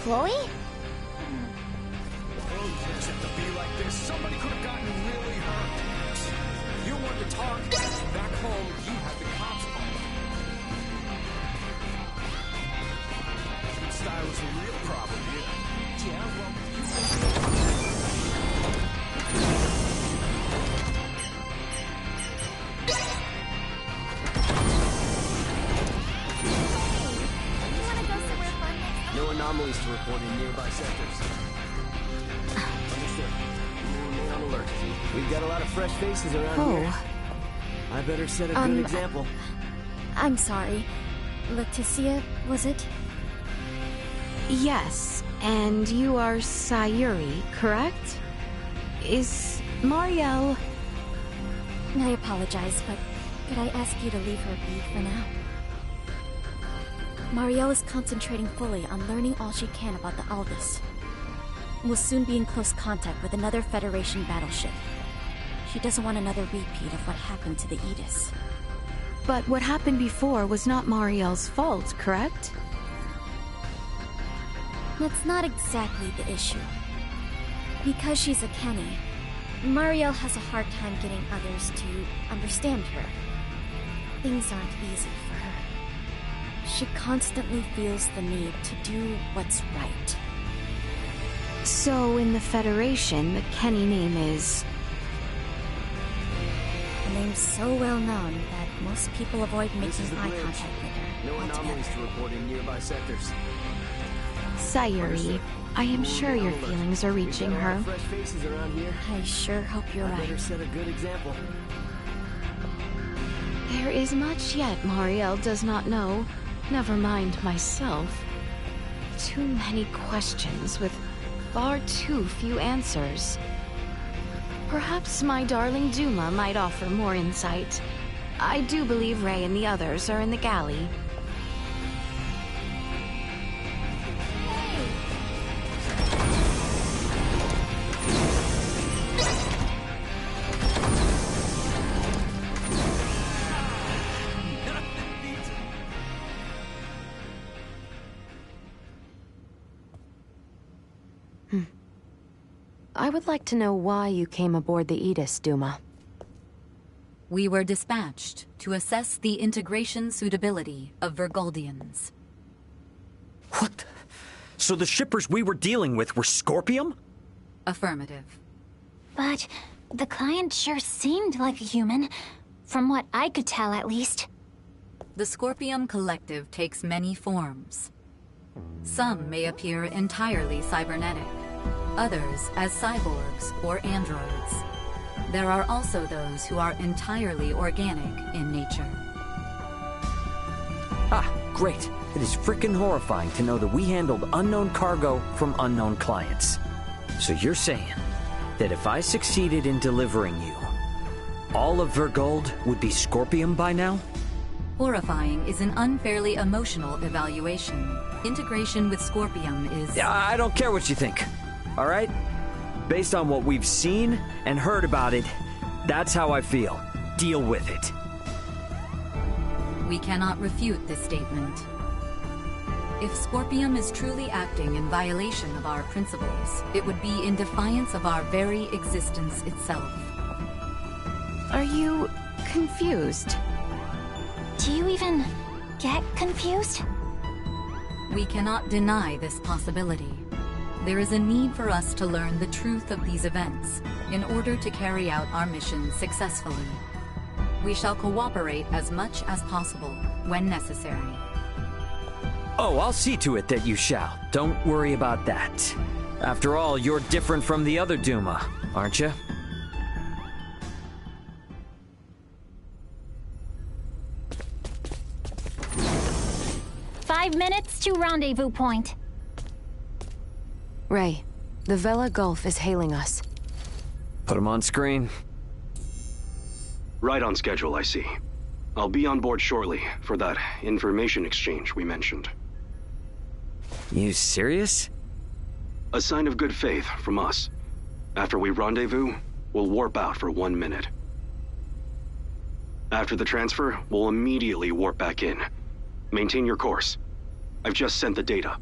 Chloe? Road trips have to be like this. Somebody could have gotten really hurt. If you want to talk, back home, you had the cops called. Style is a real problem here. Yeah, well, No anomalies to report in nearby sectors. Understood. Remain on alert. We've got a lot of fresh faces around here. I better set a good example. I'm sorry. Leticia, was it? Yes, and you are Sayuri, correct? Is Marielle... I apologize, but could I ask you to leave her be for now? Marielle is concentrating fully on learning all she can about the Aldous. Will soon be in close contact with another Federation battleship. She doesn't want another repeat of what happened to the Aegis. But what happened before was not Marielle's fault, correct? That's not exactly the issue. Because she's a Kenny, Marielle has a hard time getting others to understand her. Things aren't easy for her. She constantly feels the need to do what's right. So in the Federation, the Kenny name is... The name's so well known that most people avoid making eye bridge. contact with her No altogether. anomalies to report in nearby sectors. Sayuri. I am sure your feelings are reaching We've got a lot her. of fresh faces around here. I sure hope you're I better right. set a good example. There is much yet Marielle does not know. Never mind myself. Too many questions with far too few answers. Perhaps my darling Duma might offer more insight. I do believe Ray and the others are in the galley. I would like to know why you came aboard the Aegis, Duma. We were dispatched to assess the integration suitability of Vergoldians. What? So the shippers we were dealing with were Scorpium? Affirmative. But the client sure seemed like a human, from what I could tell at least. The Scorpium Collective takes many forms. Some may appear entirely cybernetic, others as cyborgs or androids. There are also those who are entirely organic in nature. Ah, great. It is frickin' horrifying to know that we handled unknown cargo from unknown clients. So you're saying that if I succeeded in delivering you, all of Vergold would be Scorpium by now? Horrifying is an unfairly emotional evaluation. Integration with Scorpium is... Yeah, I don't care what you think. All right? Based on what we've seen and heard about it, that's how I feel. Deal with it. We cannot refute this statement. If Scorpium is truly acting in violation of our principles, it would be in defiance of our very existence itself. Are you confused? Do you even get confused? We cannot deny this possibility. There is a need for us to learn the truth of these events in order to carry out our mission successfully. We shall cooperate as much as possible when necessary. Oh, I'll see to it that you shall. Don't worry about that. After all, you're different from the other Duma, aren't you? "5 minutes to rendezvous point." Ray, the Vela Gulf is hailing us. Put him on screen. Right on schedule, I see. I'll be on board shortly for that information exchange we mentioned. You serious? A sign of good faith from us. After we rendezvous, we'll warp out for 1 minute. After the transfer, we'll immediately warp back in. Maintain your course. I've just sent the data.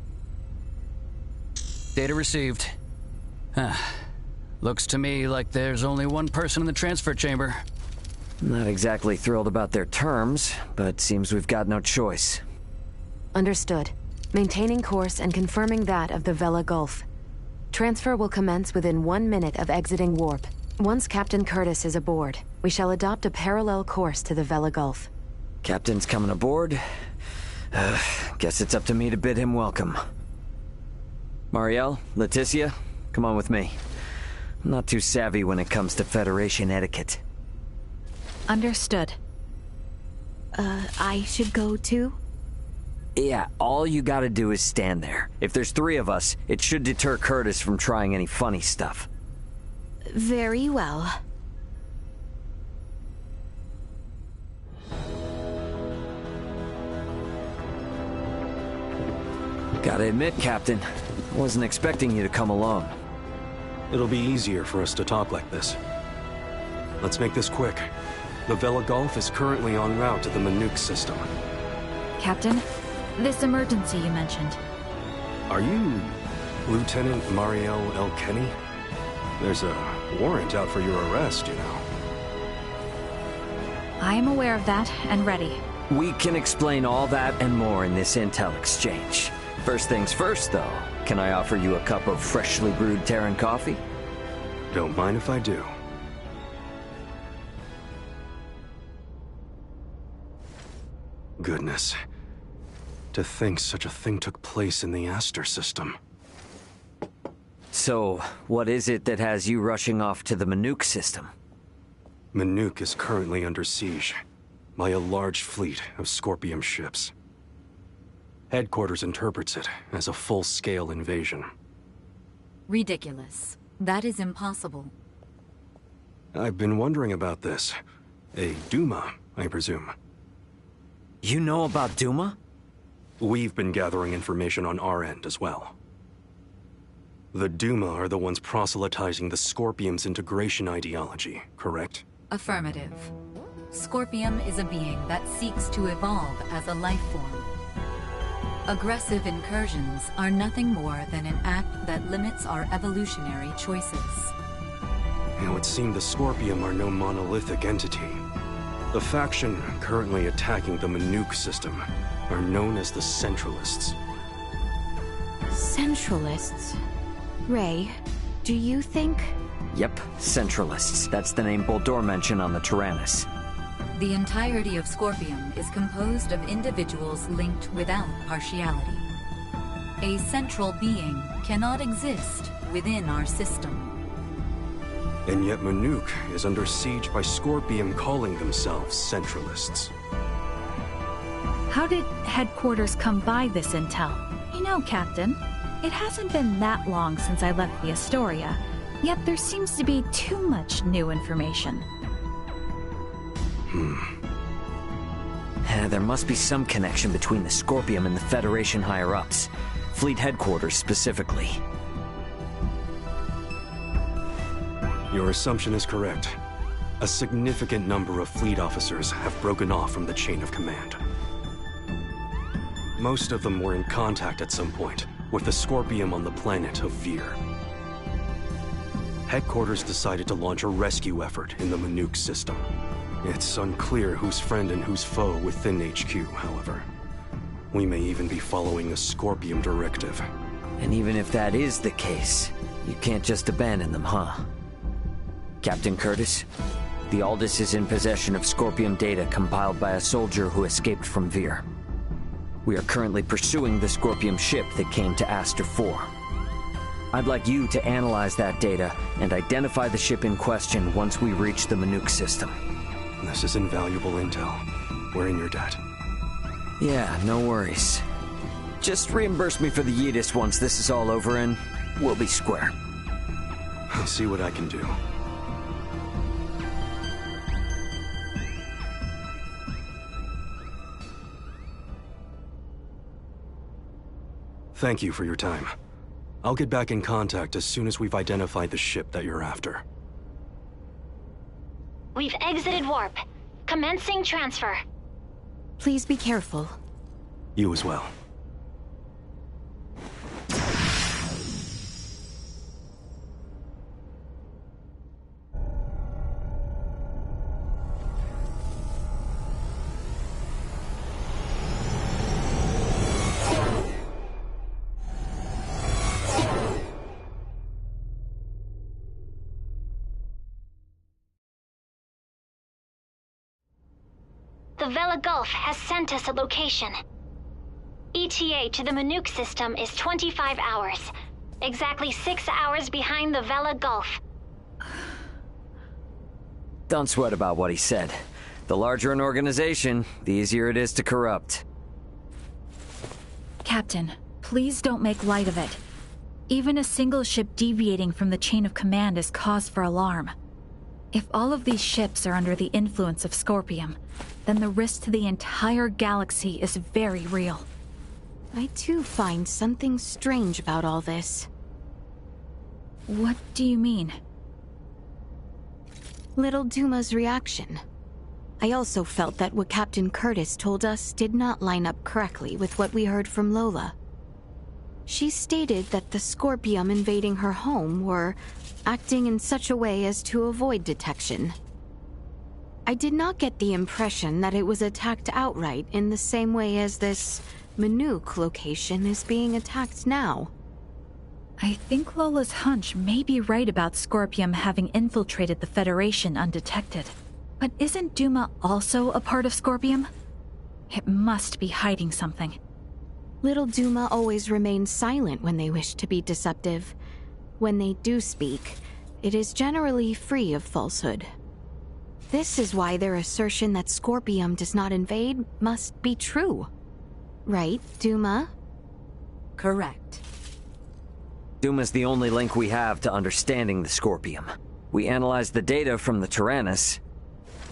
Data received. Looks to me like there's only one person in the transfer chamber. Not exactly thrilled about their terms, but seems we've got no choice. Understood. Maintaining course and confirming that of the Vela Gulf. Transfer will commence within 1 minute of exiting warp. Once Captain Curtis is aboard, we shall adopt a parallel course to the Vela Gulf. Captain's coming aboard. Guess it's up to me to bid him welcome. Marielle, Leticia, come on with me. I'm not too savvy when it comes to Federation etiquette. Understood. I should go too? Yeah, all you gotta do is stand there. If there's 3 of us, it should deter Curtis from trying any funny stuff. Very well. Gotta admit, Captain, I wasn't expecting you to come along. It'll be easier for us to talk like this. Let's make this quick. The Vela Gulf is currently en route to the Manuk system. Captain, this emergency you mentioned. Are you Lieutenant Marielle L. Kenny? There's a warrant out for your arrest, you know. I am aware of that and ready. We can explain all that and more in this intel exchange. First things first, though. Can I offer you a cup of freshly brewed Terran coffee? Don't mind if I do. Goodness. To think such a thing took place in the Aster system. So, what is it that has you rushing off to the Manuk system? Manuk is currently under siege by a large fleet of Scorpium ships. Headquarters interprets it as a full-scale invasion. Ridiculous. That is impossible. I've been wondering about this. A Duma, I presume. You know about Duma? We've been gathering information on our end as well. The Duma are the ones proselytizing the Scorpium's integration ideology, correct? Affirmative. Scorpium is a being that seeks to evolve as a life form. Aggressive incursions are nothing more than an act that limits our evolutionary choices. It would seem the Scorpium are no monolithic entity. The faction currently attacking the Manuk system are known as the Centralists. Centralists? Ray, do you think... Yep, Centralists. That's the name Boldor mentioned on the Tyrannus. The entirety of Scorpium is composed of individuals linked without partiality. A central being cannot exist within our system. And yet Manuk is under siege by Scorpium calling themselves Centralists. How did headquarters come by this intel? You know, Captain, it hasn't been that long since I left the Astoria, yet there seems to be too much new information. There must be some connection between the Scorpium and the Federation higher-ups. Fleet headquarters specifically. Your assumption is correct. A significant number of fleet officers have broken off from the chain of command. Most of them were in contact at some point with the Scorpium on the planet of Vir. Headquarters decided to launch a rescue effort in the Manuk system. It's unclear who's friend and who's foe within HQ, however. We may even be following a Scorpium directive. And even if that is the case, you can't just abandon them, huh? Captain Curtis, the Aldous is in possession of Scorpium data compiled by a soldier who escaped from Vir. We are currently pursuing the Scorpium ship that came to Aster 4. I'd like you to analyze that data and identify the ship in question once we reach the Manuk system. This is invaluable intel. We're in your debt. Yeah, no worries. Just reimburse me for the Yidis once this is all over and we'll be square. I'll see what I can do. Thank you for your time. I'll get back in contact as soon as we've identified the ship that you're after. We've exited warp. Commencing transfer. Please be careful. You as well. The Vela Gulf has sent us a location. ETA to the Manuke system is 25 hours. Exactly 6 hours behind the Vela Gulf. Don't sweat about what he said. The larger an organization, the easier it is to corrupt. Captain, please don't make light of it. Even a single ship deviating from the chain of command is cause for alarm. If all of these ships are under the influence of Scorpium, then the risk to the entire galaxy is very real. I too find something strange about all this. What do you mean? Little Duma's reaction. I also felt that what Captain Curtis told us did not line up correctly with what we heard from Lola. She stated that the Scorpium invading her home were acting in such a way as to avoid detection. I did not get the impression that it was attacked outright in the same way as this Manuke location is being attacked now. I think Lola's hunch may be right about Scorpium having infiltrated the Federation undetected. But isn't Duma also a part of Scorpium? It must be hiding something. Little Duma always remains silent when they wish to be deceptive. When they do speak, it is generally free of falsehood. This is why their assertion that Scorpium does not invade must be true. Right, Duma? Correct. Duma's the only link we have to understanding the Scorpium. We analyzed the data from the Tyrannus,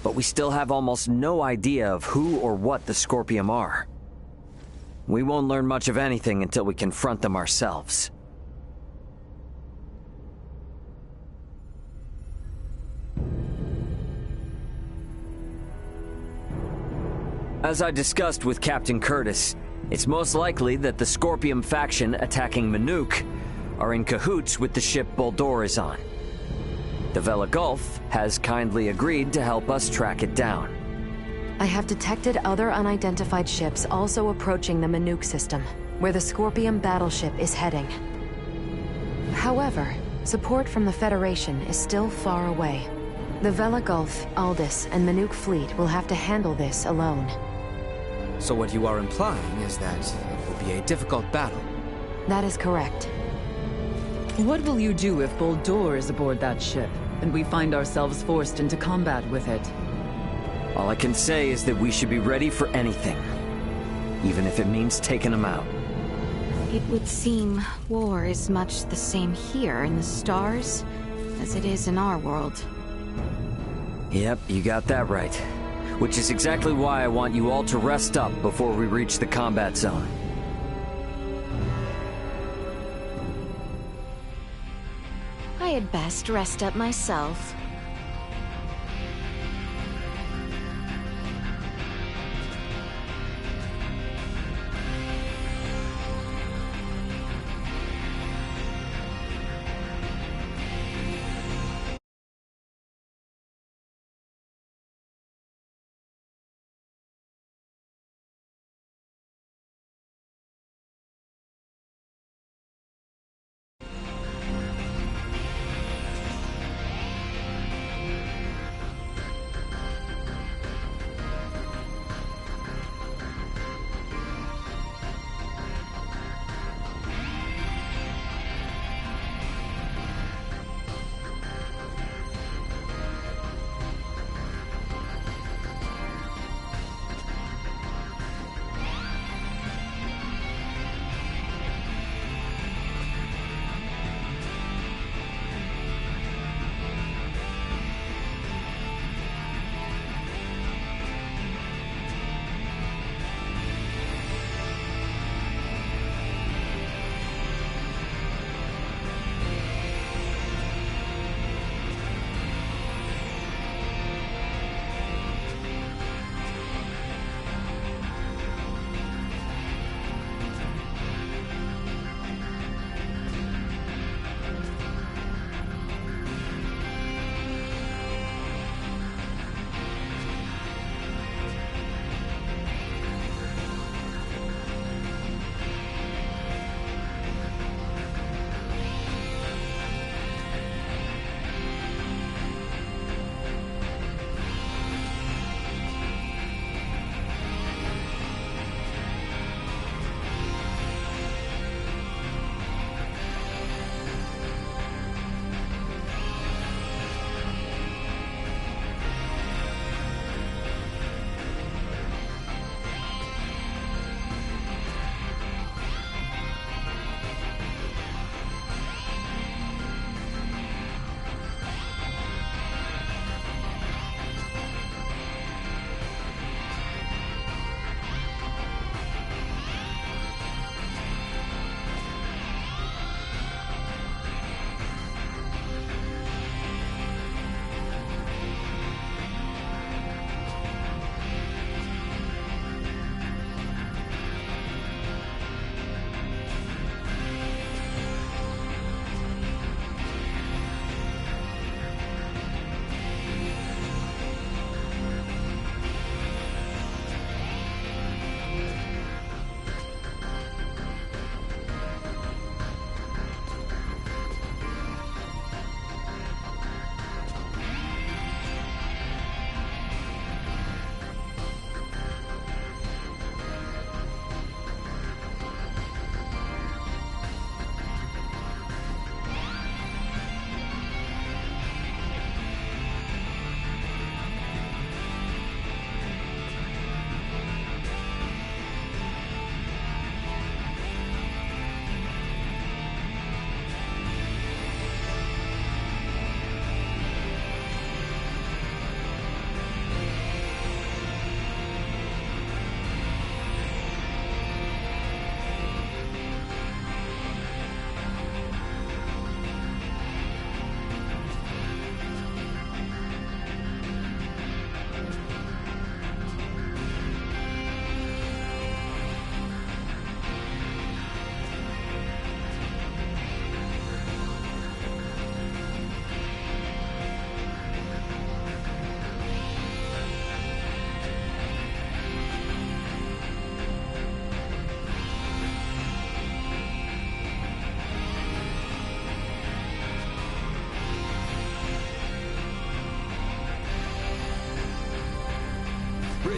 but we still have almost no idea of who or what the Scorpium are. We won't learn much of anything until we confront them ourselves. As I discussed with Captain Curtis, it's most likely that the Scorpium faction attacking Manuke are in cahoots with the ship Boldor is on. The Vela Gulf has kindly agreed to help us track it down. I have detected other unidentified ships also approaching the Manuke system, where the Scorpium battleship is heading. However, support from the Federation is still far away. The Vela Gulf, Aldous, and Manuke fleet will have to handle this alone. So what you are implying is that it will be a difficult battle. That is correct. What will you do if Boldor is aboard that ship, and we find ourselves forced into combat with it? All I can say is that we should be ready for anything, even if it means taking them out. It would seem war is much the same here in the stars as it is in our world. Yep, you got that right. Which is exactly why I want you all to rest up before we reach the combat zone. I had best rest up myself.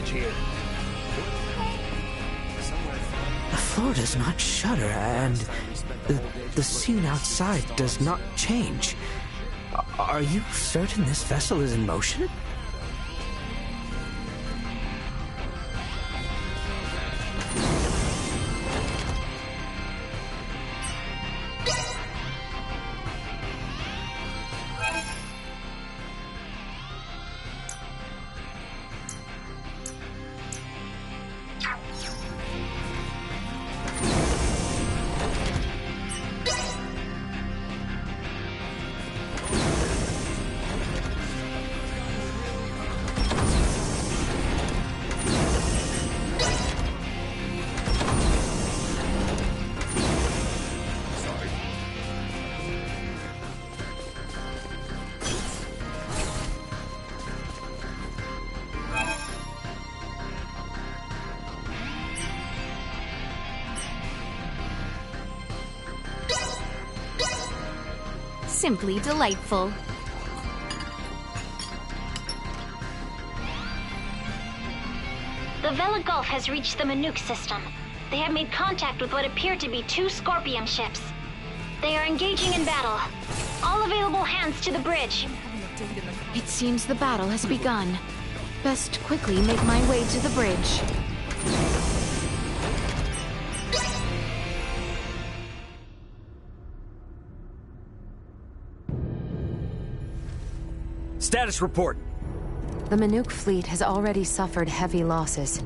passage here. The floor does not shudder, and the scene outside does not change. Are you certain this vessel is in motion? Simply delightful. The Vela Gulf has reached the Manuke system. They have made contact with what appear to be 2 Scorpion ships. They are engaging in battle. All available hands to the bridge. It seems the battle has begun. Best quickly make my way to the bridge. Status report. The Manuke fleet has already suffered heavy losses.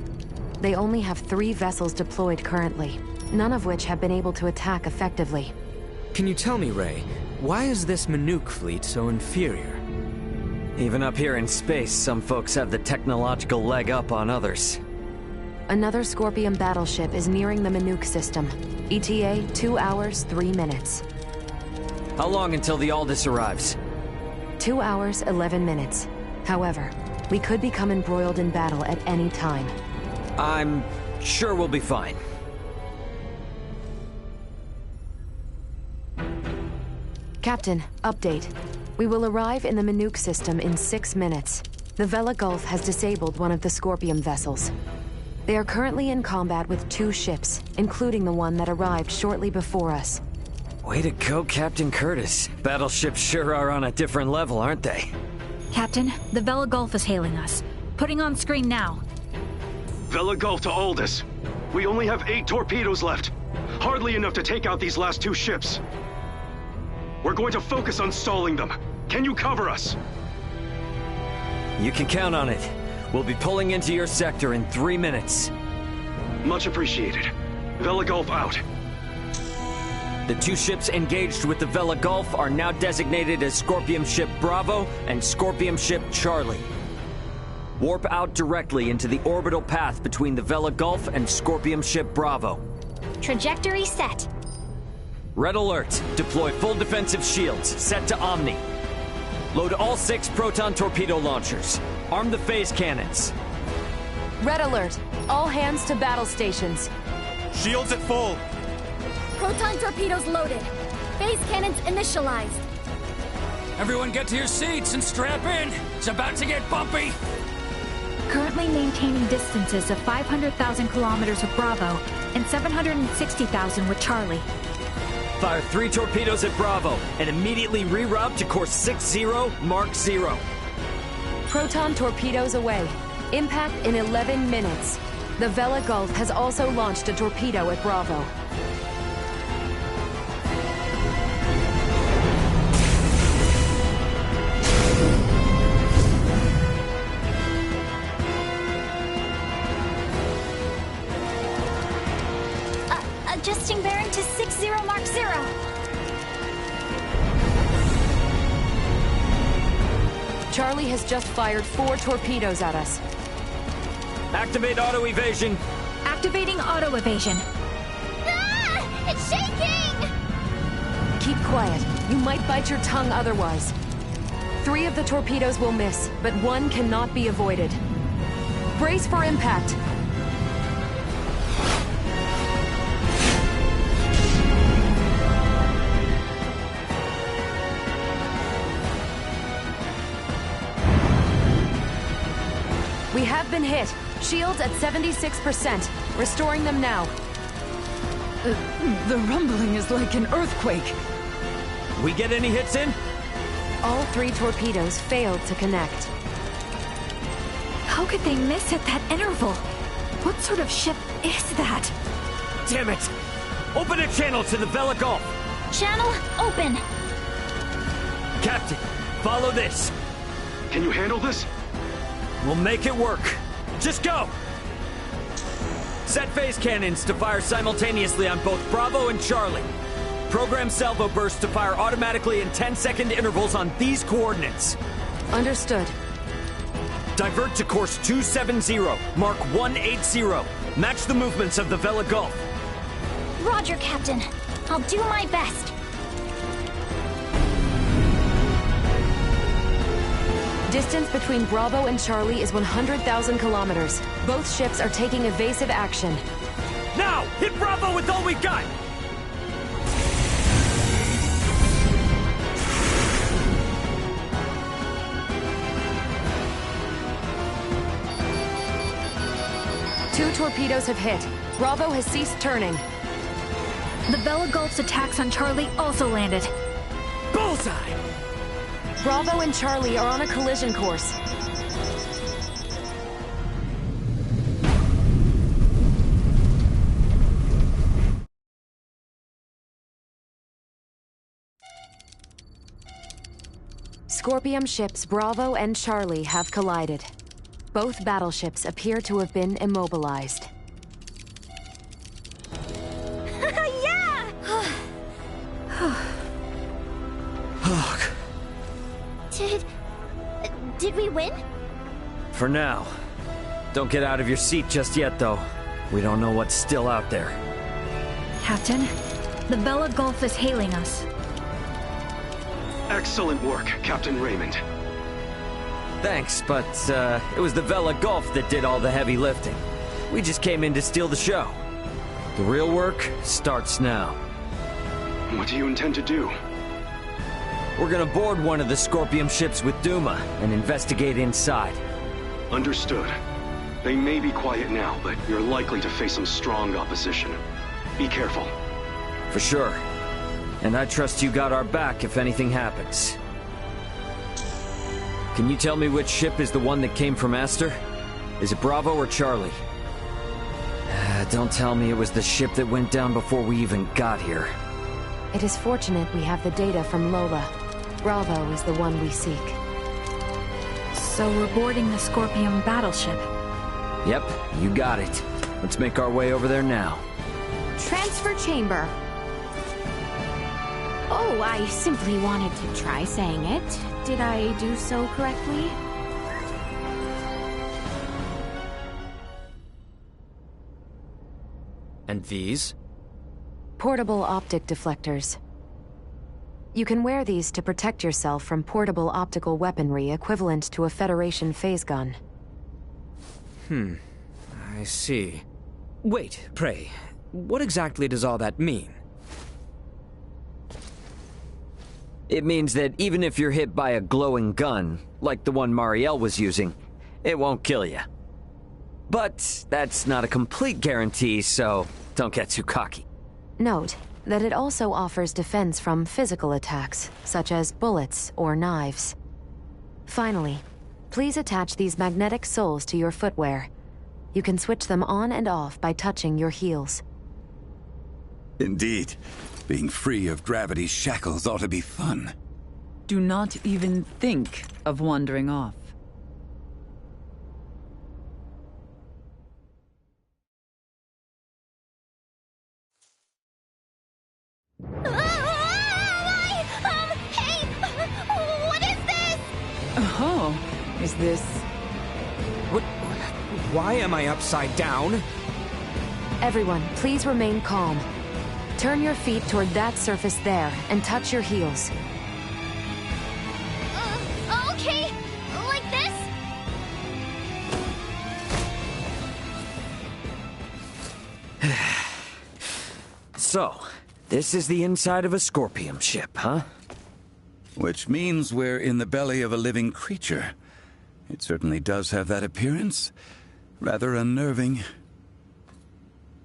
They only have 3 vessels deployed currently, none of which have been able to attack effectively. Can you tell me, Ray, why is this Manuke fleet so inferior? Even up here in space, some folks have the technological leg up on others. Another Scorpion battleship is nearing the Manuke system. ETA 2 hours, 3 minutes. How long until the Aldous arrives? 2 hours, 11 minutes. However, we could become embroiled in battle at any time. I'm sure we'll be fine. Captain, update. We will arrive in the Manuke system in 6 minutes. The Vela Gulf has disabled one of the Scorpion vessels. They are currently in combat with 2 ships, including the one that arrived shortly before us. Way to go, Captain Curtis. Battleships sure are on a different level, aren't they? Captain, the Vela Gulf is hailing us. Putting on screen now. Vela Gulf to Aldous. We only have 8 torpedoes left. Hardly enough to take out these last 2 ships. We're going to focus on stalling them. Can you cover us? You can count on it. We'll be pulling into your sector in 3 minutes. Much appreciated. Vela Gulf out. The 2 ships engaged with the Vela Gulf are now designated as Scorpion Ship Bravo and Scorpion Ship Charlie. Warp out directly into the orbital path between the Vela Gulf and Scorpion Ship Bravo. Trajectory set. Red alert. Deploy full defensive shields. Set to Omni. Load all 6 proton torpedo launchers. Arm the phase cannons. Red alert. All hands to battle stations. Shields at full. Proton torpedoes loaded. Phase cannons initialized. Everyone get to your seats and strap in. It's about to get bumpy. Currently maintaining distances of 500,000 kilometers with Bravo and 760,000 with Charlie. Fire 3 torpedoes at Bravo and immediately reroute to course 60 Mark 0. Proton torpedoes away. Impact in 11 minutes. The Vela Gulf has also launched a torpedo at Bravo. Adjusting bearing to 60 Mark 0. Charlie has just fired 4 torpedoes at us. Activate auto evasion. Activating auto evasion. Ah! It's shaking! Keep quiet. You might bite your tongue otherwise. 3 of the torpedoes will miss, but 1 cannot be avoided. Brace for impact. We have been hit. Shields at 76%. Restoring them now. The rumbling is like an earthquake. We get any hits in? All 3 torpedoes failed to connect. How could they miss at that interval? What sort of ship is that? Damn it! Open a channel to the Vela Gulf! Channel open! Captain, follow this! Can you handle this? We'll make it work. Just go! Set phase cannons to fire simultaneously on both Bravo and Charlie. Program salvo bursts to fire automatically in 10-second intervals on these coordinates. Understood. Divert to course 270, mark 180. Match the movements of the Vela Gulf. Roger, Captain. I'll do my best. Distance between Bravo and Charlie is 100,000 kilometers. Both ships are taking evasive action. Now! Hit Bravo with all we got! Two torpedoes have hit. Bravo has ceased turning. The Vela Gulf's attacks on Charlie also landed. Bullseye! Bravo and Charlie are on a collision course. Scorpium ships Bravo and Charlie have collided. Both battleships appear to have been immobilized. Yeah! Did we win? For now. Don't get out of your seat just yet, though. We don't know what's still out there. Captain, the Vela Gulf is hailing us. Excellent work, Captain Raymond. Thanks, but it was the Vela Gulf that did all the heavy lifting. We just came in to steal the show. The real work starts now. What do you intend to do? We're gonna board one of the Scorpium ships with Duma and investigate inside. Understood. They may be quiet now, but you're likely to face some strong opposition. Be careful. For sure. And I trust you got our back if anything happens. Can you tell me which ship is the one that came from Aster? Is it Bravo or Charlie? Don't tell me it was the ship that went down before we even got here. It is fortunate we have the data from Lola. Bravo is the one we seek. So we're boarding the Scorpium battleship. Yep, you got it. Let's make our way over there now. Transfer chamber. Oh, I simply wanted to try saying it. Did I do so correctly? And these? Portable optic deflectors. You can wear these to protect yourself from portable optical weaponry equivalent to a Federation phase gun. I see. Wait, pray, what exactly does all that mean? It means that even if you're hit by a glowing gun, like the one Marielle was using, it won't kill you. But that's not a complete guarantee, so don't get too cocky. Note that it also offers defense from physical attacks, such as bullets or knives. Finally, please attach these magnetic soles to your footwear. You can switch them on and off by touching your heels. Indeed. Being free of gravity's shackles ought to be fun. Do not even think of wandering off. Hey! What is this? Oh, is this... What? Why am I upside down? Everyone, please remain calm. Turn your feet toward that surface there and touch your heels. Okay. Like this? So, this is the inside of a Scorpium ship, huh? Which means we're in the belly of a living creature. It certainly does have that appearance. Rather unnerving.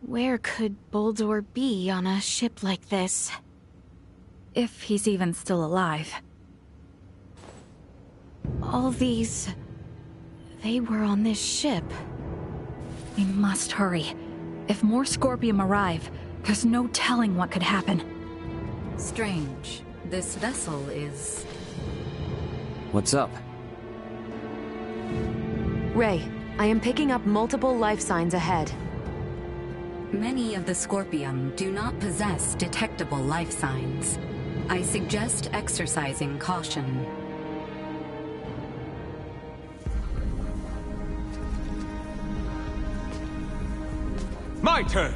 Where could Boldor be on a ship like this? If he's even still alive. All these... they were on this ship. We must hurry. If more Scorpium arrive, there's no telling what could happen. Strange. This vessel is... What's up? Ray, I am picking up multiple life signs ahead. Many of the Scorpium do not possess detectable life signs. I suggest exercising caution. My turn!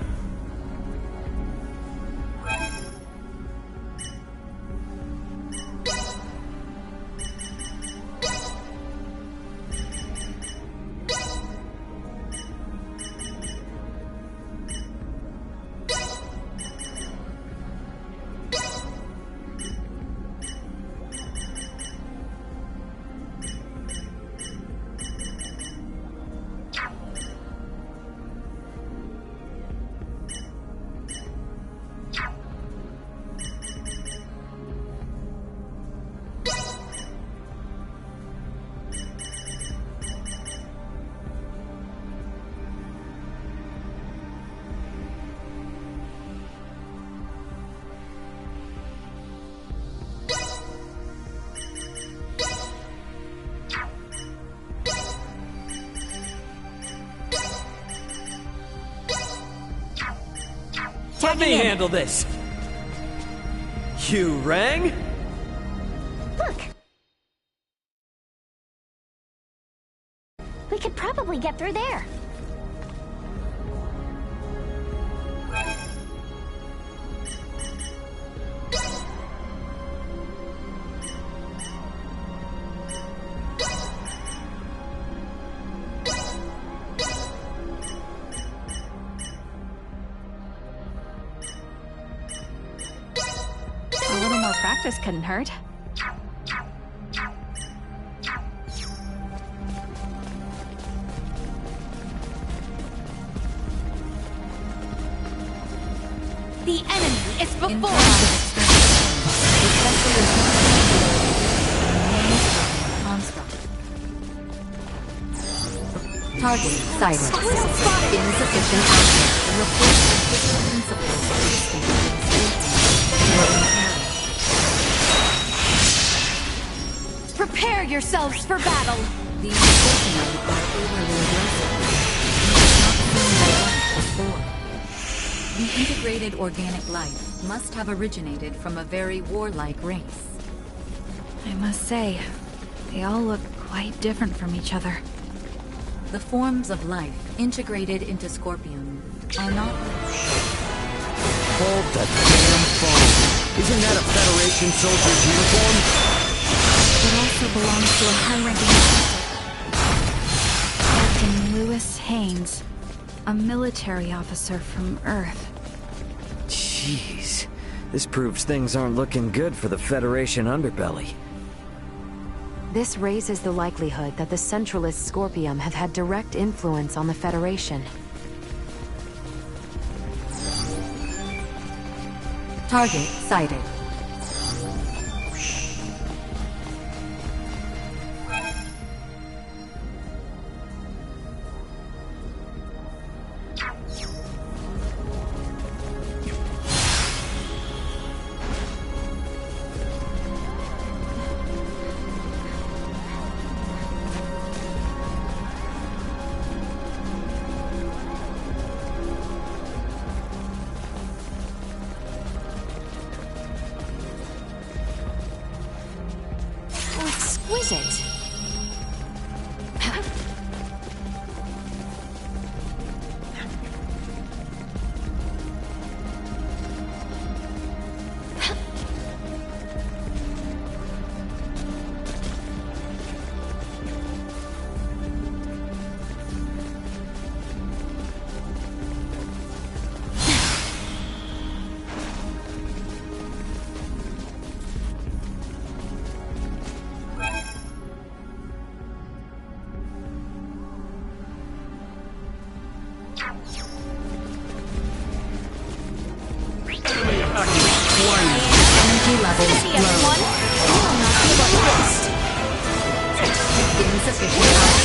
Let me handle this! You rang? Look! We could probably get through there. A little more practice couldn't hurt. The enemy is before us! Target sighted. Insufficient access. Report principles. Prepare yourselves for battle! These Scorpion are overly aggressive. The integrated organic life must have originated from a very warlike race. I must say, they all look quite different from each other. The forms of life integrated into Scorpion are not... Hold the damn phone! Isn't that a Federation soldier's uniform? It also belongs to a high-ranking officer. Captain Lewis Haynes, a military officer from Earth. Jeez, this proves things aren't looking good for the Federation underbelly. This raises the likelihood that the Centralist Scorpium have had direct influence on the Federation. Target sighted. Exquisite! Easy, everyone. You will not give up ghost. Insufficient power.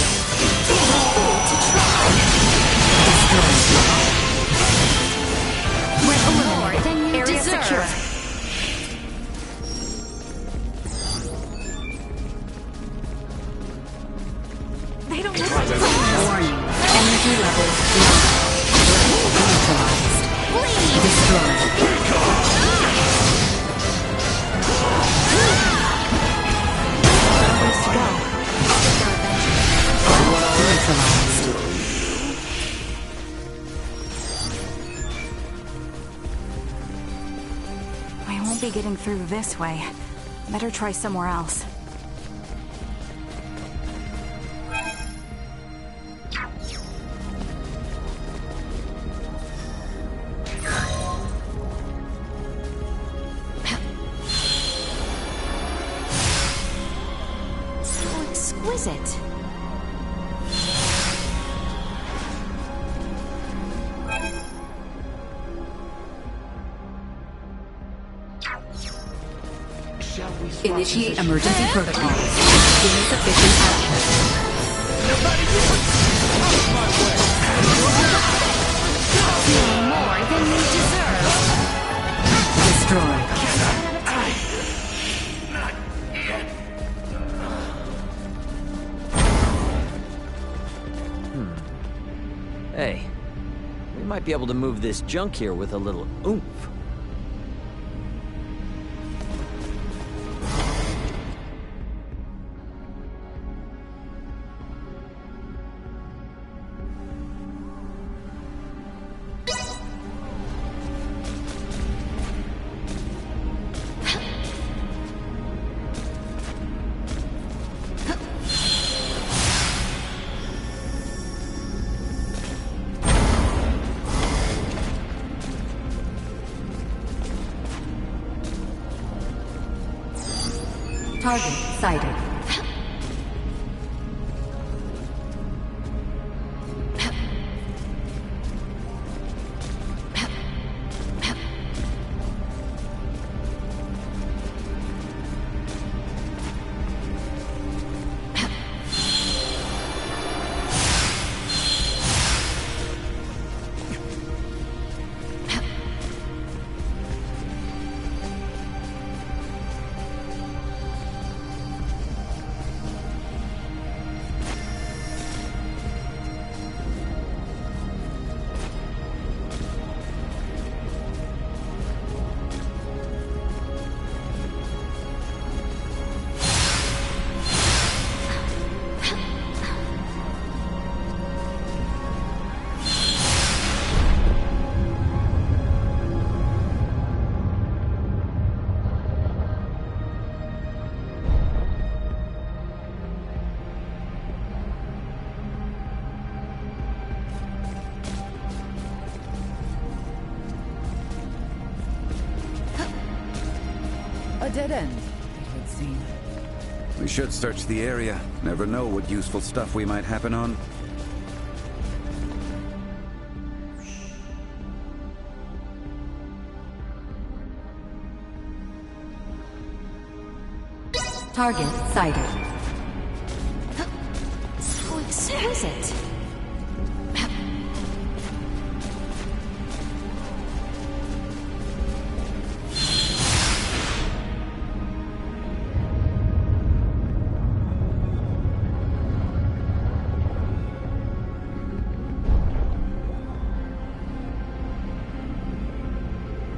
Be a fool to try. With More than you Area deserve. secure. They don't listen to Warning. Energy levels low. Neutralized. Destroyed. Let's go. Neutralized. I won't be getting through this way. Better try somewhere else. So exquisite. Initiate emergency protocols. Insufficient action. Feel more than you deserve. Destroyed. Hey, we might be able to move this junk here with a little oomph. Target sighted. A dead end, it would seem. We should search the area. Never know what useful stuff we might happen on. Target sighted. So exquisite.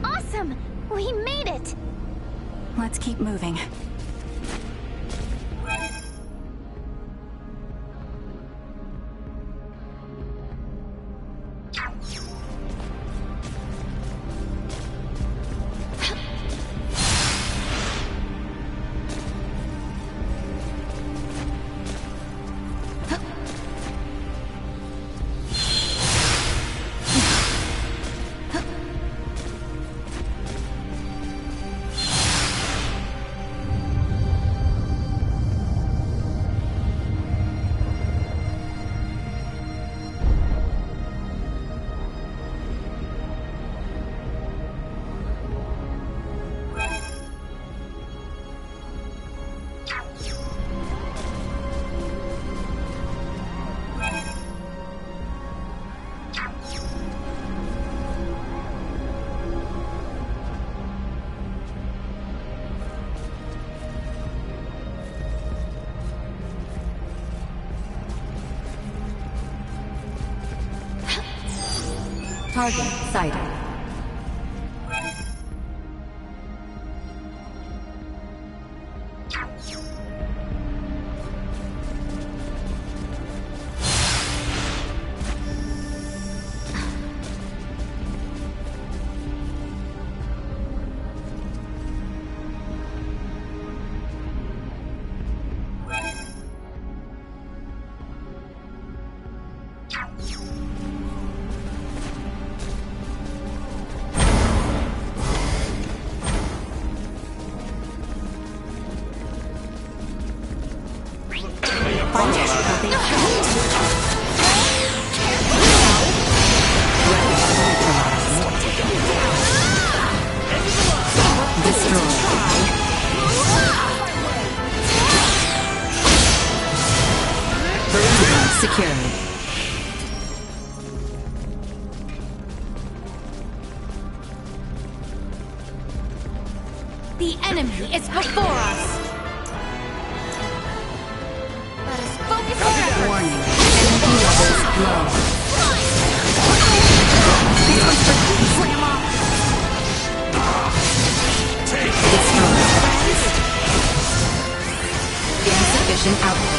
Awesome! We made it! Let's keep moving. Target sighted. Secured. The enemy is before us! Let us focus our efforts! Warning. Energy levels low. Slam off! Insufficient output.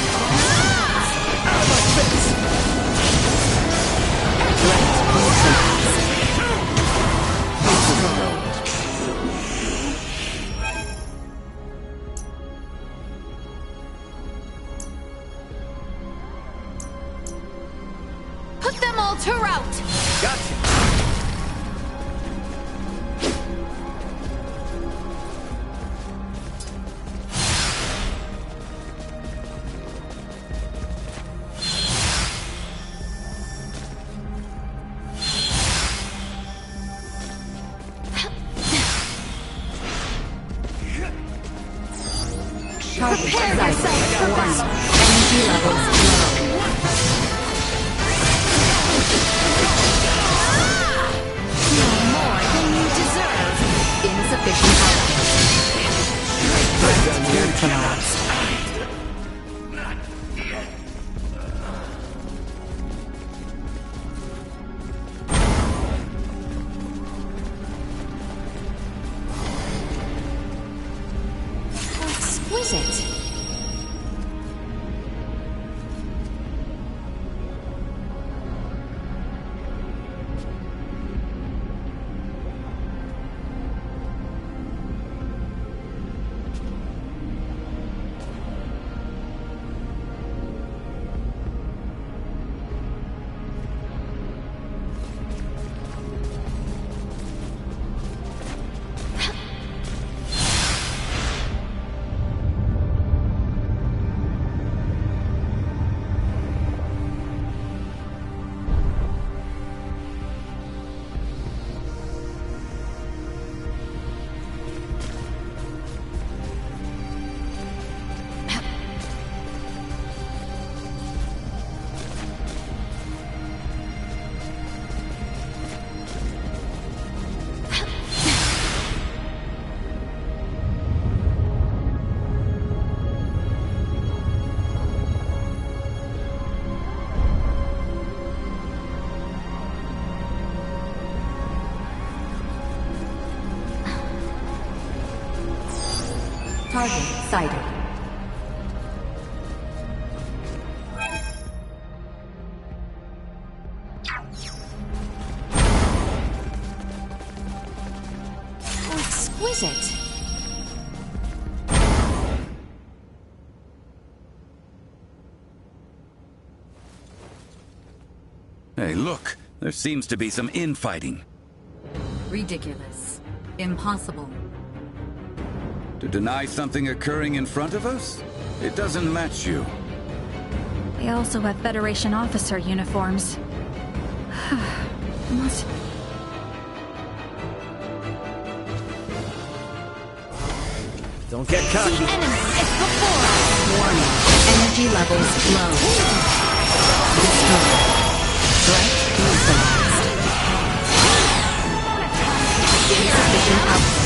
Put them all to rout! Gotcha. Prepare yourselves for battle! Energy levels low. No more than you deserve! Insufficient output. Threat neutralized. Exquisite! Target sighted. Oh, exquisite! Hey, look! There seems to be some infighting. Ridiculous. Impossible. To deny something occurring in front of us? It doesn't match you. They also have Federation officer uniforms. Must... Don't get cocky. The enemy is before us! Warning. Energy levels low. Destroyed. Threat neutralized. Insufficient output.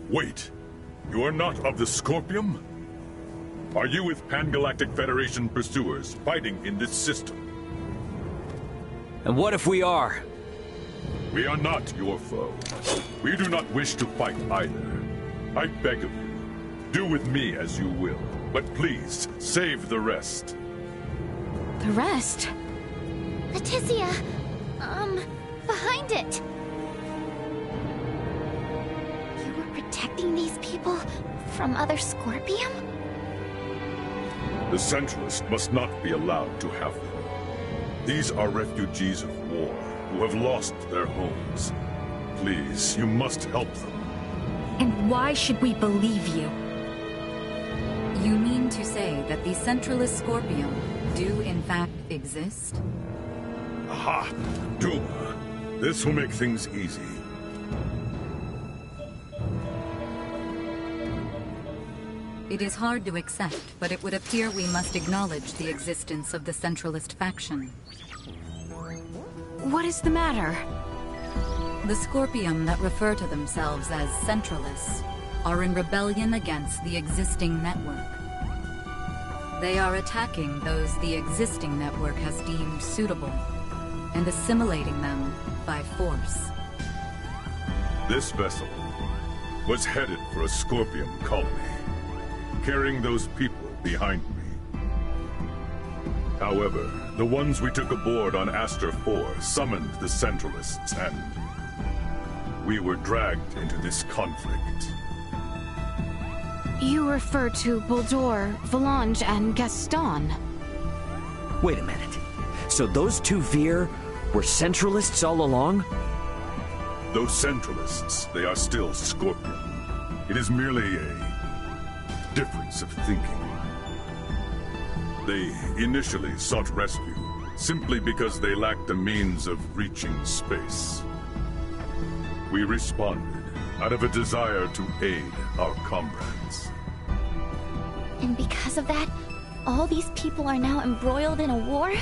Wait. You are not of the Scorpium? Are you with Pan-Galactic Federation pursuers fighting in this system? And what if we are? We are not your foe. We do not wish to fight either. I beg of you, do with me as you will, but please, save the rest. The rest? Leticia! Behind it! You were protecting these people from other Scorpium? The Centralists must not be allowed to have them. These are refugees of war who have lost their homes. Please, you must help them. And why should we believe you? You mean to say that the Centralist Scorpium do in fact exist? Aha! Duma! This will make things easy. It is hard to accept, but it would appear we must acknowledge the existence of the Centralist faction. What is the matter? The Scorpium that refer to themselves as Centralists are in rebellion against the existing network. They are attacking those the existing network has deemed suitable and assimilating them by force. This vessel was headed for a Scorpium colony, carrying those people behind me. However, the ones we took aboard on Aster 4 summoned the Centralists, and we were dragged into this conflict. You refer to Buldur, Valange, and Gaston. Wait a minute. So those two Veer were Centralists all along? Those Centralists, they are still Scorpion. It is merely a difference of thinking. They initially sought rescue simply because they lacked the means of reaching space. We responded out of a desire to aid our comrades. And because of that, all these people are now embroiled in a war?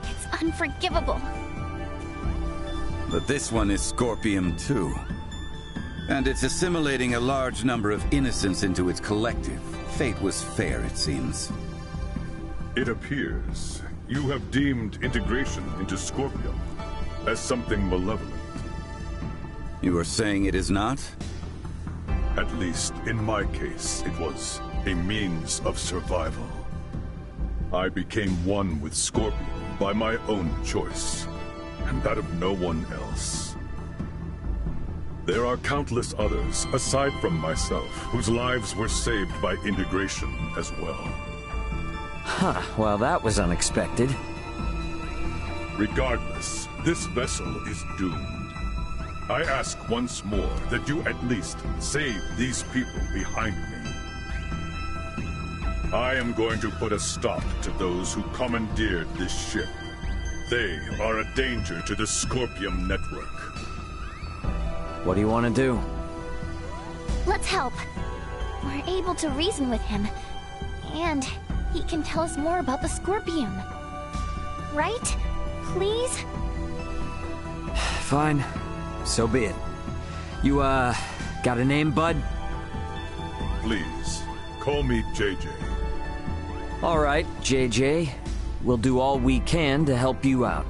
It's unforgivable. But this one is Scorpium too. And it's assimilating a large number of innocents into its collective. Fate was fair, it seems. It appears you have deemed integration into Scorpium as something malevolent. You are saying it is not? At least, in my case, it was a means of survival. I became one with Scorpion by my own choice, and that of no one else. There are countless others, aside from myself, whose lives were saved by integration as well. Huh, well that was unexpected. Regardless, this vessel is doomed. I ask once more that you at least save these people behind me. I am going to put a stop to those who commandeered this ship. They are a danger to the Scorpium network. What do you want to do? Let's help. We're able to reason with him. And he can tell us more about the Scorpium. Right? Please? Fine. So be it. You, got a name, bud? Please, call me JJ. All right, JJ. We'll do all we can to help you out.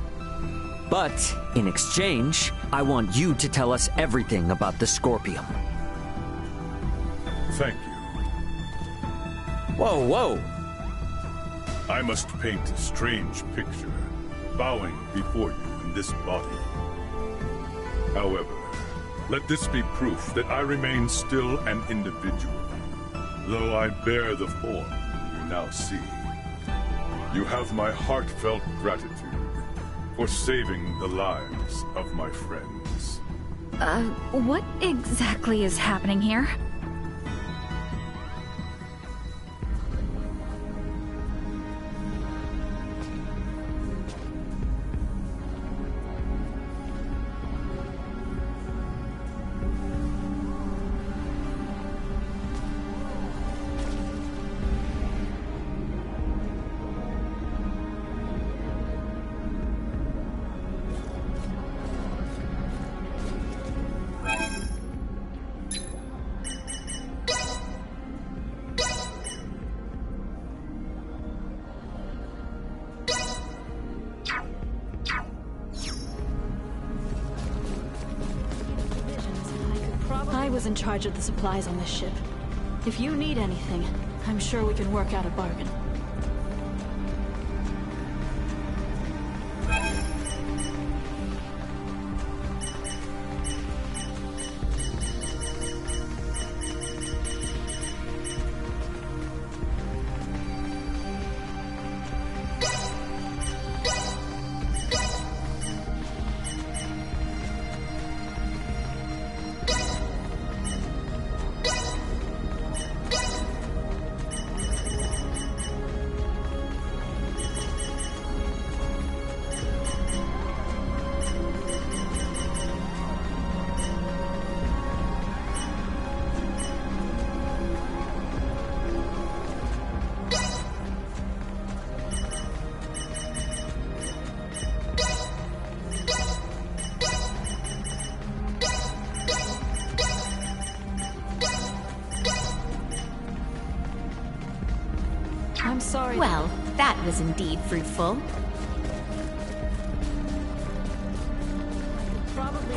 But, in exchange, I want you to tell us everything about the Scorpium. Thank you. Whoa, whoa! I must paint a strange picture, bowing before you in this body. However, let this be proof that I remain still an individual, though I bear the form you now see. You have my heartfelt gratitude for saving the lives of my friends. What exactly is happening here? I was in charge of the supplies on this ship. If you need anything, I'm sure we can work out a bargain. I'm sorry. Well, that was indeed fruitful. Probably.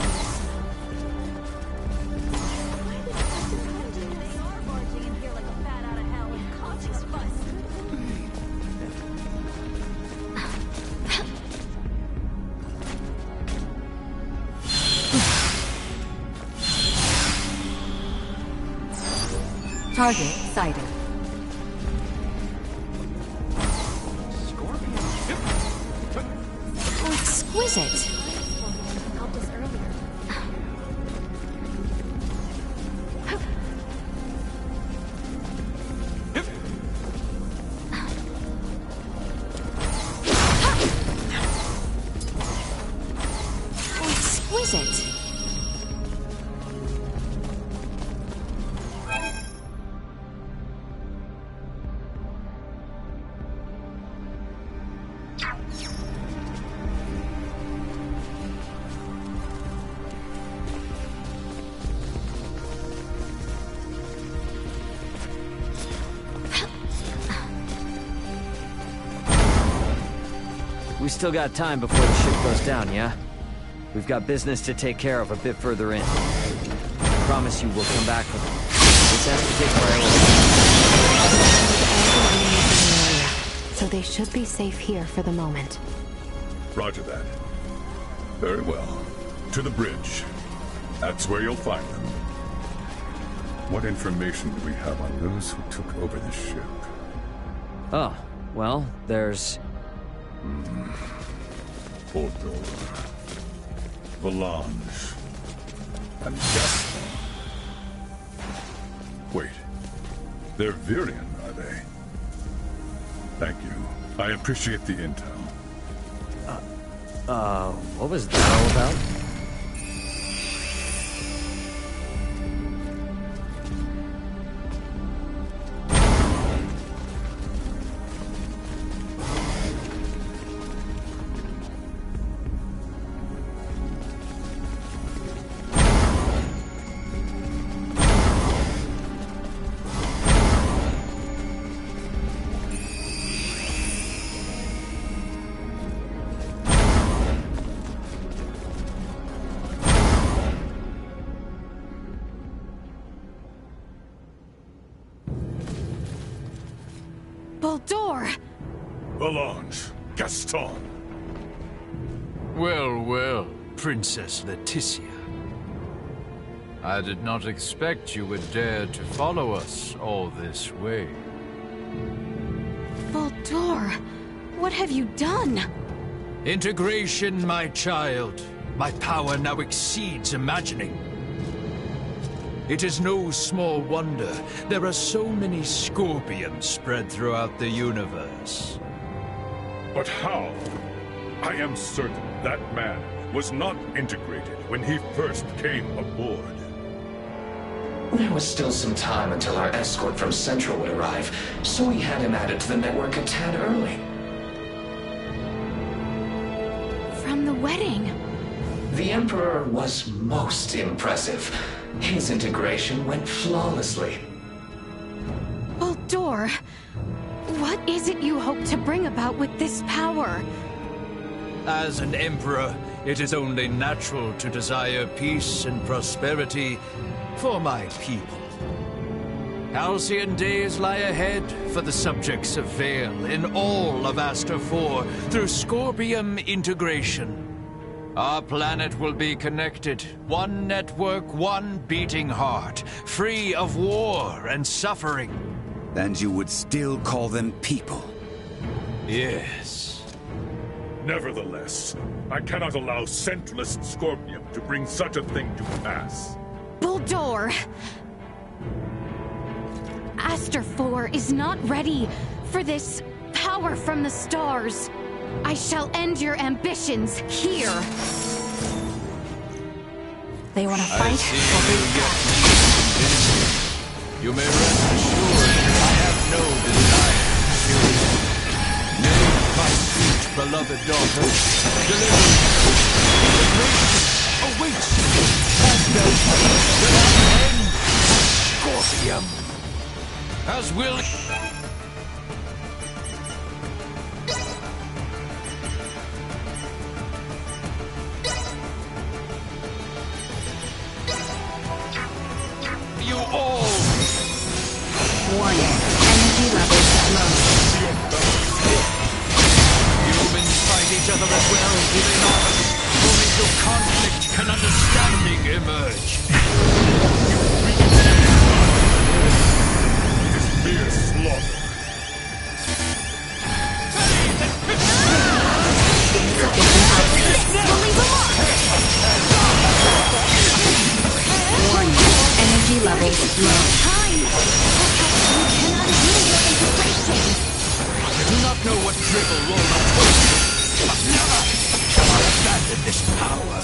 Target sighted. Oh, exquisite. Helped us earlier. Oh, exquisite. We still got time before the ship goes down, yeah? We've got business to take care of a bit further in. I promise you we'll come back with it. This has to take priority. So they should be safe here for the moment. Roger that. Very well. To the bridge. That's where you'll find them. What information do we have on those who took over the ship? Oh, well, there's... Bodor, Valange, and Gaston. Wait, they're Virian, are they? Thank you. I appreciate the intel. What was that all about? Baldur! Valange, Gaston. Well, well, Princess Leticia. I did not expect you would dare to follow us all this way. Baldur, what have you done? Integration, my child. My power now exceeds imagining. It is no small wonder there are so many Scorpions spread throughout the universe. But how? I am certain that man was not integrated when he first came aboard. There was still some time until our escort from Central would arrive, so we had him added to the network a tad early. From the wedding. The Emperor was most impressive. His integration went flawlessly. Baldur, what is it you hope to bring about with this power? As an Emperor, It is only natural to desire peace and prosperity for my people. Halcyon days lie ahead for the subjects of Vale in all of Aster 4 through Scorpium integration. Our planet will be connected, one network, one beating heart, free of war and suffering. And you would still call them people? Yes. Nevertheless, I cannot allow Centralist Scorpium to bring such a thing to pass. Bulldor! Aster 4 is not ready for this power from the stars. I shall end your ambitions here. They want to fight? You may rest assured I have no desire to kill you. Nay, my sweet beloved daughter, deliver me. The nation awaits you. And without end, Scorpium. As will... You all! Warning. Energy levels low. Humans fight each other as well, do they not? Only through conflict can understanding emerge. Mere slaughter. Warning. Energy levels low. I do not know what dribble Lola told you, but never shall I abandon this power.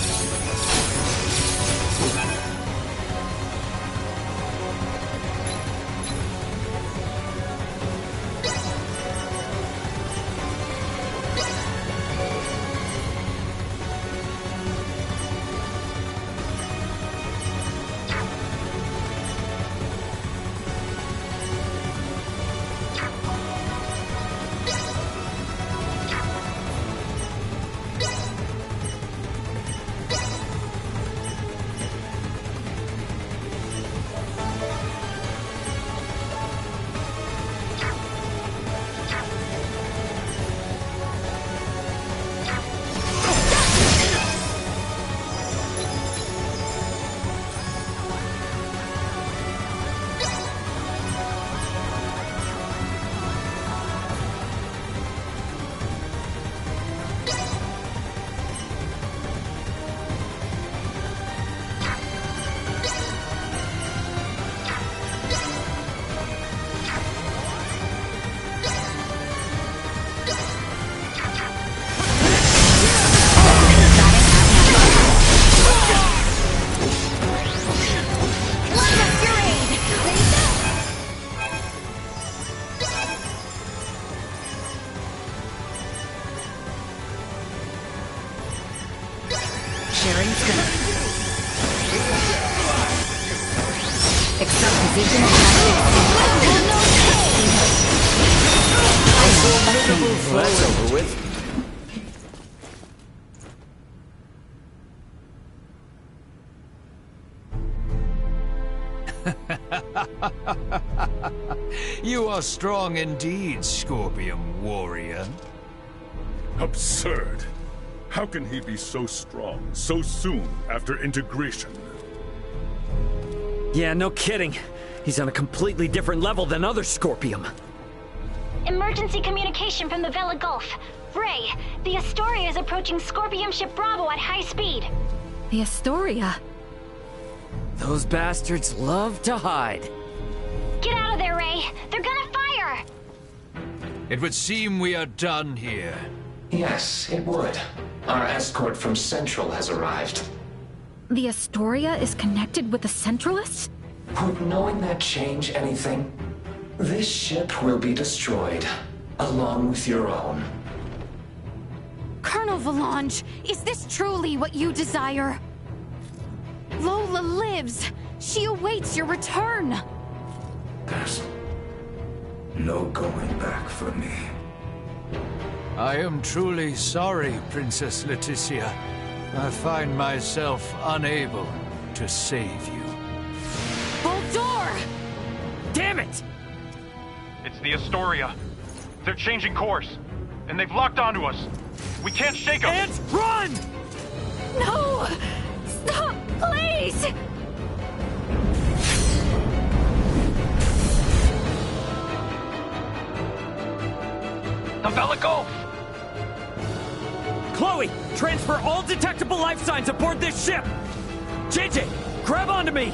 Sharing strength. Accept position of Well, that's over with. You are strong indeed, Scorpium warrior. Absurd. How can he be so strong so soon after integration? Yeah, no kidding. He's on a completely different level than other Scorpium. Emergency communication from the Vela Gulf. Ray, the Astoria is approaching Scorpium ship Bravo at high speed. The Astoria? Those bastards love to hide. Get out of there, Ray. They're gonna fire! It would seem we are done here. Yes, it would. Our escort from Central has arrived. The Astoria is connected with the Centralists? Would knowing that change anything? This ship will be destroyed, along with your own. Colonel Valange, is this truly what you desire? Lola lives. She awaits your return. There's no going back for me. I am truly sorry, Princess Leticia. I find myself unable to save you. Bulldor! Damn it! It's the Astoria. They're changing course, and they've locked onto us. We can't shake them. And run! No! Stop, please! The Vela Gulf! Chloe, transfer all detectable life signs aboard this ship! JJ, grab onto me!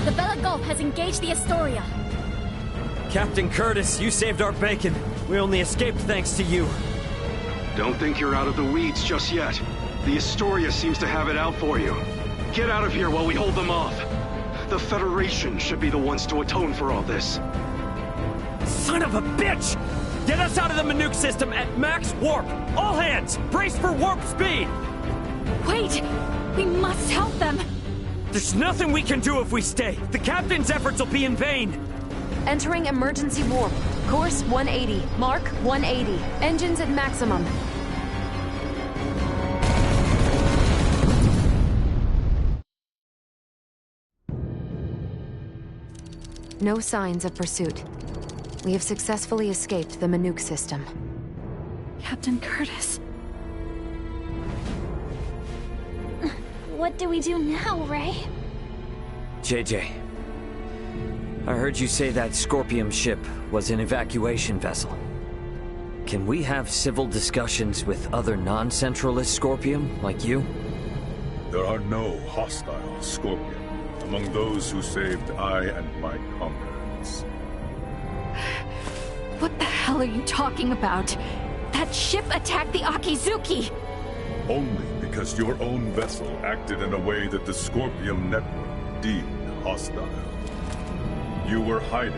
The Vela Gulf has engaged the Astoria. Captain Curtis, you saved our bacon. We only escaped thanks to you. Don't think you're out of the weeds just yet. The Astoria seems to have it out for you. Get out of here while we hold them off. The Federation should be the ones to atone for all this. Son of a bitch! Get us out of the Manook system at max warp! All hands, brace for warp speed! Wait! We must help them! There's nothing we can do if we stay. The captain's efforts will be in vain. Entering emergency warp. Course 180. Mark 180. Engines at maximum. No signs of pursuit. We have successfully escaped the Manook system. Captain Curtis. What do we do now, Ray? JJ, I heard you say that Scorpium ship was an evacuation vessel. Can we have civil discussions with other non-Centralist Scorpium, like you? There are no hostile Scorpion among those who saved I and my comrades. What the hell are you talking about? That ship attacked the Akizuki! Only because your own vessel acted in a way that the Scorpium network deemed hostile. You were hiding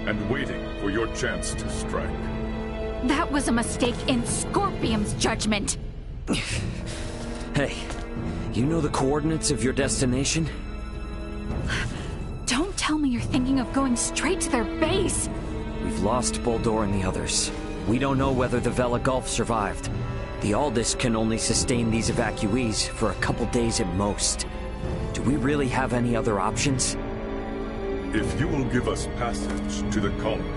and waiting for your chance to strike. That was a mistake in Scorpium's judgment! Hey, you know the coordinates of your destination? Don't tell me you're thinking of going straight to their base! We've lost Bulldor and the others. We don't know whether the Vela Gulf survived. The Aldous can only sustain these evacuees for a couple days at most. Do we really have any other options? If you will give us passage to the colony,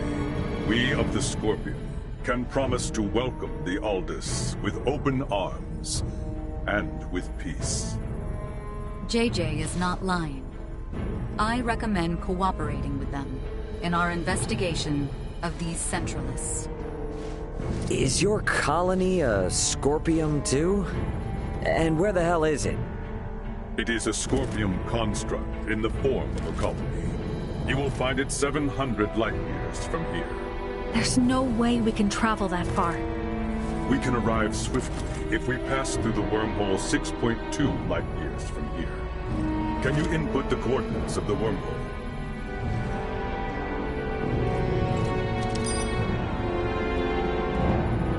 we of the Scorpion can promise to welcome the Aldous with open arms and with peace. JJ is not lying. I recommend cooperating with them in our investigation of these Centralists. Is your colony a Scorpium too? And where the hell is it? It is a Scorpium construct in the form of a colony. You will find it 700 light years from here. There's no way we can travel that far. We can arrive swiftly if we pass through the wormhole 6.2 light years from here. Can you input the coordinates of the wormhole?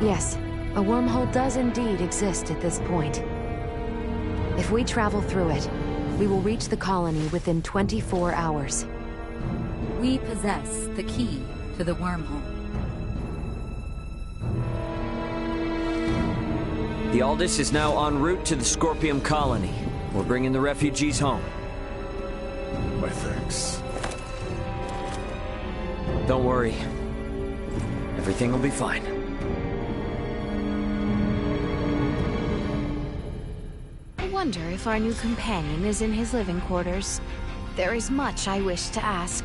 Yes, a wormhole does indeed exist at this point. If we travel through it, we will reach the colony within 24 hours. We possess the key to the wormhole. The Aldous is now en route to the Scorpium colony. We're bringing the refugees home. My thanks. Don't worry. Everything will be fine. I wonder if our new companion is in his living quarters. There is much I wish to ask.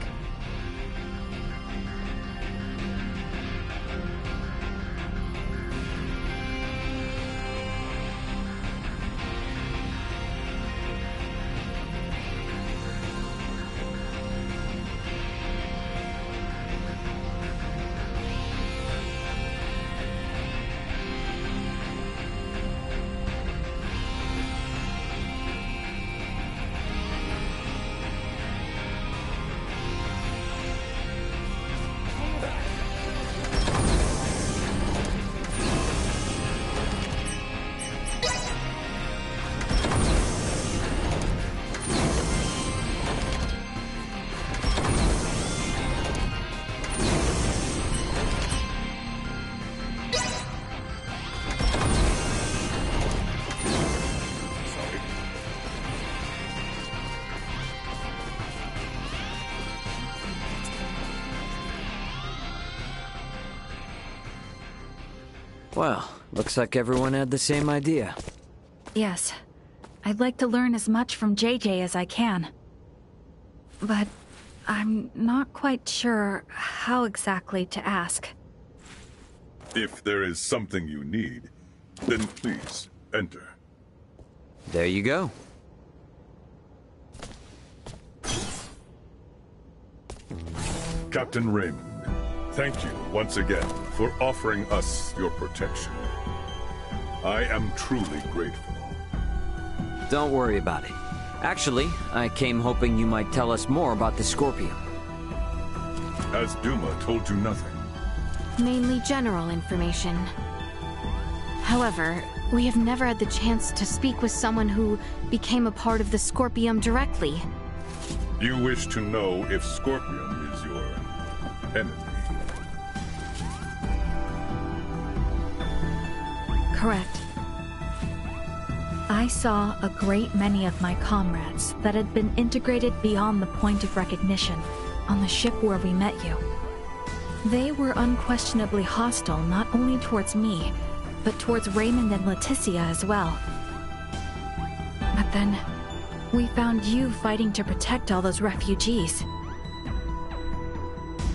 Well, looks like everyone had the same idea. Yes. I'd like to learn as much from JJ as I can. But I'm not quite sure how exactly to ask. If there is something you need, then please, enter. There you go. Captain Raymond, thank you once again for offering us your protection. I am truly grateful. Don't worry about it. Actually, I came hoping you might tell us more about the Scorpion. Has Duma told you nothing? Mainly general information. However, we have never had the chance to speak with someone who became a part of the Scorpion directly. You wish to know if Scorpion is your enemy? Correct. I saw a great many of my comrades that had been integrated beyond the point of recognition on the ship where we met you. They were unquestionably hostile not only towards me, but towards Raymond and Leticia as well. But then, we found you fighting to protect all those refugees.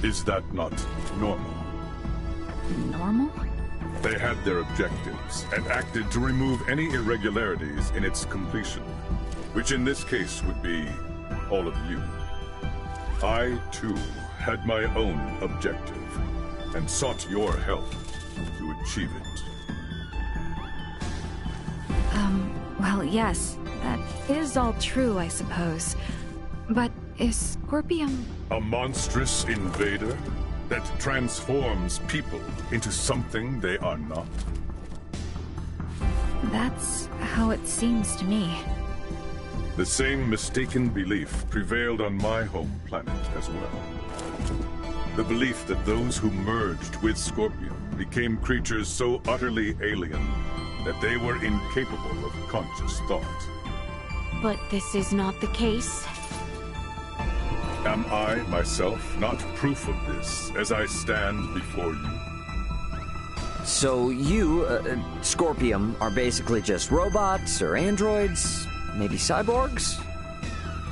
Is that not normal? Normal? They had their objectives and acted to remove any irregularities in its completion, which in this case would be all of you. I, too, had my own objective and sought your help to achieve it. Well, yes, that is all true, I suppose. But is Scorpion... A monstrous invader that transforms people into something they are not? That's how it seems to me. The same mistaken belief prevailed on my home planet as well. The belief that those who merged with Scorpion became creatures so utterly alien that they were incapable of conscious thought. But this is not the case. Am I, myself, not proof of this as I stand before you? So you, Scorpion, are basically just robots or androids? Maybe cyborgs?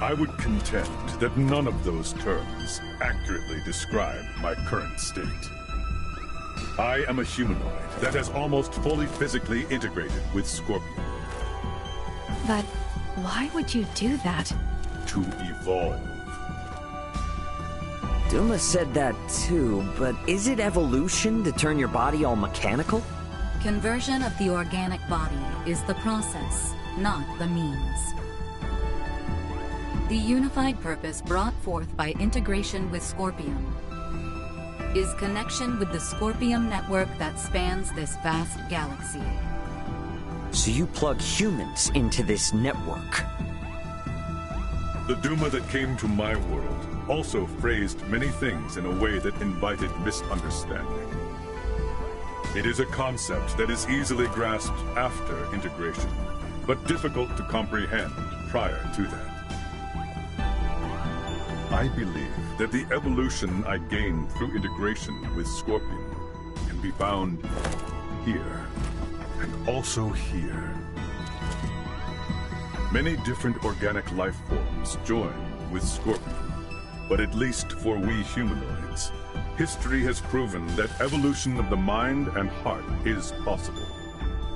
I would contend that none of those terms accurately describe my current state. I am a humanoid that has almost fully physically integrated with Scorpion. But why would you do that? To evolve. Duma said that too, but is it evolution to turn your body all mechanical? Conversion of the organic body is the process, not the means. The unified purpose brought forth by integration with Scorpion is connection with the Scorpion network that spans this vast galaxy. So you plug humans into this network? The Duma that came to my world also phrased many things in a way that invited misunderstanding. It is a concept that is easily grasped after integration, but difficult to comprehend prior to that. I believe that the evolution I gained through integration with Scorpion can be found here, and also here. Many different organic life forms join with Scorpion, but at least for we humanoids, history has proven that evolution of the mind and heart is possible,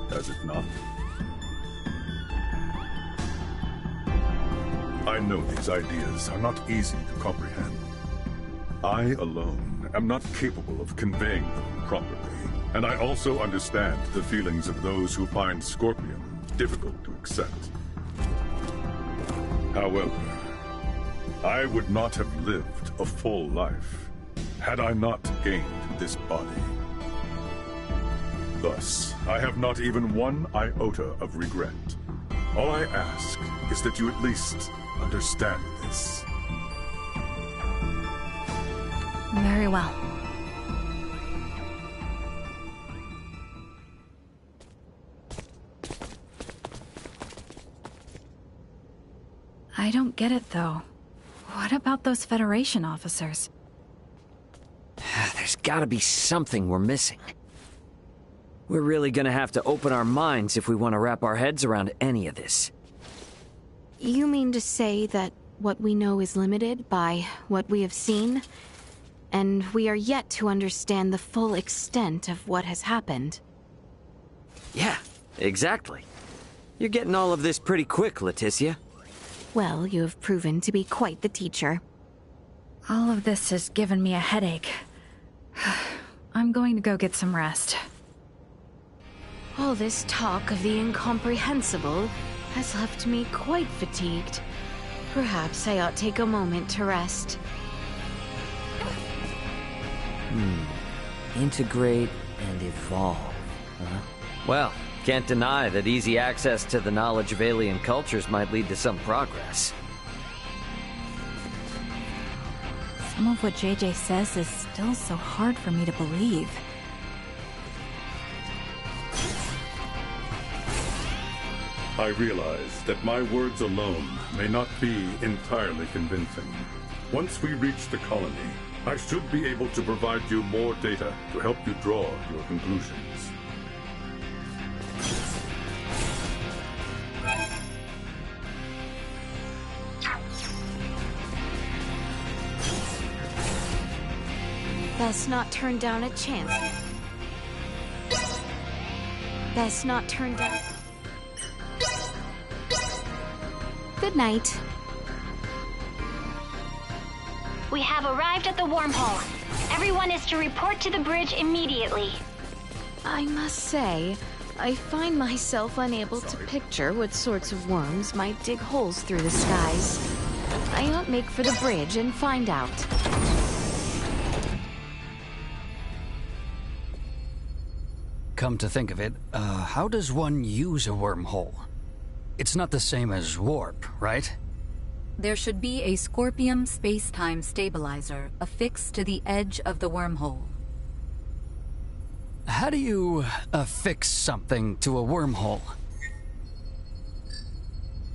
has it not? I know these ideas are not easy to comprehend. I alone am not capable of conveying them properly, and I also understand the feelings of those who find Scorpion difficult to accept. However, I would not have lived a full life had I not gained this body. Thus, I have not even one iota of regret. All I ask is that you at least understand this. Very well. I don't get it, though. What about those Federation officers? There's gotta be something we're missing. We're really gonna have to open our minds if we want to wrap our heads around any of this. You mean to say that what we know is limited by what we have seen? And we are yet to understand the full extent of what has happened? Yeah, exactly. You're getting all of this pretty quick, Leticia. Well, you have proven to be quite the teacher. All of this has given me a headache. I'm going to go get some rest. All this talk of the incomprehensible has left me quite fatigued. Perhaps I ought take a moment to rest. Integrate and evolve, huh? Well, can't deny that easy access to the knowledge of alien cultures might lead to some progress. Some of what JJ says is still so hard for me to believe. I realize that my words alone may not be entirely convincing. Once we reach the colony, I should be able to provide you more data to help you draw your conclusions. Best not turn down a chance. Best not turn down... Good night. We have arrived at the wormhole. Everyone is to report to the bridge immediately. I must say, I find myself unable to picture what sorts of worms might dig holes through the skies. I ought make for the bridge and find out. Come to think of it, how does one use a wormhole? It's not the same as warp, right? There should be a Scorpium space-time stabilizer affixed to the edge of the wormhole. How do you affix something to a wormhole?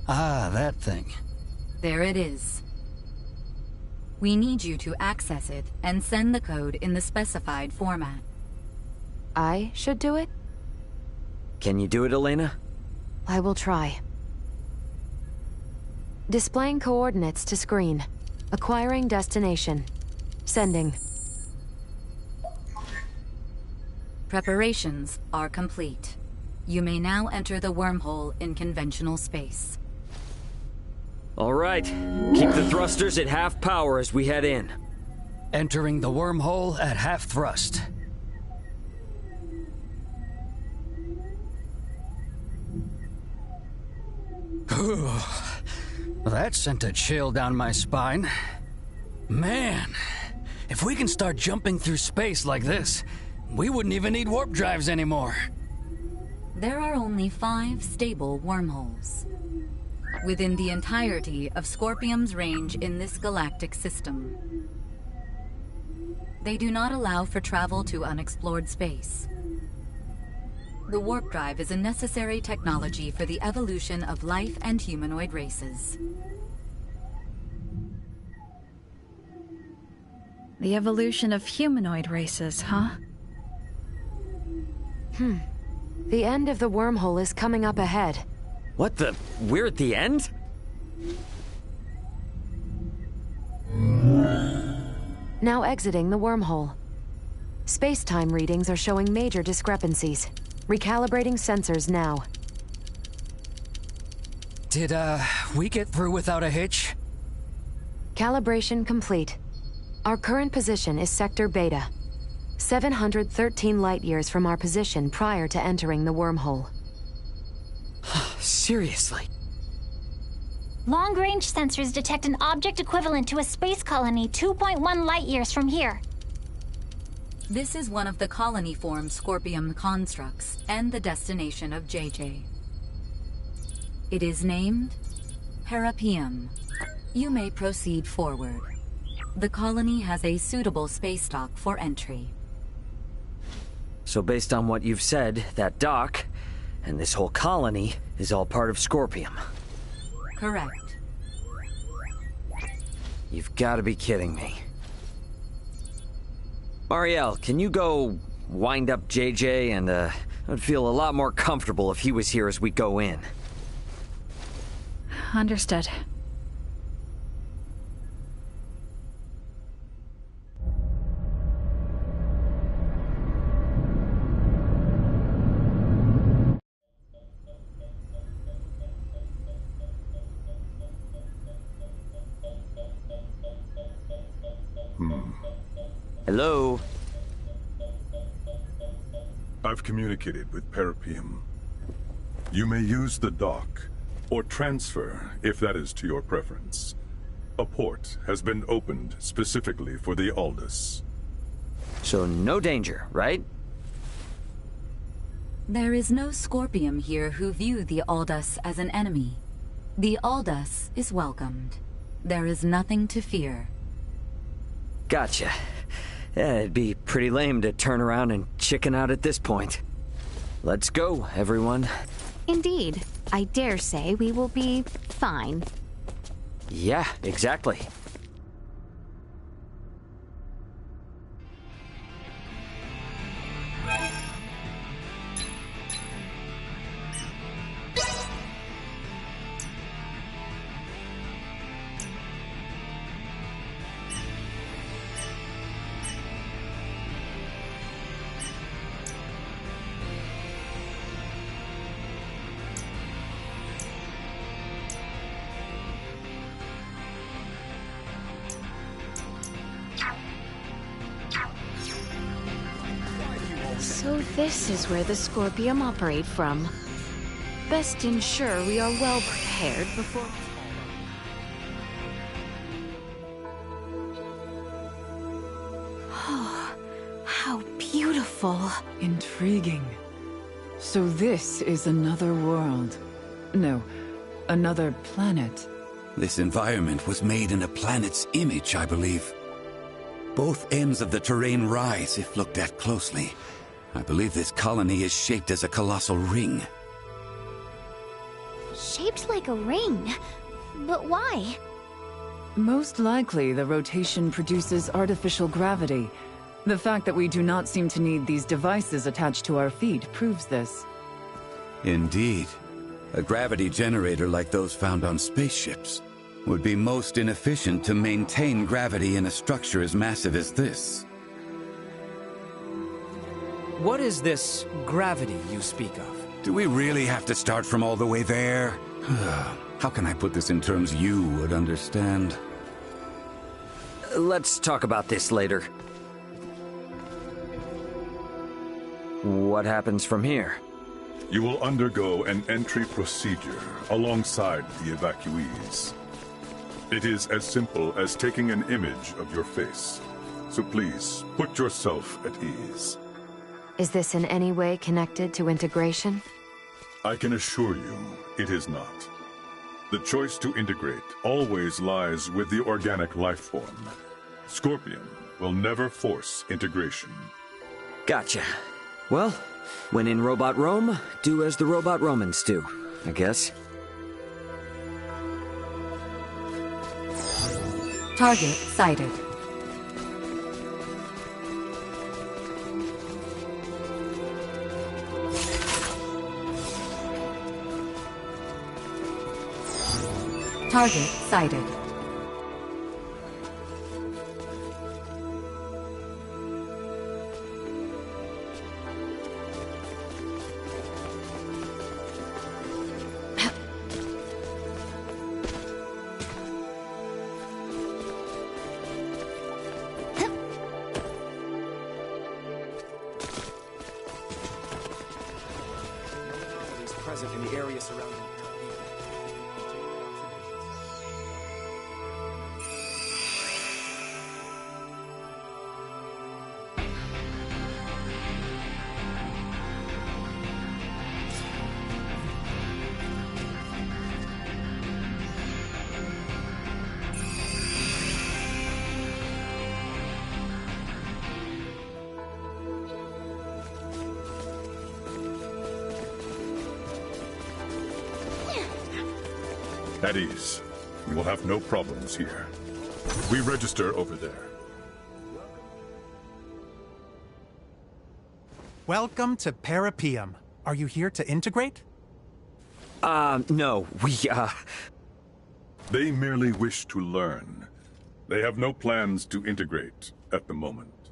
Ah, that thing. There it is. We need you to access it and send the code in the specified format. I should do it? Can you do it, Elena? I will try. Displaying coordinates to screen. Acquiring destination. Sending. Preparations are complete. You may now enter the wormhole in conventional space. All right. Keep the thrusters at half power as we head in. Entering the wormhole at half thrust. That sent a chill down my spine. Man, if we can start jumping through space like this, we wouldn't even need warp drives anymore. There are only 5 stable wormholes within the entirety of Scorpium's range in this galactic system. They do not allow for travel to unexplored space. The warp drive is a necessary technology for the evolution of life and humanoid races. The evolution of humanoid races, huh? The end of the wormhole is coming up ahead. What the? We're at the end? Now exiting the wormhole. Space-time readings are showing major discrepancies. Recalibrating sensors now. Did, we get through without a hitch? Calibration complete. Our current position is Sector Beta. 713 light-years from our position prior to entering the wormhole. Seriously? Long-range sensors detect an object equivalent to a space colony 2.1 light-years from here. This is one of the colony-form Scorpium constructs and the destination of JJ. It is named Parapium. You may proceed forward. The colony has a suitable space dock for entry. So based on what you've said, that dock and this whole colony is all part of Scorpium. Correct. You've got to be kidding me. Marielle, can you go wind up JJ and, I'd feel a lot more comfortable if he was here as we go in. Understood. Hello? I've communicated with Parapium. You may use the dock, or transfer, if that is to your preference. A port has been opened specifically for the Aldous. So no danger, right? There is no Scorpium here who view the Aldous as an enemy. The Aldous is welcomed. There is nothing to fear. Gotcha. Yeah, it'd be pretty lame to turn around and chicken out at this point. Let's go, everyone. Indeed. I dare say we will be fine. Yeah, exactly. So this is where the Scorpium operate from. Best ensure we are well prepared before... Oh, how beautiful. Intriguing. So this is another world. No, another planet. This environment was made in a planet's image, I believe. Both ends of the terrain rise if looked at closely. I believe this colony is shaped as a colossal ring. Shaped like a ring? But why? Most likely, the rotation produces artificial gravity. The fact that we do not seem to need these devices attached to our feet proves this. Indeed. A gravity generator like those found on spaceships would be most inefficient to maintain gravity in a structure as massive as this. What is this gravity you speak of? Do we really have to start from all the way there? How can I put this in terms you would understand? Let's talk about this later. What happens from here? You will undergo an entry procedure alongside the evacuees. It is as simple as taking an image of your face. So please, put yourself at ease. Is this in any way connected to integration? I can assure you, it is not. The choice to integrate always lies with the organic life form. Scorpion will never force integration. Gotcha. Well, when in Robot Rome, do as the Robot Romans do, I guess. Target sighted. Target sighted. Present in the area surrounding At ease. You will have no problems here. We register over there. Welcome to Parapium. Are you here to integrate? No, They merely wish to learn. They have no plans to integrate at the moment.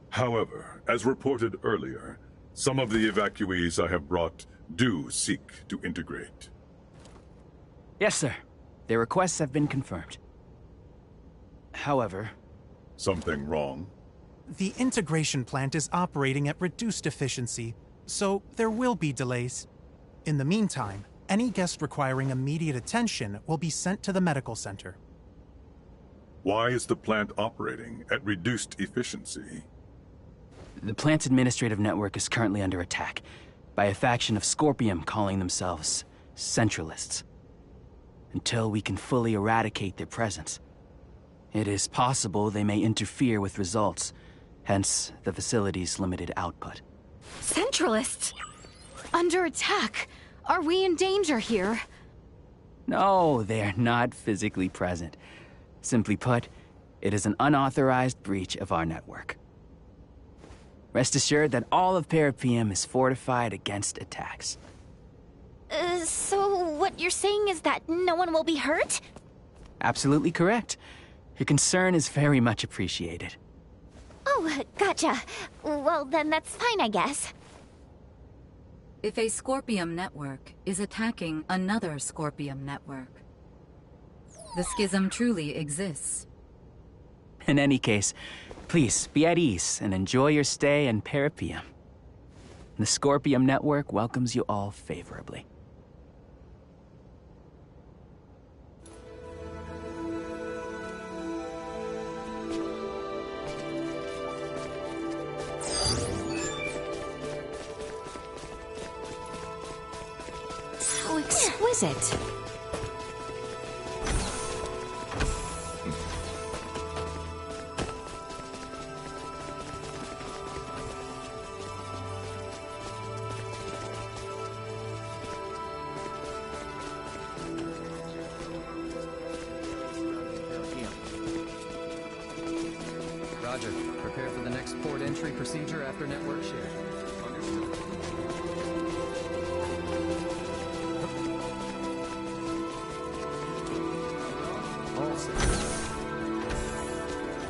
However, as reported earlier, some of the evacuees I have brought do seek to integrate. Yes, sir. Their requests have been confirmed. However... Something wrong? The integration plant is operating at reduced efficiency, so there will be delays. In the meantime, any guest requiring immediate attention will be sent to the medical center. Why is the plant operating at reduced efficiency? The plant's administrative network is currently under attack by a faction of Scorpium calling themselves Centralists. Until we can fully eradicate their presence, it is possible they may interfere with results, hence the facility's limited output. Centralists? Under attack? Are we in danger here? No, they are not physically present. Simply put, it is an unauthorized breach of our network. Rest assured that all of Parapium is fortified against attacks. So what you're saying is that no one will be hurt? Absolutely correct. Your concern is very much appreciated. Oh, gotcha. Well, then that's fine, I guess. If a Scorpium network is attacking another Scorpium network, the schism truly exists. In any case, please be at ease and enjoy your stay in Parapium. The Scorpium network welcomes you all favorably. How exquisite. Roger. Prepare for the next port entry procedure after network share. Understood.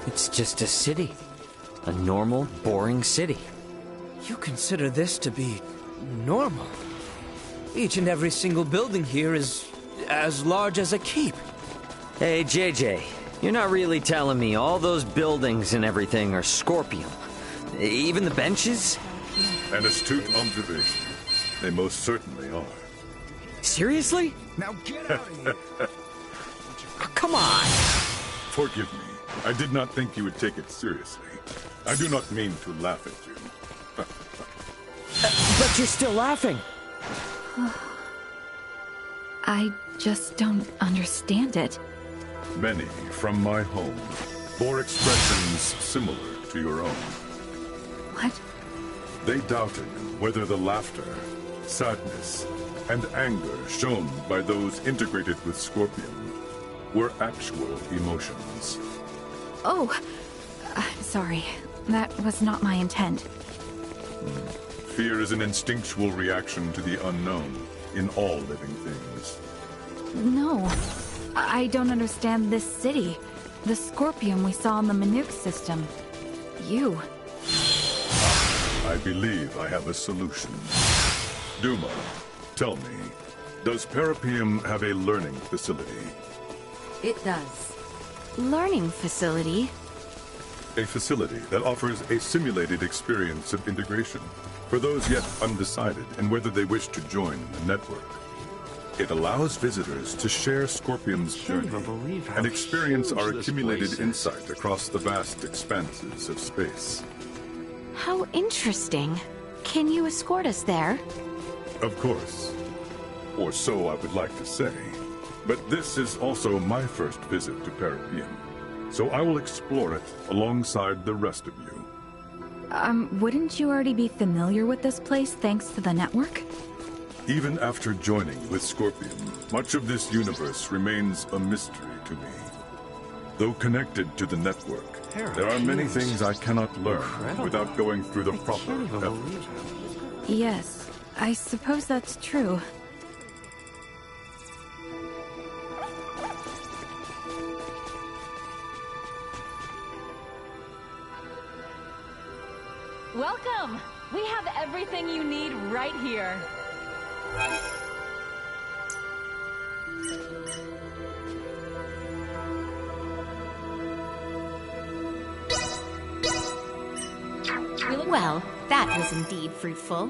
It's just a city. A normal, boring city. You consider this to be normal? Each and every single building here is as large as a keep. Hey, JJ, you're not really telling me all those buildings and everything are Scorpium? Even the benches? An astute observation. They most certainly are. Seriously? Now get out of here! Come on! Forgive me. I did not think you would take it seriously. I do not mean to laugh at you. But you're still laughing. I just don't understand it. Many from my home bore expressions similar to your own. What? They doubted whether the laughter, sadness, and anger shown by those integrated with Scorpium were actual emotions. Oh, I'm sorry. That was not my intent. Fear is an instinctual reaction to the unknown in all living things. No, I don't understand this city. The Scorpium we saw in the Manuke system. You. I believe I have a solution. Duma, tell me, does Parapium have a learning facility? It does. Learning facility? A facility that offers a simulated experience of integration for those yet undecided in whether they wish to join the network. It allows visitors to share Scorpium's journey and experience our accumulated insight across the vast expanses of space. How interesting. Can you escort us there? Of course. Or so I would like to say. But this is also my first visit to Parapium, so I will explore it alongside the rest of you. Wouldn't you already be familiar with this place thanks to the network? Even after joining with Scorpium, much of this universe remains a mystery to me. Though connected to the network, there are many things I cannot learn without going through the proper effort. Yes, I suppose that's true. Welcome! We have everything you need right here. Well, that was indeed fruitful.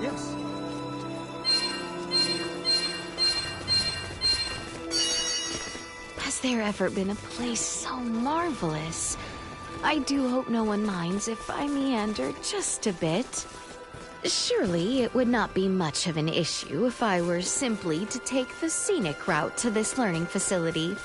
Yes. Has there ever been a place so marvelous? I do hope no one minds if I meander just a bit. Surely it would not be much of an issue if I were simply to take the scenic route to this learning facility.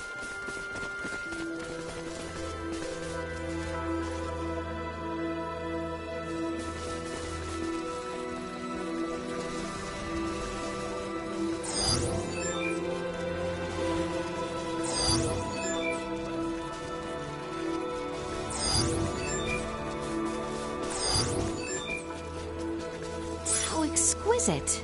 How exquisite!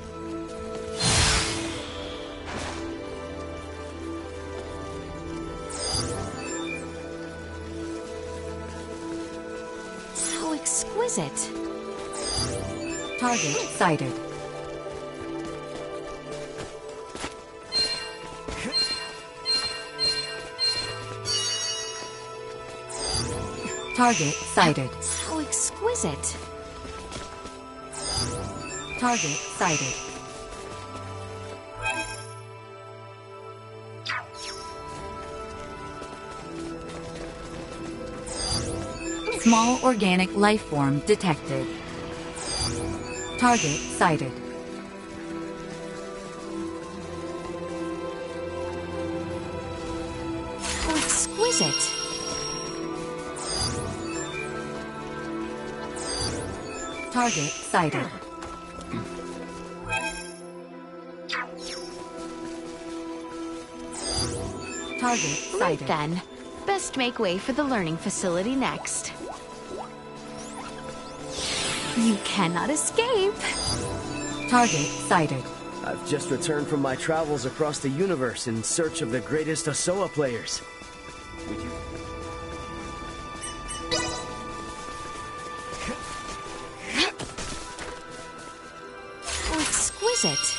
exquisite. Target sighted. Target sighted. How exquisite. Target sighted. Small organic life form detected. Target sighted. How exquisite. Target sighted. Target sighted. Right then. Best make way for the learning facility next. You cannot escape. Target sighted. I've just returned from my travels across the universe in search of the greatest Asoa players. Would you... How exquisite.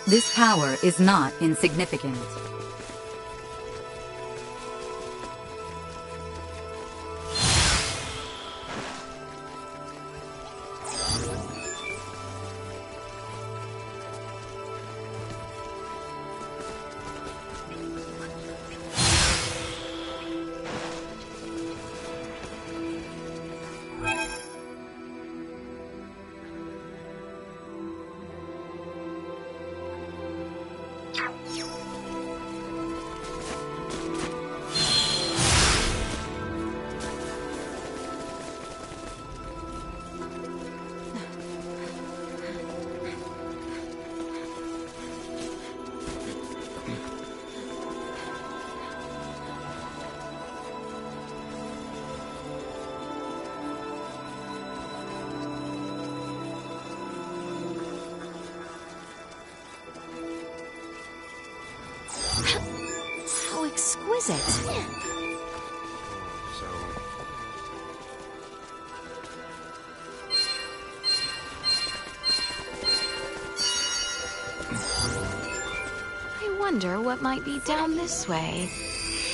This power is not insignificant. How exquisite. I wonder what might be down this way.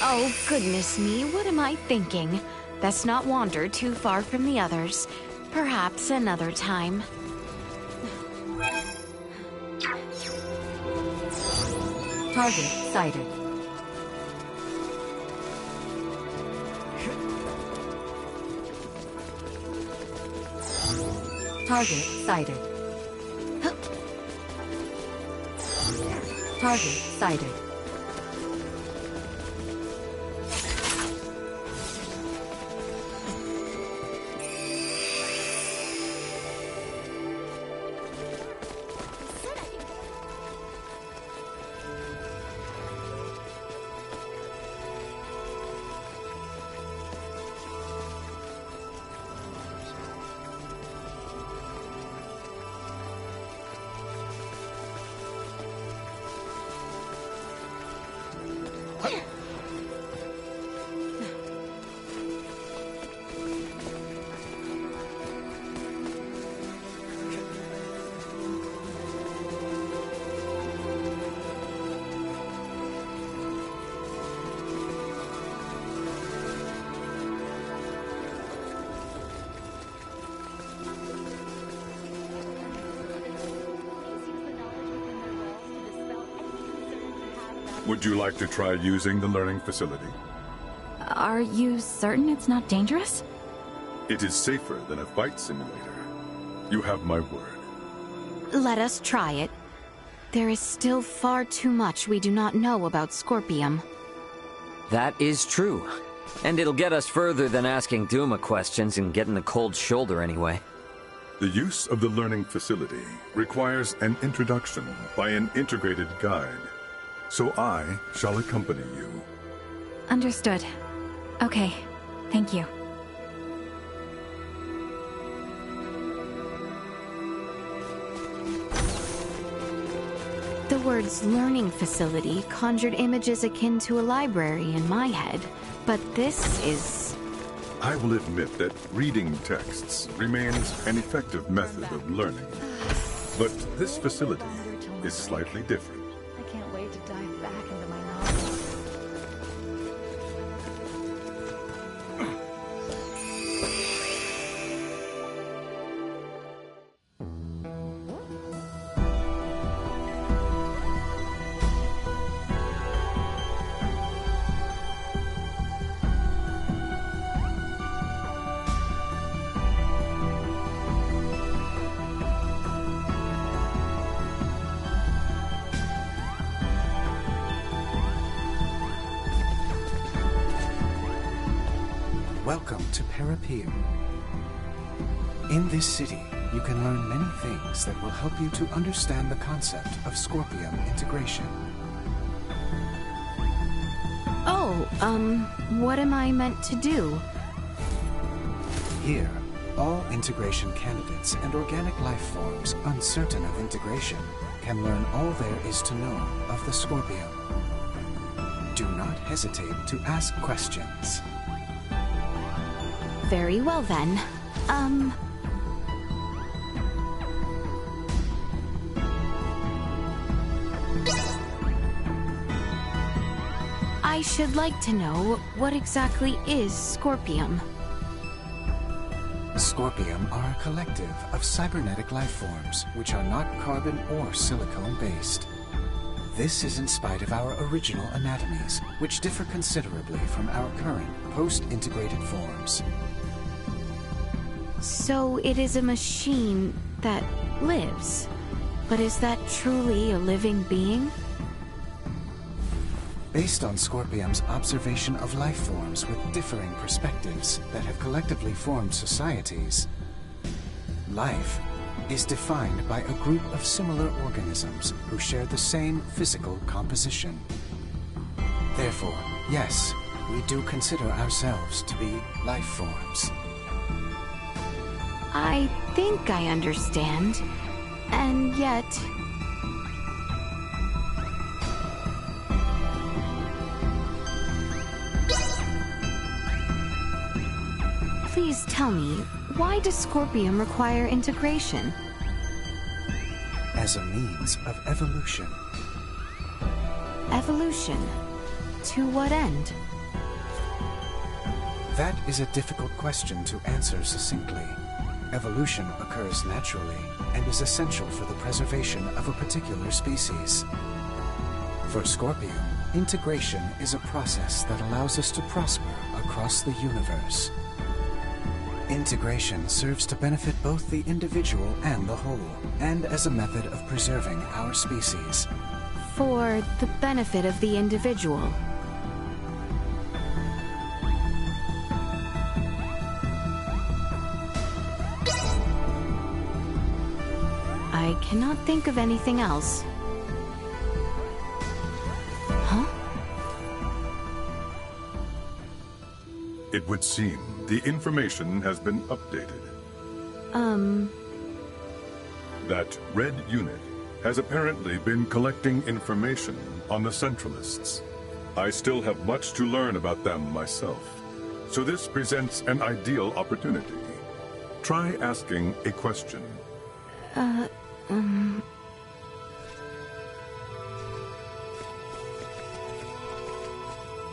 Oh, goodness me, what am I thinking? Best not wander too far from the others. Perhaps another time. Target sighted. Target sighted. Target sighted. Would you like to try using the learning facility? Are you certain it's not dangerous? It is safer than a fight simulator. You have my word. Let us try it. There is still far too much we do not know about Scorpium. That is true. And it'll get us further than asking Duma questions and getting the cold shoulder anyway. The use of the learning facility requires an introduction by an integrated guide. So I shall accompany you. Understood. Okay, thank you. The words learning facility conjured images akin to a library in my head, but this is... I will admit that reading texts remains an effective method of learning. But this facility is slightly different. I can't wait to dive back into my novel. Welcome to Parapeum. In this city, you can learn many things that will help you to understand the concept of Scorpium integration. Oh, what am I meant to do? Here, all integration candidates and organic life forms uncertain of integration can learn all there is to know of the Scorpium. Do not hesitate to ask questions. Very well then. I should like to know what exactly is Scorpium. Scorpium are a collective of cybernetic life forms which are not carbon or silicone-based. This is in spite of our original anatomies, which differ considerably from our current post-integrated forms. So it is a machine that lives. But is that truly a living being? Based on Scorpium's observation of life forms with differing perspectives that have collectively formed societies, life is defined by a group of similar organisms who share the same physical composition. Therefore, yes, we do consider ourselves to be life forms. I think I understand. And yet... Please tell me, why does Scorpium require integration? As a means of evolution. Evolution? To what end? That is a difficult question to answer succinctly. Evolution occurs naturally and is essential for the preservation of a particular species. For Scorpium, integration is a process that allows us to prosper across the universe. Integration serves to benefit both the individual and the whole, and as a method of preserving our species. For the benefit of the individual. I cannot think of anything else. Huh? It would seem the information has been updated. That red unit has apparently been collecting information on the Centralists. I still have much to learn about them myself, so this presents an ideal opportunity. Try asking a question.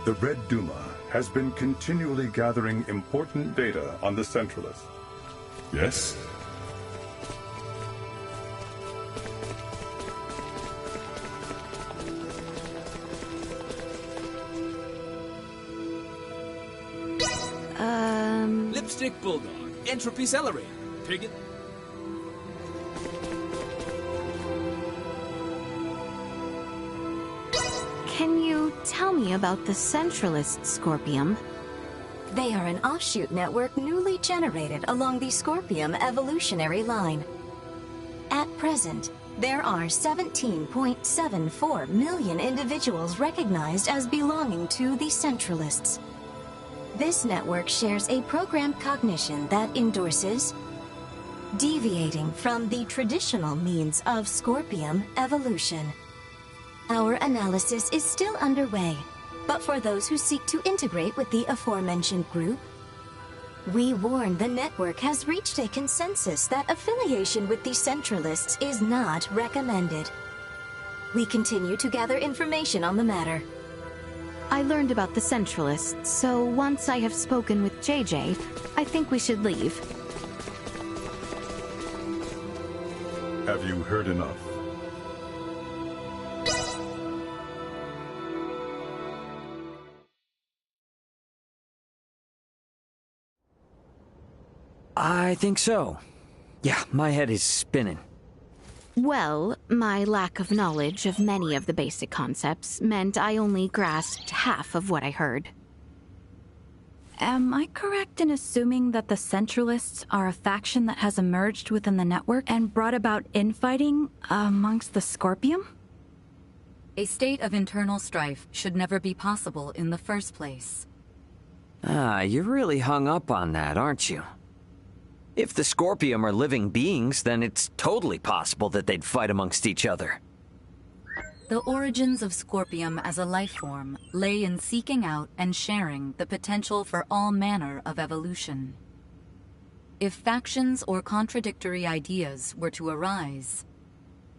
The Red Duma has been continually gathering important data on the Centralists. Yes? Stick Bulldog. Entropy Accelerator. Dig it? Can you tell me about the Centralist Scorpium? They are an offshoot network newly generated along the Scorpium evolutionary line. At present, there are 17.74 million individuals recognized as belonging to the Centralists. This network shares a programmed cognition that endorses deviating from the traditional means of Scorpium evolution. Our analysis is still underway, but for those who seek to integrate with the aforementioned group, we warn the network has reached a consensus that affiliation with the Centralists is not recommended. We continue to gather information on the matter. I learned about the Centralists, so once I have spoken with JJ, I think we should leave. Have you heard enough? I think so. Yeah, my head is spinning. Well, my lack of knowledge of many of the basic concepts meant I only grasped half of what I heard. Am I correct in assuming that the Centralists are a faction that has emerged within the network and brought about infighting amongst the Scorpium? A state of internal strife should never be possible in the first place. Ah, you're really hung up on that, aren't you? If the Scorpium are living beings, then it's totally possible that they'd fight amongst each other. The origins of Scorpium as a life form lay in seeking out and sharing the potential for all manner of evolution. If factions or contradictory ideas were to arise,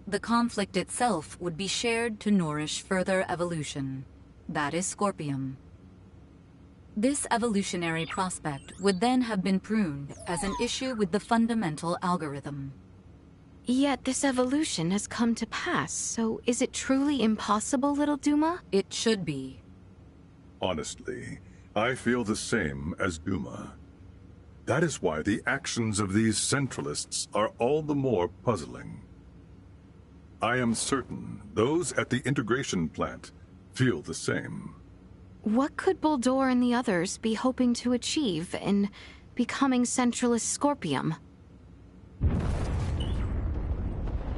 the conflict itself would be shared to nourish further evolution. That is Scorpium. This evolutionary prospect would then have been pruned as an issue with the fundamental algorithm. Yet this evolution has come to pass, so is it truly impossible, little Duma? It should be. Honestly, I feel the same as Duma. That is why the actions of these Centralists are all the more puzzling. I am certain those at the integration plant feel the same. What could Bulldor and the others be hoping to achieve in becoming Centralist Scorpium?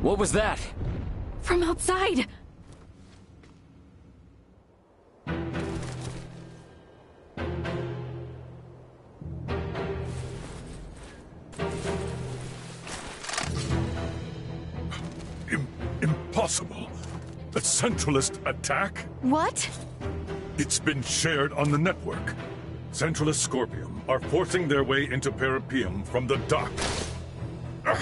What was that? From outside! Impossible! A Centralist attack? What? It's been shared on the network. Centralist Scorpium are forcing their way into Parapium from the dock. Ugh.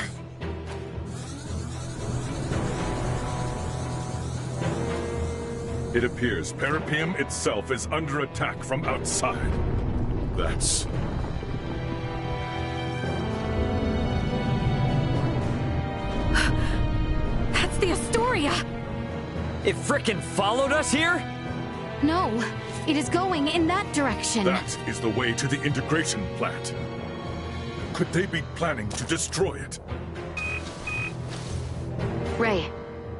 It appears Parapium itself is under attack from outside. That's... That's the Astoria! It frickin' followed us here? No, it is going in that direction. That is the way to the integration plant. Could they be planning to destroy it? Ray,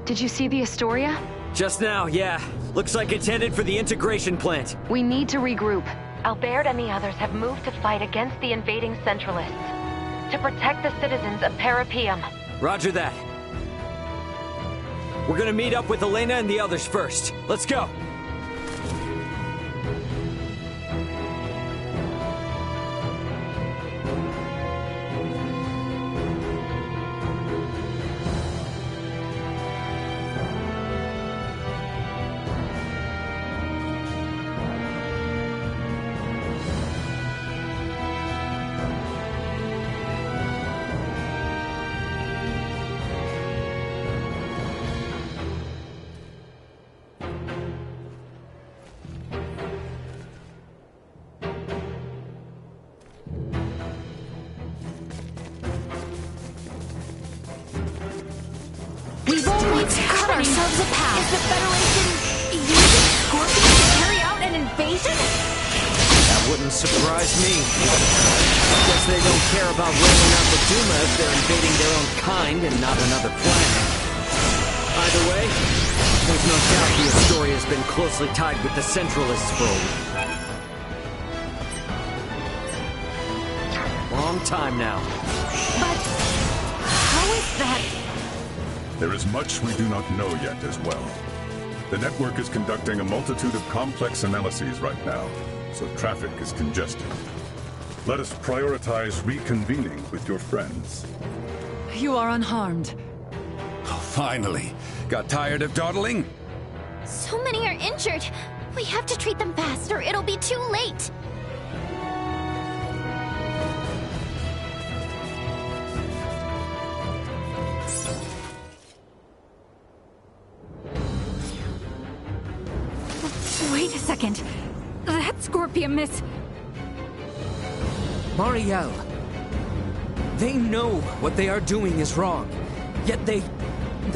did you see the Astoria? Just now, yeah. Looks like it's headed for the integration plant. We need to regroup. Albert and the others have moved to fight against the invading Centralists. To protect the citizens of Parapium. Roger that. We're gonna meet up with Elena and the others first. Let's go. We've only cut ourselves a path. Is the Federation using Scorpion to carry out an invasion? Wouldn't surprise me. Guess they don't care about rolling out the Duma if they're invading their own kind and not another planet. Either way, there's no doubt the Astoria has been closely tied with the Centralists for a long time now. But how is that? There is much we do not know yet as well. The network is conducting a multitude of complex analyses right now, so traffic is congested. Let us prioritize reconvening with your friends. You are unharmed. Oh, finally. Got tired of dawdling? So many are injured. We have to treat them fast or it'll be too late. Wait a second. That Scorpium is... Mariel. They know what they are doing is wrong. Yet they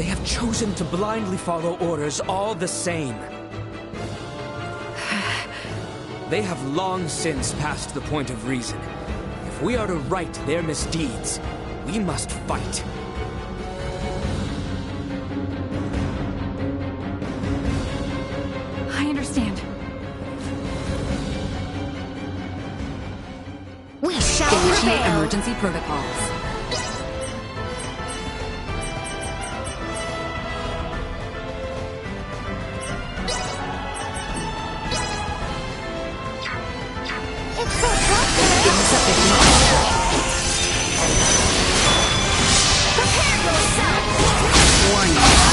have chosen to blindly follow orders all the same. They have long since passed the point of reason. If we are to right their misdeeds, we must fight. I understand. We shall initiate emergency protocols.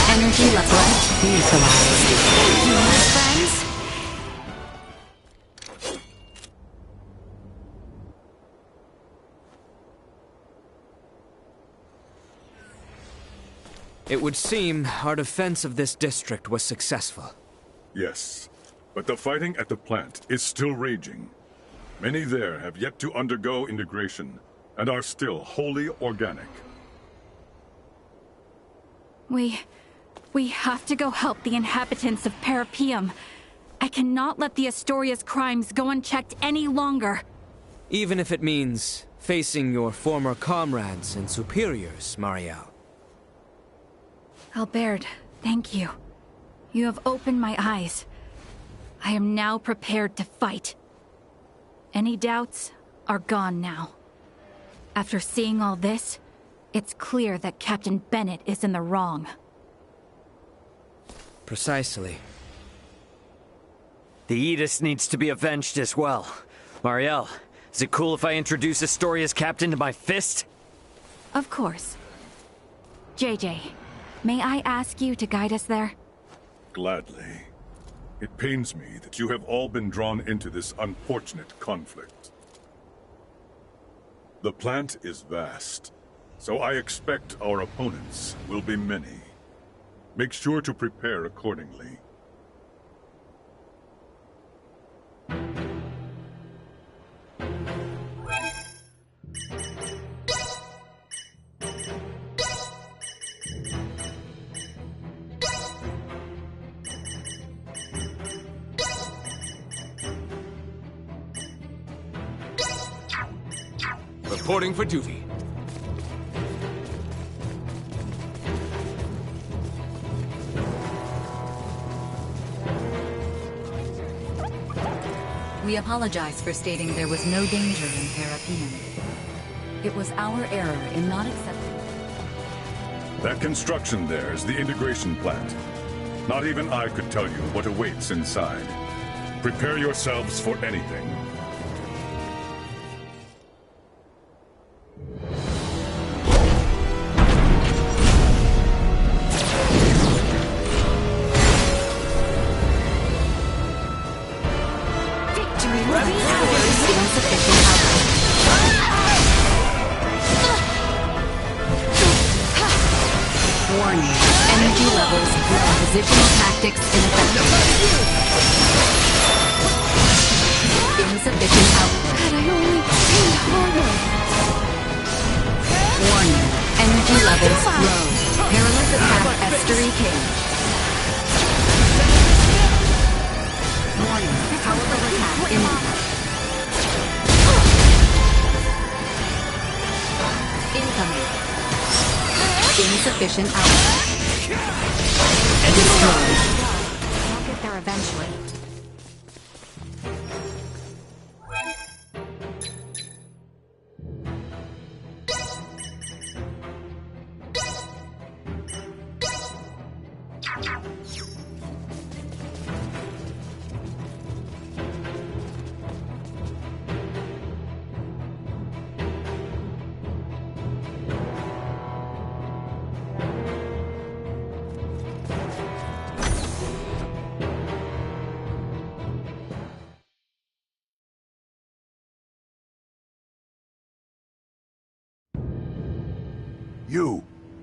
Energy level neutralized. Friends? It would seem our defense of this district was successful. Yes, but the fighting at the plant is still raging. Many there have yet to undergo integration and are still wholly organic. We have to go help the inhabitants of Parapium. I cannot let the Astoria's crimes go unchecked any longer. Even if it means facing your former comrades and superiors, Mariel. Albert, thank you. You have opened my eyes. I am now prepared to fight. Any doubts are gone now. After seeing all this, it's clear that Captain Bennett is in the wrong. Precisely. The Aegis needs to be avenged as well. Mariel, is it cool if I introduce Astoria's captain to my fist? Of course. JJ, may I ask you to guide us there? Gladly. It pains me that you have all been drawn into this unfortunate conflict. The plant is vast, so I expect our opponents will be many. Make sure to prepare accordingly. Reporting for duty. We apologize for stating there was no danger in Parapium. It was our error in not accepting. That construction there is the integration plant. Not even I could tell you what awaits inside. Prepare yourselves for anything. Warning. Energy levels low. Positional tactics ineffective. Insufficient output. God, I only trained harder. Warning. Energy levels low. Perilous attack estuary cage. Warning. Powerful attack imminent. Insufficient output. Destroyed. I'll get there eventually.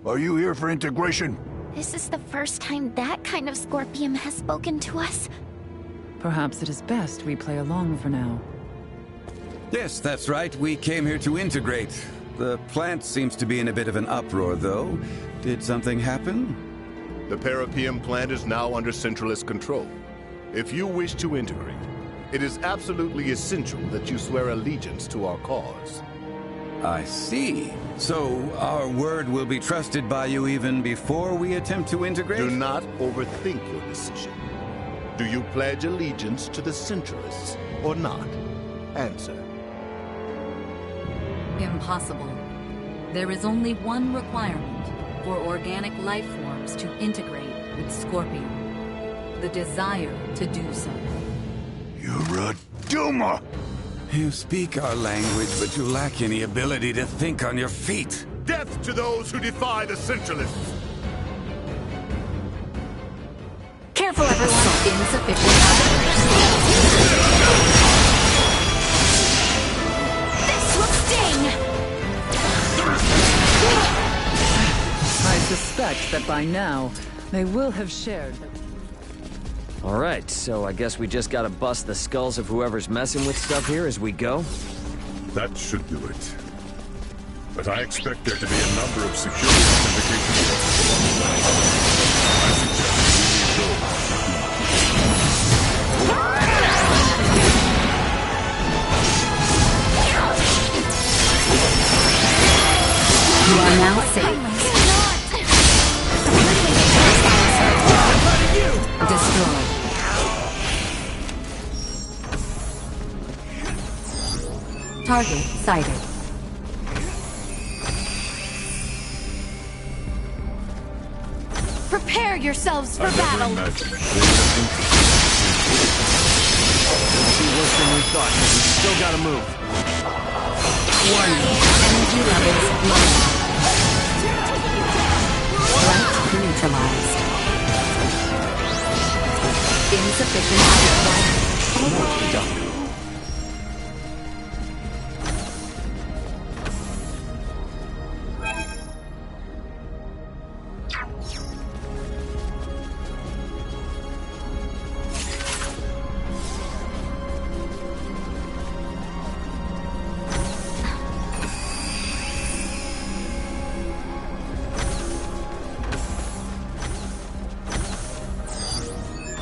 Are you here for integration? This is the first time that kind of Scorpium has spoken to us. Perhaps it is best we play along for now. Yes, that's right. We came here to integrate. The plant seems to be in a bit of an uproar, though. Did something happen? The Parapium plant is now under Centralist control. If you wish to integrate, it is absolutely essential that you swear allegiance to our cause. I see. So, our word will be trusted by you even before we attempt to integrate? Do not overthink your decision. Do you pledge allegiance to the Centralists or not? Answer. Impossible. There is only one requirement for organic life forms to integrate with Scorpion. The desire to do so. You're a Duma! You speak our language, but you lack any ability to think on your feet. Death to those who defy the Centralists! Careful, everyone! Insufficient This will sting! I suspect that by now, they will have shared... Alright, so I guess we just gotta bust the skulls of whoever's messing with stuff here as we go? That should do it. But I expect there to be a number of security authentication I suggest we output. You are now safe. Destroyed. Target sighted. Prepare yourselves for battle! It'll be worse than we thought, but we still gotta move. Warning. Energy levels low. Light neutralized. Insufficient output. More to be done.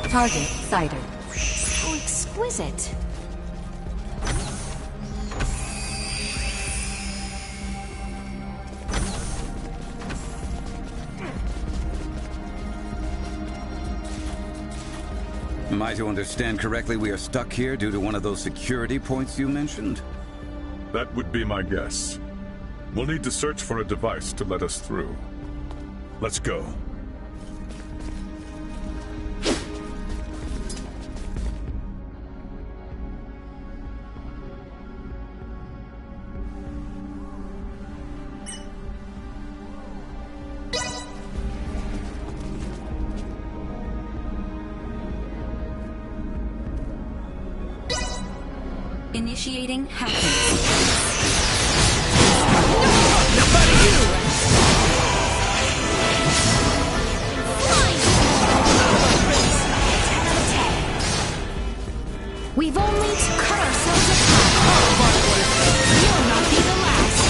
Target sighted. So exquisite. Am I to understand correctly we are stuck here due to one of those security points you mentioned? That would be my guess. We'll need to search for a device to let us through. Let's go. Initiating hacking. We've only to cut ourselves apart. You'll not be the last.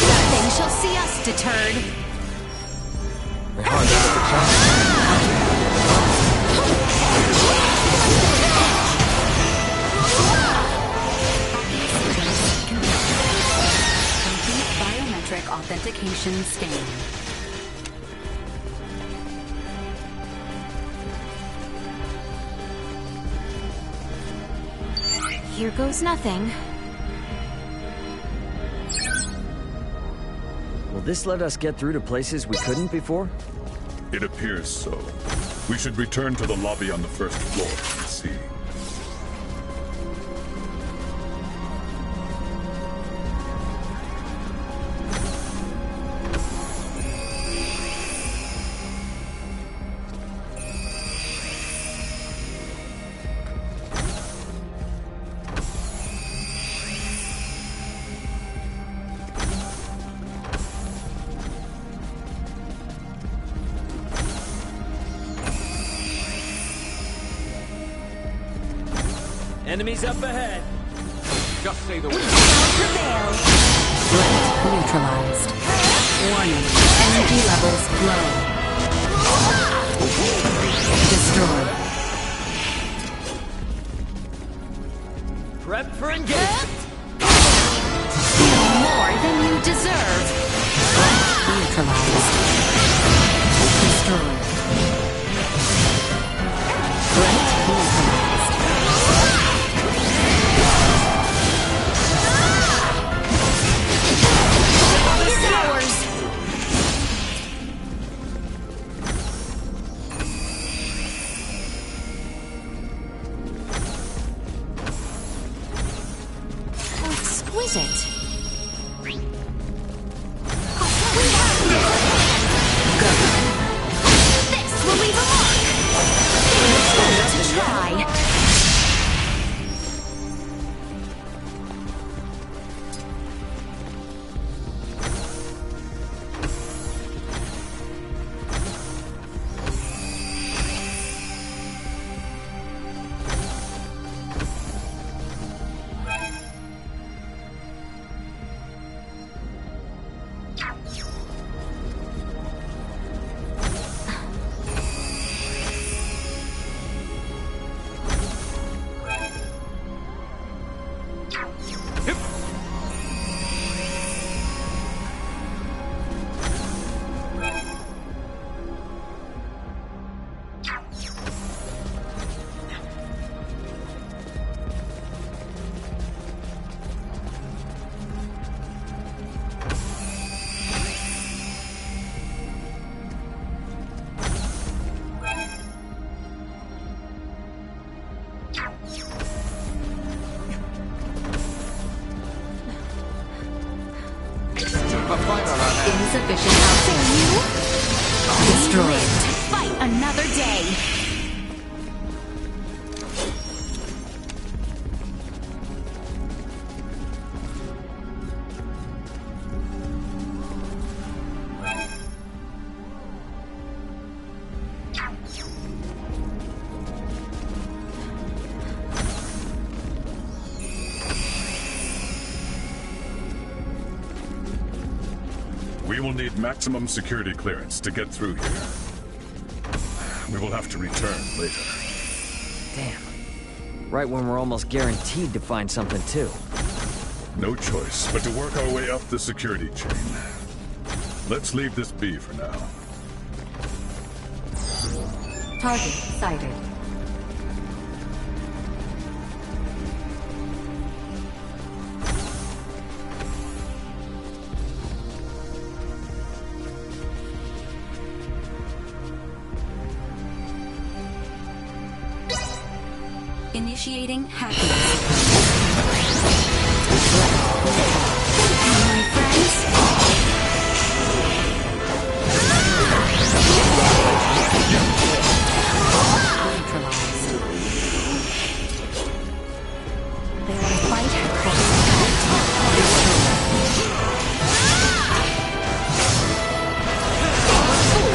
Nothing shall see us deterred. Complete biometric authentication. authentication scan. Here goes nothing. Will this let us get through to places we couldn't before? It appears so. We should return to the lobby on the first floor and see. Enemies up ahead. Just say the word. Threat neutralized. Warning. Energy levels low. Destroy. Prep for engagement. More than you deserve. Neutralized. Destroy. Threat neutralized. Exquisite. This will leave a mark. To try. Insufficient output. Destroyed. Fight another day. We will need maximum security clearance to get through here. We will have to return later. Damn. Right when we're almost guaranteed to find something, too. No choice but to work our way up the security chain. Let's leave this be for now. Target sighted. Initiating hacking. My friends. They want to fight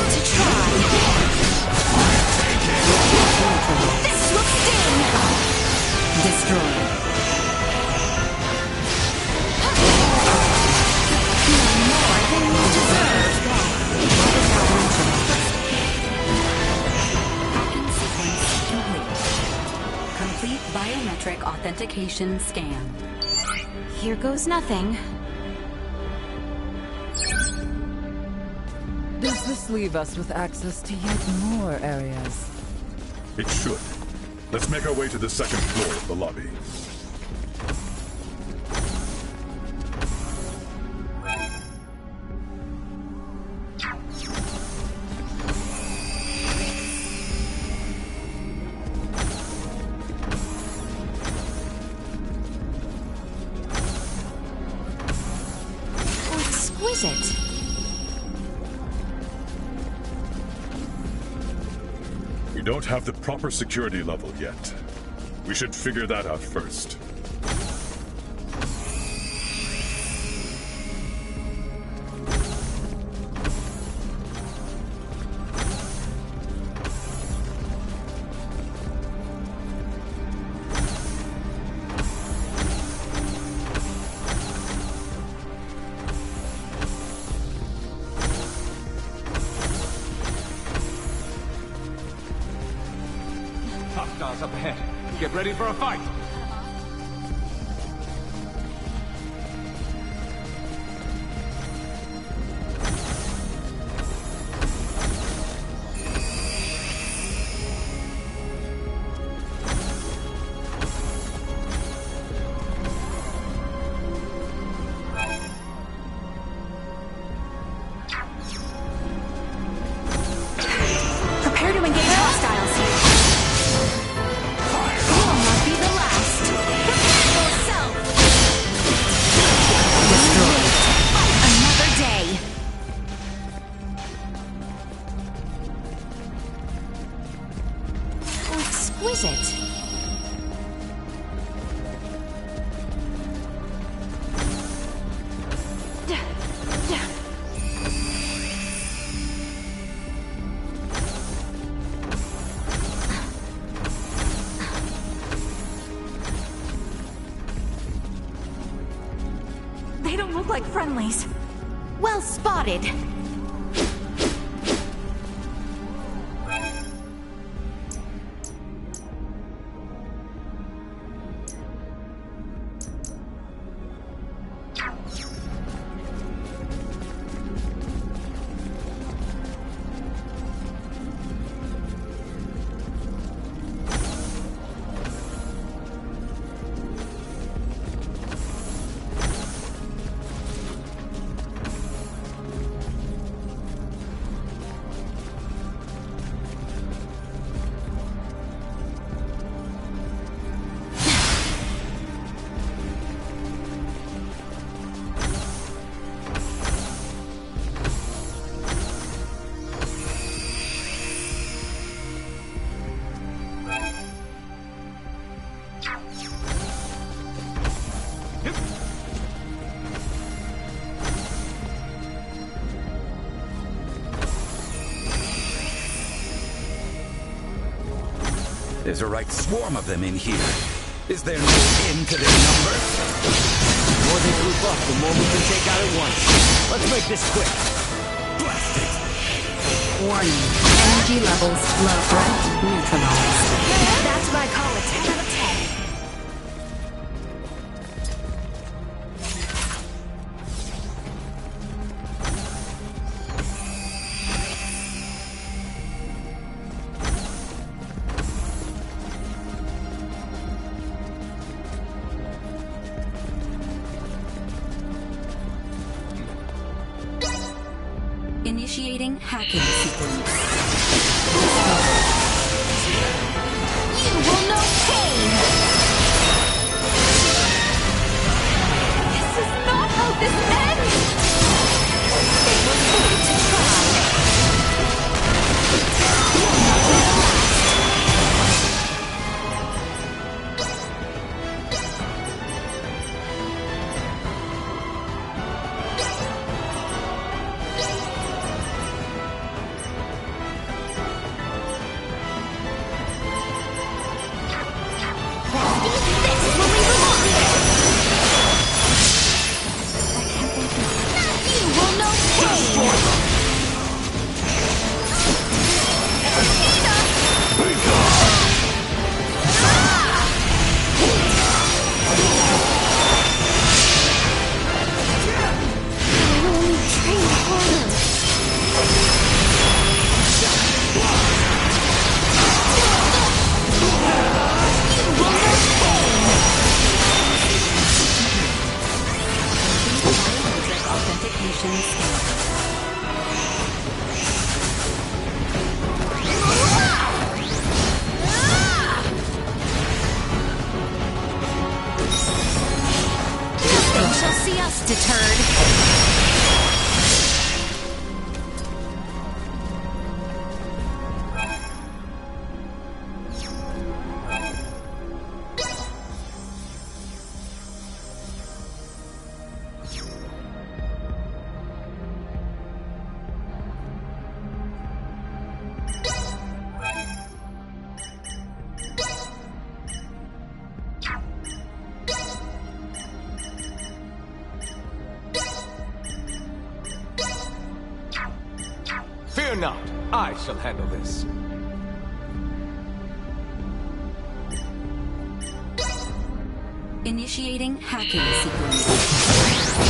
To try. This will sting. Destroy. More than you deserve. Hacking sequence complete. Complete biometric authentication scan. Here goes nothing. this leave us with access to yet more areas? It should. Let's make our way to the second floor of the lobby. Exquisite. We don't have the proper security level yet. We should figure that out first. Hostiles up ahead. Get ready for a fight! Prepare to engage hostiles. You will not be the last. Prepare yourself. Destroyed. Another day. Exquisite. They don't look like friendlies. Well spotted. There's a right swarm of them in here. Is there no end to their numbers? The more they group up, the more we can take out at once. Let's make this quick. Blast it! Warning. Energy levels low. Threat neutralized. That's what I call a 10 out of 10. Initiating hacking sequence. You will know pain! This is not how this ends! They were fooled to try. You will not be the last. deterred. Fear not, I shall handle this. Initiating hacking sequence.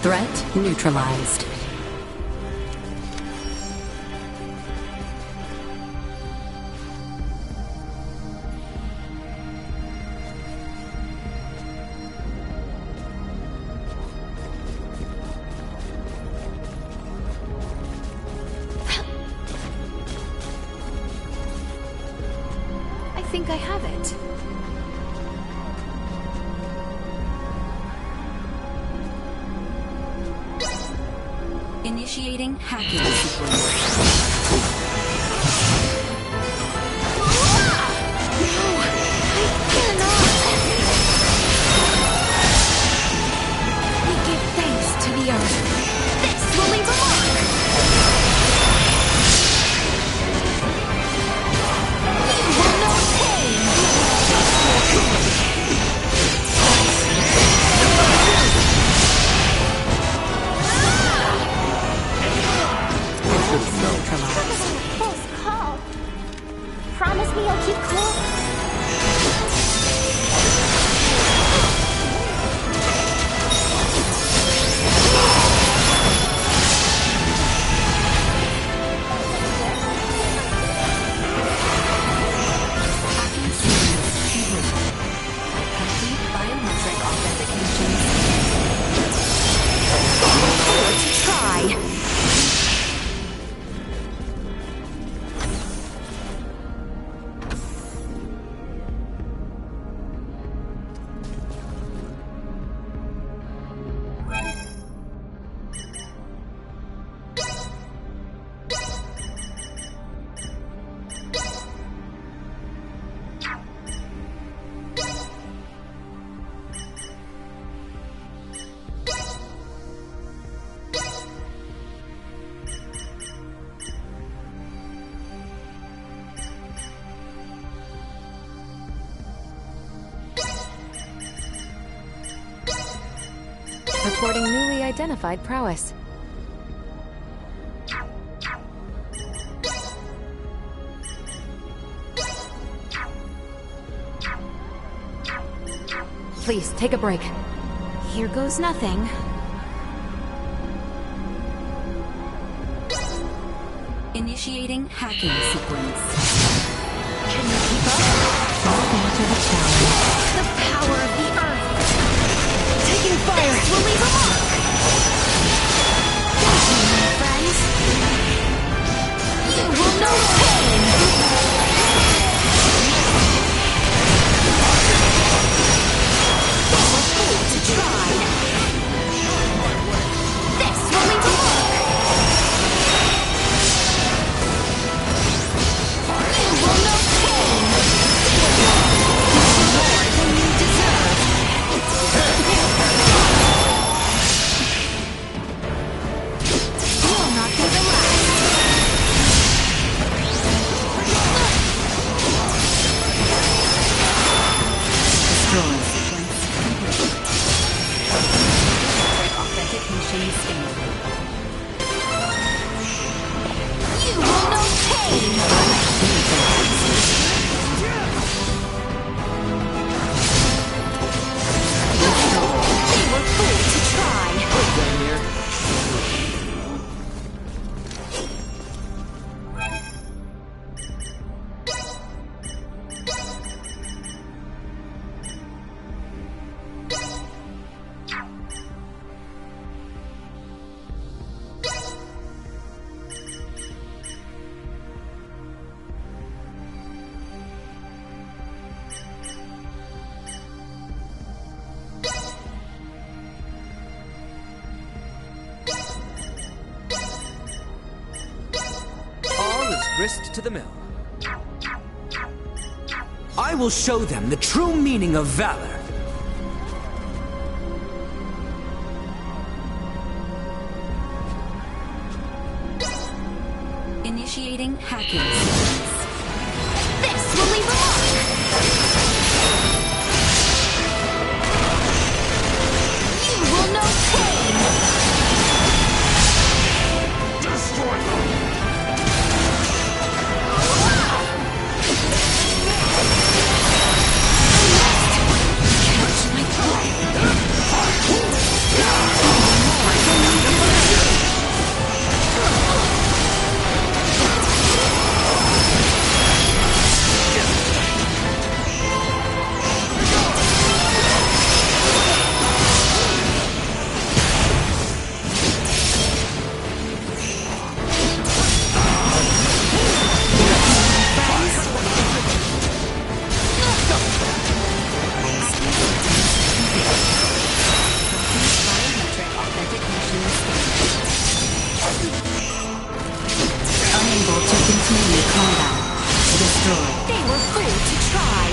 Threat neutralized. I think I have it. Initiating hacking sequence. Close call. Promise me you'll keep cool? Biometric authentication. Let's try. Reporting newly identified prowess. Please, take a break. Here goes nothing. Initiating hacking sequence. Can you keep up? Welcome to the challenge. The power of the earth. Taking fire. This will leave a mark. Thank you, my friends. You will know pain. To try. This will leave a mark. You will know pain. More than you deserve. execution scanned. You will know pain! They were fools to try! Down here. Grist to the mill. I will show them the true meaning of valor. Initiating hacking sequence. This will leave a mark! You will know pain! Destroy them! Unable to continue combat. Destroyed. They were fools to try!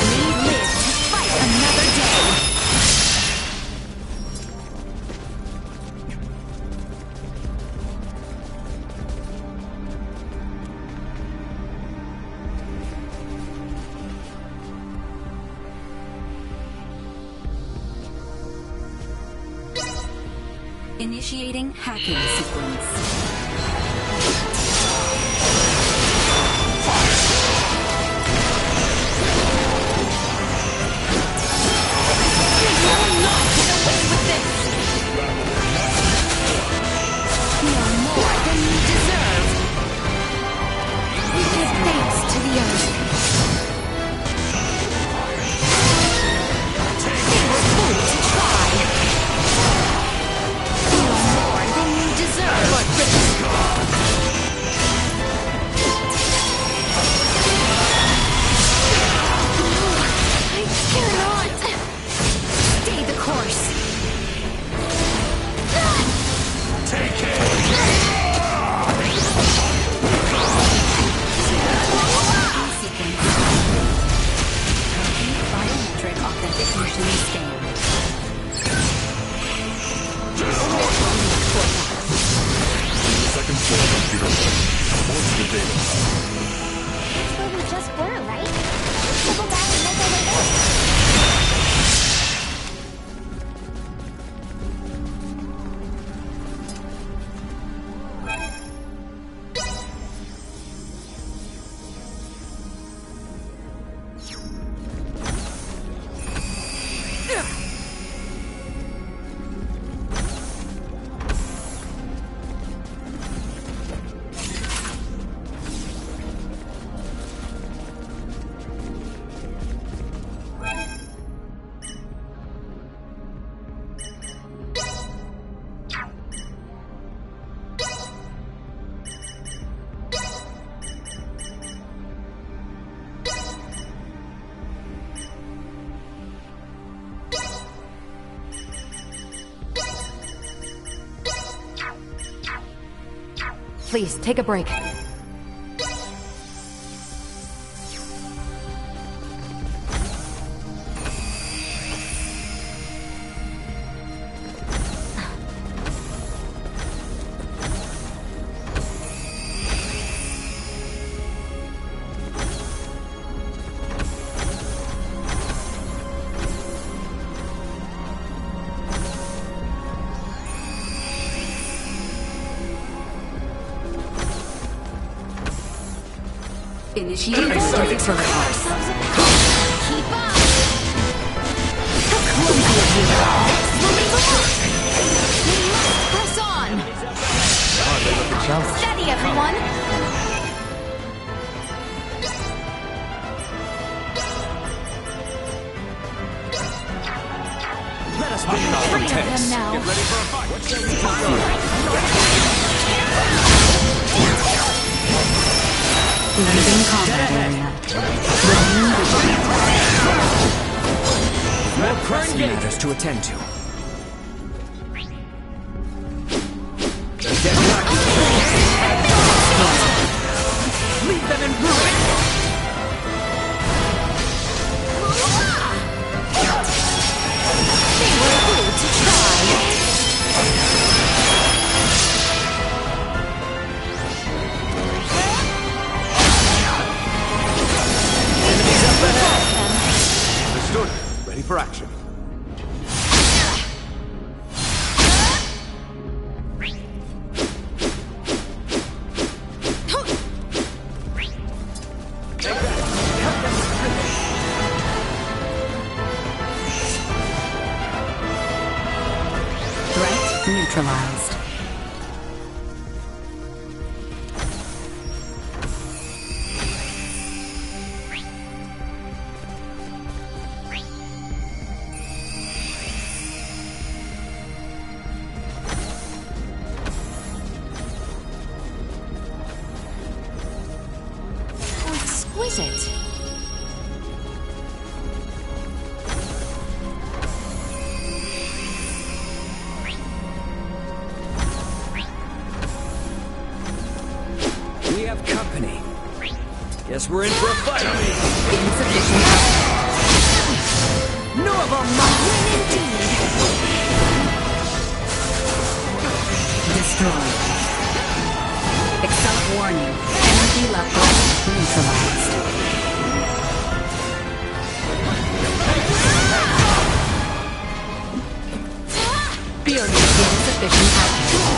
We live to fight another day! Initiating hacking sequence. No more than you deserve! We give thanks to the earth. They were fools to try! No more than you deserve! Like this! I cannot! Stay the course! Take it! Biometric authentication scanned. Second floor computer room. What's the data? That's where we just were, right? Let's go back and make our way there. Please, take a break. Initiate voltage protocols. Keep up! How clumsy of you! Moving along! We must press on! Steady, everyone! Let us bring out some tanks. Them now. Get ready for a fight. Leaving combat area. Remain vigilant. More press managers to attend to. Leave them in ruin. They were rude to try. Enemies up ahead. Understood. Ready for action. Threat neutralized. How exquisite. We have company. Guess we're in for a fight. Insufficient output. Norval might win indeed. Destroyed. Excel warning. Energy level neutralized. Fury insufficient output.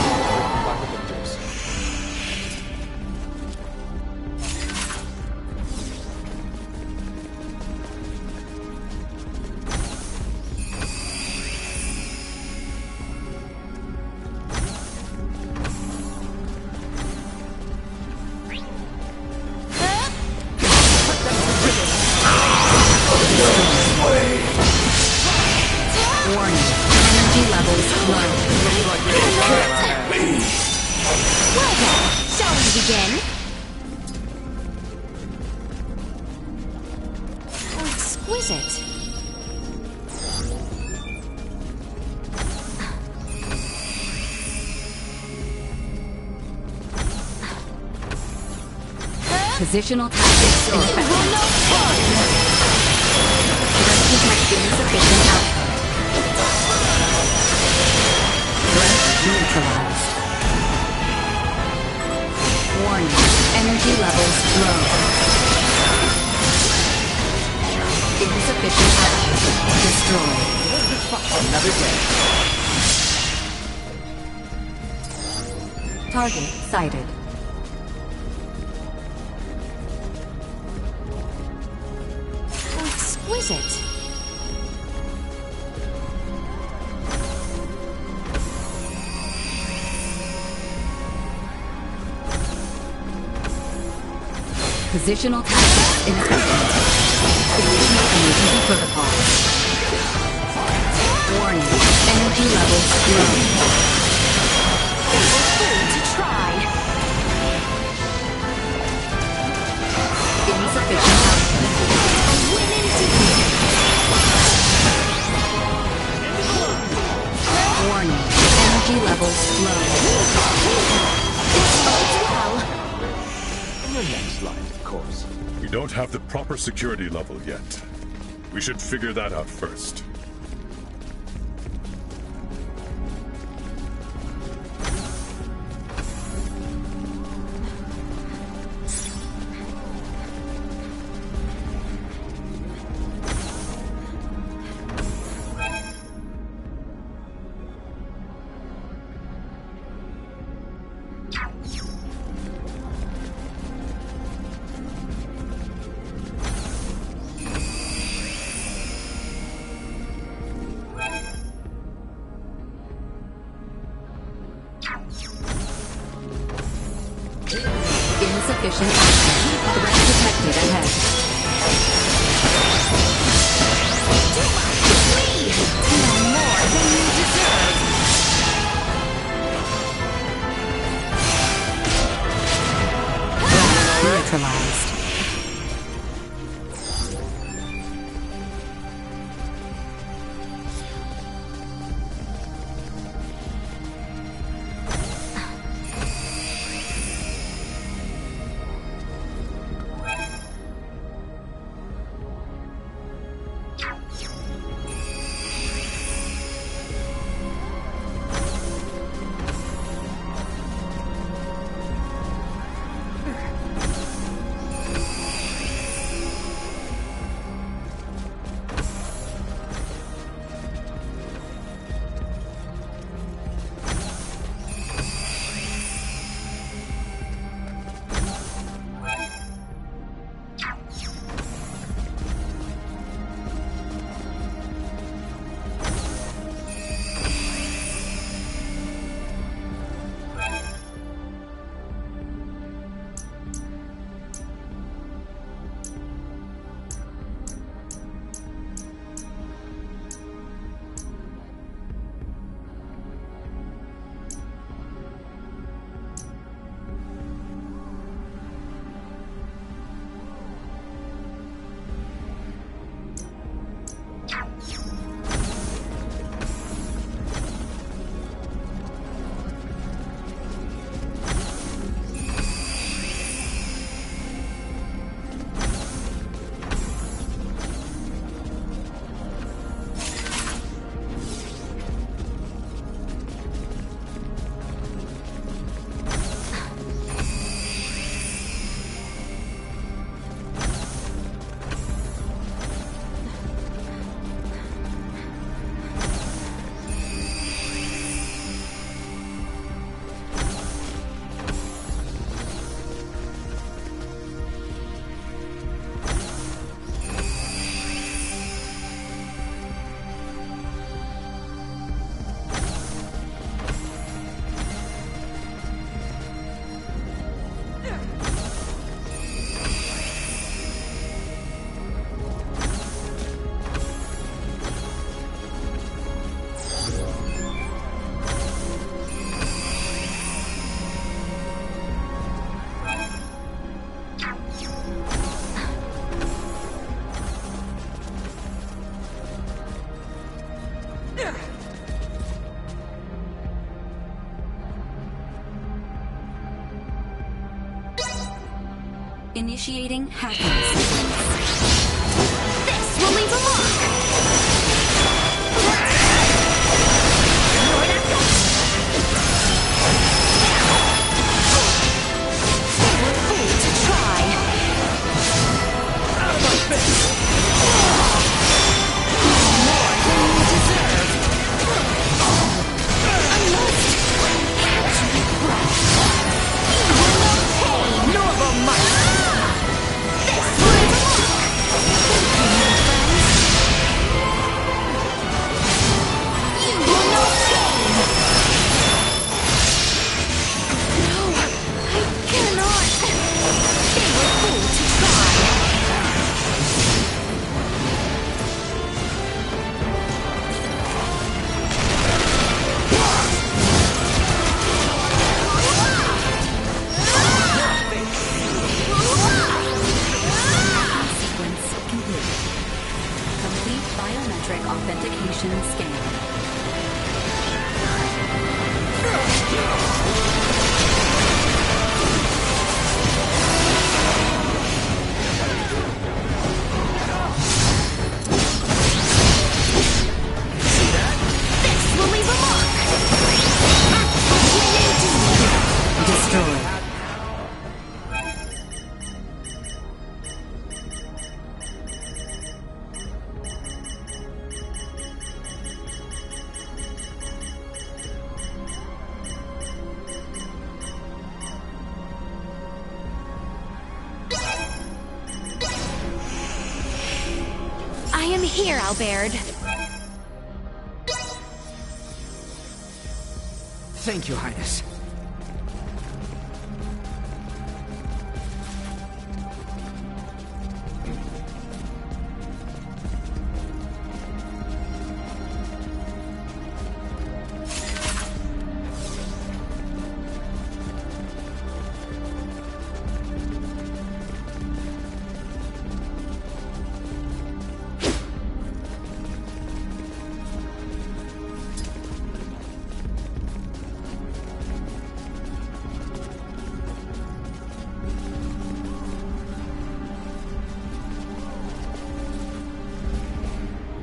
Warning. Energy levels low. Well then, shall we begin? How exquisite. Positional tactics in effect. Threat detect insufficient output. Threat neutralized. Warning. Energy levels low. Insufficient output. Destroyed. Another day. Target sighted. How exquisite. Positional tactics ineffective. Initiate emergency protocol. Warning. Energy levels low. They were fooled to try. Insufficient output. A win indeed. Warning. Energy levels low. This bodes well. In your next life, of course. We don't have the proper security level yet. We should figure that out first. mission active. Threat detected ahead. No more than you deserve! Neutralized. Initiating hacking sequence. This will leave a mark! They were fools to try! Out of my face! More than you deserve! I must catch my breath! You will know pain! Nor will might! Authentication scan. This will leave a mark! Destroy. I am here, Albert. Thank you, Highness.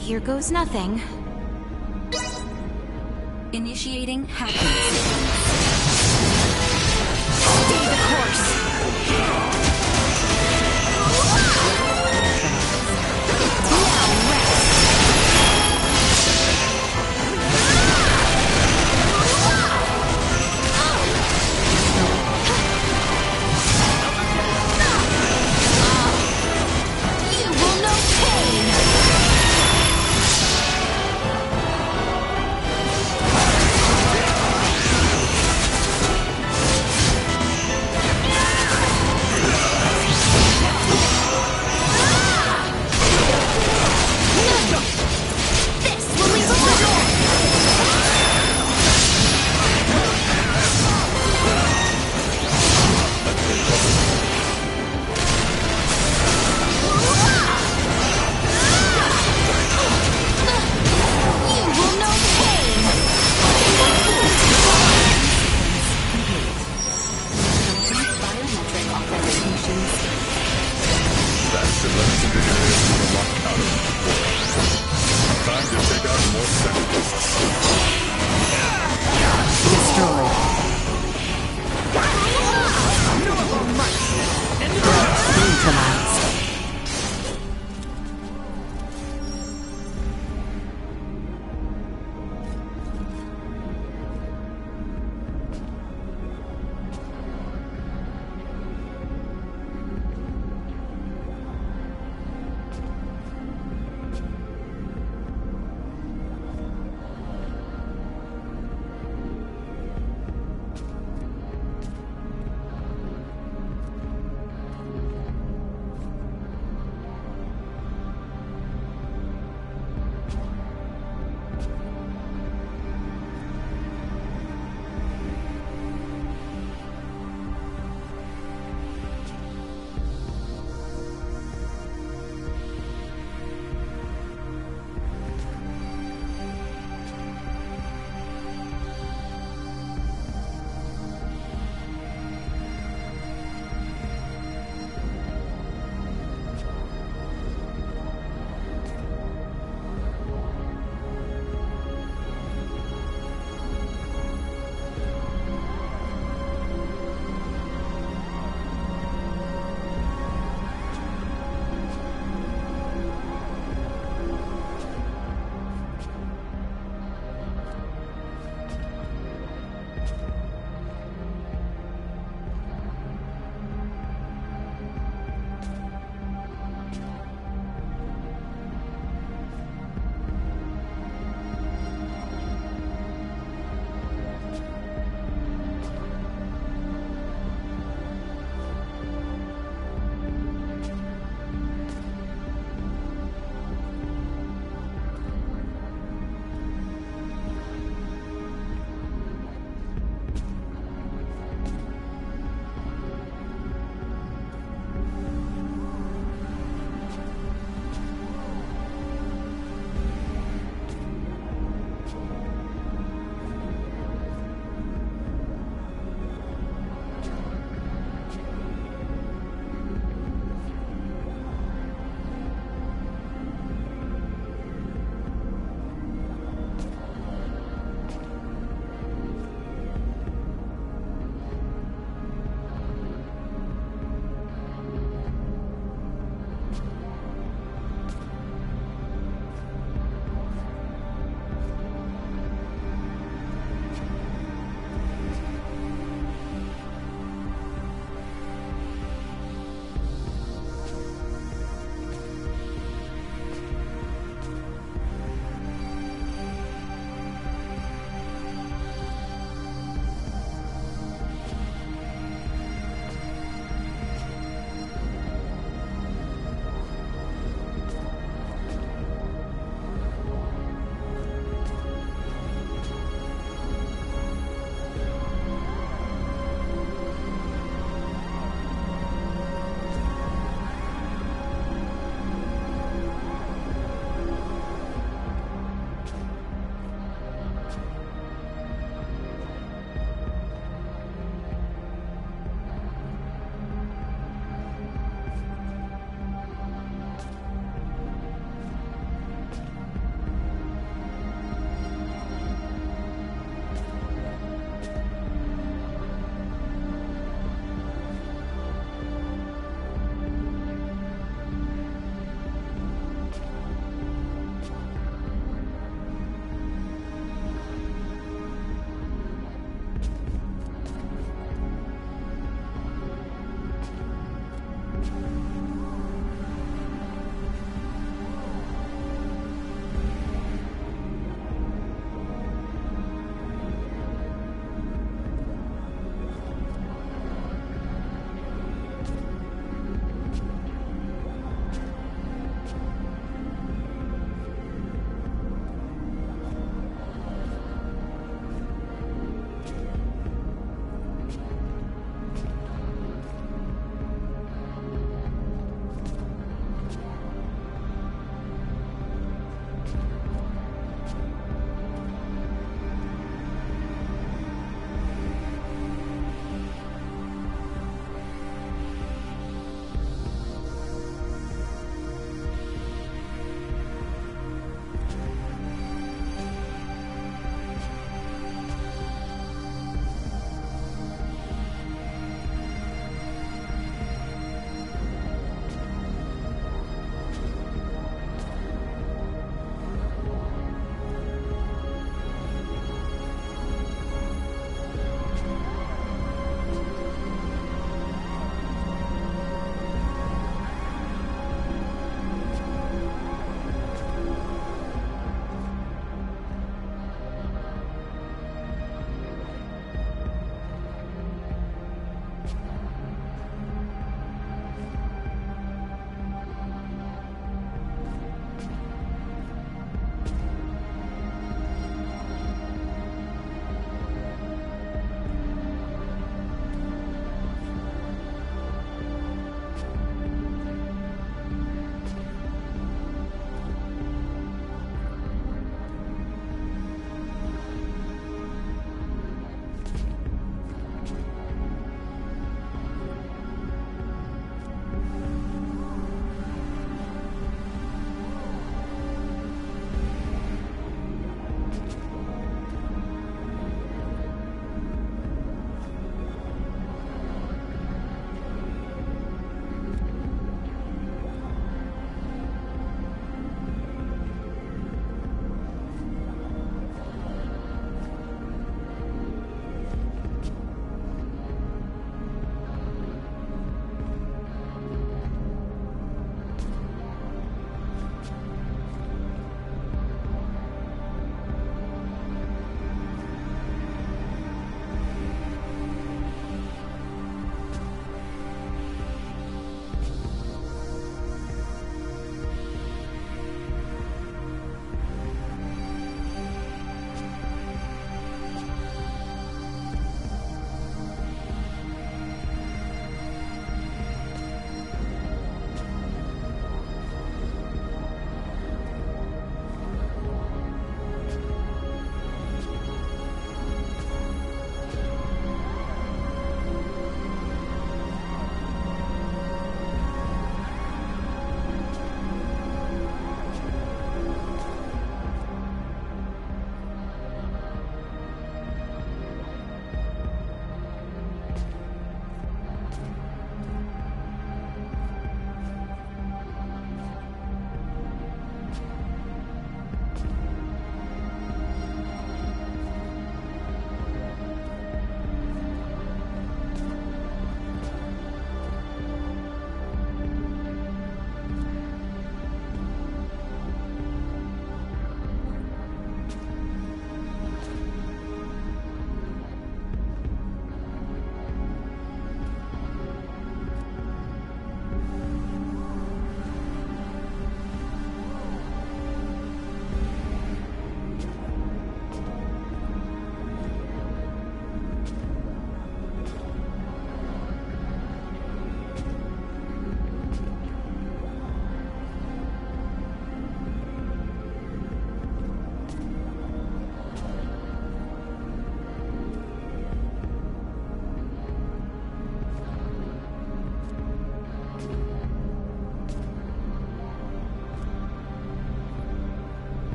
Here goes nothing. Initiating hacking sequence. Stay the course.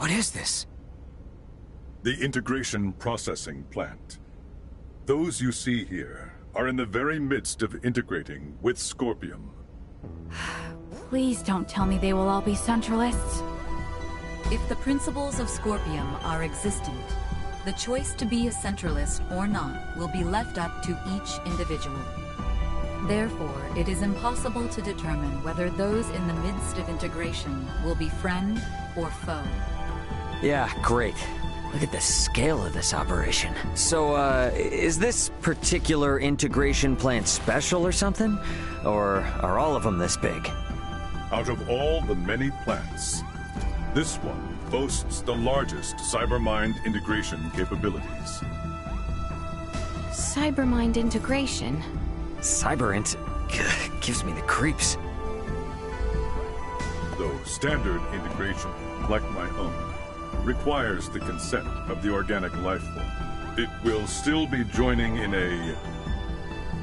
What is this? The integration processing plant. Those you see here are in the very midst of integrating with Scorpium. Please don't tell me they will all be Centralists. If the principles of Scorpium are existent, the choice to be a Centralist or not will be left up to each individual. Therefore, it is impossible to determine whether those in the midst of integration will be friend or foe. Yeah, great. Look at the scale of this operation. So, is this particular integration plant special or something? Or are all of them this big? Out of all the many plants, this one boasts the largest cybermind integration capabilities. Cybermind integration? Cyberint gives me the creeps. Though standard integration, like my own, requires the consent of the organic life form, it will still be joining in a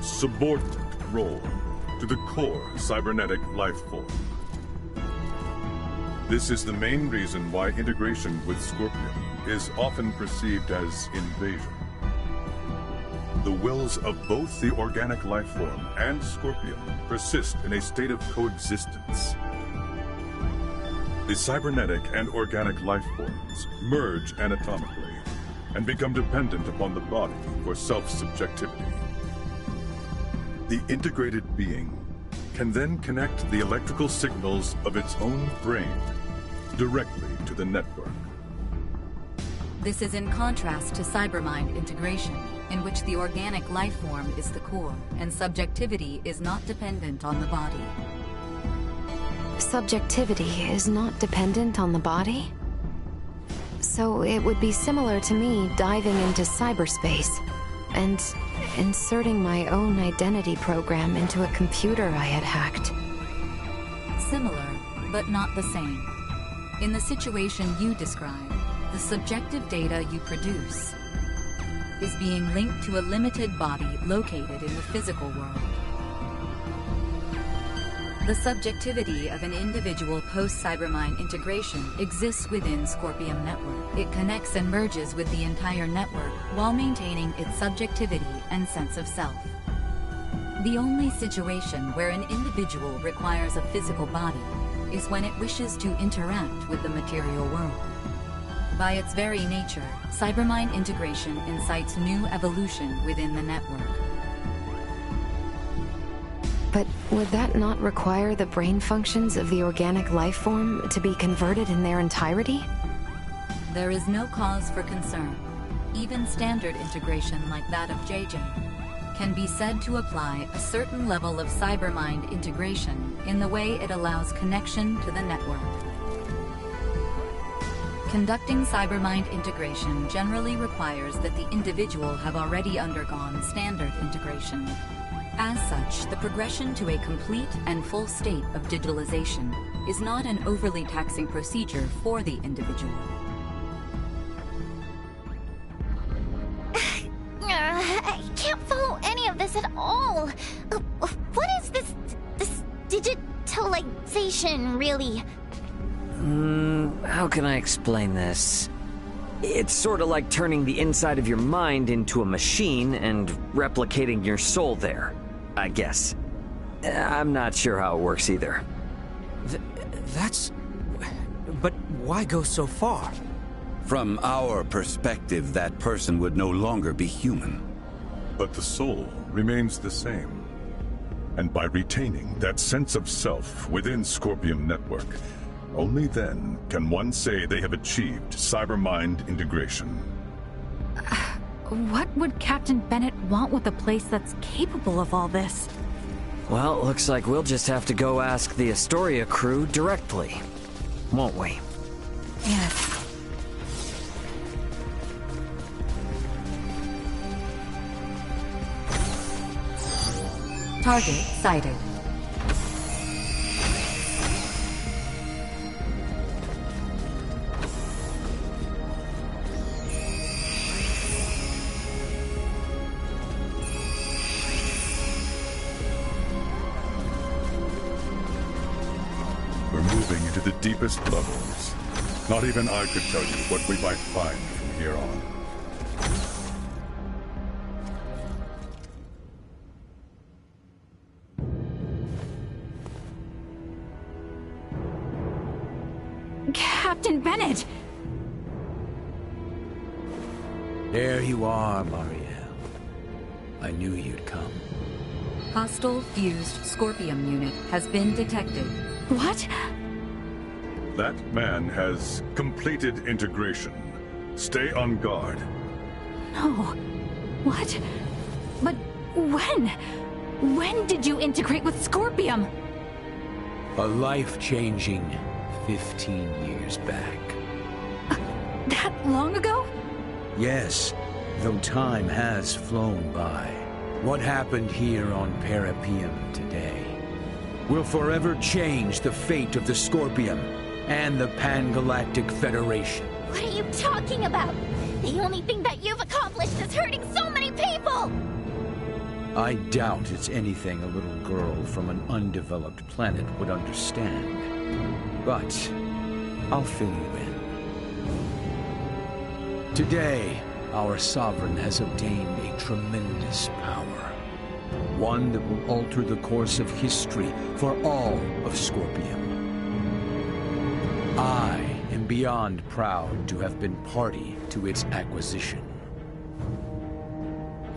subordinate role to the core cybernetic life form. This is the main reason why integration with Scorpium is often perceived as invasion. The wills of both the organic life form and Scorpium persist in a state of coexistence. The cybernetic and organic life forms merge anatomically and become dependent upon the body for self-subjectivity. The integrated being can then connect the electrical signals of its own brain directly to the network. This is in contrast to cybermind integration, in which the organic life form is the core, and subjectivity is not dependent on the body. Subjectivity is not dependent on the body? So it would be similar to me diving into cyberspace and inserting my own identity program into a computer I had hacked. Similar, but not the same. In the situation you describe, the subjective data you produce is being linked to a limited body located in the physical world. The subjectivity of an individual post-cybermind integration exists within Scorpium Network. It connects and merges with the entire network while maintaining its subjectivity and sense of self. The only situation where an individual requires a physical body is when it wishes to interact with the material world. By its very nature, cybermind integration incites new evolution within the network. But would that not require the brain functions of the organic life form to be converted in their entirety? There is no cause for concern. Even standard integration like that of JJ can be said to apply a certain level of cybermind integration in the way it allows connection to the network. Conducting cybermind integration generally requires that the individual have already undergone standard integration. As such, the progression to a complete and full state of digitalization is not an overly taxing procedure for the individual. I can't follow any of this at all. What is this digitalization, really? How can I explain this? It's sort of like turning the inside of your mind into a machine and replicating your soul there, I guess. I'm not sure how it works either. But why go so far? From our perspective, that person would no longer be human. But the soul remains the same. And by retaining that sense of self within Scorpium Network, only then can one say they have achieved cybermind integration. What would Captain Bennett want with a place that's capable of all this? Well, looks like we'll just have to go ask the Astoria crew directly, won't we? Yes. Target sighted. We're moving into the deepest levels. Not even I could tell you what we might find from here on. Captain Bennett! There you are, Mariel. I knew you'd come. Hostile fused Scorpium unit has been detected. What? That man has completed integration. Stay on guard. No. What? But when? When did you integrate with Scorpium? A life-changing 15 years back. That long ago? Yes, though time has flown by. What happened here on Parapium today will forever change the fate of the Scorpium and the Pan-Galactic Federation. What are you talking about? The only thing that you've accomplished is hurting so many people! I doubt it's anything a little girl from an undeveloped planet would understand. But I'll fill you in. Today, our Sovereign has obtained a tremendous power. One that will alter the course of history for all of Scorpium. I am beyond proud to have been party to its acquisition.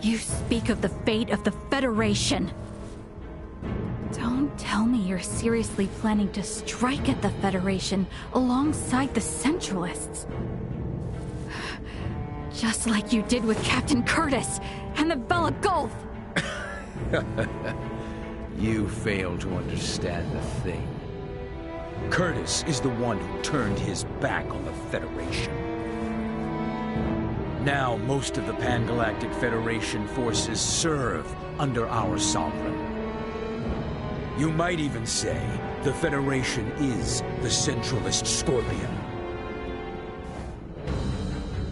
You speak of the fate of the Federation. Don't tell me you're seriously planning to strike at the Federation alongside the Centralists. Just like you did with Captain Curtis and the Bella Gulf. You fail to understand the thing. Curtis is the one who turned his back on the Federation. Now most of the Pan-Galactic Federation forces serve under our Sovereign. You might even say the Federation is the Centralist Scorpion.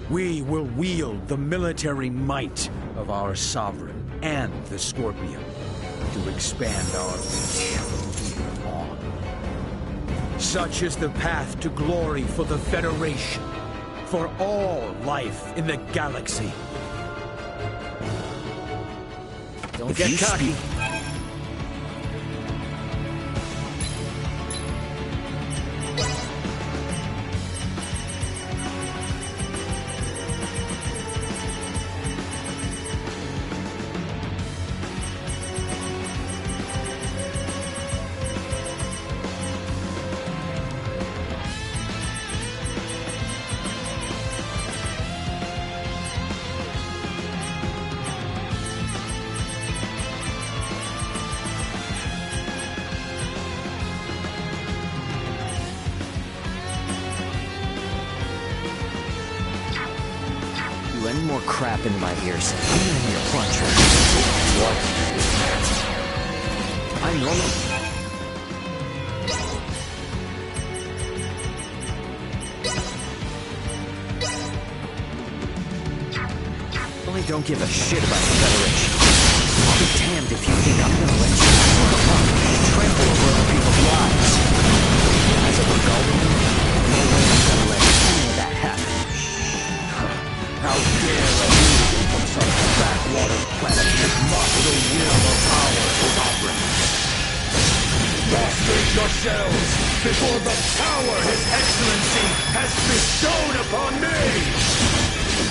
We will wield the military might of our Sovereign and the Scorpion to expand our reach even on. Such is the path to glory for the Federation, for all life in the galaxy. Don't get cocky. Any more crap into my ears, I'm in your plunger. What? I'm normal. I don't give a shit about the Federation. I'll be damned if you think I'm gonna let you run amok and trample over other people's lives. As a regarding you, no way I'm gonna let any of that happen. How dare a leader from some backwater planet mock the will of our Sovereign? Prostrate yourselves before the power His Excellency has bestowed upon me!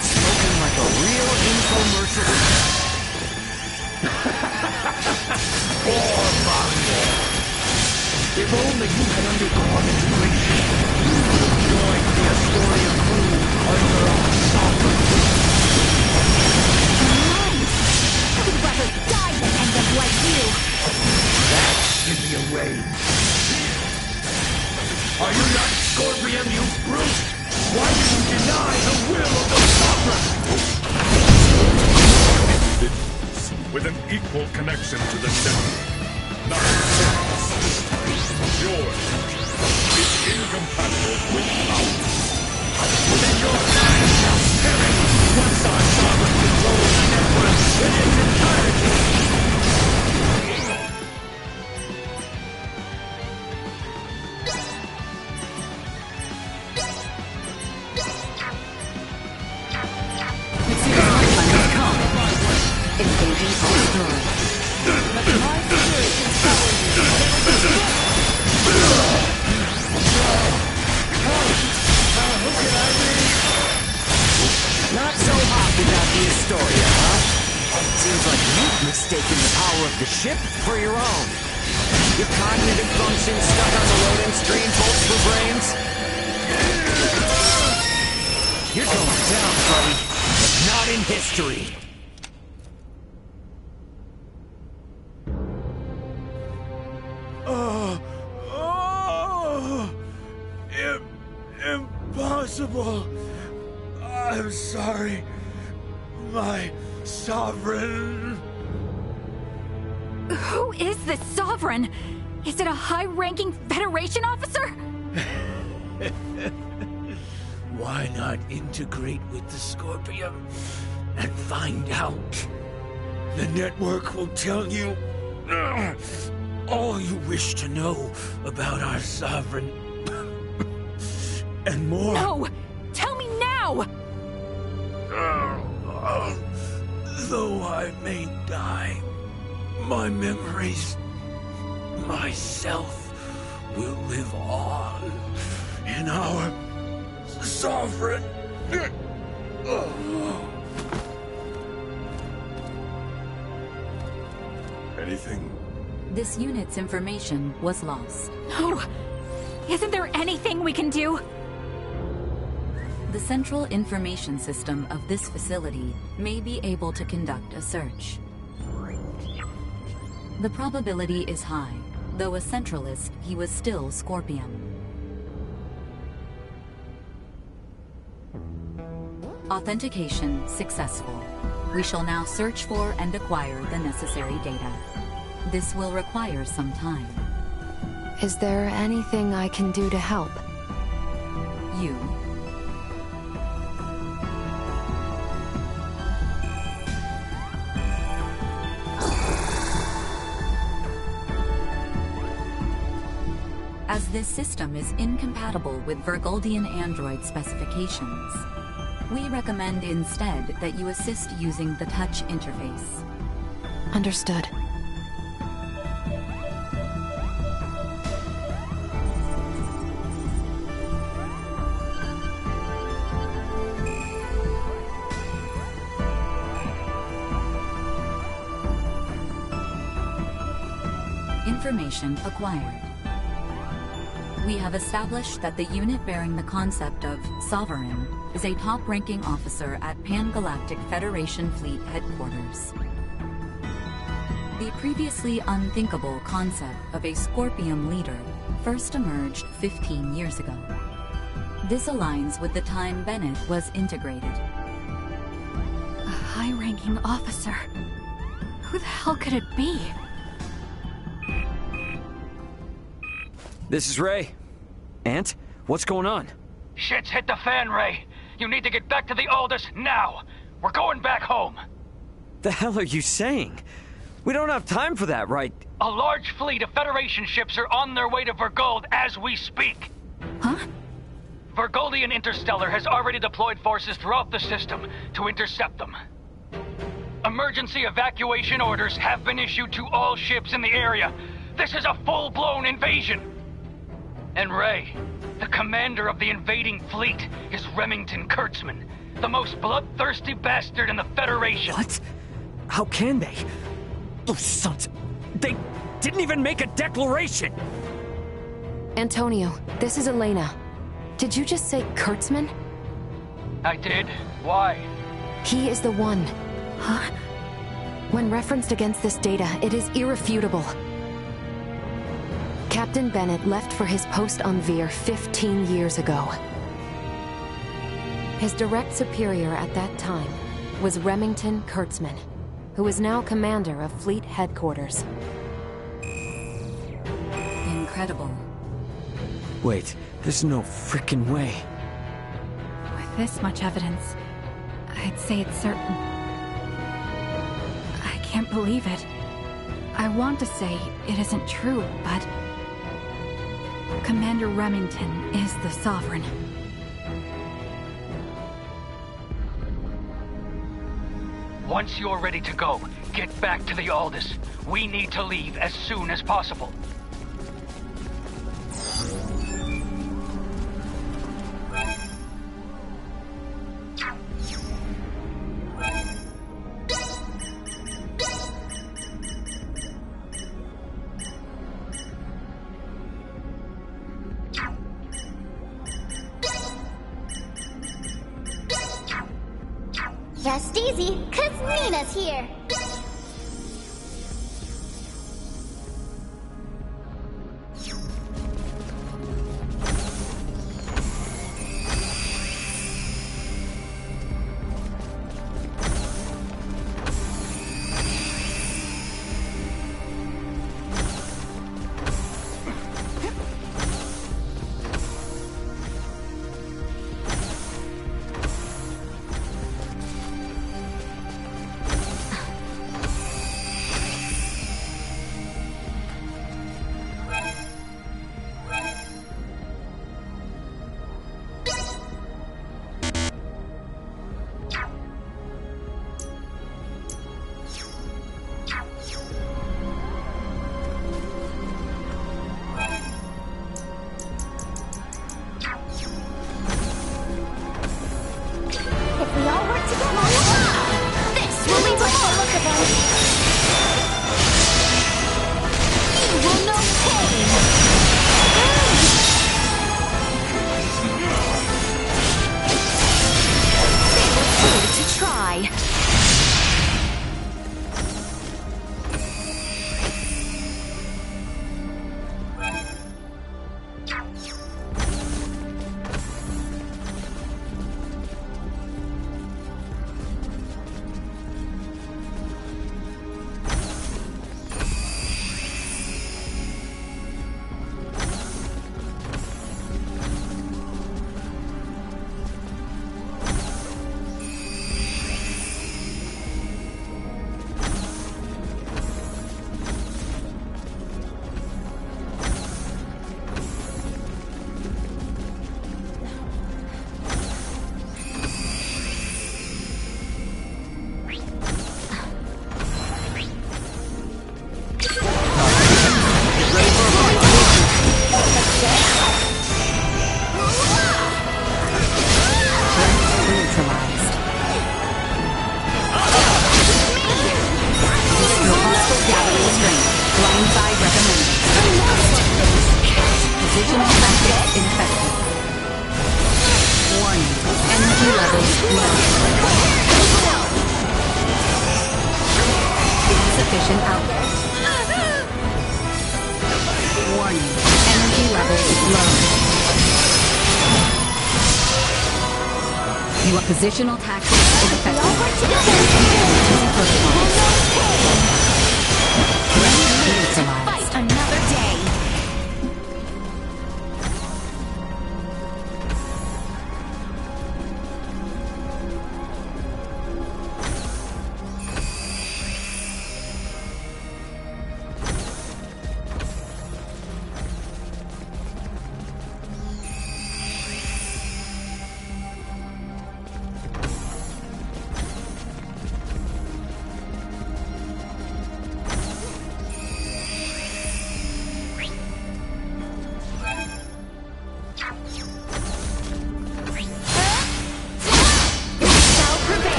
Spoken like a real infomercial. Poor Mario! If only you had undergone integration, you would have joined the Astoria crew under our Sovereign. Nice! I would rather die than end up like you! That should be arranged. Are you not Scorpion, you brute? Why did you deny the will of the Sovereign? With an equal connection to the center. Not service. Yours is incompatible with ours. Then your time shall perish once our Sovereign controls the network in its entirety. return. Let my spirit empower Not so hot without the Astoria, huh? Seems like you've mistaken the power of the ship for your own. Your cognitive function stuck on the loading screen bolts for brains? You're going down, buddy, but not in history. Impossible. I'm sorry, my sovereign. Who is this sovereign? Is it a high-ranking Federation officer? Why not integrate with the Scorpium and find out? The network will tell you all you wish to know about our sovereign. And more. No! Tell me now! Though I may die, my memories, myself, will live on in our sovereign. Anything? This unit's information was lost. No! Isn't there anything we can do? The central information system of this facility may be able to conduct a search. The probability is high. Though a centralist, he was still Scorpion. Authentication successful. We shall now search for and acquire the necessary data. This will require some time. Is there anything I can do to help? You. As this system is incompatible with Vergoldian android specifications, we recommend instead that you assist using the touch interface. Understood. Information acquired. We have established that the unit bearing the concept of Sovereign is a top-ranking officer at Pan-Galactic Federation Fleet Headquarters. The previously unthinkable concept of a Scorpium leader first emerged 15 years ago. This aligns with the time Bennett was integrated. A high-ranking officer? Who the hell could it be? This is Ray. Ant, what's going on? Shit's hit the fan, Ray. You need to get back to the Aldous now. We're going back home. The hell are you saying? We don't have time for that, right? A large fleet of Federation ships are on their way to Vergold as we speak. Huh? Vergoldian Interstellar has already deployed forces throughout the system to intercept them. Emergency evacuation orders have been issued to all ships in the area. This is a full-blown invasion. And Ray, the commander of the invading fleet, is Remington Kurtzman, the most bloodthirsty bastard in the Federation. What? How can they? Those sons... They didn't even make a declaration! Antonio, this is Elena. Did you just say Kurtzman? I did. Why? He is the one. Huh? When referenced against this data, it is irrefutable. Captain Bennett left for his post on Veer 15 years ago. His direct superior at that time was Remington Kurtzman, who is now commander of Fleet Headquarters. Incredible. Wait, there's no frickin' way. With this much evidence, I'd say it's certain. I can't believe it. I want to say it isn't true, but... Commander Remington is the Sovereign. Once you're ready to go, Get back to the Aldous. We need to leave as soon as possible. Rest easy, 'cause Nina's here. Insufficient output. Warning. Energy levels low. Your positional tactics ineffective. Fight another day.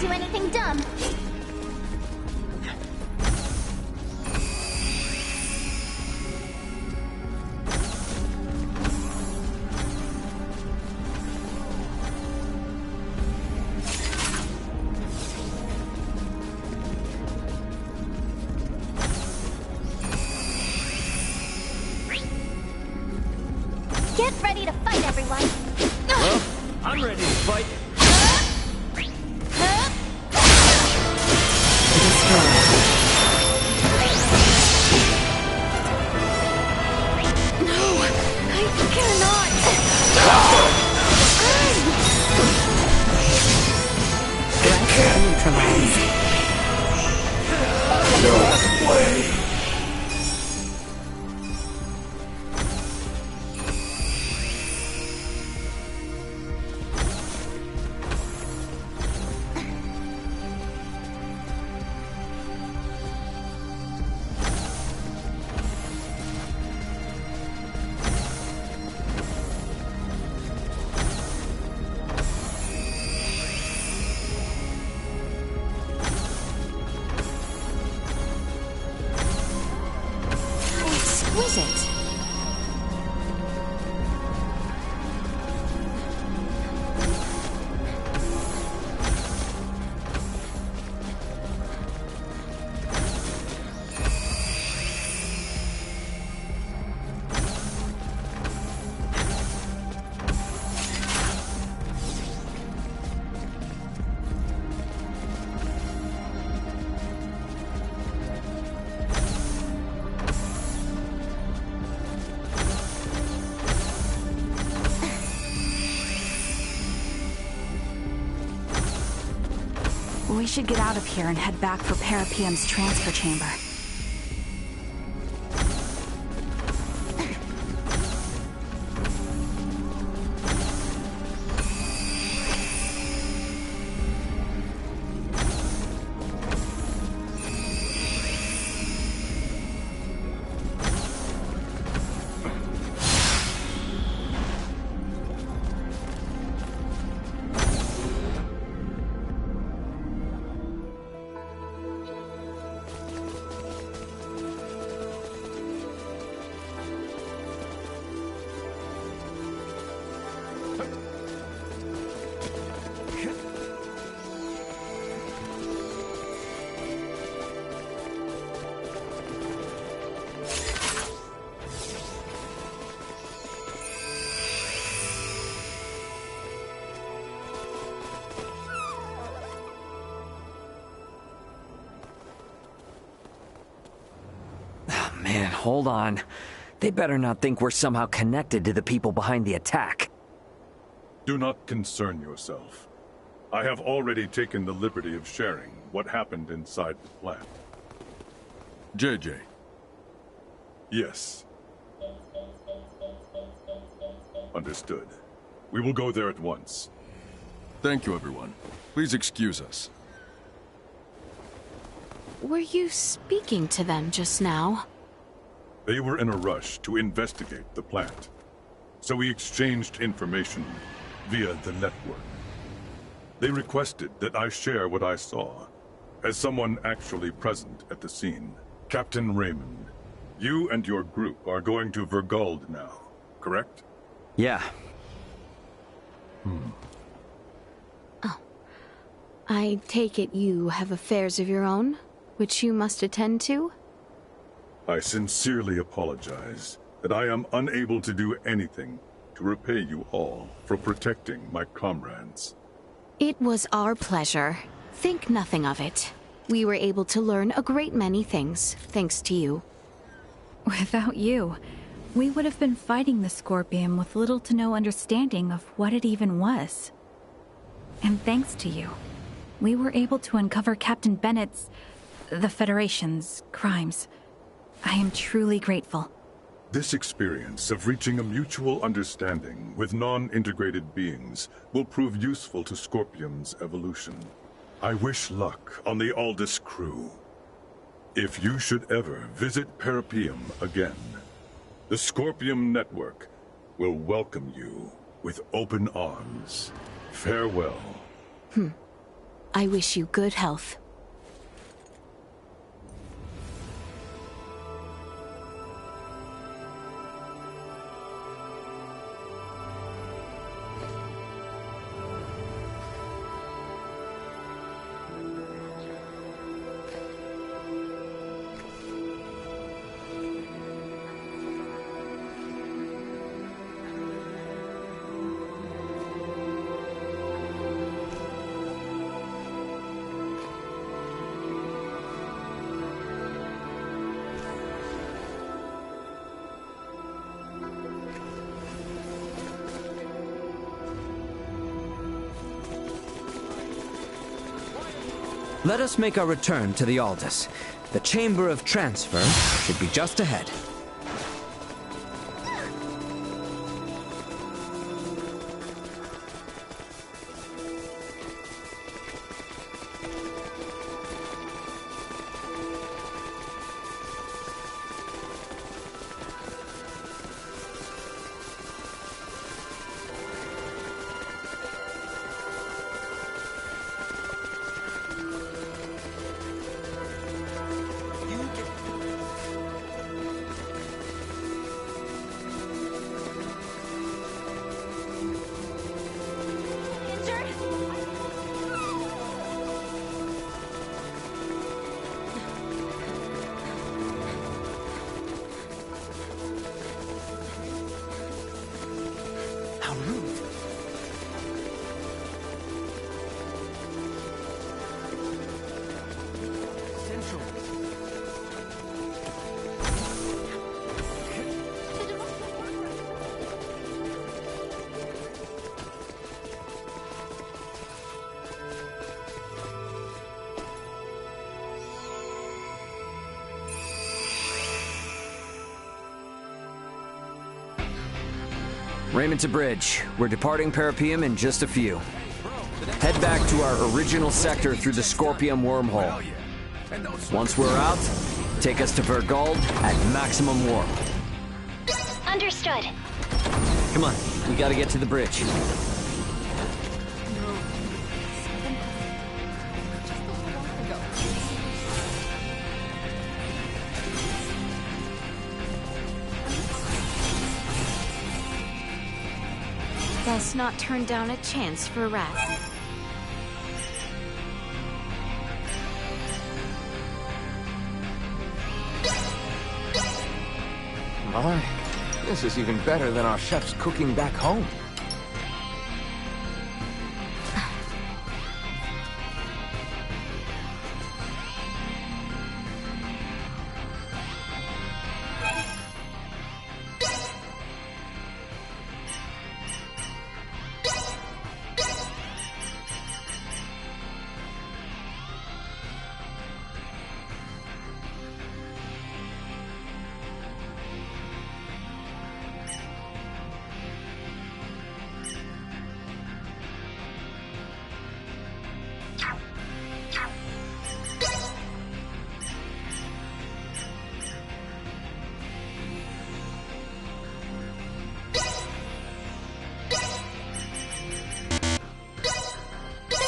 Do anything dumb. Get ready to fight, everyone. Well, I'm ready to fight. exquisite. We should get out of here and head back for Parapium's transfer chamber. Man, hold on. They better not think we're somehow connected to the people behind the attack. Do not concern yourself. I have already taken the liberty of sharing what happened inside the plant. JJ. Yes. Understood. We will go there at once. Thank you, everyone. Please excuse us. Were you speaking to them just now? They were in a rush to investigate the plant, so we exchanged information via the network. They requested that I share what I saw, as someone actually present at the scene. Captain Raymond, you and your group are going to Vergald now, correct? Yeah. Oh. I take it you have affairs of your own, which you must attend to? I sincerely apologize that I am unable to do anything to repay you all for protecting my comrades. It was our pleasure. Think nothing of it. We were able to learn a great many things, thanks to you. Without you, we would have been fighting the Scorpion with little to no understanding of what it even was. And thanks to you, we were able to uncover Captain Bennett's, the Federation's, crimes. I am truly grateful. This experience of reaching a mutual understanding with non-integrated beings will prove useful to Scorpium's evolution. I wish luck on the Aldous crew. If you should ever visit Parapium again, the Scorpium Network will welcome you with open arms. Farewell. I wish you good health. Let us make our return to the Aldous. The Chamber of Transfer should be just ahead. Raymond to bridge. We're departing Parapium in just a few. Head back to our original sector through the Scorpium wormhole. Once we're out, take us to Vergold at maximum warp. Understood. Come on, we gotta get to the bridge. Best not turn down a chance for rest. My, this is even better than our chef's cooking back home.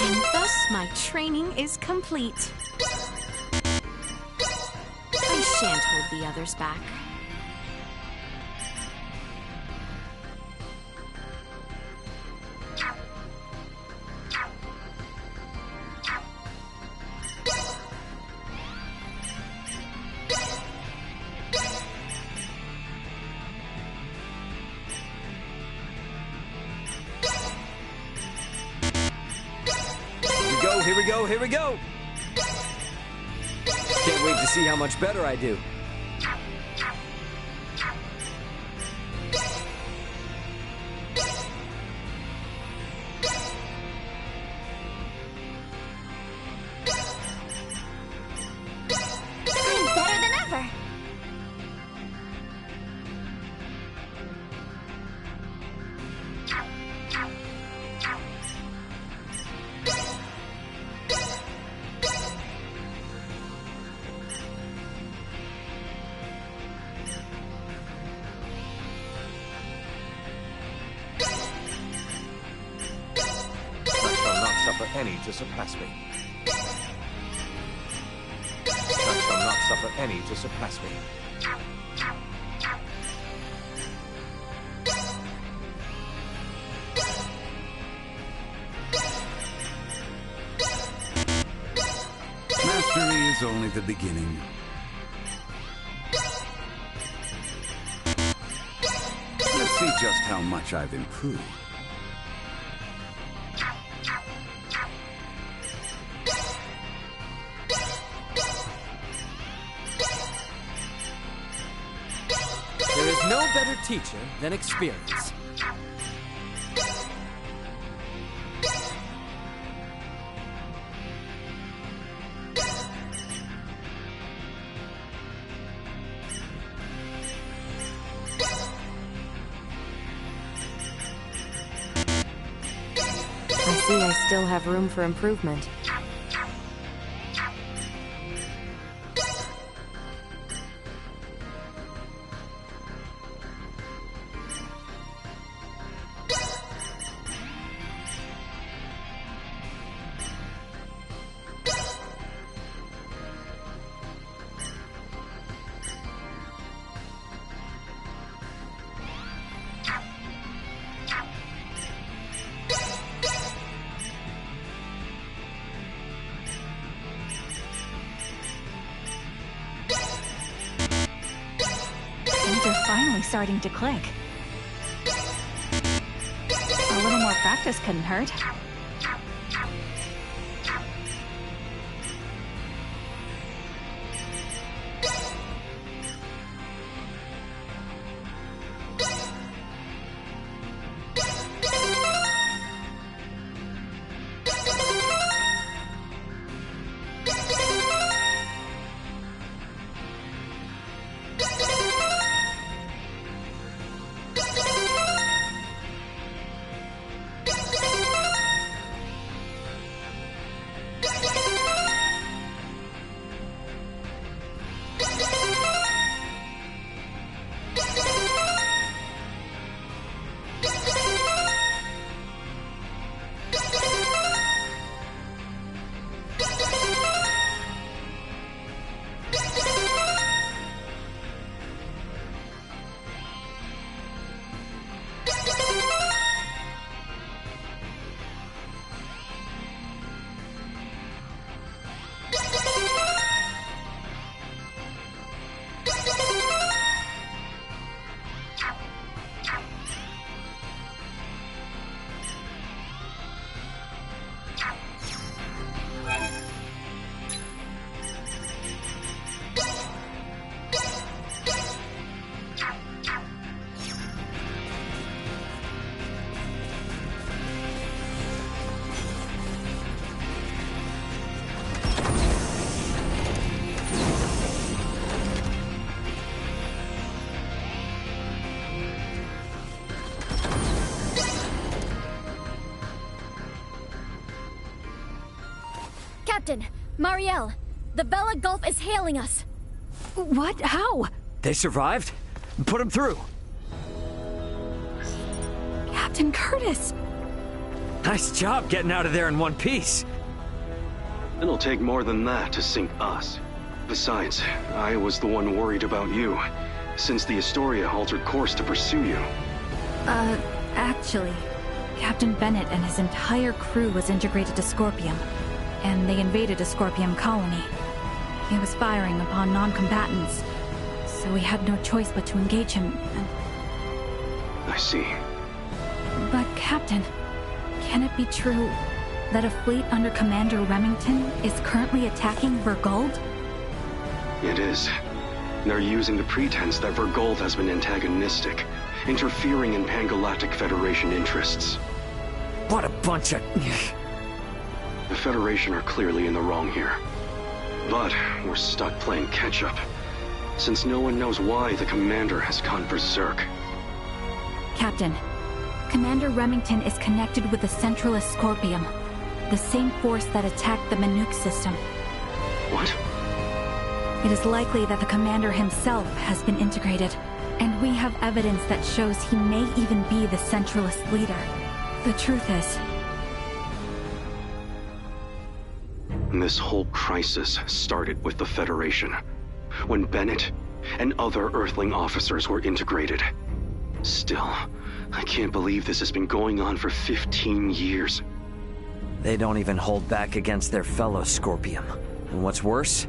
And thus my training is complete. I shan't hold the others back. Here we go, here we go! Can't wait to see how much better I do. I'm better than ever. Suffer any to surpass me. I shall not suffer any to surpass me. Mastery is only the beginning. Let's see just how much I've improved. There is no better teacher than experience. I see I still have room for improvement. Things are finally starting to click. A little more practice couldn't hurt. Captain! Marielle! The Vela Gulf is hailing us! What? How? They survived? Put them through! Captain Curtis! Nice job getting out of there in one piece. It'll take more than that to sink us. Besides, I was the one worried about you, since the Astoria altered course to pursue you. Actually, Captain Bennett and his entire crew was integrated to Scorpium, and they invaded a Scorpium colony. He was firing upon non-combatants, so we had no choice but to engage him, and... I see. But, Captain, can it be true that a fleet under Commander Remington is currently attacking Vergold? It is. They're using the pretense that Vergold has been antagonistic, interfering in Pan-Galactic Federation interests. What a bunch of... The Federation are clearly in the wrong here. But we're stuck playing catch-up, since no one knows why the Commander has gone berserk. Captain, Commander Remington is connected with the Centralist Scorpium, the same force that attacked the Manuk system. What? It is likely that the Commander himself has been integrated, and we have evidence that shows he may even be the Centralist leader. The truth is... This whole crisis started with the Federation, when Bennett and other Earthling officers were integrated. Still, I can't believe this has been going on for 15 years. They don't even hold back against their fellow Scorpium. And what's worse,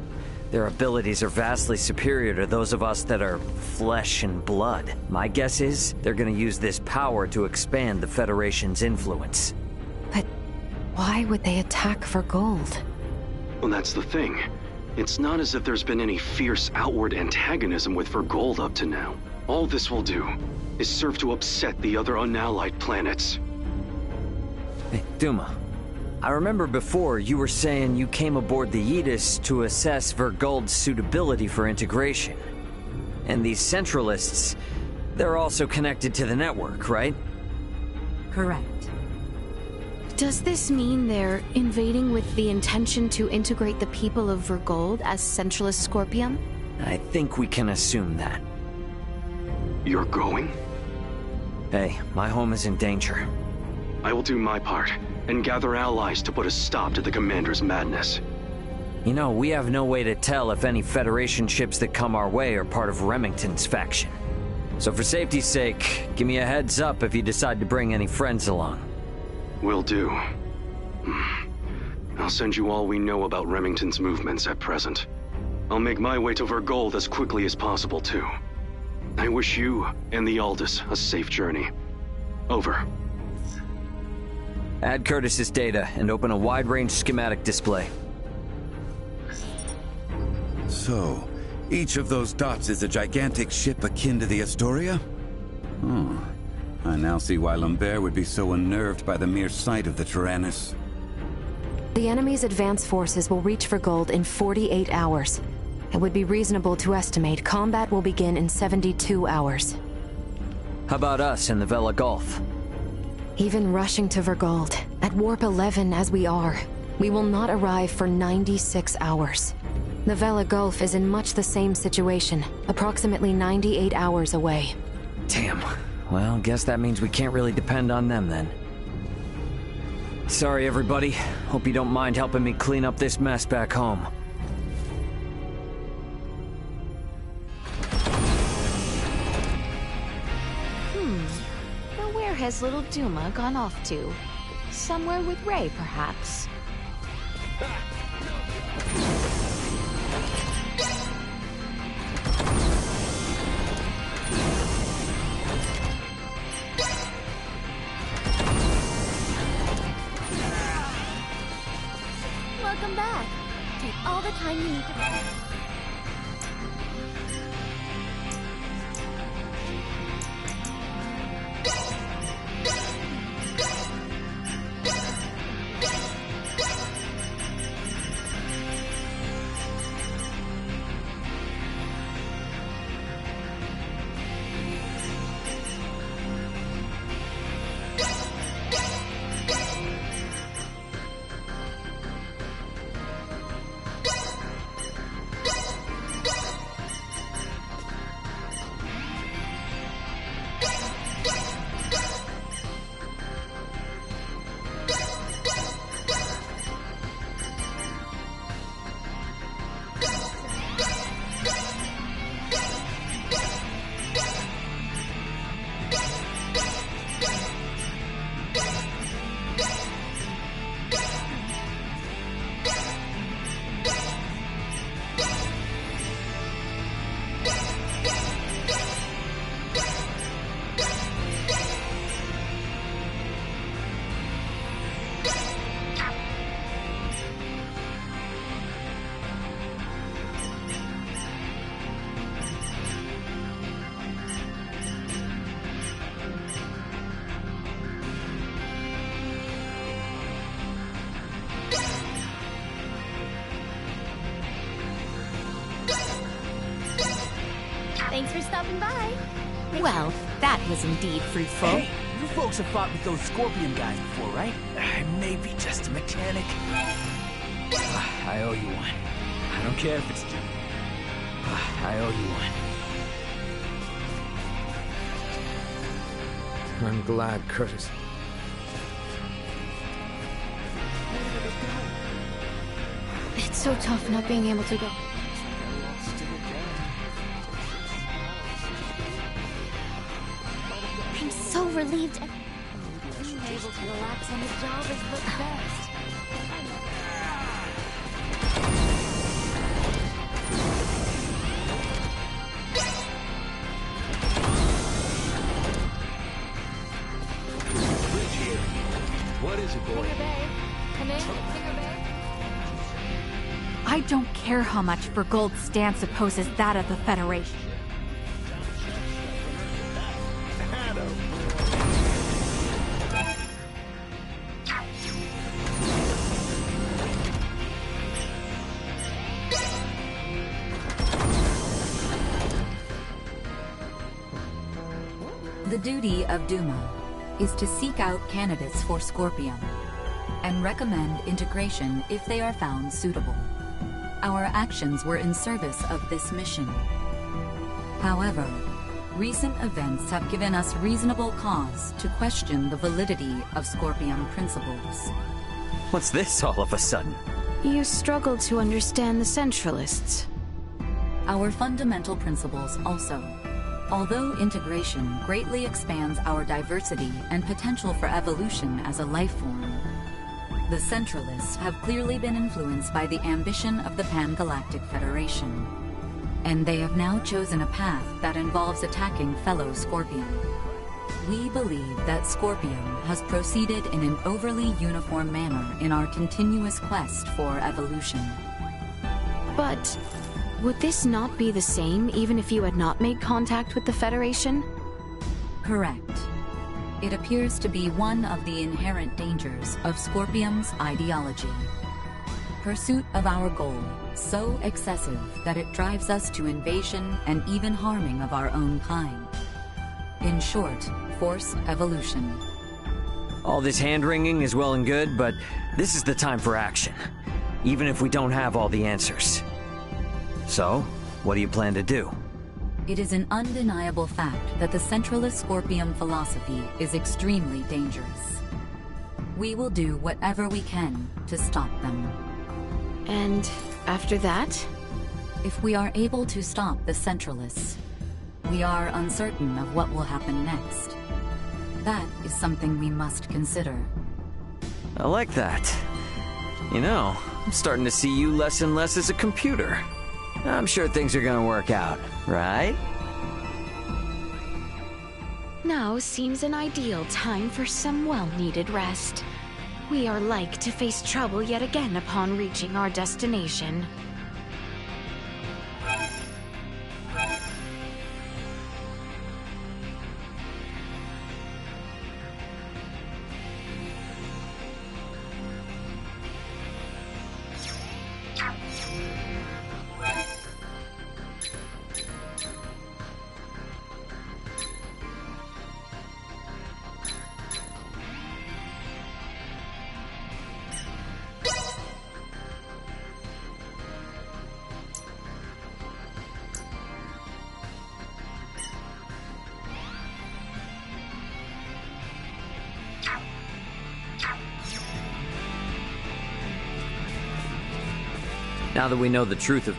their abilities are vastly superior to those of us that are flesh and blood. My guess is they're gonna use this power to expand the Federation's influence. But why would they attack for gold? Well, that's the thing. It's not as if there's been any fierce outward antagonism with Vergold up to now. All this will do is serve to upset the other unallied planets. Hey, Duma. I remember before you were saying you came aboard the Aegis to assess Vergold's suitability for integration. And these Centralists, they're also connected to the network, right? Correct. Does this mean they're invading with the intention to integrate the people of Vergold as Centralist Scorpium? I think we can assume that. You're going? Hey, my home is in danger. I will do my part, and gather allies to put a stop to the Commander's madness. You know, we have no way to tell if any Federation ships that come our way are part of Remington's faction. So for safety's sake, give me a heads up if you decide to bring any friends along. Will do. I'll send you all we know about Remington's movements at present. I'll make my way to Vergold as quickly as possible, too. I wish you and the Aldous a safe journey. Over. Add Curtis's data and open a wide-range schematic display. So, each of those dots is a gigantic ship akin to the Astoria? Oh, I now see why Lambert would be so unnerved by the mere sight of the Tyrannus. The enemy's advance forces will reach Vergold in 48 hours. It would be reasonable to estimate combat will begin in 72 hours. How about us in the Vela Gulf? Even rushing to Vergold, at Warp 11 as we are, we will not arrive for 96 hours. The Vela Gulf is in much the same situation, approximately 98 hours away. Damn. Well, guess that means we can't really depend on them then. Sorry, everybody. Hope you don't mind helping me clean up this mess back home. Now where has little Duma gone off to? Somewhere with Ray, perhaps? Welcome back. Take all the time you need to... stopping by. Well, that was indeed fruitful. Hey, you folks have fought with those Scorpion guys before, right? I may be just a mechanic. I owe you one. I don't care if it's just... I owe you one. I'm glad, Curtis. It's so tough not being able to go. I'm so relieved. Being able to relax on the job is the best. What is it, boy? Come in, I don't care how much Vergold's stance opposes that of the Federation. The duty of Duma is to seek out candidates for Scorpium and recommend integration if they are found suitable. Our actions were in service of this mission. However, recent events have given us reasonable cause to question the validity of Scorpium principles. What's this all of a sudden? You struggle to understand the Centralists. Our fundamental principles also. Although integration greatly expands our diversity and potential for evolution as a life form, the Centralists have clearly been influenced by the ambition of the Pan-Galactic Federation, and they have now chosen a path that involves attacking fellow Scorpion. We believe that Scorpium has proceeded in an overly uniform manner in our continuous quest for evolution. But would this not be the same even if you had not made contact with the Federation? Correct. It appears to be one of the inherent dangers of Scorpium's ideology. Pursuit of our goal, so excessive that it drives us to invasion and even harming of our own kind. In short, forced evolution. All this hand-wringing is well and good, but this is the time for action, even if we don't have all the answers. So, what do you plan to do? It is an undeniable fact that the Centralist Scorpium philosophy is extremely dangerous. We will do whatever we can to stop them. And after that? If we are able to stop the Centralists, we are uncertain of what will happen next. That is something we must consider. I like that. You know, I'm starting to see you less and less as a computer. I'm sure things are gonna work out, right? Now seems an ideal time for some well-needed rest. We are like to face trouble yet again upon reaching our destination. Now that we know the truth of...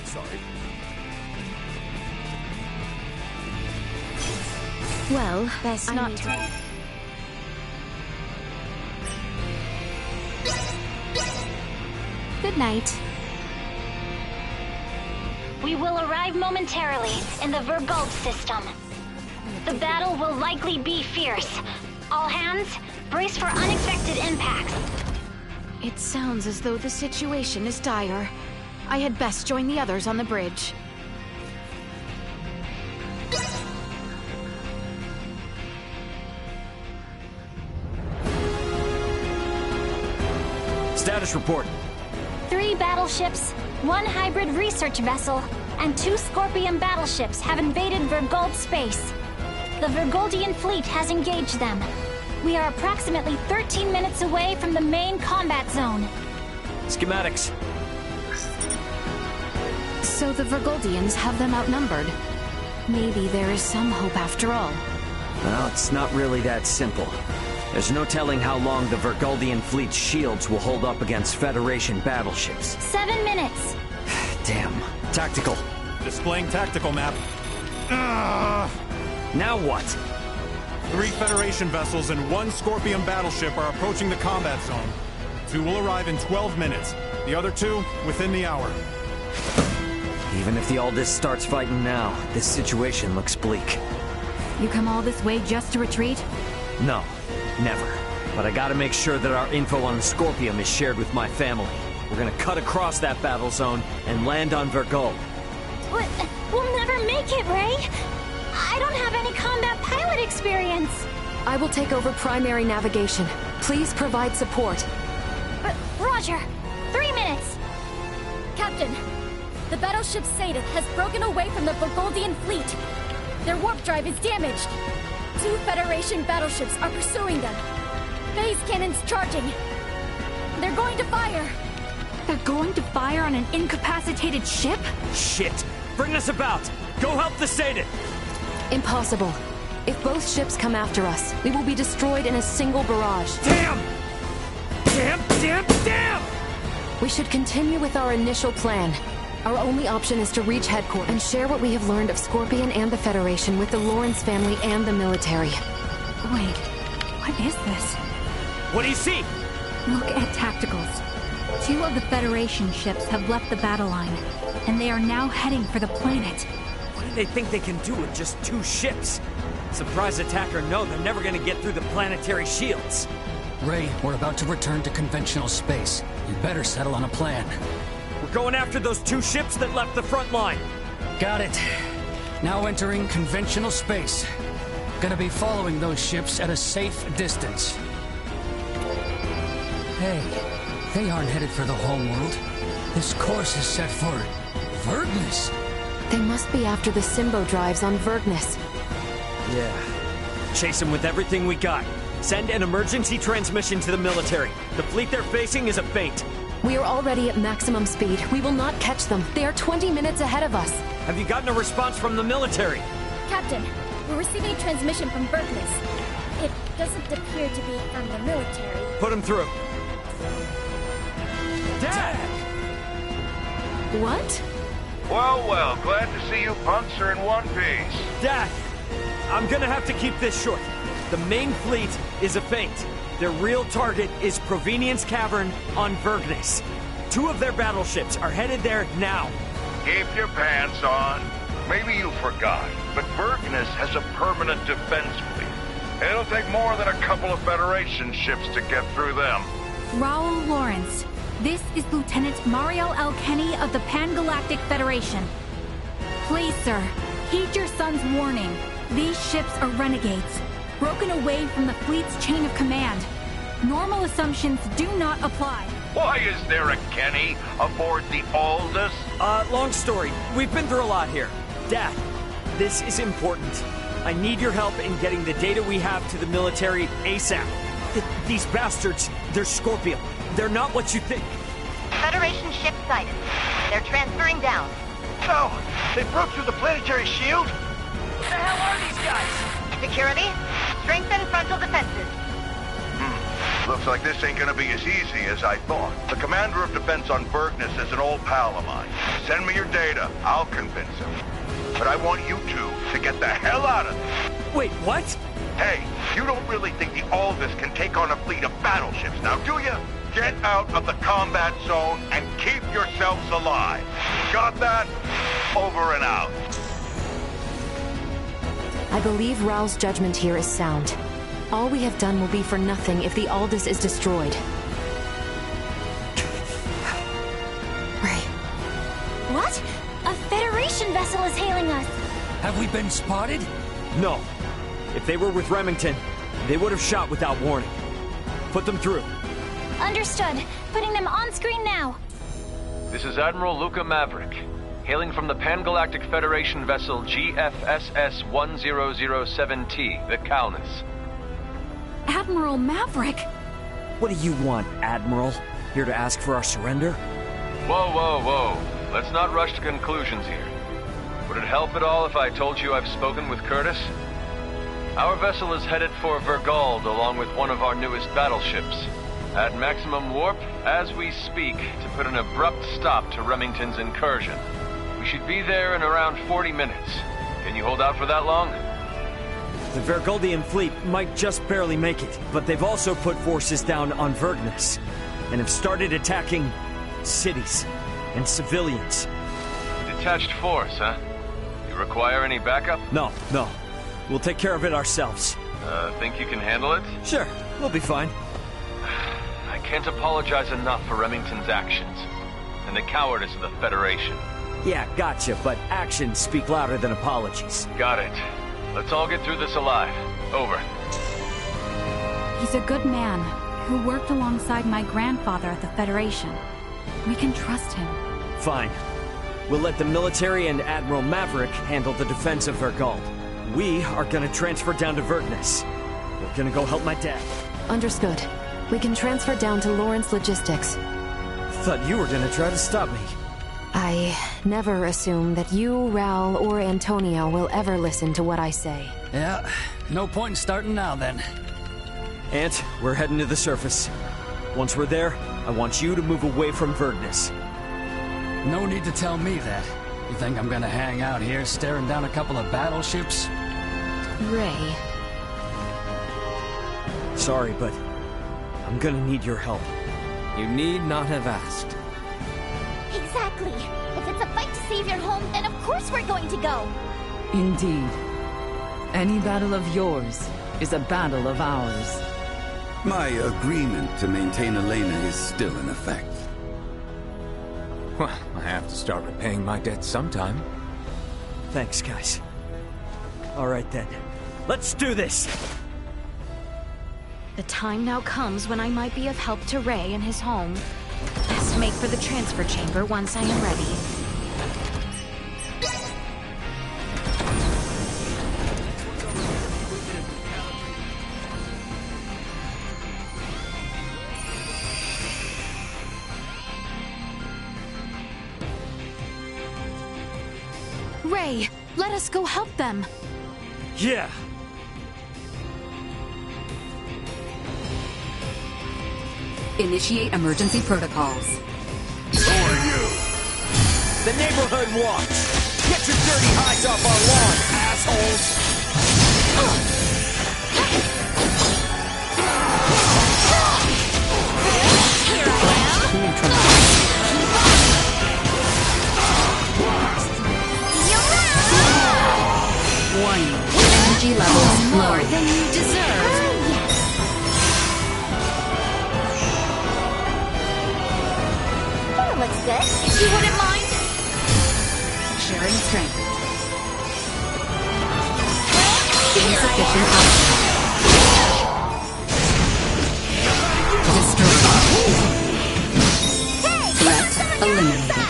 Sorry. Well, best not to... Good night. We will arrive momentarily in the Vergold system. The battle will likely be fierce. All hands, brace for unexpected impacts. It sounds as though the situation is dire. I had best join the others on the bridge. Status report. 3 battleships, 1 hybrid research vessel, and 2 Scorpion battleships have invaded Vergold space. The Vergoldian fleet has engaged them. We are approximately 13 minutes away from the main combat zone. Schematics. So the Vergoldians have them outnumbered. Maybe there is some hope after all. Well, it's not really that simple. There's no telling how long the Vergoldian fleet's shields will hold up against Federation battleships. 7 minutes. Damn. Tactical. Displaying tactical map. Now what? 3 Federation vessels and 1 Scorpion battleship are approaching the combat zone. 2 will arrive in 12 minutes. The other 2 within the hour. Even if the Aldis starts fighting now, this situation looks bleak. You come all this way just to retreat? No, never. But I gotta make sure that our info on the Scorpion is shared with my family. We're gonna cut across that battle zone and land on Vergol. But we'll never make it, Ray. I don't have any combat pilot experience. I will take over primary navigation. Please provide support. Roger. 3 minutes. Captain, the battleship Sadith has broken away from the Vergoldian fleet. Their warp drive is damaged. 2 Federation battleships are pursuing them. Phase cannons charging. They're going to fire. They're going to fire on an incapacitated ship? Shit! Bring us about! Go help the Sadith! Impossible. If both ships come after us, we will be destroyed in a single barrage. Damn! Damn! We should continue with our initial plan. Our only option is to reach headquarters and share what we have learned of Scorpion and the Federation with the Lawrence family and the military. Wait, what is this? What do you see? Look at tacticals. 2 of the Federation ships have left the battle line, and they are now heading for the planet. What do they think they can do with just 2 ships? Surprise attacker, no, they're never gonna get through the planetary shields. Ray, we're about to return to conventional space. You better settle on a plan. We're going after those 2 ships that left the front line. Got it. Now entering conventional space. Gonna be following those ships at a safe distance. Hey, they aren't headed for the homeworld. This course is set for Vergnus. They must be after the Symbo drives on Vergnus. Yeah. Chase them with everything we got. Send an emergency transmission to the military. The fleet they're facing is a feint. We are already at maximum speed. We will not catch them. They are 20 minutes ahead of us. Have you gotten a response from the military? Captain, we're receiving a transmission from Vergnus. It doesn't appear to be from the military. Put him through. Dad! What? Well, glad to see you punks are in one piece. Dad, I'm gonna have to keep this short. The main fleet is a feint. Their real target is Provenience Cavern on Vergnus. 2 of their battleships are headed there now. Keep your pants on. Maybe you forgot, but Vergnus has a permanent defense fleet. It'll take more than a couple of Federation ships to get through them. Raul Lawrence, this is Lieutenant Mariel L. Kenny of the Pan-Galactic Federation. Please, sir, heed your son's warning. These ships are renegades, broken away from the fleet's chain of command. Normal assumptions do not apply. Why is there a Kenny aboard the Aldous? Long story. We've been through a lot here. Dad, this is important. I need your help in getting the data we have to the military ASAP. These bastards, they're Scorpion. They're not what you think. Federation ship sighted. They're transferring down. No! They broke through the planetary shield? What the hell are these guys? Security, strengthen frontal defenses. Looks like this ain't gonna be as easy as I thought. The commander of defense on Vergnus is an old pal of mine. Send me your data. I'll convince him. But I want you two to get the hell out of this. Wait, what? Hey, you don't really think the Aldous can take on a fleet of battleships, now do you? Get out of the combat zone and keep yourselves alive. Got that? Over and out. I believe Raul's judgment here is sound. All we have done will be for nothing if the Aldous is destroyed. Ray. What? A Federation vessel is hailing us. Have we been spotted? No. If they were with Remington, they would have shot without warning. Put them through. Understood. Putting them on screen now. This is Admiral Luca Maverick. hailing from the Pan-Galactic Federation vessel GFSS-1007T, the Calnus. Admiral Maverick! What do you want, Admiral? Here to ask for our surrender? Whoa, whoa, whoa. Let's not rush to conclusions here. Would it help at all if I told you I've spoken with Curtis? Our vessel is headed for Vergold along with one of our newest battleships. At maximum warp, as we speak, to put an abrupt stop to Remington's incursion. We should be there in around 40 minutes. Can you hold out for that long? The Vergoldian fleet might just barely make it, but they've also put forces down on Vergnus, and have started attacking cities and civilians. Detached force, huh? You require any backup? No. We'll take care of it ourselves. Think you can handle it? Sure, we'll be fine. I can't apologize enough for Remington's actions, and the cowardice of the Federation. Yeah, gotcha, but actions speak louder than apologies. Got it. Let's all get through this alive. Over. He's a good man who worked alongside my grandfather at the Federation. We can trust him. Fine. We'll let the military and Admiral Maverick handle the defense of Vergold. We are gonna transfer down to Vergnus. We're gonna go help my dad. Understood. We can transfer down to Lawrence Logistics. Thought you were gonna try to stop me. I never assume that you, Raul, or Antonio will ever listen to what I say. Yeah, no point in starting now then. Ant, we're heading to the surface. Once we're there, I want you to move away from Vergnus. No need to tell me that. You think I'm gonna hang out here staring down a couple of battleships? Ray. Sorry, but I'm gonna need your help. You need not have asked. Exactly. If it's a fight to save your home, then of course we're going to go. Indeed. Any battle of yours is a battle of ours. My agreement to maintain Elena is still in effect. Well, I have to start repaying my debt sometime. Thanks, guys. All right, then. Let's do this! The time now comes when I might be of help to Ray and his home. Best make for the transfer chamber once I am ready. Ray, let us go help them. Yeah. Initiate emergency protocols. Who are you? The neighborhood watch! Get your dirty hides off our lawn, assholes! Here I am. Warning. Energy levels More low. than you deserve. That looks good. You wouldn't mind? Sharing strength. Insufficient output. Destroyed. Threat eliminated.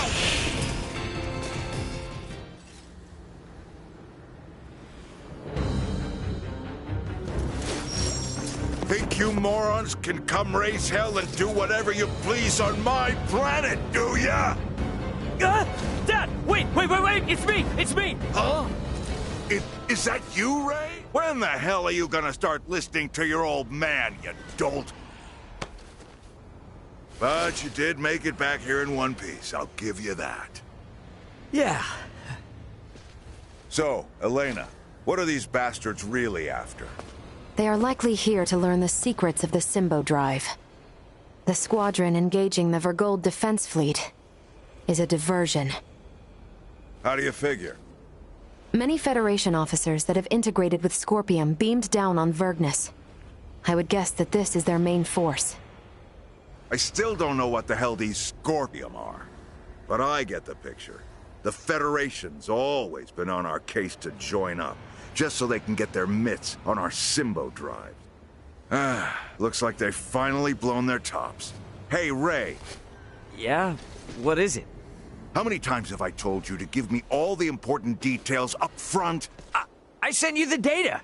Think you morons can come raise hell and do whatever you please on my planet, do ya? Dad! Wait! It's me! Huh? Is that you, Ray? When the hell are you gonna start listening to your old man, you dolt? But you did make it back here in one piece, I'll give you that. Yeah. So, Elena, what are these bastards really after? They are likely here to learn the secrets of the Symbo Drive. The squadron engaging the Vergold defense fleet is a diversion. How do you figure? Many Federation officers that have integrated with Scorpium beamed down on Vergnus. I would guess that this is their main force. I still don't know what the hell these Scorpium are. But I get the picture. The Federation's always been on our case to join up, just so they can get their mitts on our Symbo Drive. Looks like they've finally blown their tops. Hey, Ray. Yeah? What is it? How many times have I told you to give me all the important details up front? I sent you the data.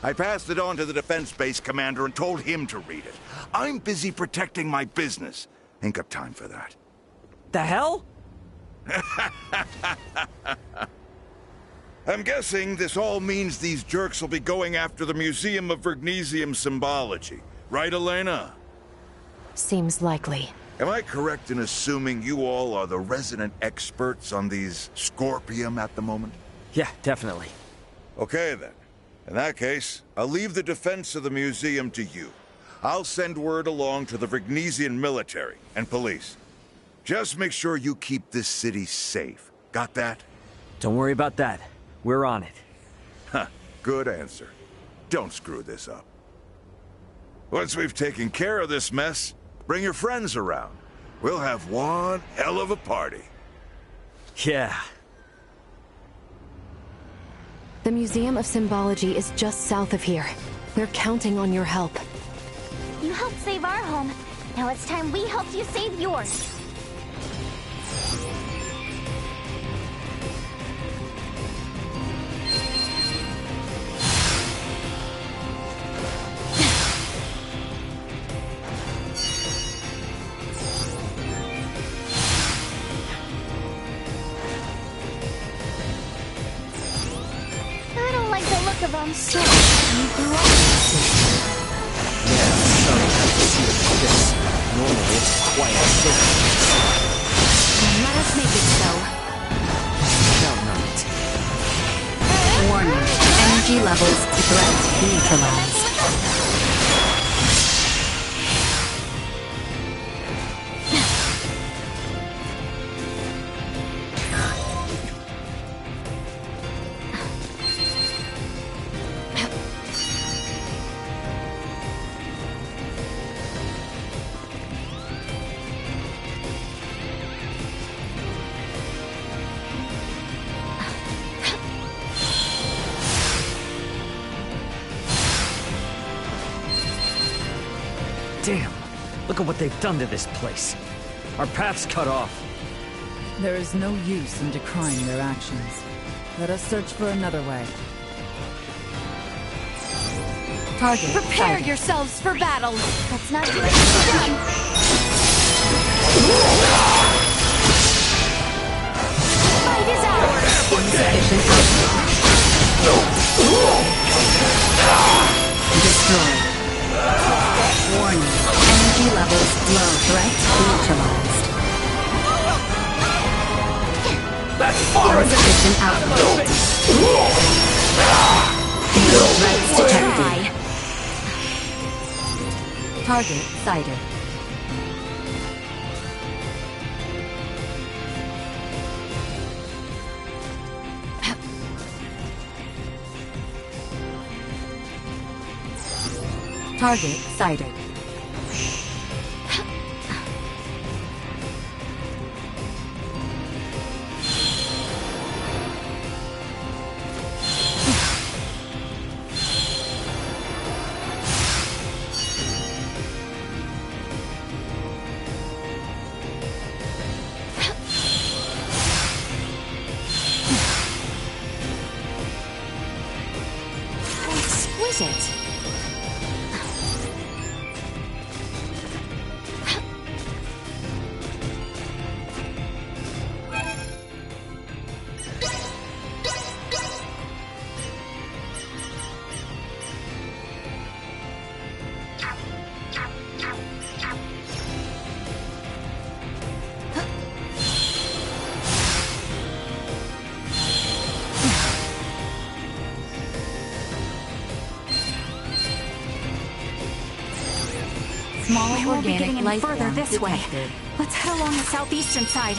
I passed it on to the defense base commander and told him to read it. I'm busy protecting my business. Ain't got time for that. The hell? I'm guessing this all means these jerks will be going after the Museum of Vergnesium Symbology. Right, Elena? Seems likely. Am I correct in assuming you all are the resident experts on these Scorpium at the moment? Yeah, definitely. Okay, then. In that case, I'll leave the defense of the museum to you. I'll send word along to the Vergnesian military and police. Just make sure you keep this city safe. Got that? Don't worry about that. We're on it. Huh, good answer. Don't screw this up. Once we've taken care of this mess, bring your friends around. We'll have one hell of a party. Yeah. The Museum of Symbology is just south of here. We're counting on your help. You helped save our home. Now it's time we helped you save yours. I don't like the look of them. So, you grew up. Yeah, sorry to have to see it like this. Normally it's quiet city. Let us make it so. Counting on it. Warning. Energy levels threat neutralized. Damn! Look at what they've done to this place. Our path's cut off. There is no use in decrying their actions. Let us search for another way. Target. Prepare sighted. yourselves for battle. Let's not do it. Done. Fight is ours. Insufficient output. Destroyed. Warning. Energy levels low. Threat neutralized. Insufficient output. Threats detected. Target sighted. Target sighted. Exquisite. Small We won't be organic getting any life further form this way. detected. Let's head along the southeastern side.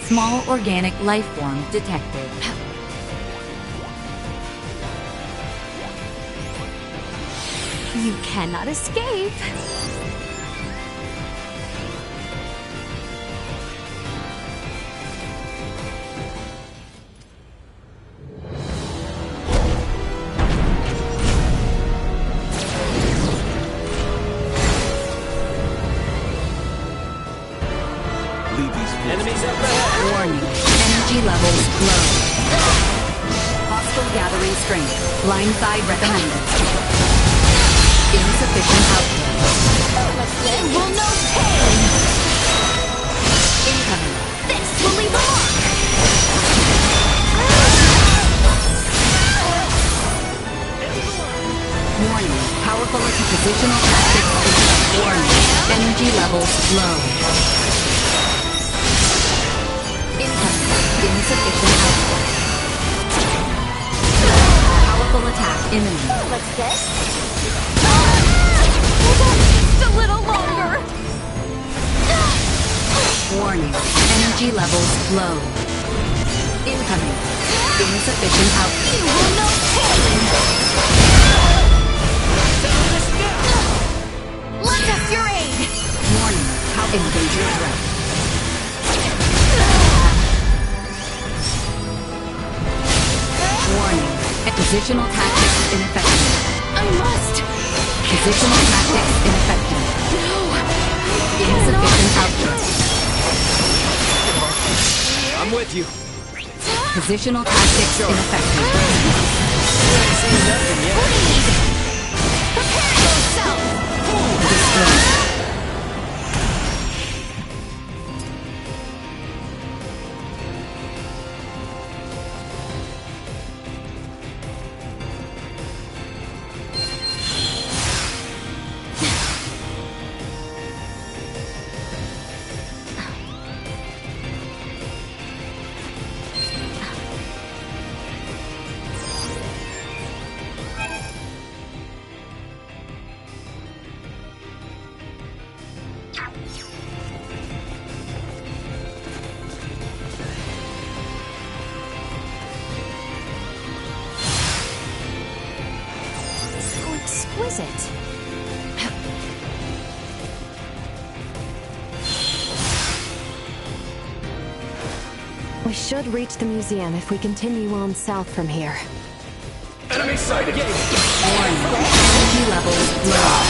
Small organic life form detected. You cannot escape. low. Hostile gathering strength. Blindside recommended. Insufficient output. You will know pain! Incoming. This will leave a mark! Warning. Powerful positional tactics. Warning. Energy levels low. Incoming. Insufficient output. Powerful attack imminent. What's this? Just a little longer! Warning. Energy levels low. Incoming. Insufficient output. You will know pain! Lend us your aid! Warning. How endanger threat. Warning. Positional tactics ineffective. I must! Positional tactics ineffective. No! Insufficient output. I'm with you. Positional tactics ineffective. Prepare yourself! Destroyed. Exquisite. We should reach the museum if we continue on south from here. Enemy sighted! Warning. Energy levels low.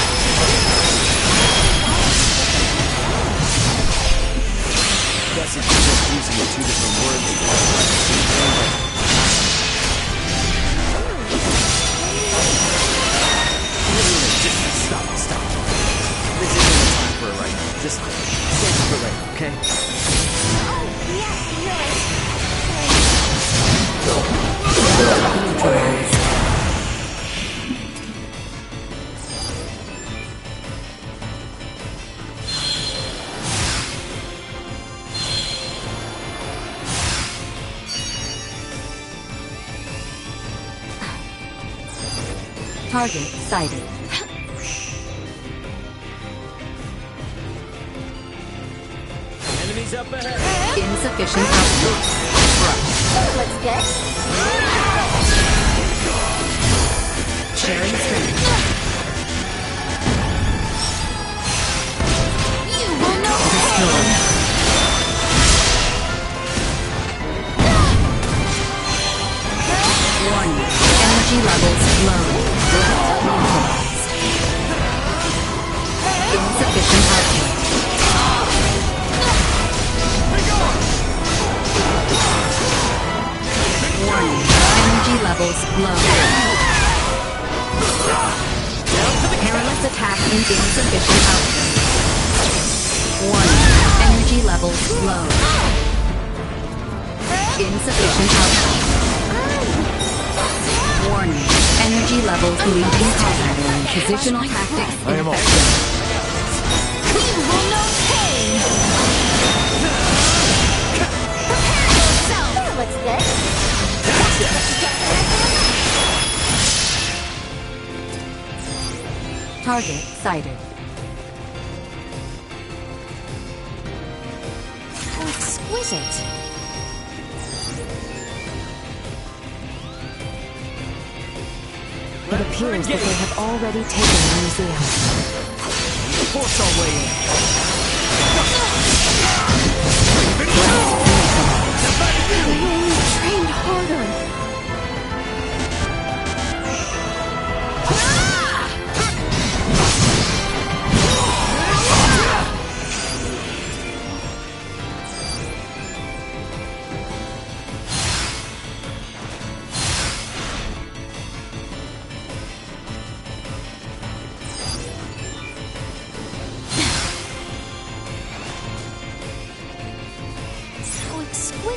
Guess it's just using the two different words to describe the same thing. Just stop. This isn't the time for it right now. Just save it for later, okay? Oh, yes, Target sighted. Enemies up ahead. Insufficient output. Let's get. Sharing strength. You will know Destroyed. Warning. Energy levels low. Neutralized. Insufficient output. Warning. Energy levels low. Perilous attack and insufficient output. Warning. Energy levels low. Insufficient output. Warning. Energy levels leaving target. Positional tactics ineffective. You will know pain! Prepare yourself! Let's get. Target sighted. How exquisite! It appears that they have already taken the museum. Force our way in. Trained harder!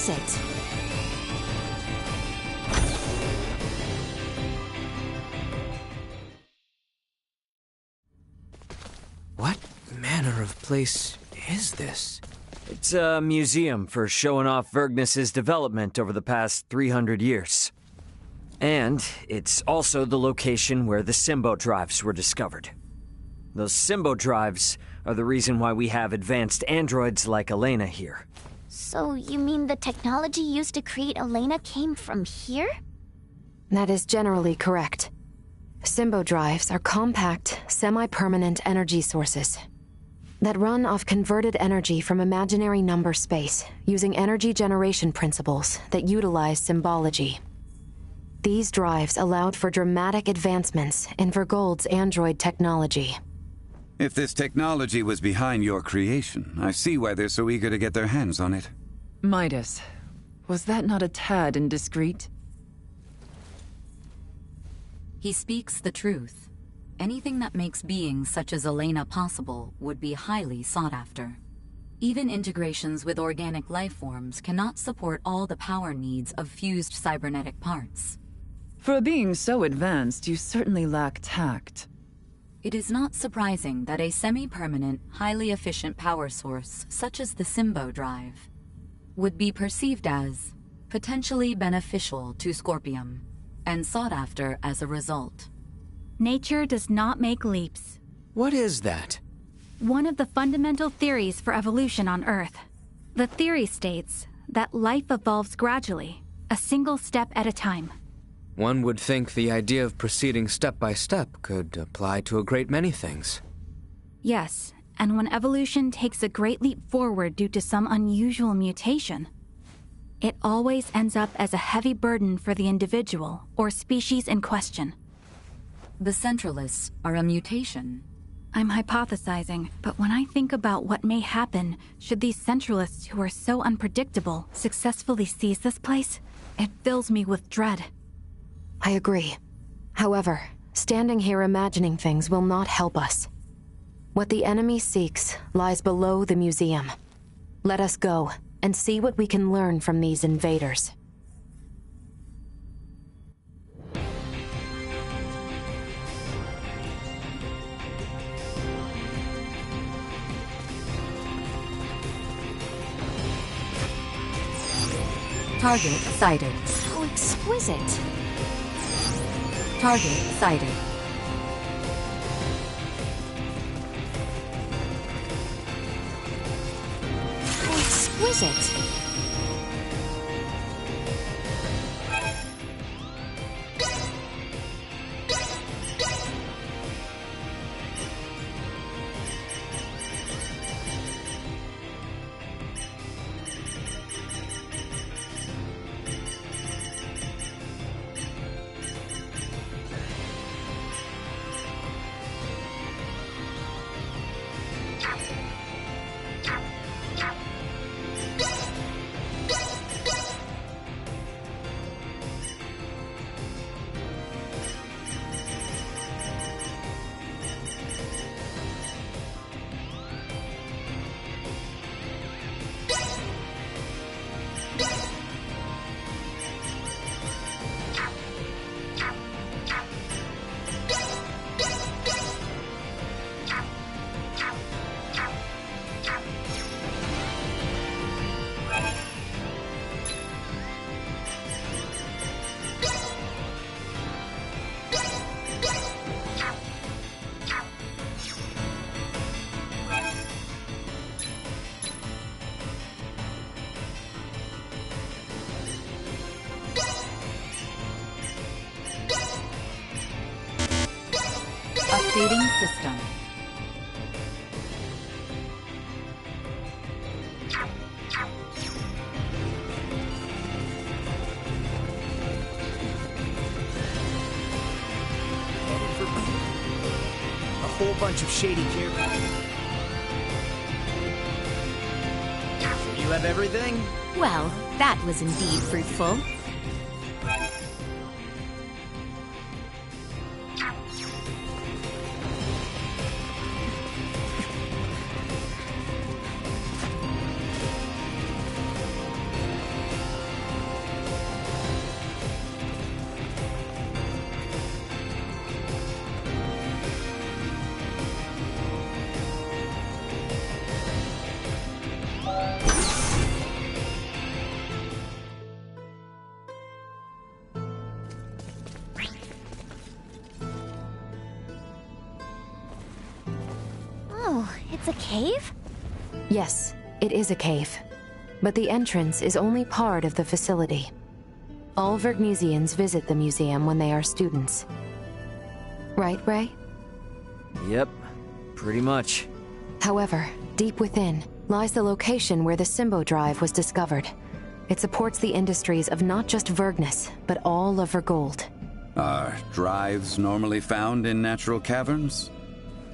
exquisite. What manner of place is this? It's a museum for showing off Vergnus's development over the past 300 years. And it's also the location where the Symbo drives were discovered. Those Symbo drives are the reason why we have advanced androids like Elena here. So you mean the technology used to create Elena came from here? That is generally correct. Symbo drives are compact, semi-permanent energy sources that run off converted energy from imaginary number space using energy generation principles that utilize symbology. These drives allowed for dramatic advancements in Vergold's android technology. If this technology was behind your creation, I see why they're so eager to get their hands on it. Midas, was that not a tad indiscreet? He speaks the truth. Anything that makes beings such as Elena possible would be highly sought after. Even integrations with organic life forms cannot support all the power needs of fused cybernetic parts. For a being so advanced, you certainly lack tact. It is not surprising that a semi-permanent, highly efficient power source such as the Symbo drive would be perceived as potentially beneficial to Scorpium and sought after as a result. Nature does not make leaps. What is that? One of the fundamental theories for evolution on Earth. The theory states that life evolves gradually, a single step at a time. One would think the idea of proceeding step by step could apply to a great many things. Yes, and when evolution takes a great leap forward due to some unusual mutation, it always ends up as a heavy burden for the individual or species in question. The Centralists are a mutation. I'm hypothesizing, but when I think about what may happen should these Centralists who are so unpredictable successfully seize this place, it fills me with dread. I agree. However, standing here imagining things will not help us. What the enemy seeks lies below the museum. Let us go and see what we can learn from these invaders. Target sighted. How exquisite. Target sighted. How exquisite. Updating system. A whole bunch of shady characters. So you have everything? Well, that was indeed fruitful. Oh, it's a cave? Yes, it is a cave. But the entrance is only part of the facility. All Vergnesians visit the museum when they are students. Right, Ray? Yep, pretty much. However, deep within lies the location where the Symbo Drive was discovered. It supports the industries of not just Vergnus, but all of Vergold. Are drives normally found in natural caverns?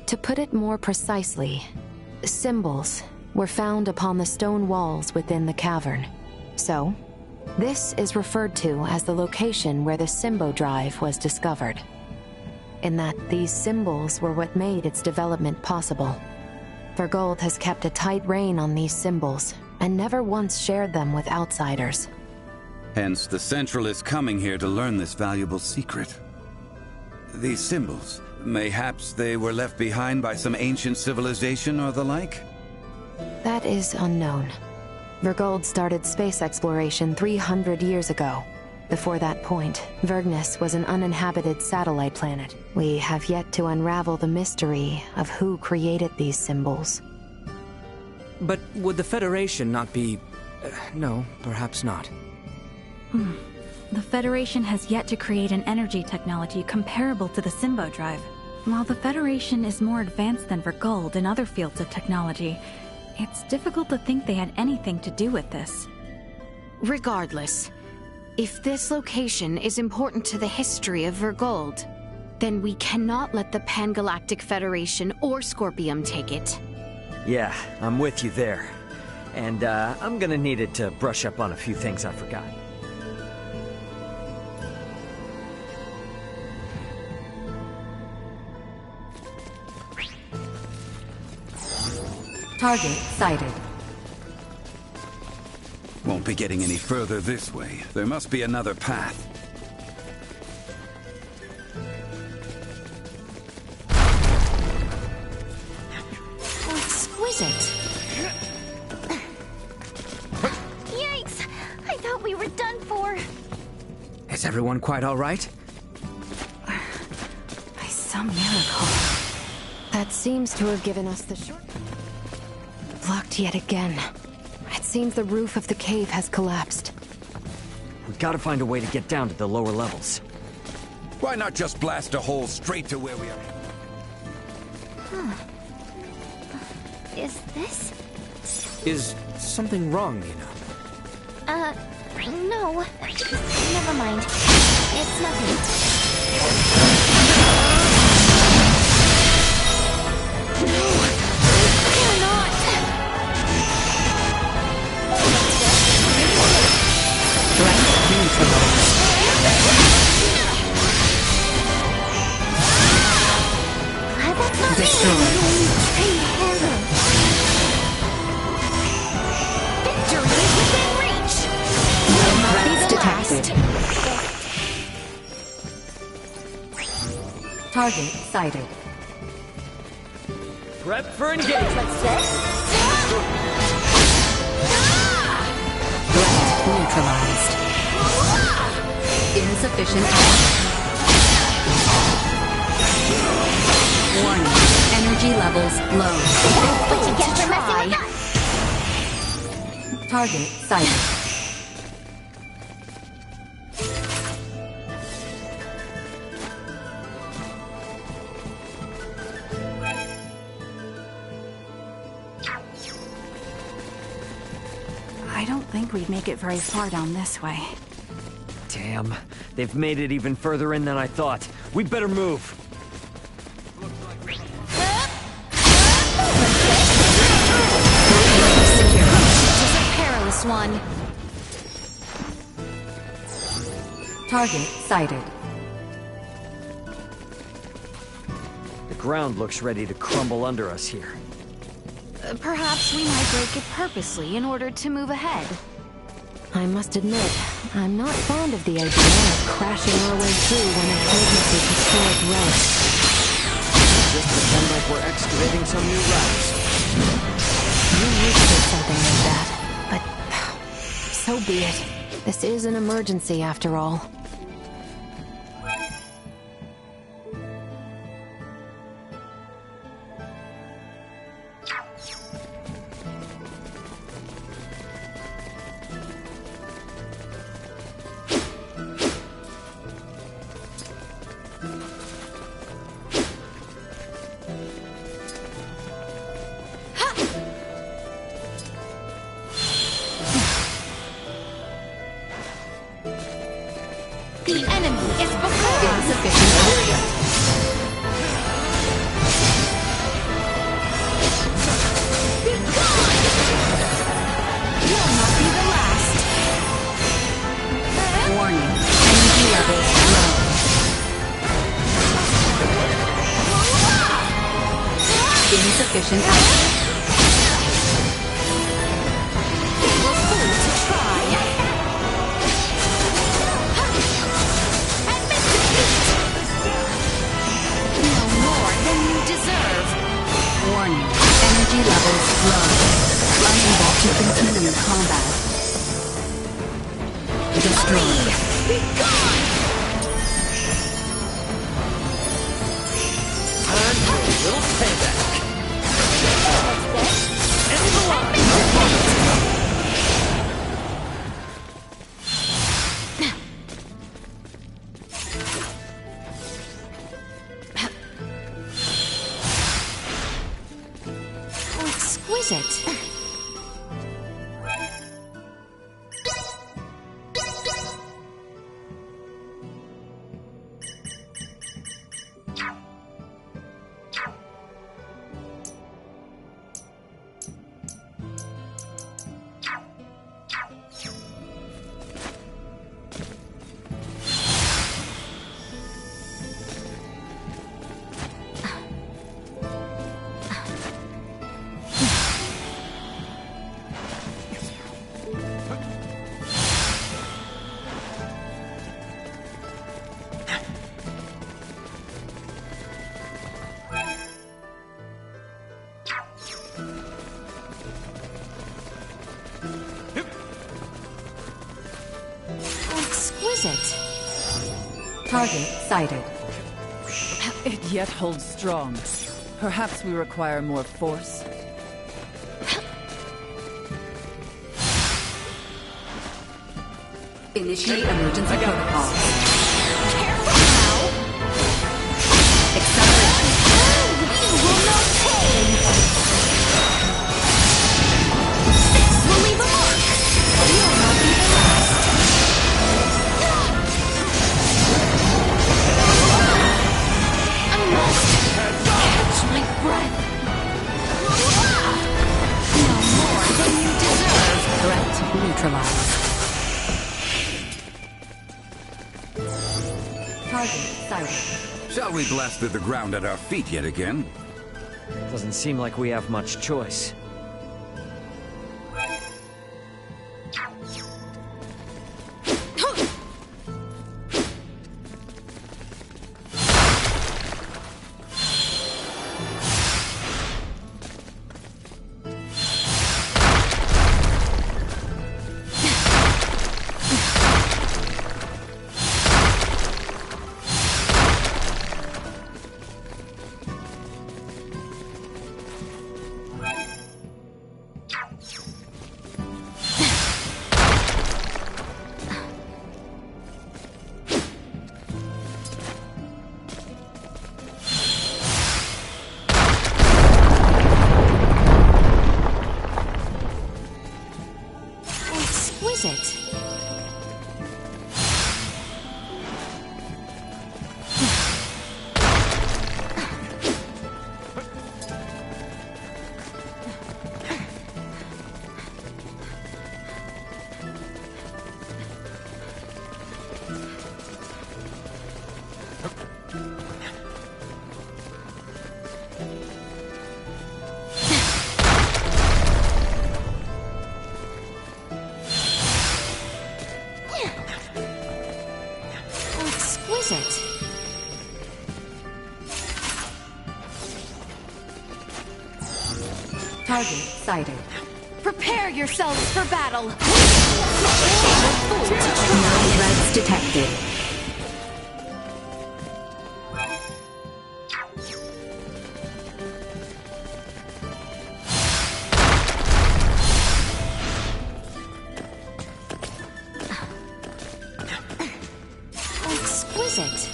To put it more precisely, symbols were found upon the stone walls within the cavern. So, this is referred to as the location where the Symbo Drive was discovered. In that these symbols were what made its development possible. Vergold has kept a tight rein on these symbols, and never once shared them with outsiders. Hence, the Central is coming here to learn this valuable secret. These symbols, mayhaps they were left behind by some ancient civilization or the like? That is unknown. Vergold started space exploration 300 years ago. Before that point, Vergnus was an uninhabited satellite planet. We have yet to unravel the mystery of who created these symbols. But would the Federation not be... no, perhaps not. The Federation has yet to create an energy technology comparable to the Symbo Drive. While the Federation is more advanced than Vergold in other fields of technology, it's difficult to think they had anything to do with this. Regardless, if this location is important to the history of Vergold, then we cannot let the Pan-Galactic Federation or Scorpium take it. Yeah, I'm with you there. And I'm gonna need it to brush up on a few things I forgot. Target sighted. Won't be getting any further this way. There must be another path. How exquisite! Yikes! I thought we were done for. Is everyone quite all right? By some miracle. That seems to have given us the short... Blocked yet again. It seems the roof of the cave has collapsed. We gotta find a way to get down to the lower levels. Why not just blast a hole straight to where we are? Huh. Is this? Is something wrong, Nina? No. Never mind. It's nothing. No! You're not! That's not Victory is within reach! Threats detected. Target sighted. Prep for engagement. Threat neutralized. Insufficient. Warning. Energy levels low. What you get for messing with us? Target sighted. I don't think we'd make it very far down this way. Damn, they've made it even further in than I thought. We better move. This is a perilous one. Target sighted. The ground looks ready to crumble under us here. Perhaps we might break it purposely in order to move ahead. I must admit, I'm not fond of the idea of crashing our way through one of Vergnus' historic relics. Just pretend like we're excavating some new routes. You used to something like that, but so be it. This is an emergency after all. The enemy is before us. Insufficient area. Be gone! You'll not be the last. Warning. Energy levels low. Insufficient output. They were fooled to try. Admit defeat! No more than you deserve. Warning. Energy levels low. Unable to continue combat. Destroyed. Be gone! Time for a little payback. End the line. How exquisite. How exquisite. Target sighted. It yet holds strong. Perhaps we require more force. Initiate emergency protocol. Careful now. Acceleration. You will not pain. This will leave a mark. You'll not be the last. I must catch my breath. No more than you deserve. Threat neutralized. Target sighted. Shall we blast through the ground at our feet yet again? Doesn't seem like we have much choice. Exquisite. How exquisite. Target sighted. Prepare yourselves for battle. No threats detected. How exquisite.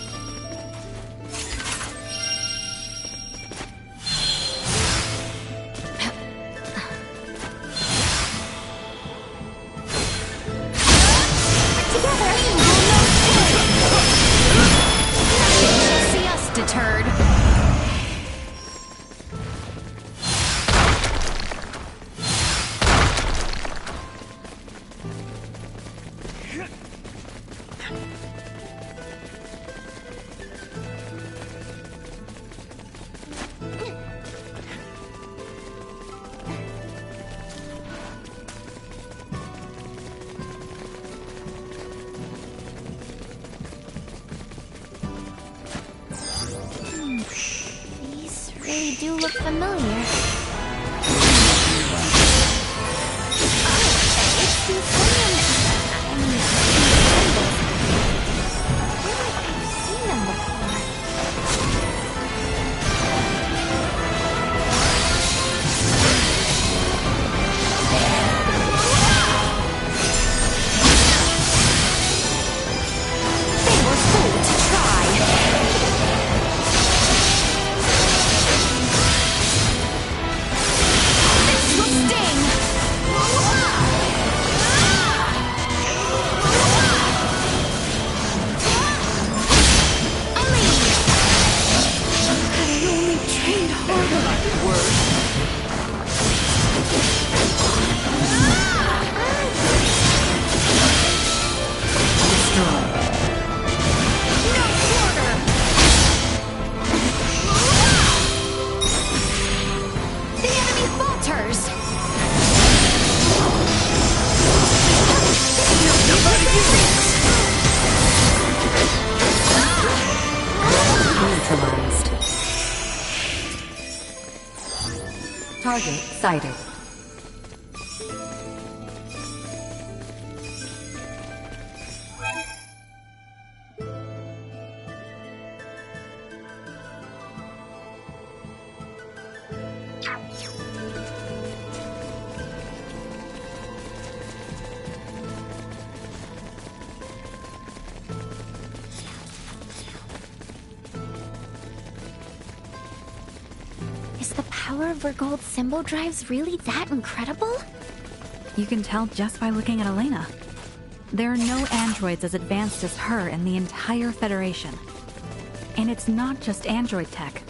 really do look familiar. It's the same. I mean, symbols. Where have I seen them before? They were fooled to try. This will sting! Neutralized. Target sighted. Is the power of Vergold's symbol drives really that incredible? You can tell just by looking at Elena. There are no androids as advanced as her in the entire Federation. And it's not just android tech.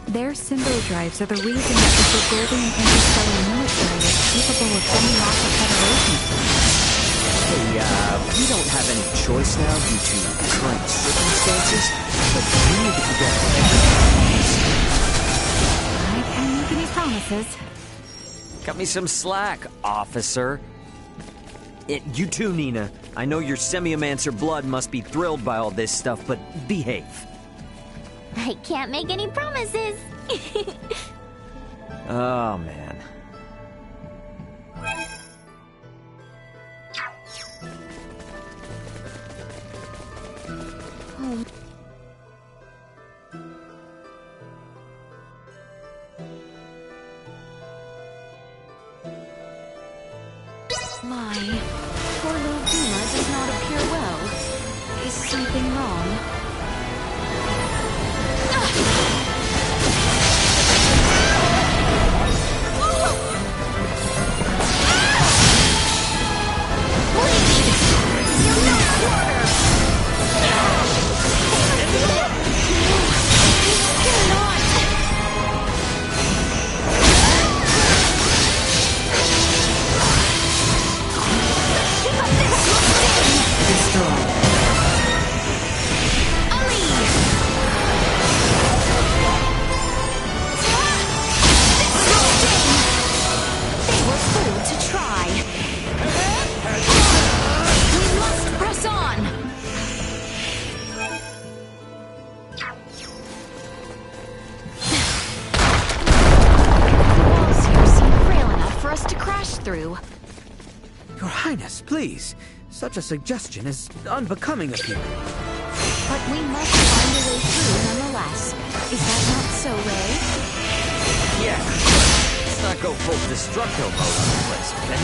Their symbol drives are the reason that the Vergoldian interstellar military is capable of fending off the Federation. Hey, we don't have any choice now due to current circumstances, but we need to keep up. I can't make any promises. Cut me some slack, officer. You too, Nina. I know your Semiomancer blood must be thrilled by all this stuff, but behave. I can't make any promises. Oh, man. Oh. My poor little Duma does not appear well. Is something wrong? Through. Your Highness, please. Such a suggestion is unbecoming of you. But we must find a way through nonetheless. Is that not so, Ray? Yeah, but let's not go full Destructo mode on the place, okay?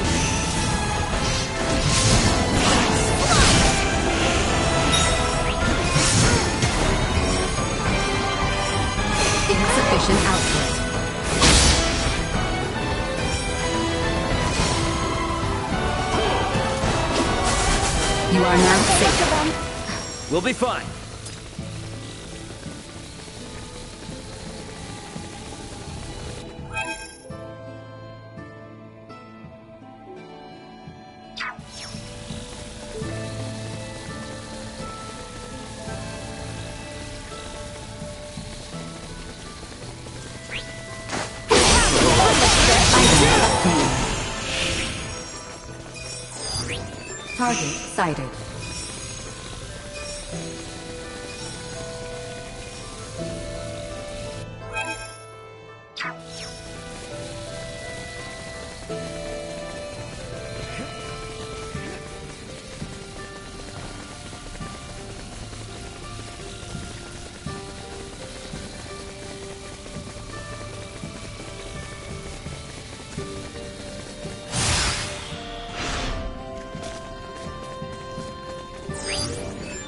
Insufficient output. You are now safe. We'll be fine. Target sighted.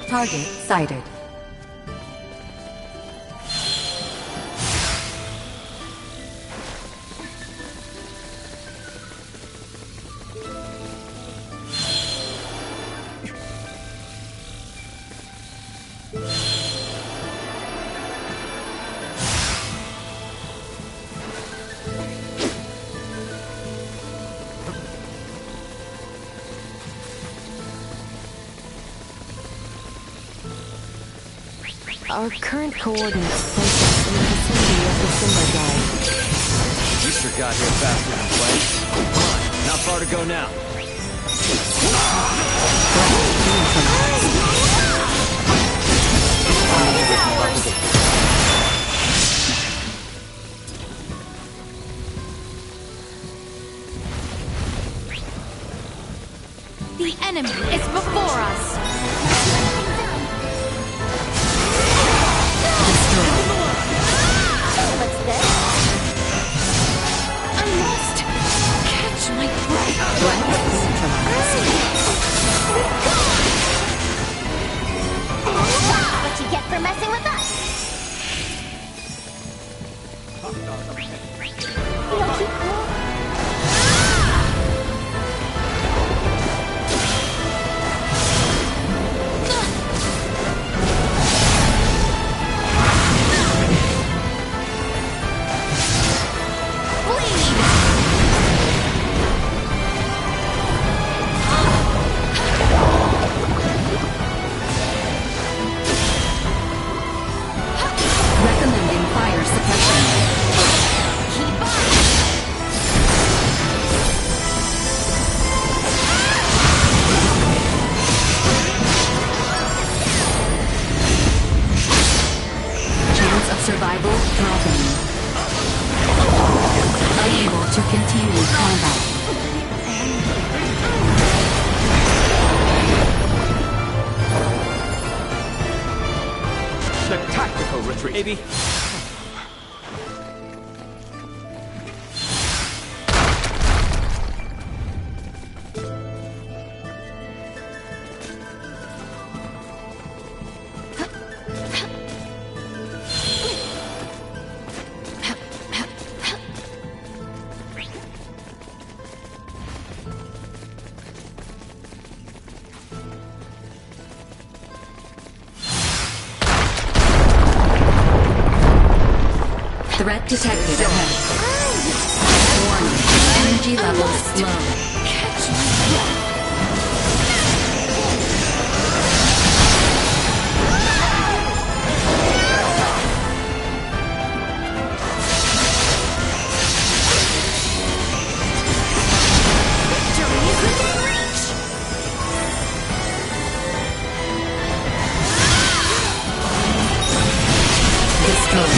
Target sighted. Our current coordinates place us in the vicinity of the Simba Drive. We sure got here faster than planned. Come on, not far to go now. The enemy is before us! What's this? I must catch my breath. What you get for messing with us? You'll keep cool. Recommending fire suppression. Keep on! Chance of survival dropping. Unable to continue combat. The tactical retreat. Maybe. Threat detected ahead. Warning. Energy levels low. Catch my breath. Victory is within reach! Destroyed.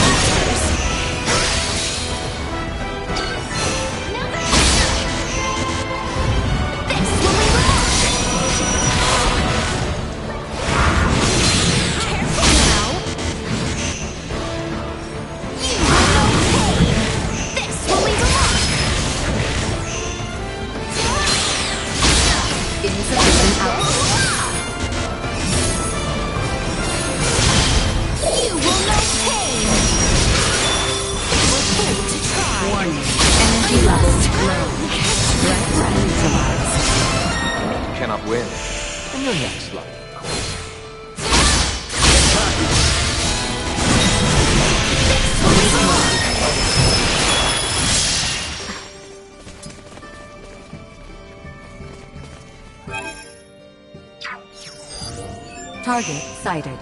Insufficient output. You will know pain! They were fooled to try. Warning. Energy levels low. Threat neutralized. You cannot win. And your next luck. Target sighted.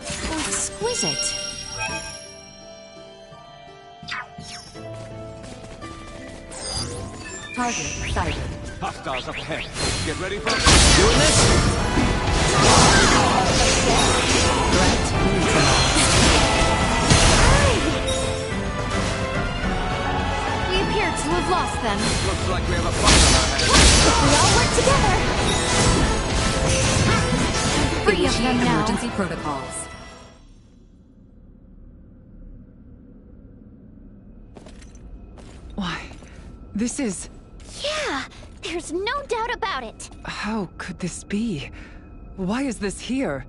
Exquisite. Target sighted. Hostiles up ahead. Get ready, folks. Doing this? Threat neutralized. We appear to have lost them. Looks like we have a fight on our hands. If we all work together. Free of them Initiate now. emergency protocols. Why, this is... Yeah, they're There's no doubt about it. How could this be? Why is this here?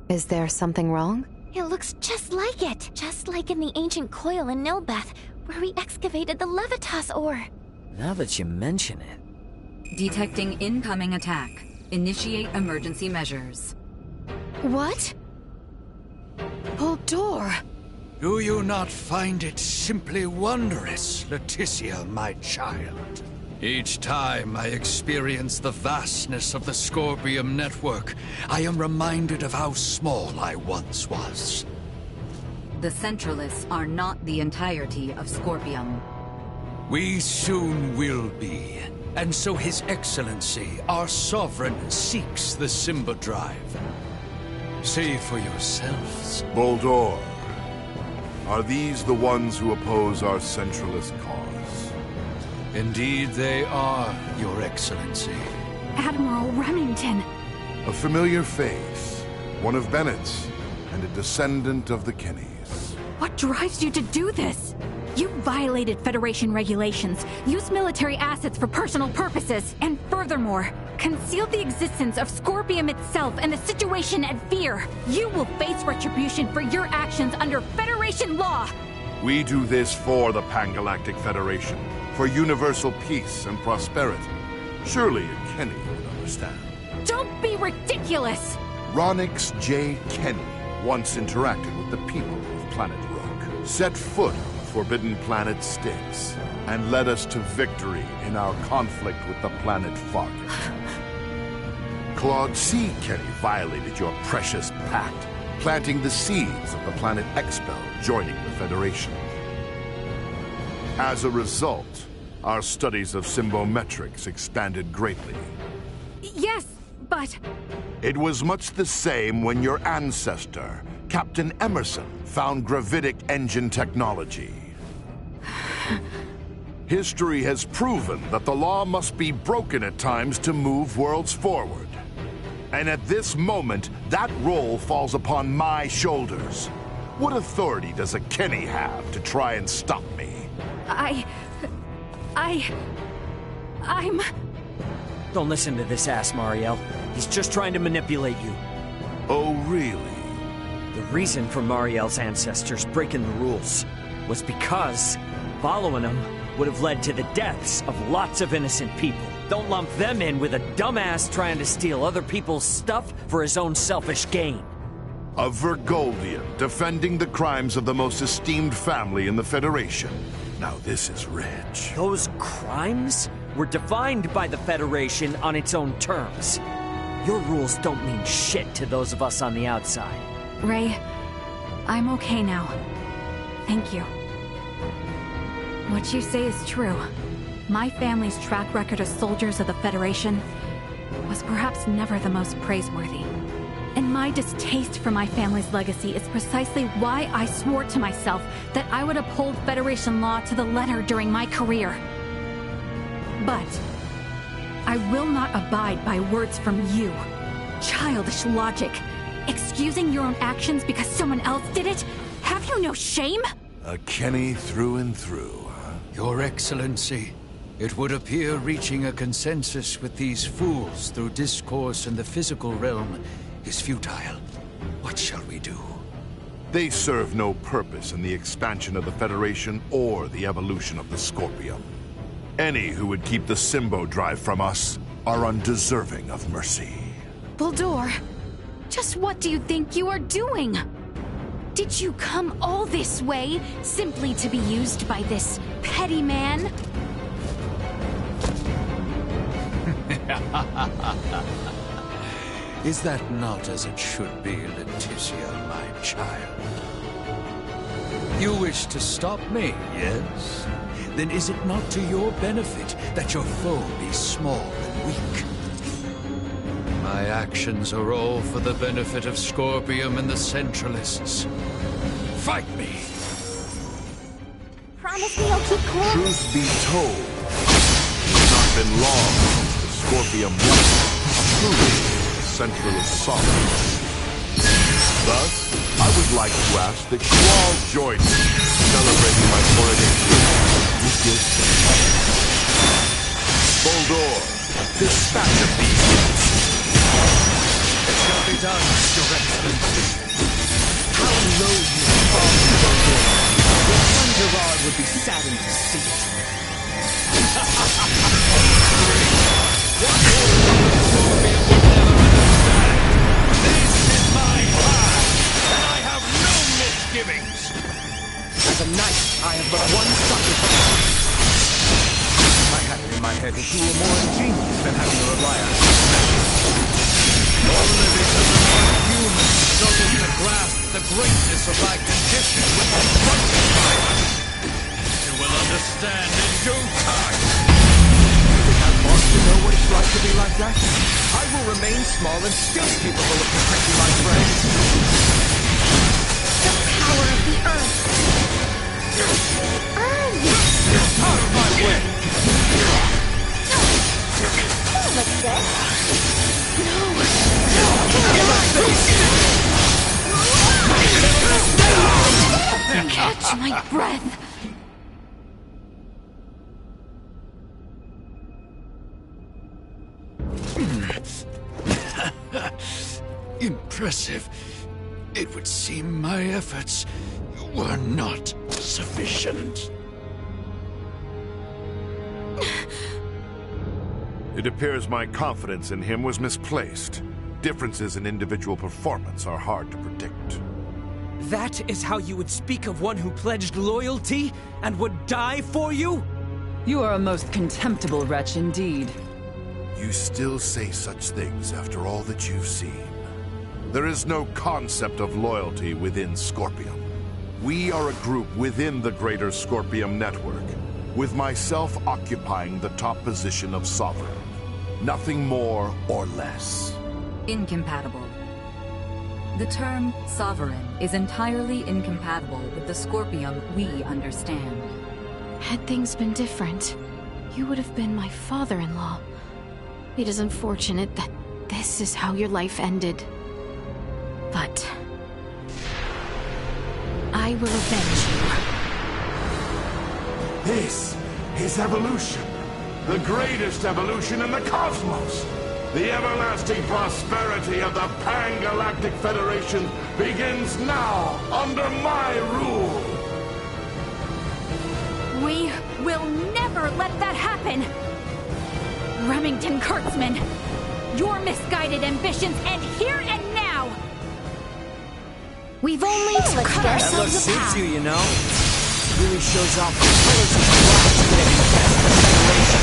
Is there something wrong? It looks just like it. Just like in the ancient coil in Nilbeth, where we excavated the Levitas ore. Now that you mention it... Detecting incoming attack. Initiate emergency measures. What? Buldur! Do you not find it simply wondrous, Leticia, my child? Each time I experience the vastness of the Scorpium network, I am reminded of how small I once was. The Centralists are not the entirety of Scorpium. We soon will be. And so His Excellency, our Sovereign, seeks the Simba Drive. See for yourselves. Buldur, are these the ones who oppose our centralist cause? Indeed they are, Your Excellency. Admiral Remington. A familiar face, one of Bennett's, and a descendant of the Kennys. What drives you to do this? You violated Federation regulations, used military assets for personal purposes, and furthermore, concealed the existence of Scorpium itself and the situation at Fear. You will face retribution for your actions under Federation law! We do this for the Pan-Galactic Federation, for universal peace and prosperity. Surely a Kenny would understand. Don't be ridiculous! Ronix J. Kenny once interacted with the people of Planet Rook, set foot on the Forbidden Planet Styx, and led us to victory in our conflict with the planet Fargate. Claude C. Kenny violated your precious pact, planting the seeds of the planet Expel joining the Federation. As a result, our studies of symbometrics expanded greatly. Yes, but... It was much the same when your ancestor, Captain Emerson, found gravitic engine technology. History has proven that the law must be broken at times to move worlds forward. And at this moment, that role falls upon my shoulders. What authority does a Kenny have to try and stop me? I'm... Don't listen to this ass, Mariel. He's just trying to manipulate you. Oh, really? The reason for Mariel's ancestors breaking the rules was because following them would have led to the deaths of lots of innocent people. Don't lump them in with a dumbass trying to steal other people's stuff for his own selfish gain. A Vergoldian defending the crimes of the most esteemed family in the Federation. Now this is rich. Those crimes were defined by the Federation on its own terms. Your rules don't mean shit to those of us on the outside. Ray, I'm okay now. Thank you. What you say is true. My family's track record as soldiers of the Federation was perhaps never the most praiseworthy. And my distaste for my family's legacy is precisely why I swore to myself that I would uphold Federation law to the letter during my career. But I will not abide by words from you. Childish logic. Excusing your own actions because someone else did it? Have you no shame? A Kenny through and through, huh? Your Excellency, it would appear reaching a consensus with these fools through discourse in the physical realm is futile. What shall we do? They serve no purpose in the expansion of the Federation or the evolution of the Scorpium. Any who would keep the Symbo Drive from us are undeserving of mercy. Buldur, just what do you think you are doing? Did you come all this way simply to be used by this petty man? Is that not as it should be, Leticia, my child? You wish to stop me, yes? Then is it not to your benefit that your foe be small and weak? My actions are all for the benefit of Scorpium and the Centralists. Fight me! Promise me you'll keep cool? Truth be told, it's not been long since the Scorpium won, truly Centralist sovereign. Thus, I would like to ask that you all join me in celebrating my coronation with your Buldur. Dispatch of these units. It shall be done, Your Excellency. How low you fall, Virgil. Your son Gerard would be saddened to see it. What will Scorpion will never understand? This is my path, and I have no misgivings. As a knight, I have but one sacrifice. I had it in my head that you were more ingenious than having to rely on only because of my human struggle to grasp the greatness of thy condition with confronting violence. You will understand in due time. You did not want to know what it's like to be like that? I will remain small and still capable of protecting my friends. The power of the earth. Out of my way! Looks good. Catch my breath! Impressive. It would seem my efforts were not sufficient. It appears my confidence in him was misplaced. Differences in individual performance are hard to predict. That is how you would speak of one who pledged loyalty and would die for you? You are a most contemptible wretch indeed. You still say such things after all that you've seen. There is no concept of loyalty within Scorpium. We are a group within the greater Scorpium network, with myself occupying the top position of Sovereign. Nothing more or less. Incompatible. The term Sovereign is entirely incompatible with the Scorpium we understand. Had things been different, you would have been my father-in-law. It is unfortunate that this is how your life ended. But I will avenge you. This is evolution. The greatest evolution in the cosmos. The everlasting prosperity of the Pan-Galactic Federation begins now under my rule. We will never let that happen! Remington Kurtzman, your misguided ambitions end here and now! We've only to cut That look ourselves a suits path. you, you know? Really shows off the colors of the flags getting best of the Federation.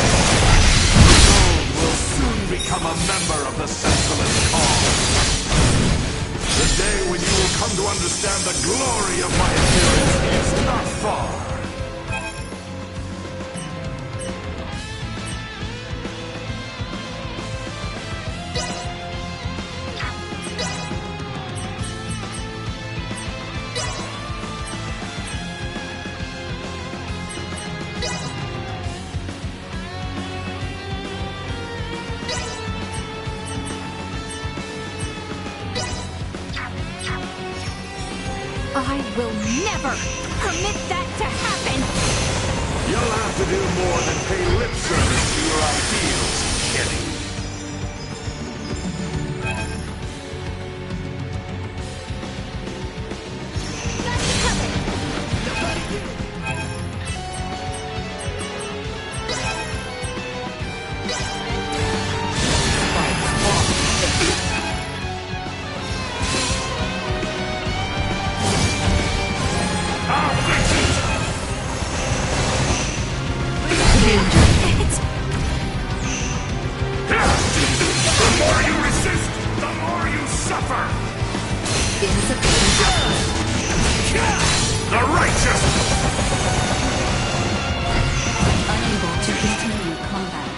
Gold will soon become a member of the Senseless Cause. The day when you will come to understand the glory of my appearance is not far. I will never permit that to happen! You'll have to do more than pay lip service to your ideals, Kenny. The more you resist, the more you suffer! The righteous! Unable to continue combat.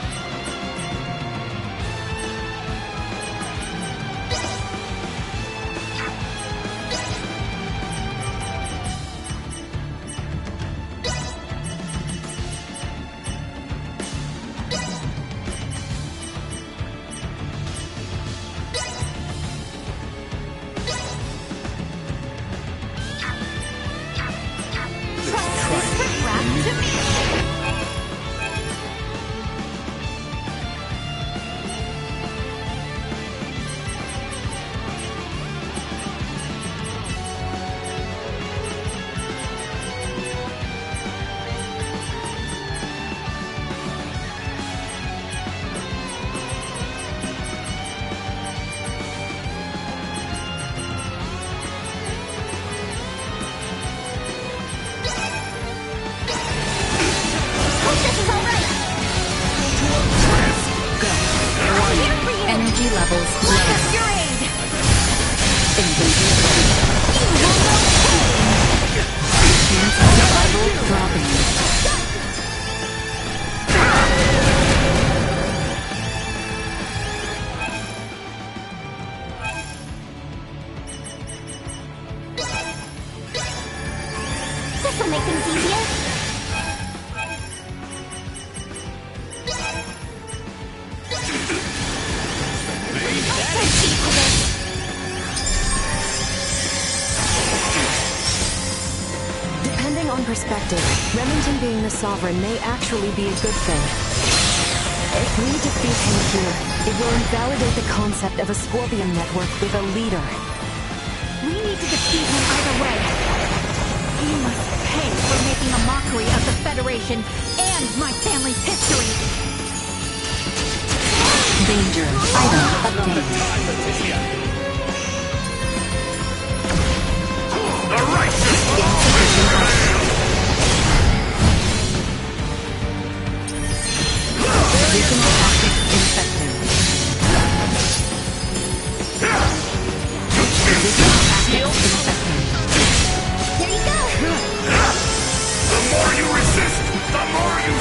Survival dropping. This'll make things easier. Depending on perspective, Remington being the Sovereign may actually be a good thing. If we defeat him here, it will invalidate the concept of a Scorpion network with a leader. We need to defeat him either way. He must pay for making a mockery of the Federation and my family's history. Danger. Item obtained. The righteous Additional tactics infected. Additional tactics infected. Here you go. The more you resist, the more you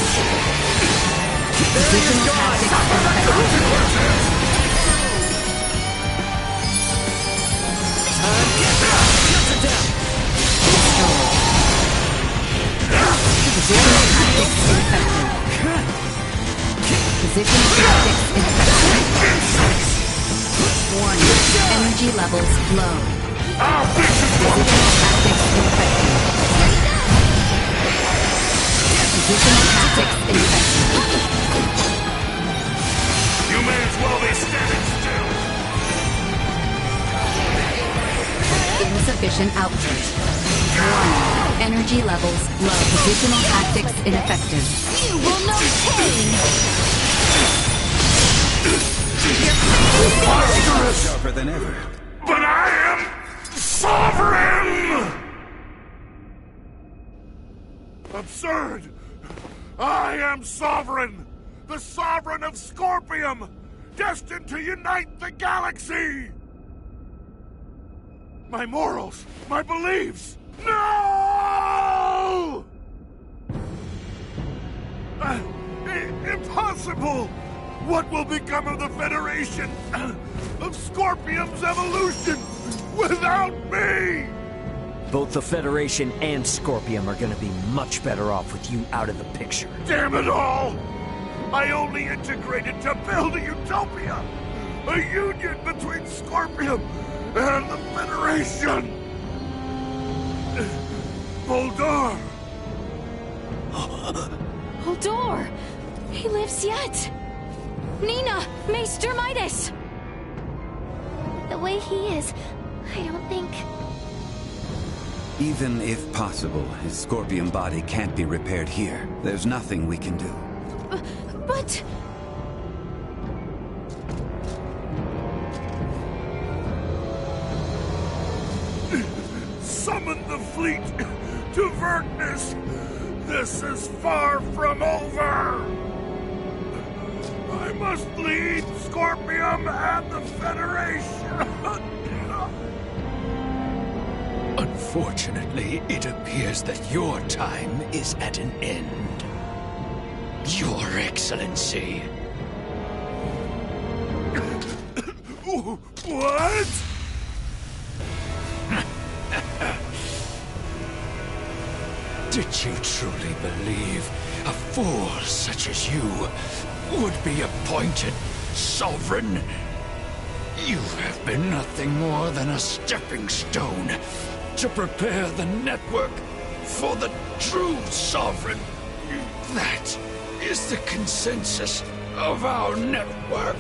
Additional tactics infected. Positional tactics infected. Position tactics infected. Warning. Energy levels low. Positional tactics infected. Positional tactics infected. You may as well be standing still. Insufficient output. Warning. Energy levels low. Positional tactics ineffective. You will know pain. Sharper than ever. But I am sovereign! Absurd! I am Sovereign! The Sovereign of Scorpium! Destined to unite the galaxy! My morals, my beliefs! No! Impossible! What will become of the Federation? Of Scorpium's evolution? Without me! Both the Federation and Scorpium are gonna be much better off with you out of the picture. Damn it all! I only integrated to build a utopia! A union between Scorpium and the Federation! Voldor! Holdor! He lives yet! Nina! Maester Midas! The way he is, I don't think... Even if possible, his Scorpion body can't be repaired here. There's nothing we can do. But... Summon the fleet to Vergnus! This is far from over! I must lead Scorpium and the Federation! Unfortunately, it appears that your time is at an end. Your Excellency. What? Did you truly believe a fool such as you would be appointed sovereign? You have been nothing more than a stepping stone to prepare the network for the true sovereign. That is the consensus of our network.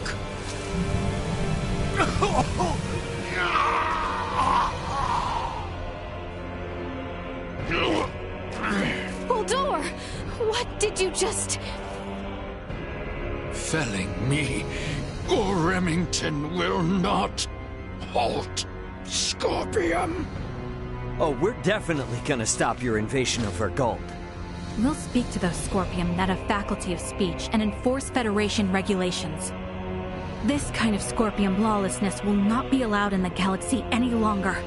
Holdor! What did you just... Felling me or Remington will not halt Scorpium. Oh, we're definitely gonna stop your invasion of Vergold. We'll speak to those Scorpium that have faculty of speech and enforce Federation regulations. This kind of Scorpium lawlessness will not be allowed in the galaxy any longer.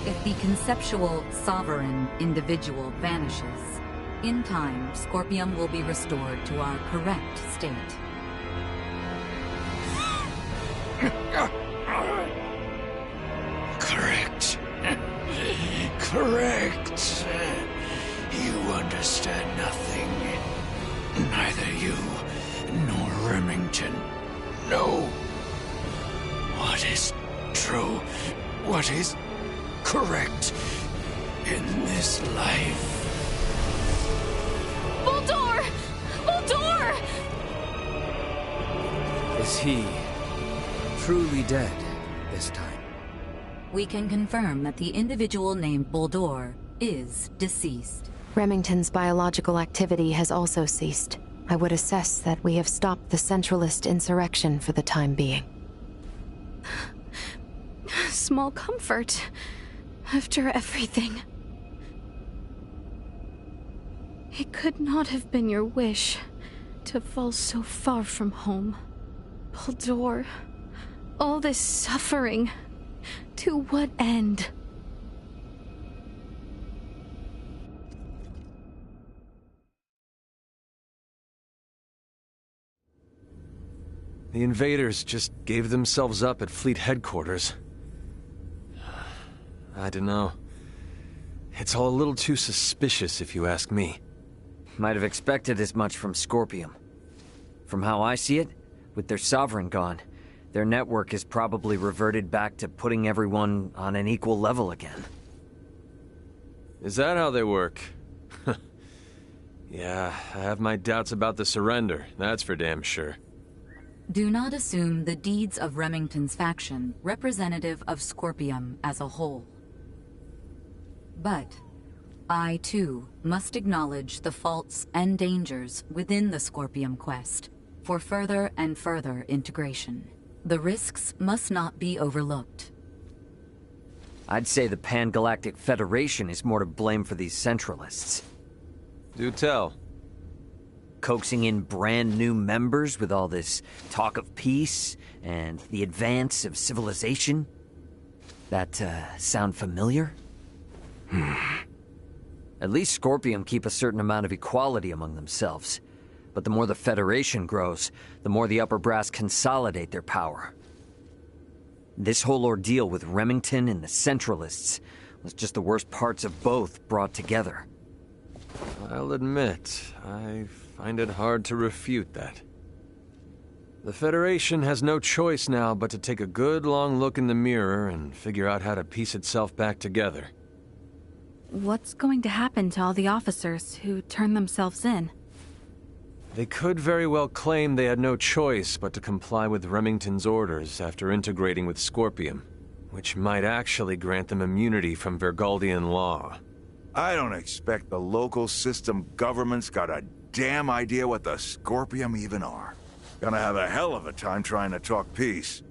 If the conceptual, sovereign individual vanishes, in time, Scorpium will be restored to our correct state. Correct. Correct. You understand nothing. Neither you nor Remington know what is true, what is correct in this life. Bulldor! Bulldor! Is he truly dead this time? We can confirm that the individual named Bulldor is deceased. Remington's biological activity has also ceased. I would assess that we have stopped the Centralist insurrection for the time being. Small comfort. After everything. It could not have been your wish to fall so far from home. Bulldor, all this suffering, to what end? The invaders just gave themselves up at Fleet headquarters. I don't know. It's all a little too suspicious, if you ask me. Might have expected as much from Scorpium. From how I see it, with their Sovereign gone, their network has probably reverted back to putting everyone on an equal level again. Is that how they work? Yeah, I have my doubts about the surrender, that's for damn sure. Do not assume the deeds of Remington's faction representative of Scorpium as a whole. But I, too, must acknowledge the faults and dangers within the Scorpium quest for further and further integration. The risks must not be overlooked. I'd say the Pan-Galactic Federation is more to blame for these Centralists. Do tell. Coaxing in brand new members with all this talk of peace and the advance of civilization. That, sound familiar? At least Scorpium keep a certain amount of equality among themselves. But the more the Federation grows, the more the upper brass consolidate their power. This whole ordeal with Remington and the Centralists was just the worst parts of both brought together. I'll admit, I find it hard to refute that. The Federation has no choice now but to take a good long look in the mirror and figure out how to piece itself back together. What's going to happen to all the officers who turn themselves in? They could very well claim they had no choice but to comply with Remington's orders after integrating with Scorpium, which might actually grant them immunity from Vergaldian law. I don't expect the local system government's got a damn idea what the Scorpium even are. Gonna have a hell of a time trying to talk peace.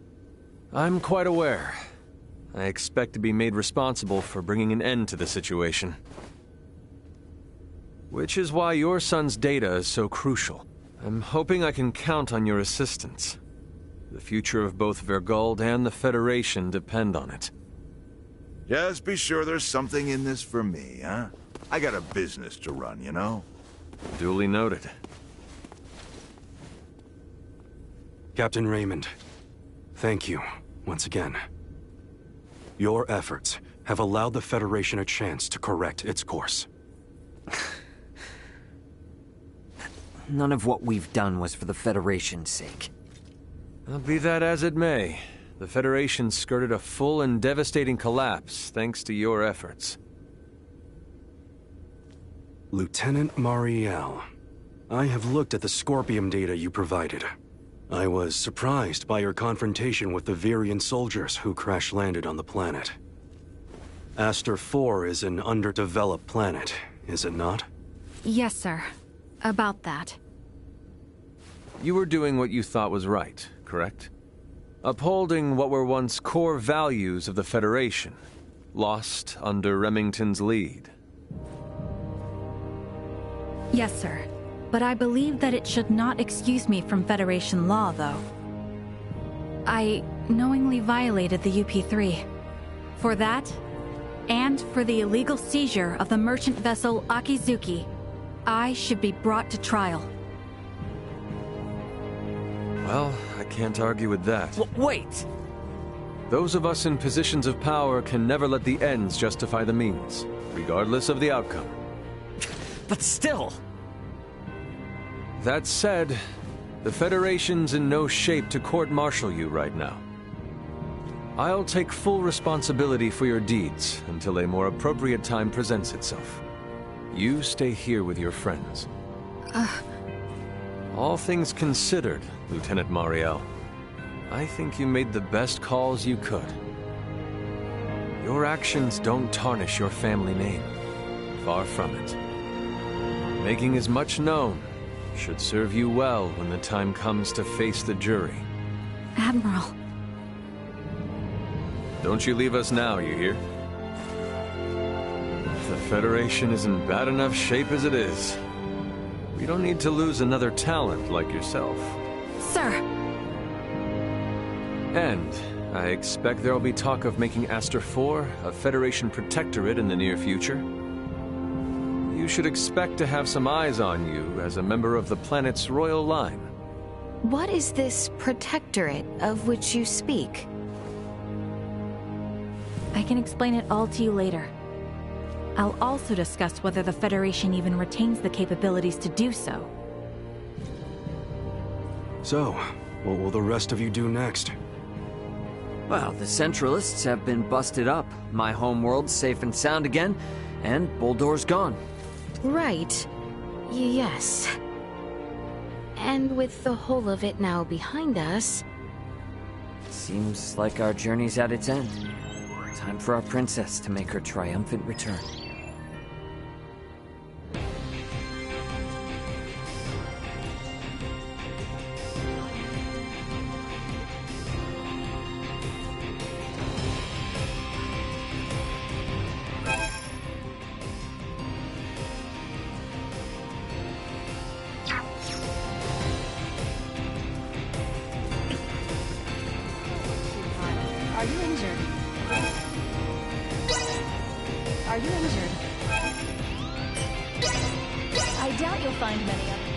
I'm quite aware. I expect to be made responsible for bringing an end to the situation. Which is why your son's data is so crucial. I'm hoping I can count on your assistance. The future of both Vergald and the Federation depend on it. Just be sure there's something in this for me, huh? I got a business to run, you know? Duly noted. Captain Raymond, thank you, once again. Your efforts have allowed the Federation a chance to correct its course. None of what we've done was for the Federation's sake. Well, be that as it may, the Federation skirted a full and devastating collapse thanks to your efforts. Lieutenant Mariel, I have looked at the Scorpium data you provided. I was surprised by your confrontation with the Virian soldiers who crash-landed on the planet. Aster 4 is an underdeveloped planet, is it not? Yes, sir. About that. You were doing what you thought was right, correct? Upholding what were once core values of the Federation, lost under Remington's lead. Yes, sir. But I believe that it should not excuse me from Federation law, though. I knowingly violated the UP-3. For that, and for the illegal seizure of the merchant vessel Akizuki, I should be brought to trial. Well, I can't argue with that. Wait! Those of us in positions of power can never let the ends justify the means, regardless of the outcome. But still... That said, the Federation's in no shape to court-martial you right now. I'll take full responsibility for your deeds until a more appropriate time presents itself. You stay here with your friends. All things considered, Lieutenant Mariel, I think you made the best calls you could. Your actions don't tarnish your family name. Far from it. Making as much known should serve you well when the time comes to face the jury. Admiral. Don't you leave us now, you hear? The Federation is in bad enough shape as it is. We don't need to lose another talent like yourself. Sir! And I expect there'll be talk of making Aster 4 a Federation protectorate in the near future. You should expect to have some eyes on you as a member of the planet's royal line. What is this protectorate of which you speak? I can explain it all to you later. I'll also discuss whether the Federation even retains the capabilities to do so. So, what will the rest of you do next? Well, the Centralists have been busted up, my homeworld's safe and sound again, and Buldor's gone. Right. Yes. And with the whole of it now behind us... Seems like our journey's at its end. Time for our princess to make her triumphant return. Are you injured? Are you injured? I doubt you'll find many others.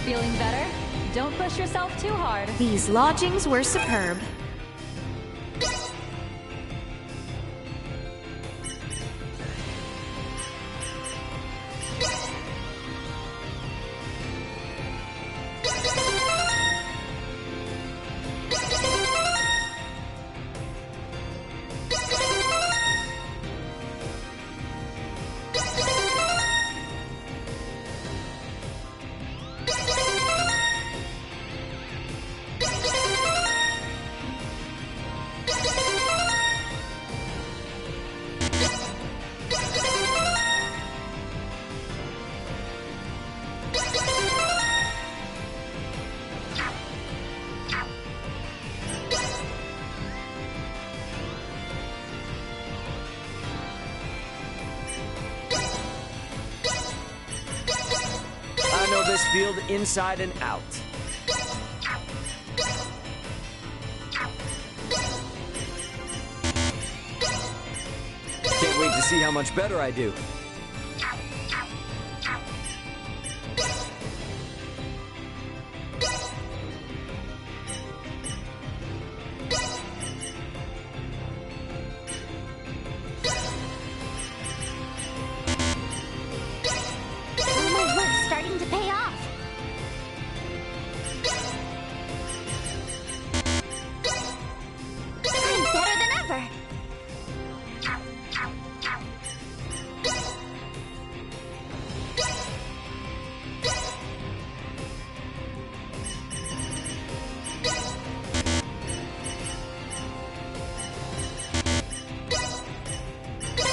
Feeling better? Don't push yourself too hard. These lodgings were superb. This field inside and out. Can't wait to see how much better I do.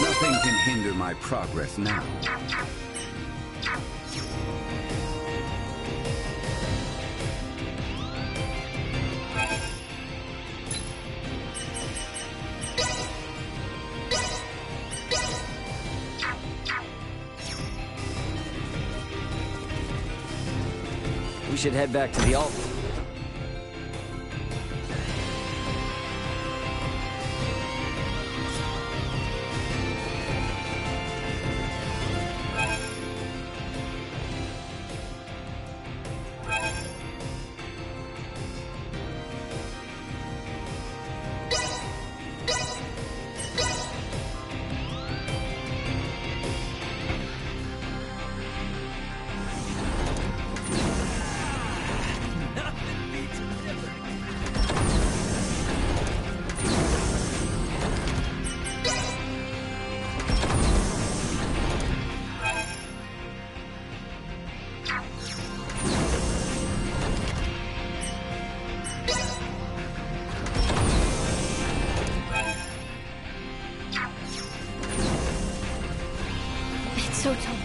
Nothing can hinder my progress now. We should head back to the alt. So tall.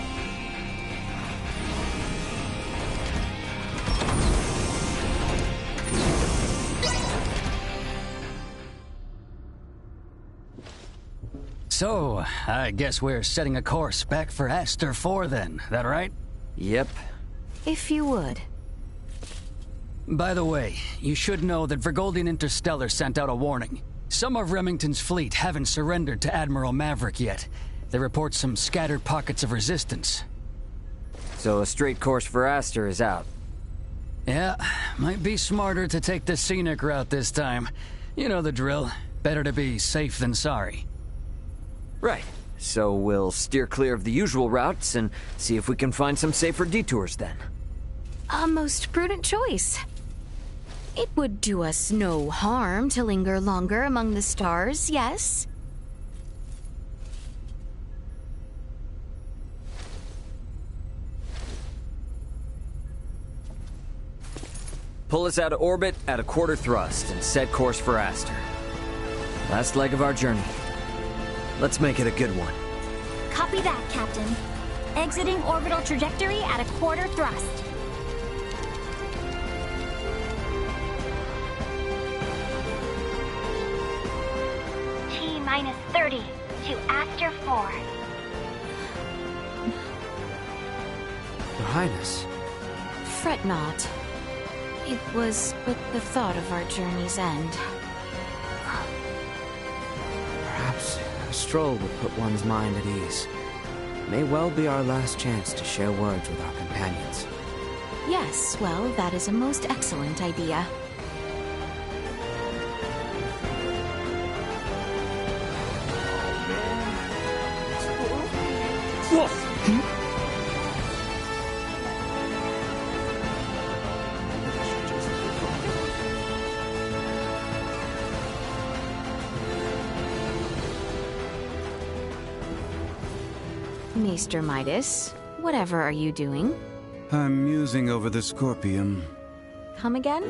So, I guess we're setting a course back for Aster 4 then, that right? Yep. If you would. By the way, you should know that Vergoldian Interstellar sent out a warning. Some of Remington's fleet haven't surrendered to Admiral Maverick yet. They report some scattered pockets of resistance. So a straight course for Aster is out. Yeah, might be smarter to take the scenic route this time. You know the drill. Better to be safe than sorry. Right. So we'll steer clear of the usual routes and see if we can find some safer detours then. A most prudent choice. It would do us no harm to linger longer among the stars, yes? Pull us out of orbit at a quarter thrust and set course for Aster. Last leg of our journey. Let's make it a good one. Copy that, Captain. Exiting orbital trajectory at a quarter thrust. T-minus 30 to Aster 4. Your Highness. Fret not. It was but the thought of our journey's end. Perhaps a stroll would put one's mind at ease. May well be our last chance to share words with our companions. Yes, well, that is a most excellent idea. Maester Midas, whatever are you doing? I'm musing over the Scorpium. Come again?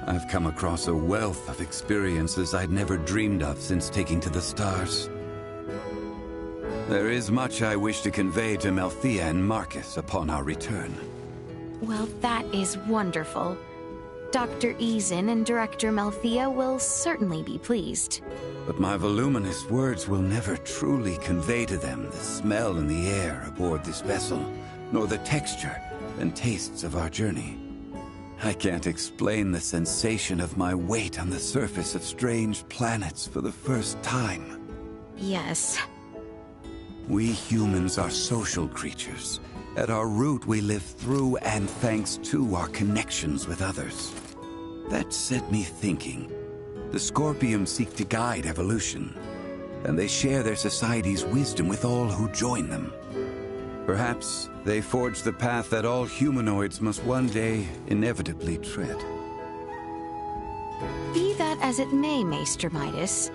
I've come across a wealth of experiences I'd never dreamed of since taking to the stars. There is much I wish to convey to Malthea and Marcus upon our return. Well, that is wonderful. Dr. Eason and Director Malthea will certainly be pleased. But my voluminous words will never truly convey to them the smell in the air aboard this vessel, nor the texture and tastes of our journey. I can't explain the sensation of my weight on the surface of strange planets for the first time. Yes. We humans are social creatures. At our root, we live through and thanks to our connections with others. That set me thinking. The Scorpium seek to guide evolution, and they share their society's wisdom with all who join them. Perhaps they forge the path that all humanoids must one day inevitably tread. Be that as it may, Maester Midas,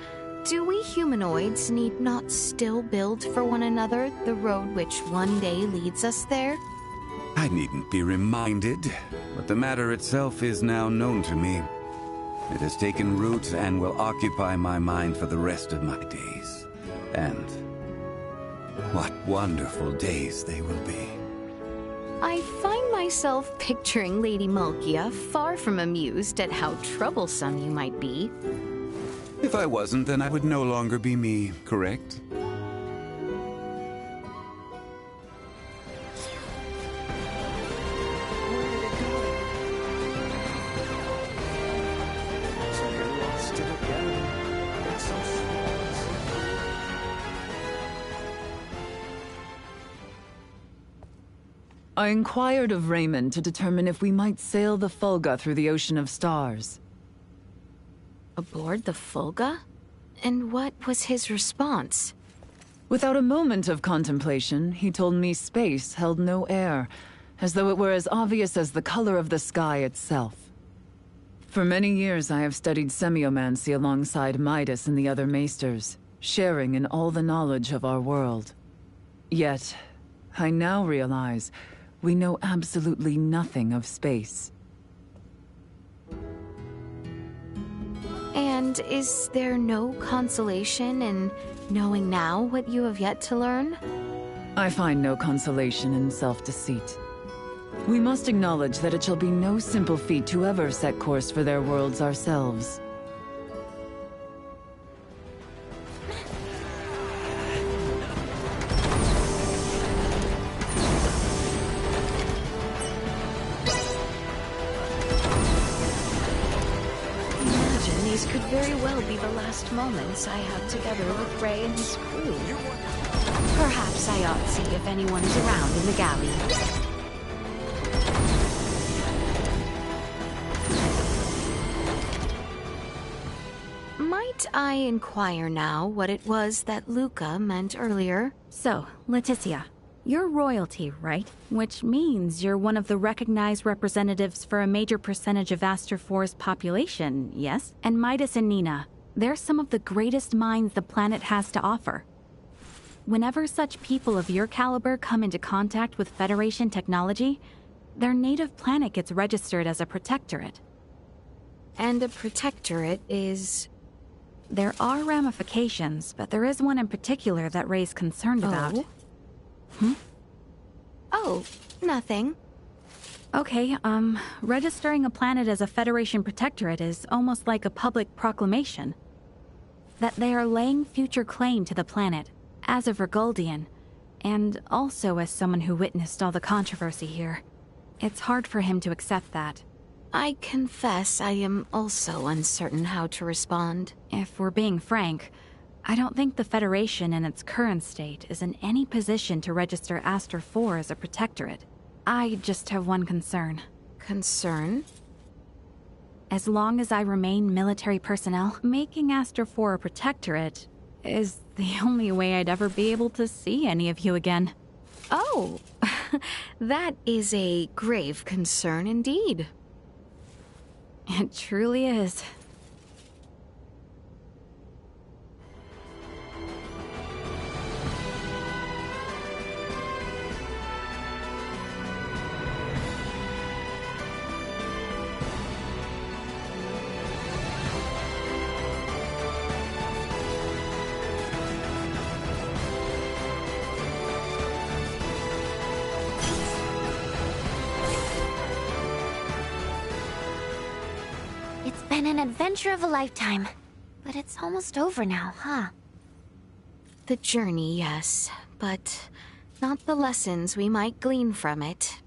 do we humanoids need not still build for one another the road which one day leads us there? I needn't be reminded, but the matter itself is now known to me. It has taken root and will occupy my mind for the rest of my days. And what wonderful days they will be. I find myself picturing Lady Malkia far from amused at how troublesome you might be. If I wasn't, then I would no longer be me, correct? I inquired of Raymond to determine if we might sail the Fulga through the Ocean of Stars. Aboard the Fulga? And what was his response? Without a moment of contemplation, he told me space held no air, as though it were as obvious as the color of the sky itself. For many years I have studied semiomancy alongside Midas and the other maesters, sharing in all the knowledge of our world. Yet, I now realize we know absolutely nothing of space. And is there no consolation in knowing now what you have yet to learn? I find no consolation in self-deceit. We must acknowledge that it shall be no simple feat to ever set course for their worlds ourselves. Imagine these could very well be the last moments I have together with Ray and his crew. Perhaps I ought to see if anyone is around in the galley. Might I inquire now what it was that Luca meant earlier? So, Leticia, you're royalty, right? Which means you're one of the recognized representatives for a major percentage of Aster 4's population, yes? And Midas and Nina, they're some of the greatest minds the planet has to offer. Whenever such people of your caliber come into contact with Federation technology, their native planet gets registered as a protectorate. And a protectorate is... There are ramifications, but there is one in particular that Ray's concerned about. Oh, nothing. Okay, registering a planet as a Federation protectorate is almost like a public proclamation. That they are laying future claim to the planet, as a Vergoldian, and also as someone who witnessed all the controversy here. It's hard for him to accept that. I confess I am also uncertain how to respond. If we're being frank, I don't think the Federation in its current state is in any position to register Aster 4 as a protectorate. I just have one concern. Concern? As long as I remain military personnel, making Aster 4 a protectorate is the only way I'd ever be able to see any of you again. Oh, that is a grave concern indeed. It truly is. An adventure of a lifetime. But it's almost over now, huh? The journey, yes, but not the lessons we might glean from it.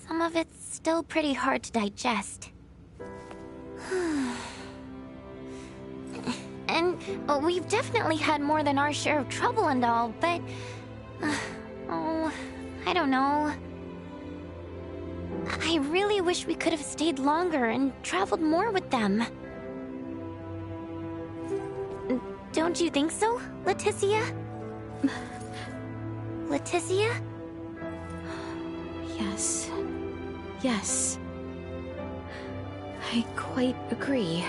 Some of it's still pretty hard to digest. And we've definitely had more than our share of trouble and all, but... oh, I don't know. I really wish we could have stayed longer and traveled more with them. Don't you think so, Leticia? Leticia? Yes. Yes. I quite agree.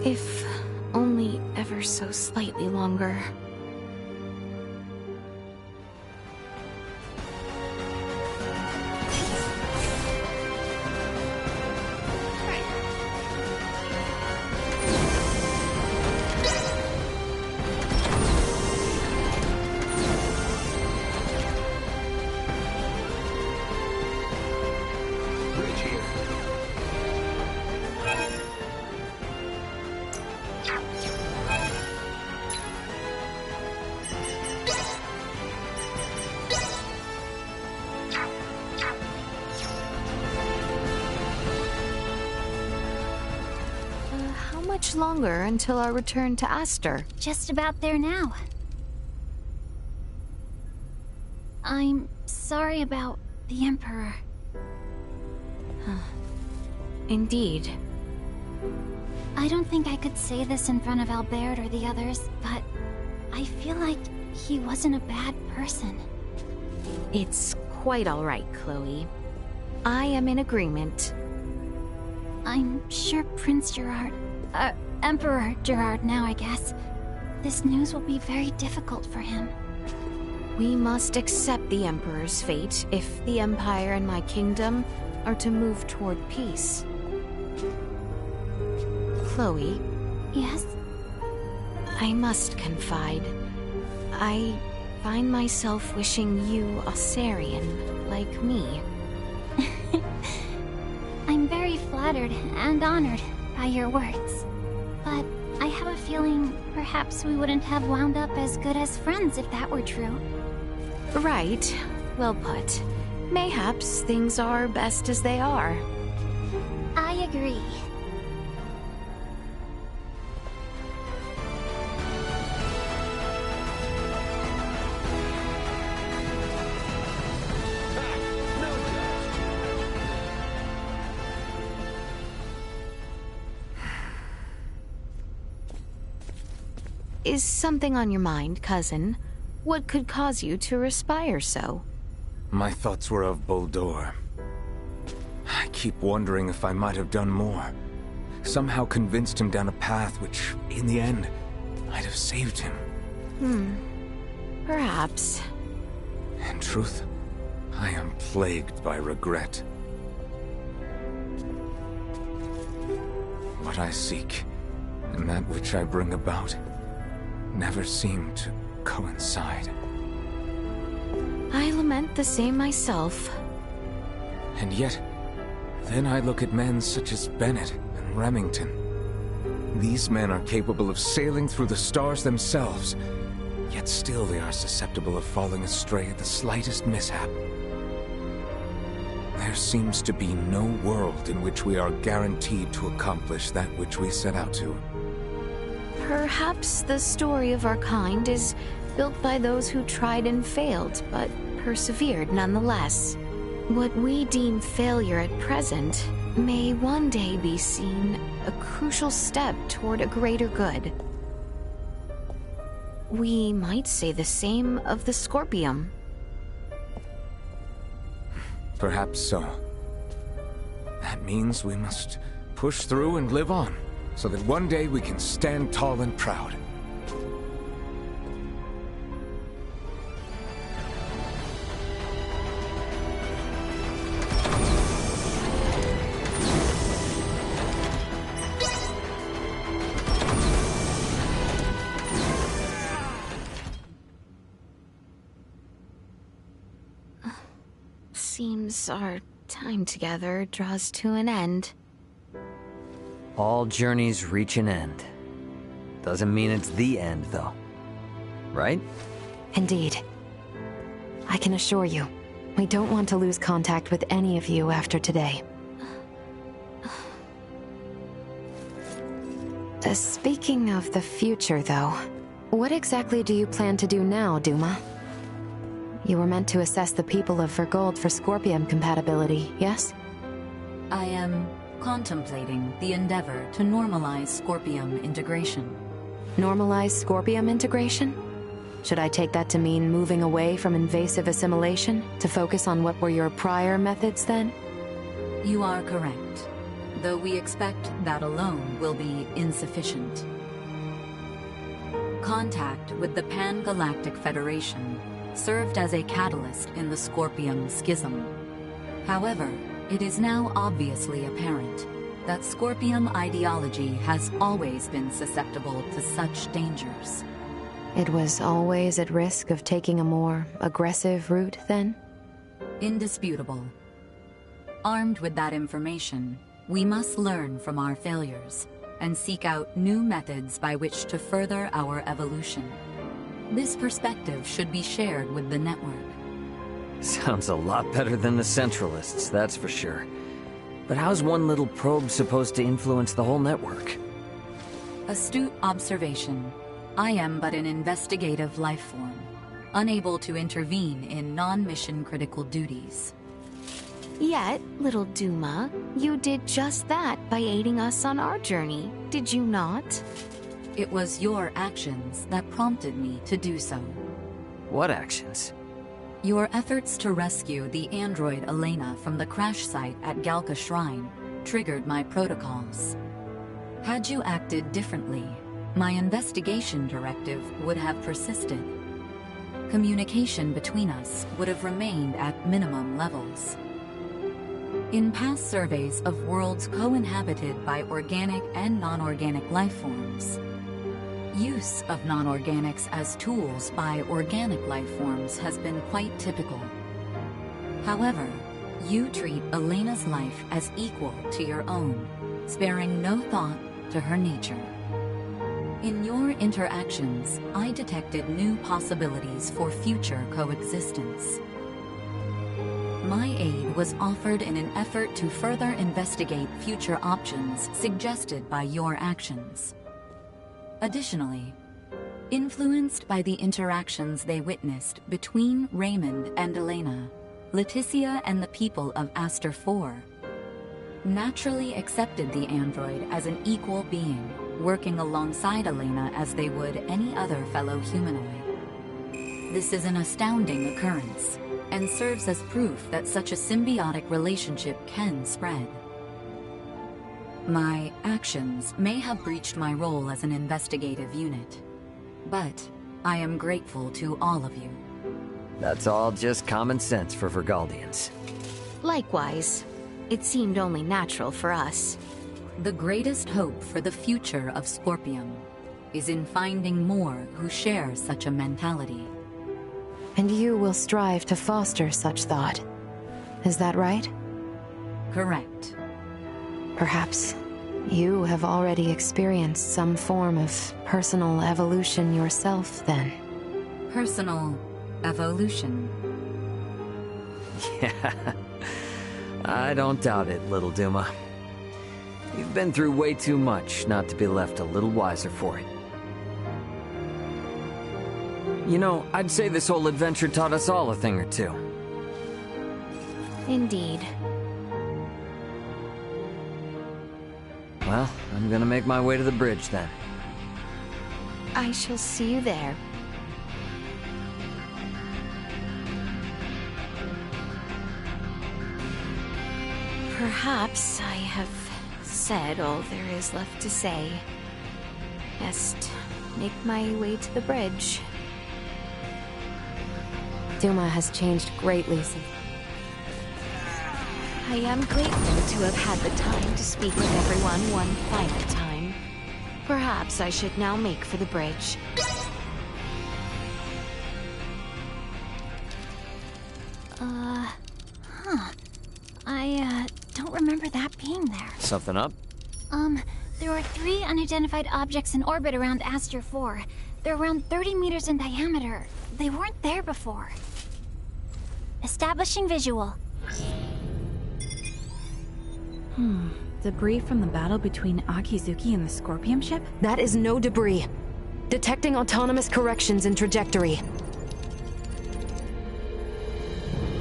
If only ever so slightly longer. Longer until our return to Aster. Just about there now. I'm sorry about the Emperor. Indeed. I don't think I could say this in front of Albert or the others, but I feel like he wasn't a bad person. It's quite all right, Chloe. I am in agreement. I'm sure Prince Gerard... Emperor Gerard now, I guess. This news will be very difficult for him. We must accept the Emperor's fate if the Empire and my kingdom are to move toward peace. Chloe? Yes? I must confide. I find myself wishing you a Sarian like me. I'm very flattered and honored by your words. But I have a feeling perhaps we wouldn't have wound up as good as friends if that were true. Right. Well put. Mayhaps things are best as they are. I agree. Is something on your mind, cousin? What could cause you to respire so? My thoughts were of Boldor. I keep wondering if I might have done more. Somehow convinced him down a path which, in the end, might have saved him. Perhaps. In truth, I am plagued by regret. What I seek, and that which I bring about, never seem to coincide. I lament the same myself. And yet, then I look at men such as Bennett and Remington. These men are capable of sailing through the stars themselves, yet still they are susceptible of falling astray at the slightest mishap. There seems to be no world in which we are guaranteed to accomplish that which we set out to. Perhaps the story of our kind is built by those who tried and failed, but persevered nonetheless. What we deem failure at present may one day be seen a crucial step toward a greater good. We might say the same of the Scorpium. Perhaps so. That means we must push through and live on, so that one day we can stand tall and proud. Seems our time together draws to an end. All journeys reach an end. Doesn't mean it's the end, though. Right? Indeed. I can assure you, we don't want to lose contact with any of you after today. Speaking of the future, though, what exactly do you plan to do now, Duma? You were meant to assess the people of Vergold for Scorpium compatibility, yes? I am contemplating the endeavor to normalize Scorpium integration. Normalize Scorpium integration? Should I take that to mean moving away from invasive assimilation to focus on what were your prior methods then? You are correct, though we expect that alone will be insufficient. Contact with the Pan-Galactic Federation served as a catalyst in the Scorpium schism. However, it is now obviously apparent that Scorpium ideology has always been susceptible to such dangers. It was always at risk of taking a more aggressive route, then? Indisputable. Armed with that information, we must learn from our failures and seek out new methods by which to further our evolution. This perspective should be shared with the network. Sounds a lot better than the Centralists, that's for sure. But how's one little probe supposed to influence the whole network? Astute observation. I am but an investigative life form. unable to intervene in non-mission critical duties. Yet, little Duma, you did just that by aiding us on our journey, did you not? It was your actions that prompted me to do so. What actions? Your efforts to rescue the android Elena from the crash site at Galka Shrine triggered my protocols. Had you acted differently, my investigation directive would have persisted. Communication between us would have remained at minimum levels. In past surveys of worlds co-inhabited by organic and non-organic life forms, use of non-organics as tools by organic life forms has been quite typical. However, you treat Elena's life as equal to your own, sparing no thought to her nature. In your interactions, I detected new possibilities for future coexistence. My aid was offered in an effort to further investigate future options suggested by your actions. Additionally, influenced by the interactions they witnessed between Raymond and Elena, Leticia and the people of Aster 4 naturally accepted the android as an equal being, working alongside Elena as they would any other fellow humanoid. This is an astounding occurrence, and serves as proof that such a symbiotic relationship can spread. My actions may have breached my role as an investigative unit, but I am grateful to all of you. That's all just common sense for Vergaldians. Likewise. It seemed only natural for us. The greatest hope for the future of Scorpium is in finding more who share such a mentality. And you will strive to foster such thought. Is that right? Correct. Perhaps you have already experienced some form of personal evolution yourself, then. Personal evolution. Yeah. I don't doubt it, little Duma. You've been through way too much not to be left a little wiser for it. You know, I'd say this whole adventure taught us all a thing or two. Indeed. Well, I'm gonna make my way to the bridge then. I shall see you there. Perhaps I have said all there is left to say. Best make my way to the bridge. Duma has changed greatly since... I am grateful to have had the time to speak with everyone one final time. Perhaps I should now make for the bridge. I don't remember that being there. Something up? There are 3 unidentified objects in orbit around Aster 4. They're around 30 meters in diameter. They weren't there before. Establishing visual. Debris from the battle between Akizuki and the Scorpium ship? That is no debris. Detecting autonomous corrections in trajectory.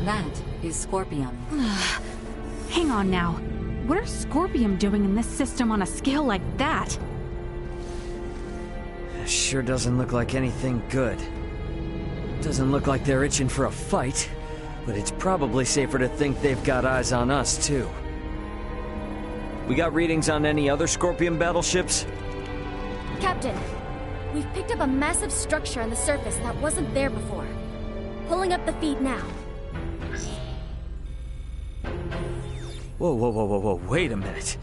That is Scorpium. Hang on now. What are Scorpium doing in this system on a scale like that? Sure doesn't look like anything good. Doesn't look like they're itching for a fight, but it's probably safer to think they've got eyes on us, too. We got readings on any other Scorpion battleships? Captain, we've picked up a massive structure on the surface that wasn't there before. Pulling up the feed now. Whoa, wait a minute.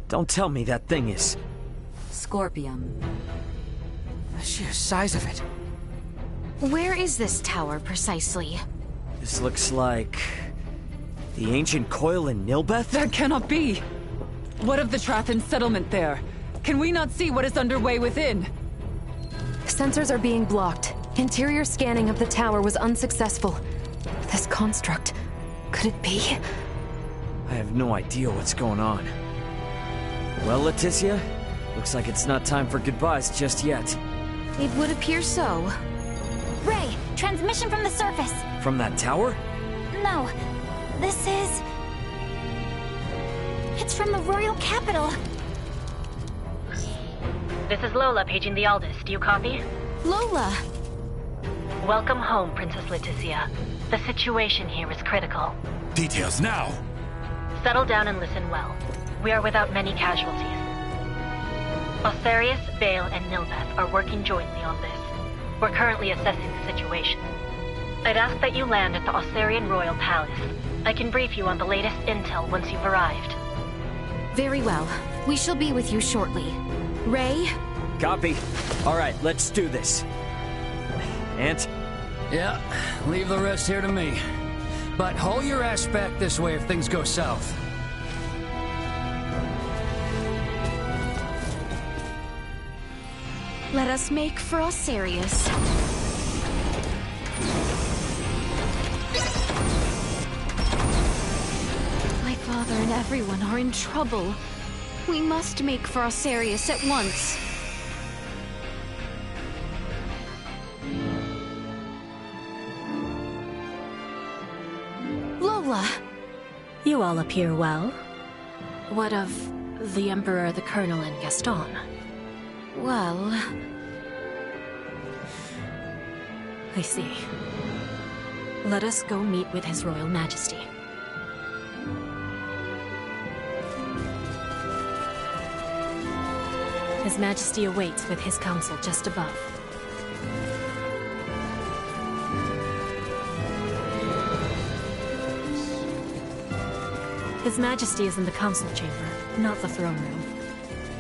Don't tell me that thing is... Scorpium. The sheer size of it. Where is this tower, precisely? This looks like... the ancient coil in Nilbeth? That cannot be! What of the Trathan settlement there? Can we not see what is underway within? Sensors are being blocked. Interior scanning of the tower was unsuccessful. This construct... could it be? I have no idea what's going on. Well, Leticia, looks like it's not time for goodbyes just yet. It would appear so. Ray, Transmission from the surface. From that tower? No. This is... It's from the royal capital. This is Lola paging the Aldous. Do you copy? Lola! Welcome home, Princess Leticia. The situation here is critical. Details now! Settle down and listen well. We are without many casualties. Osarius, Vale, and Nilbeth are working jointly on this. We're currently assessing the situation. I'd ask that you land at the Osarian Royal Palace. I can brief you on the latest intel once you've arrived. Very well. We shall be with you shortly. Ray? Copy. All right, let's do this. Ant? Yeah, leave the rest here to me. But haul your ass back this way if things go south. Let us make for Osarius. My father and everyone are in trouble. We must make for Osarius at once. Lola! You all appear well. What of the Emperor, the Colonel, and Gaston? Well... I see. Let us go meet with His Royal Majesty. His Majesty awaits with his council just above. His Majesty is in the council chamber, not the throne room.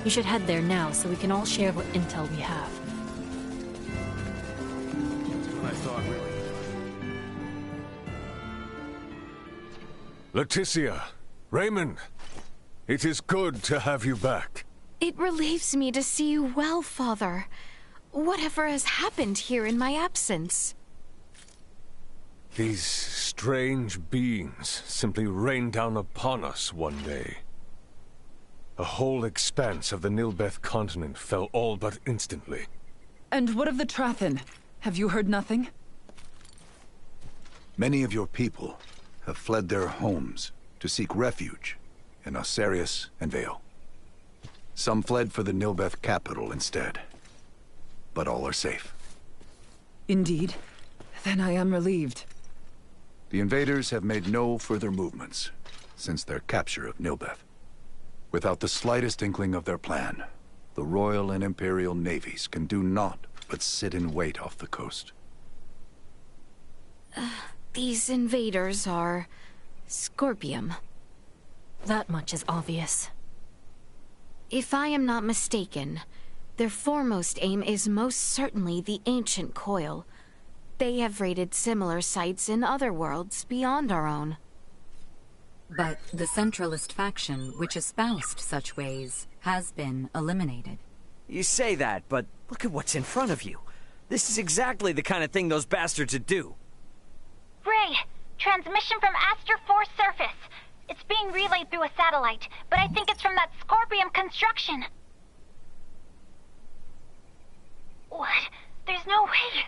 You should head there now so we can all share what intel we have. Leticia, Raymond, it is good to have you back. It relieves me to see you well, Father. Whatever has happened here in my absence? These strange beings simply rained down upon us one day. A whole expanse of the Nilbeth continent fell all but instantly. And what of the Trathin? Have you heard nothing? Many of your people have fled their homes to seek refuge in Osarius and Vale. Some fled for the Nilbeth capital instead, but all are safe. Indeed. Then I am relieved. The invaders have made no further movements since their capture of Nilbeth. Without the slightest inkling of their plan, the Royal and Imperial navies can do naught but sit in wait off the coast. These invaders are... Scorpium. That much is obvious. If I am not mistaken, their foremost aim is most certainly the ancient coil. They have raided similar sites in other worlds beyond our own. But the centralist faction, which espoused such ways, has been eliminated. You say that, but look at what's in front of you. This is exactly the kind of thing those bastards would do. Ray, transmission from Aster 4 surface. It's being relayed through a satellite, but I think it's from that Scorpium construction. What? There's no way.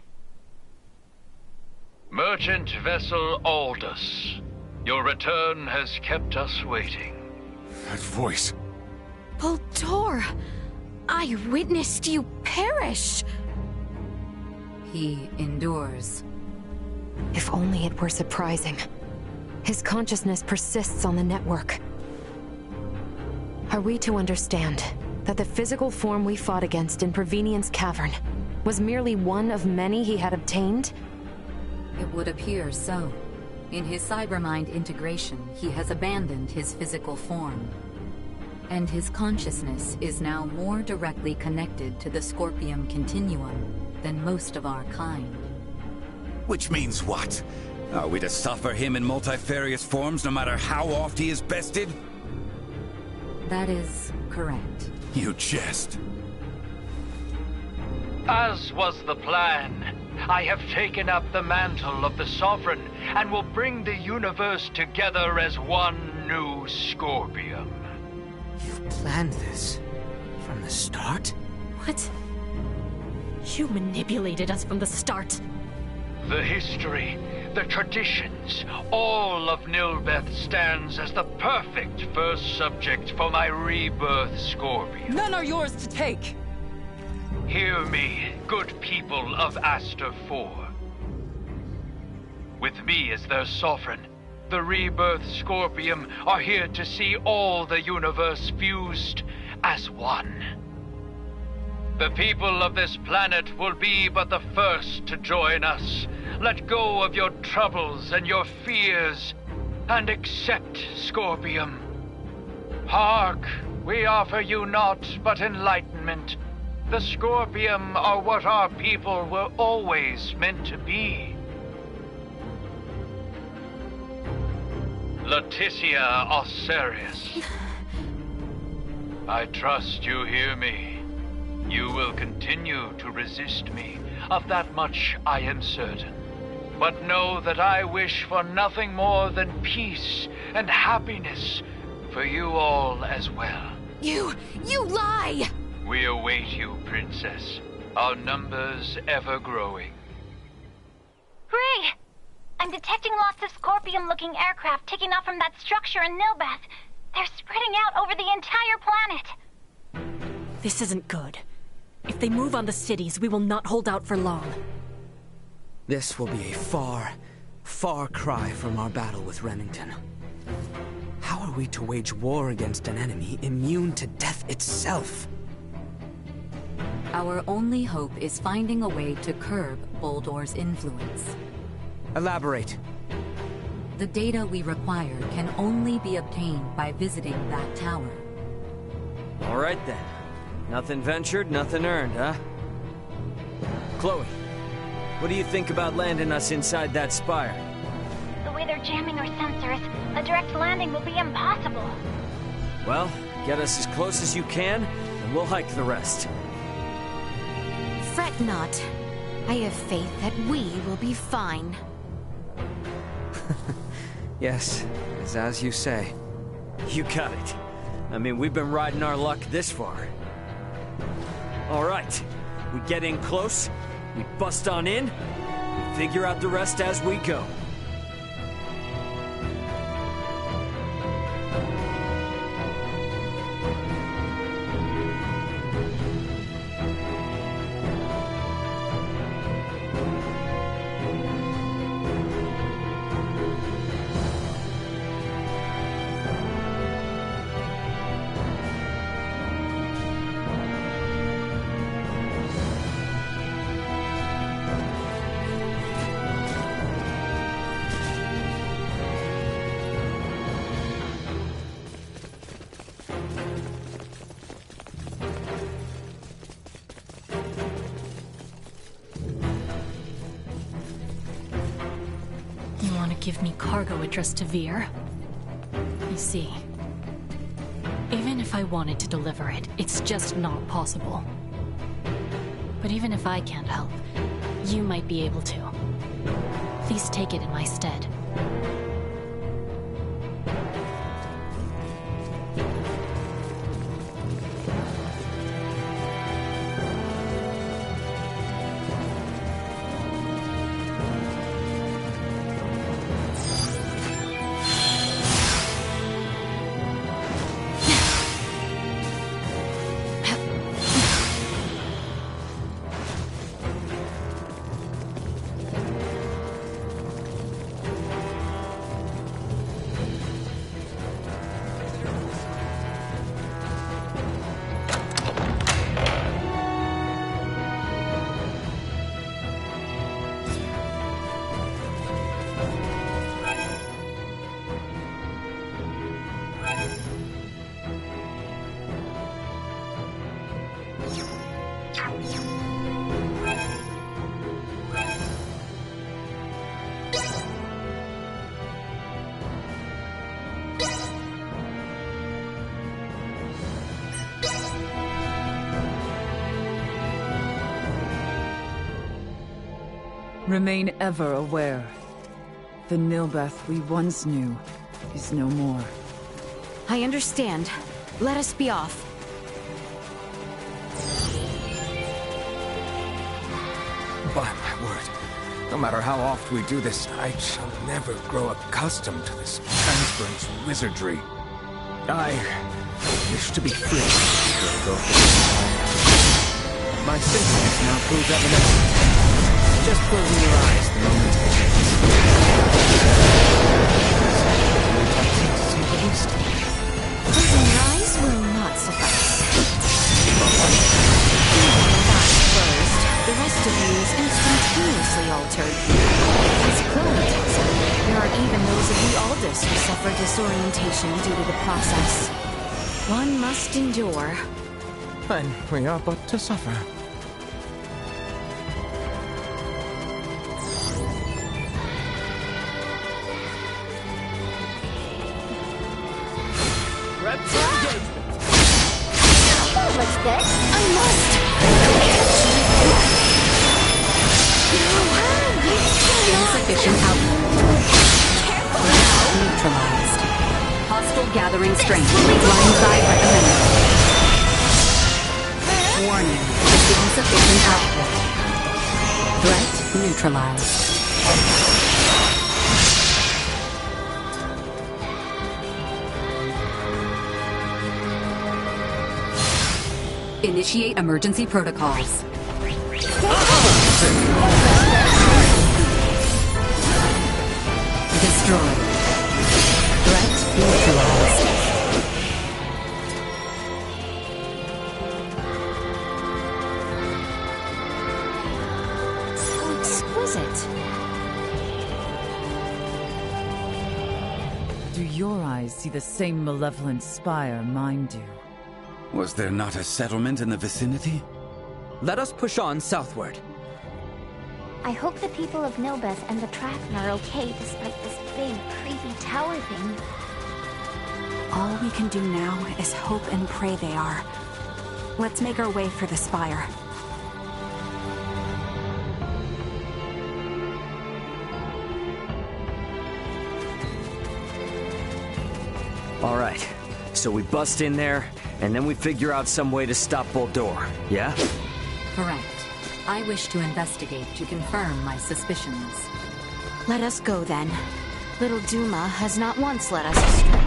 Merchant vessel Aldous. Your return has kept us waiting. That voice. Voltor! I witnessed you perish! He endures. If only it were surprising. His consciousness persists on the network. Are we to understand that the physical form we fought against in Provenient's cavern was merely one of many he had obtained? It would appear so. In his cybermind integration, he has abandoned his physical form. And his consciousness is now more directly connected to the Scorpium continuum than most of our kind. Which means what? Are we to suffer him in multifarious forms no matter how oft he is bested? That is correct. You jest. As was the plan, I have taken up the mantle of the Sovereign and will bring the universe together as one new Scorpium. You've planned this from the start? What? You manipulated us from the start. The history, the traditions, all of Nilbeth stands as the perfect first subject for my rebirth, Scorpion. None are yours to take! Hear me, good people of Aster 4. With me as their sovereign, the rebirth Scorpium are here to see all the universe fused as one. The people of this planet will be but the first to join us. Let go of your troubles and your fears, and accept Scorpium. Hark, we offer you naught but enlightenment. The Scorpium are what our people were always meant to be. Leticia Osirius. I trust you hear me. You will continue to resist me. Of that much I am certain. But know that I wish for nothing more than peace and happiness for you all as well. You lie! We await you, Princess. Our numbers ever growing. Ray! I'm detecting lots of Scorpion-looking aircraft taking off from that structure in Nilbeth. They're spreading out over the entire planet. This isn't good. If they move on the cities, we will not hold out for long. This will be a far, far cry from our battle with Remington. How are we to wage war against an enemy immune to death itself? Our only hope is finding a way to curb Boldor's influence. Elaborate. The data we require can only be obtained by visiting that tower. All right then. Nothing ventured, nothing earned, huh? Chloe, what do you think about landing us inside that spire? The way they're jamming our sensors, a direct landing will be impossible. Well, get us as close as you can, and we'll hike the rest. Fret not. I have faith that we will be fine. Yes, it's as you say. You got it. I mean, we've been riding our luck this far. All right, we get in close, we bust on in, we figure out the rest as we go. Give me cargo address to Veer. I see. Even if I wanted to deliver it, it's just not possible. But even if I can't help, you might be able to. Please take it in my stead. Remain ever aware. The Nilbeth we once knew is no more. I understand. Let us be off. By my word, No matter how oft we do this, I shall never grow accustomed to this transference wizardry. I wish to be free. My sentiments now prove evident. Just closing your eyes the moment it begins. To say the least. Closing your eyes will not suffice. Closed, the rest of you is instantaneously altered. As Chloe tells me, there are even those of the Aldous who suffer disorientation due to the process. One must endure. Then we are but to suffer. What's this? I must! Insufficient output. Threat neutralized. Hostile gathering strength. Blindside recommended. Warning. Insufficient output. Threat neutralized. Initiate emergency protocols. Destroy. Threat neutralized. So exquisite. Do your eyes see the same malevolent spire mine do? Was there not a settlement in the vicinity? Let us push on southward. I hope the people of Nilbeth and the Tracken are okay despite this big, creepy tower thing. All we can do now is hope and pray they are. Let's make our way for the spire. All right, so we bust in there, and then we figure out some way to stop Boldor, yeah? Correct. I wish to investigate to confirm my suspicions. Let us go then. Little Duma has not once led us astray.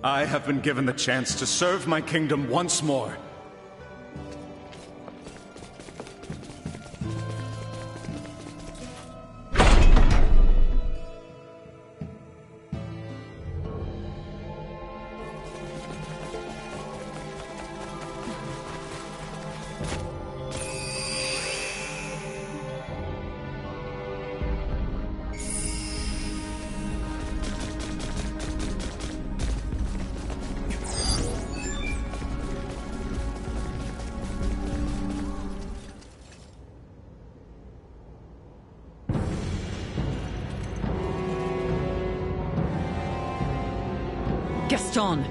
I have been given the chance to serve my kingdom once more. Gaston!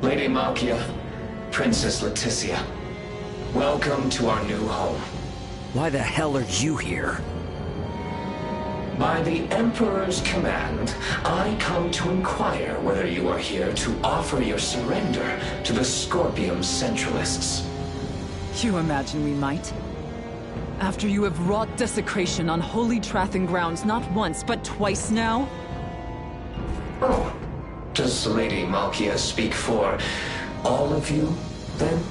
Lady Malkia, Princess Leticia, welcome to our new home. Why the hell are you here? By the Emperor's command, I come to inquire whether you are here to offer your surrender to the Scorpium Centralists. You imagine we might? After you have wrought desecration on holy Trathan grounds not once, but twice now? Oh, does Lady Malkia speak for all of you, then?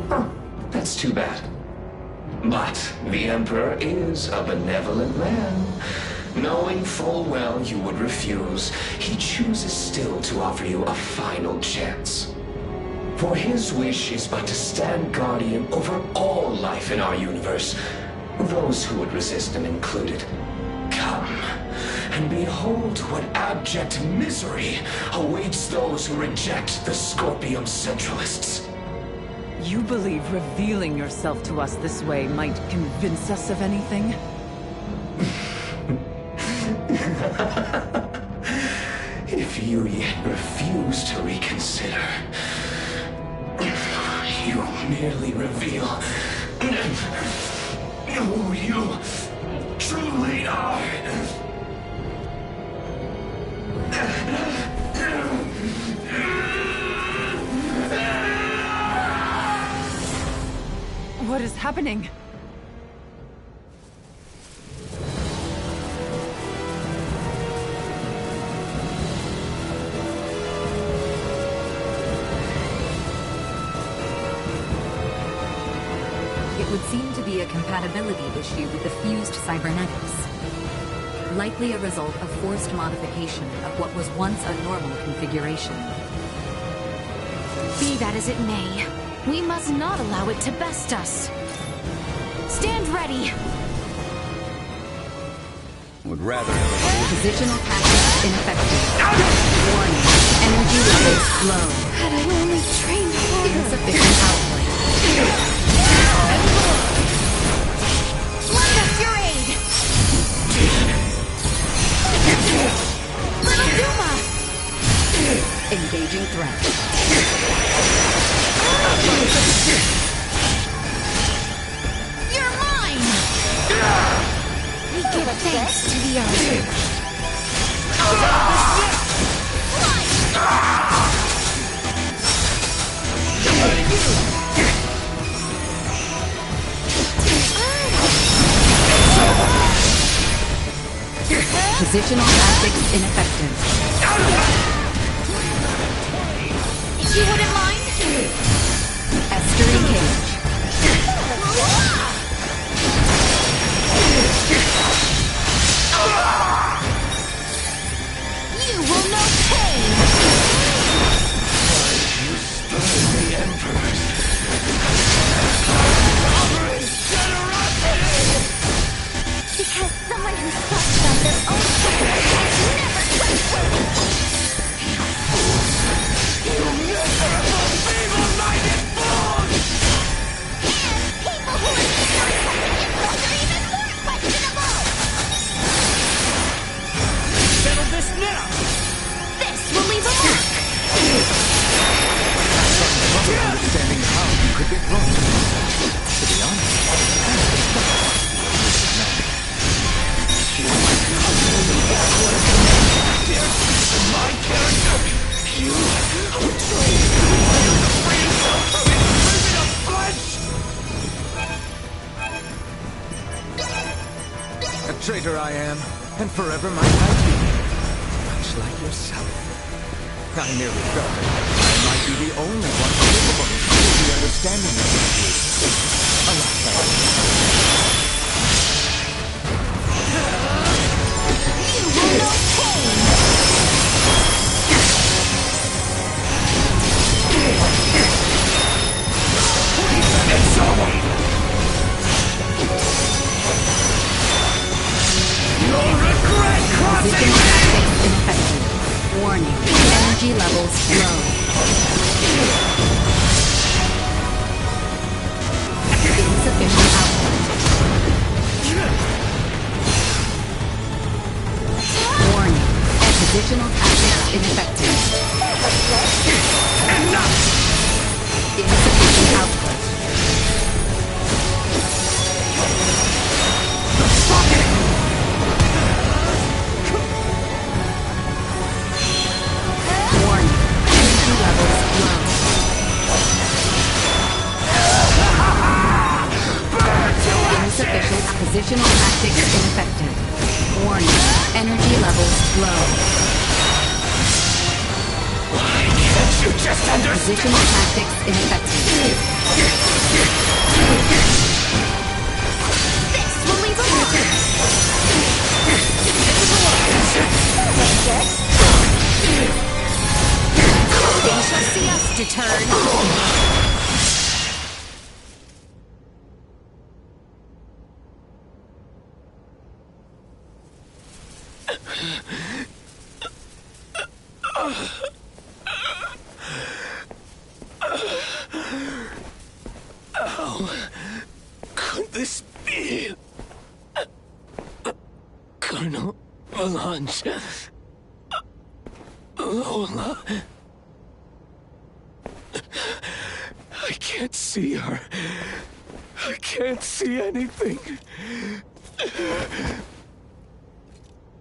Oh, that's too bad. But the Emperor is a benevolent man. Knowing full well you would refuse, he chooses still to offer you a final chance. For his wish is but to stand guardian over all life in our universe, those who would resist him included. Come, and behold what abject misery awaits those who reject the Scorpium Centralists. You believe revealing yourself to us this way might convince us of anything? If you yet refuse to reconsider, you merely reveal who you truly are. What is happening? It would seem to be a compatibility issue with the fused cybernetics. Likely a result of forced modification of what was once a normal configuration. Be that as it may, we must not allow it to best us. Stand ready! Would rather have Positional tactics ineffective. Warning. Energy levels low. Had I only trained harder. Insufficient output. Lend us your aid! Little Duma! Engaging threat. You're mine! We give thanks to the earth. Positional tactics ineffective. You wouldn't mind? Esther engage. You will know pain! You spurn the Emperor's Because someone who thought about their own is never trustworthy! You miserable, feeble-minded fools! And people who are themselves are even more questionable! Settle this now! This will leave a mark! Understanding how you could be wrong. To be honest, my character, you betrayed free yourself from the prison of flesh! a traitor I am, and forever might I be. Much like yourself. I merely felt that I might be the only one capable of truly understanding the situation. Alas, I You will know pain! It's over! You'll regret crossing me! Ineffective. Warning. Energy levels low. Insufficient output. Warning. Positional tactics ineffective. Enough! Insufficient output. Warning. Energy levels low. Insufficient positional tactics ineffective. Warning. Energy levels low. Why can't you just understand? Positional tactics ineffective. This will leave a mark! They shall see us deterred. How could this be? Colonel Melange. Lola. I can't see her. I can't see anything.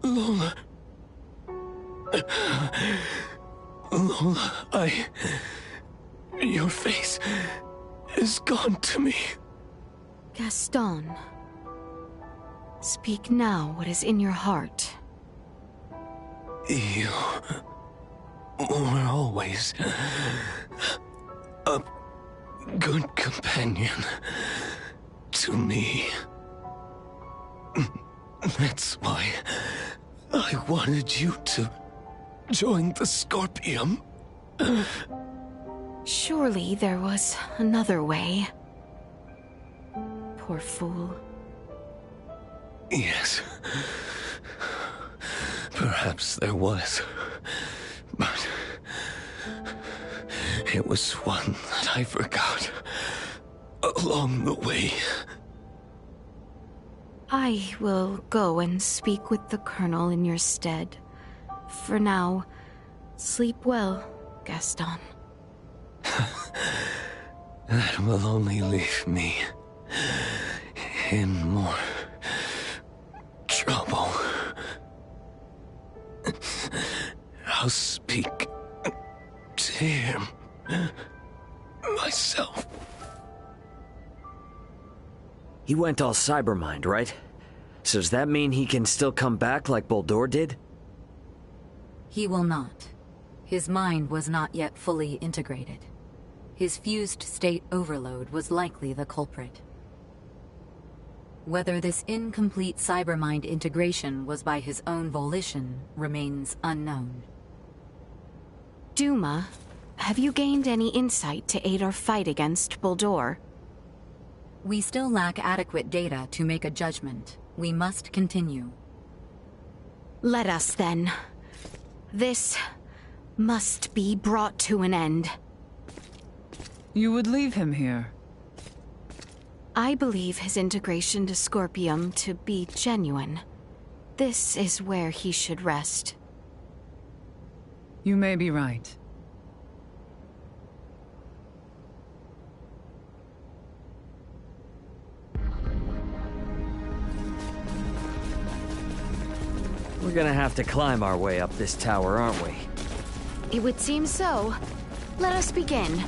Lola. Lola, your face is gone to me. Gaston. Speak now what is in your heart. You were always a good companion to me. That's why I wanted you to join the Scorpium. Surely there was another way. Poor fool. Yes. Perhaps there was. But it was one that I forgot along the way. I will go and speak with the Colonel in your stead. For now, sleep well, Gaston. That will only leave me in more trouble. I'll speak to him myself. He went all cybermind, right? So does that mean he can still come back like Boldur did? He will not. His mind was not yet fully integrated. His fused state overload was likely the culprit. Whether this incomplete cybermind integration was by his own volition remains unknown. Duma, have you gained any insight to aid our fight against Boldur? We still lack adequate data to make a judgment. We must continue. Let us, then. This must be brought to an end. You would leave him here? I believe his integration to Scorpium to be genuine. This is where he should rest. You may be right. We're gonna have to climb our way up this tower, aren't we? It would seem so. Let us begin.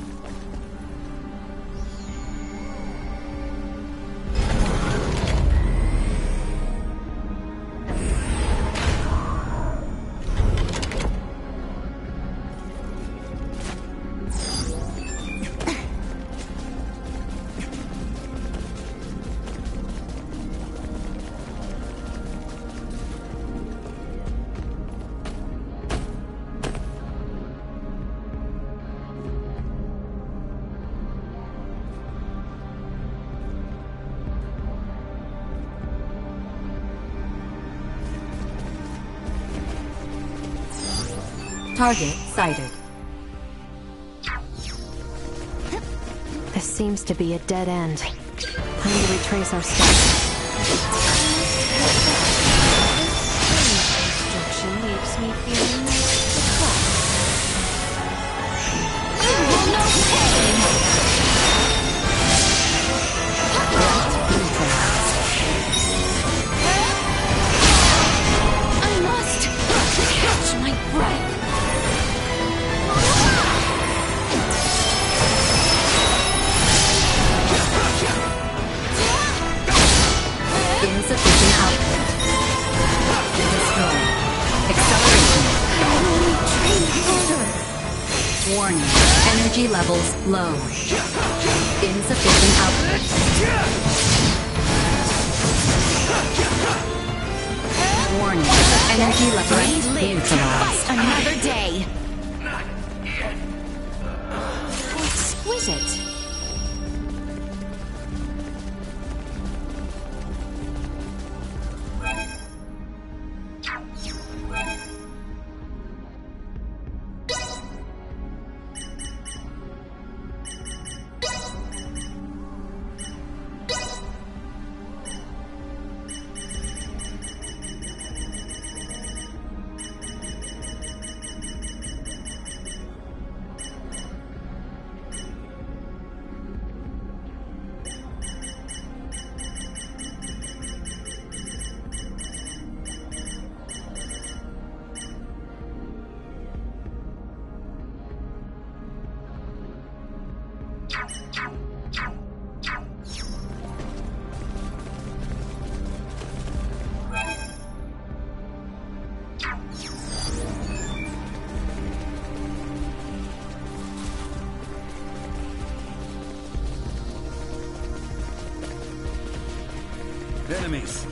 Target sighted. This seems to be a dead end. Time to retrace our steps. Destruction leaves me feeling depressed. You will know pain! I must catch my breath. Insufficient output. Destroy. Acceleration. Warning. Energy levels low. Insufficient output. Warning. Energy levels neutralized. Another day. Exquisite. Enemies.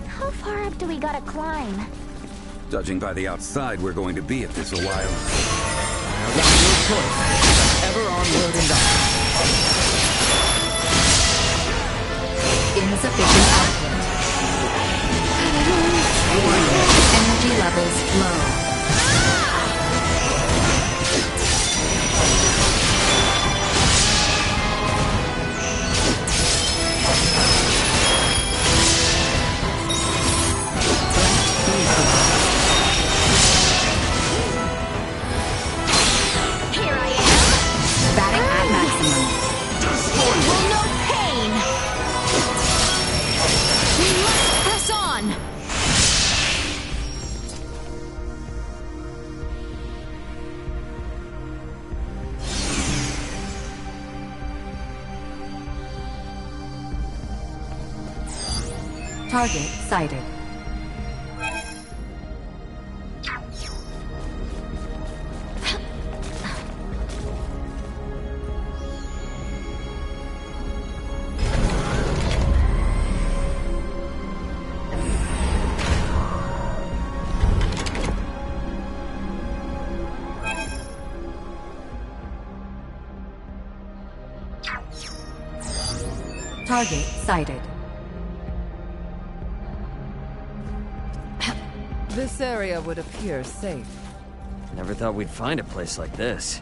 How far up do we gotta climb? Judging by the outside, we're going to be at this a while. Now that's your choice. Ever onward and up. Insufficient output. Warning. Energy levels low. Target sighted. Target sighted. This area would appear safe. Never thought we'd find a place like this.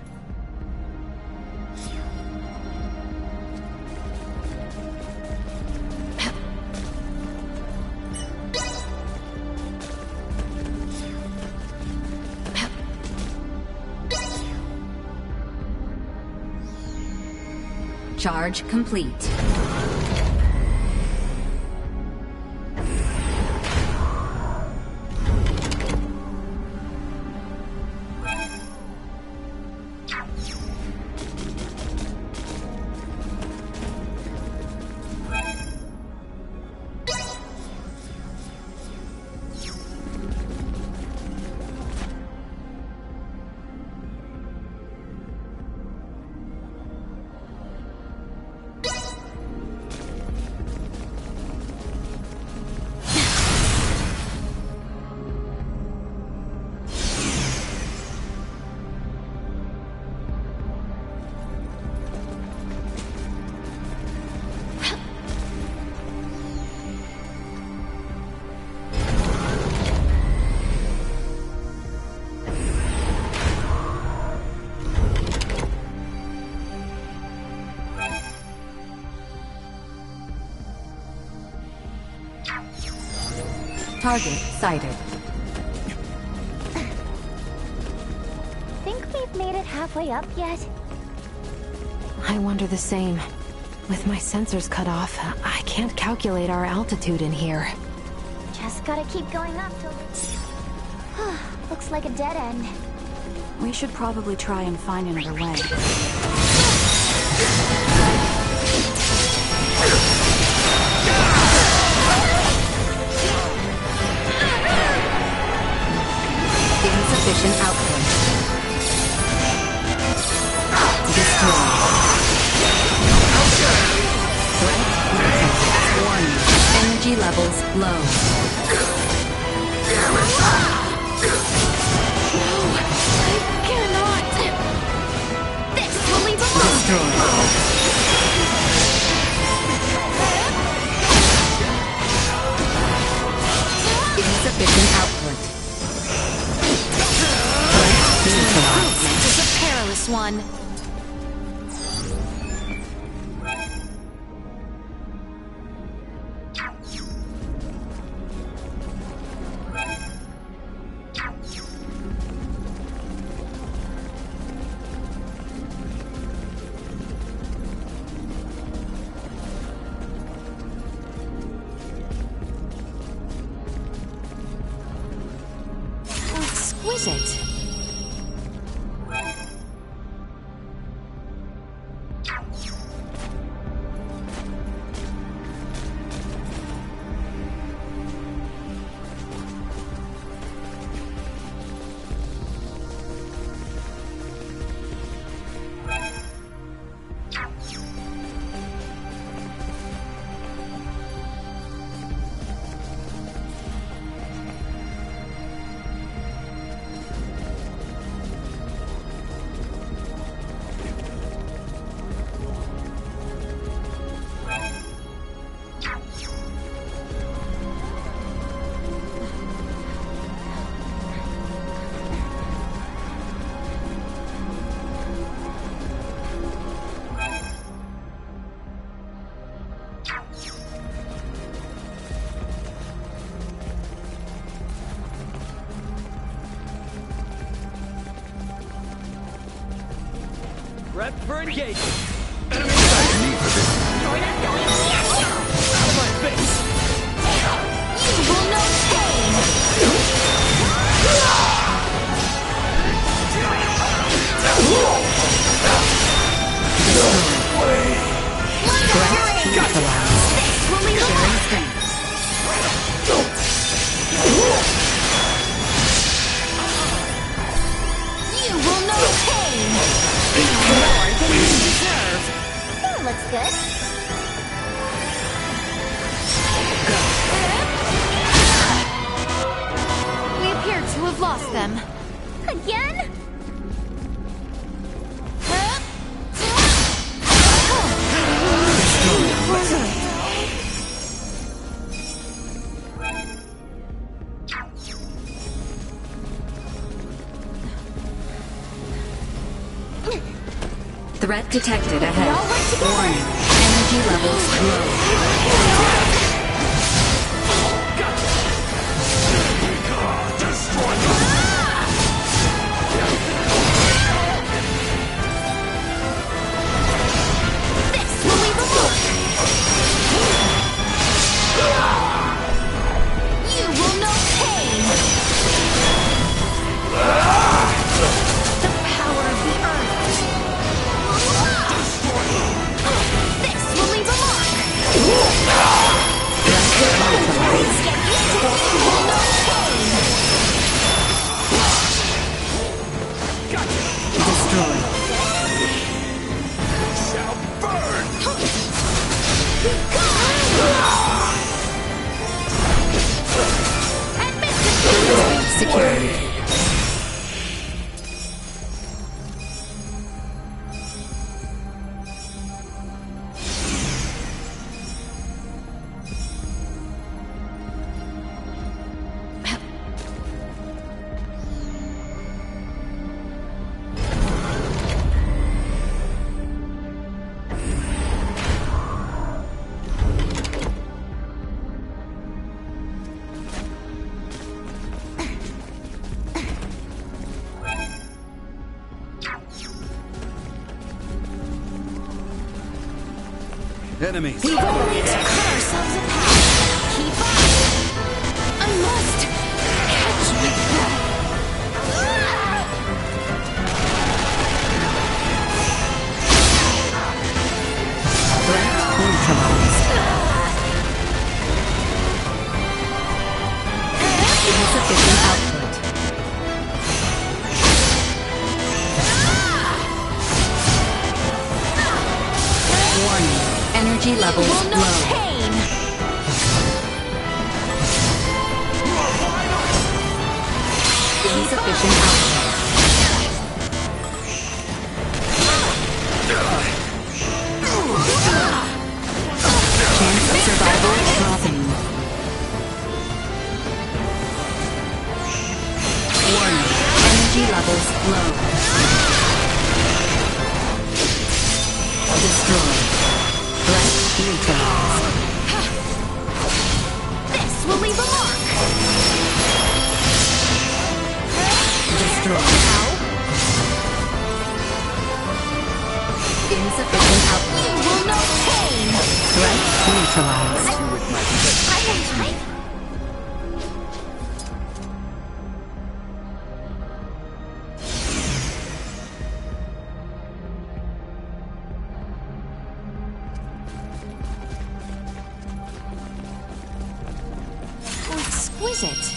Charge complete. Target sighted. Think we've made it halfway up yet? I wonder the same. With my sensors cut off, I can't calculate our altitude in here. Just gotta keep going up till... Looks like a dead end. We should probably try and find another way. Insufficient output. Destroyed. Threat detected. Warning. Energy levels low. I cannot. This will leave a mark. Insufficient output. This is a perilous one. Exquisite. Prep for engagement. Enemy sight. Out of my face. You will know pain. Sharing strength. You will know pain. More than you deserve. That looks good. We appear to have lost them. Again? Threat detected ahead. Warning. Energy levels low. This will leave a mark. You will know pain. The power of the earth. This will leave a mark. Please get used to this. You will know pain. Destroyed. Shall burn. Secured. Enemies. We've only to cut ourselves a path. Keep up. I must catch my breath. Threat neutralized. Insufficient output. Energy levels low. Pain! Insufficient output. Chance of survival dropping. Warning. Energy levels low. Destroyed. Threat neutralized. This will leave a mark! Destroyed. Insufficient output. You will know pain! Threat neutralized. I am right. Exquisite.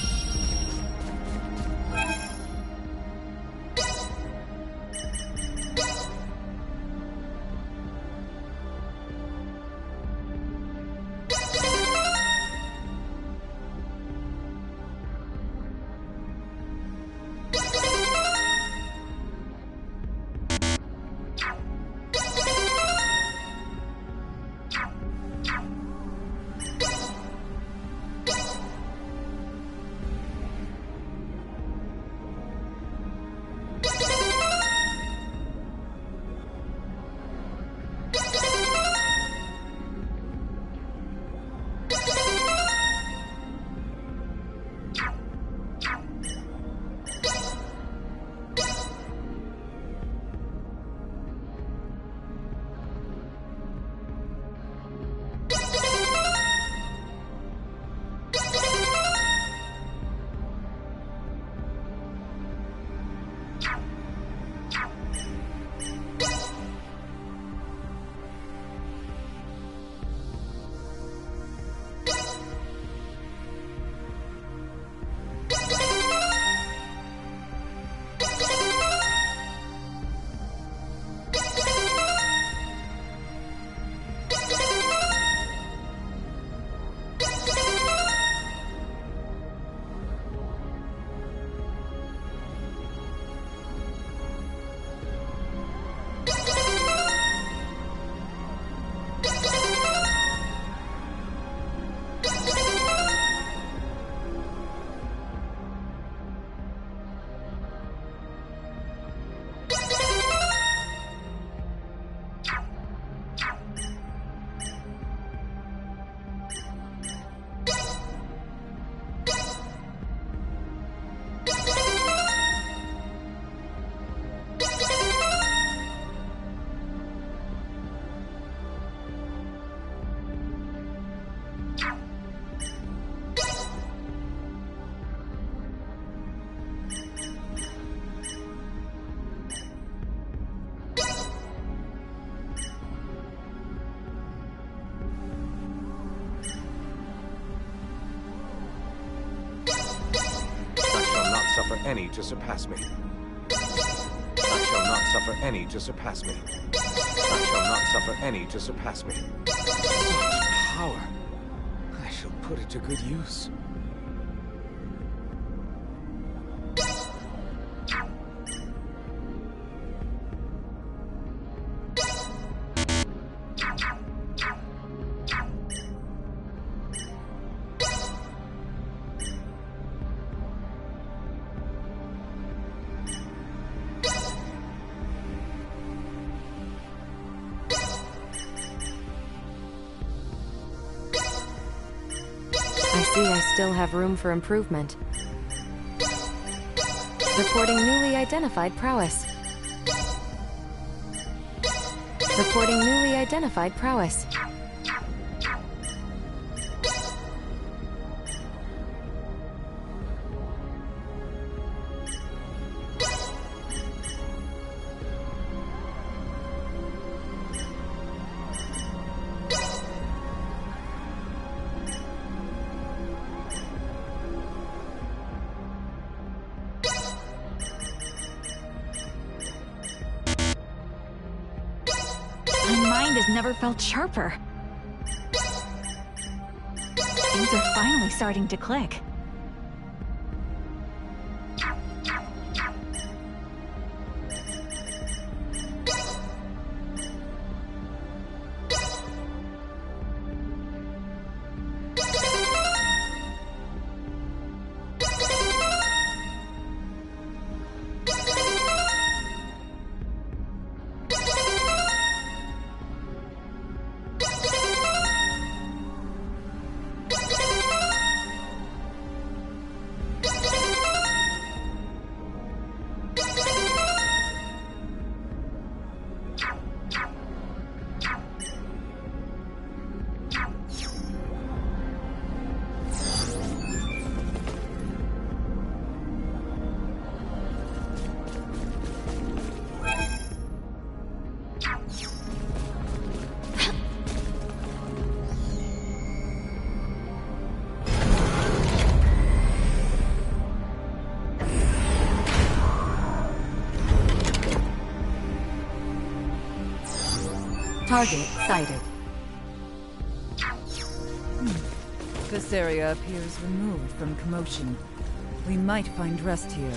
Any to surpass me. I shall not suffer any to surpass me. I shall not suffer any to surpass me. Such power. I shall put it to good use. I still have room for improvement. Reporting newly identified prowess. Reporting newly identified prowess. My mind has never felt sharper. Things are finally starting to click. Target sighted. This area appears removed from commotion. We might find rest here.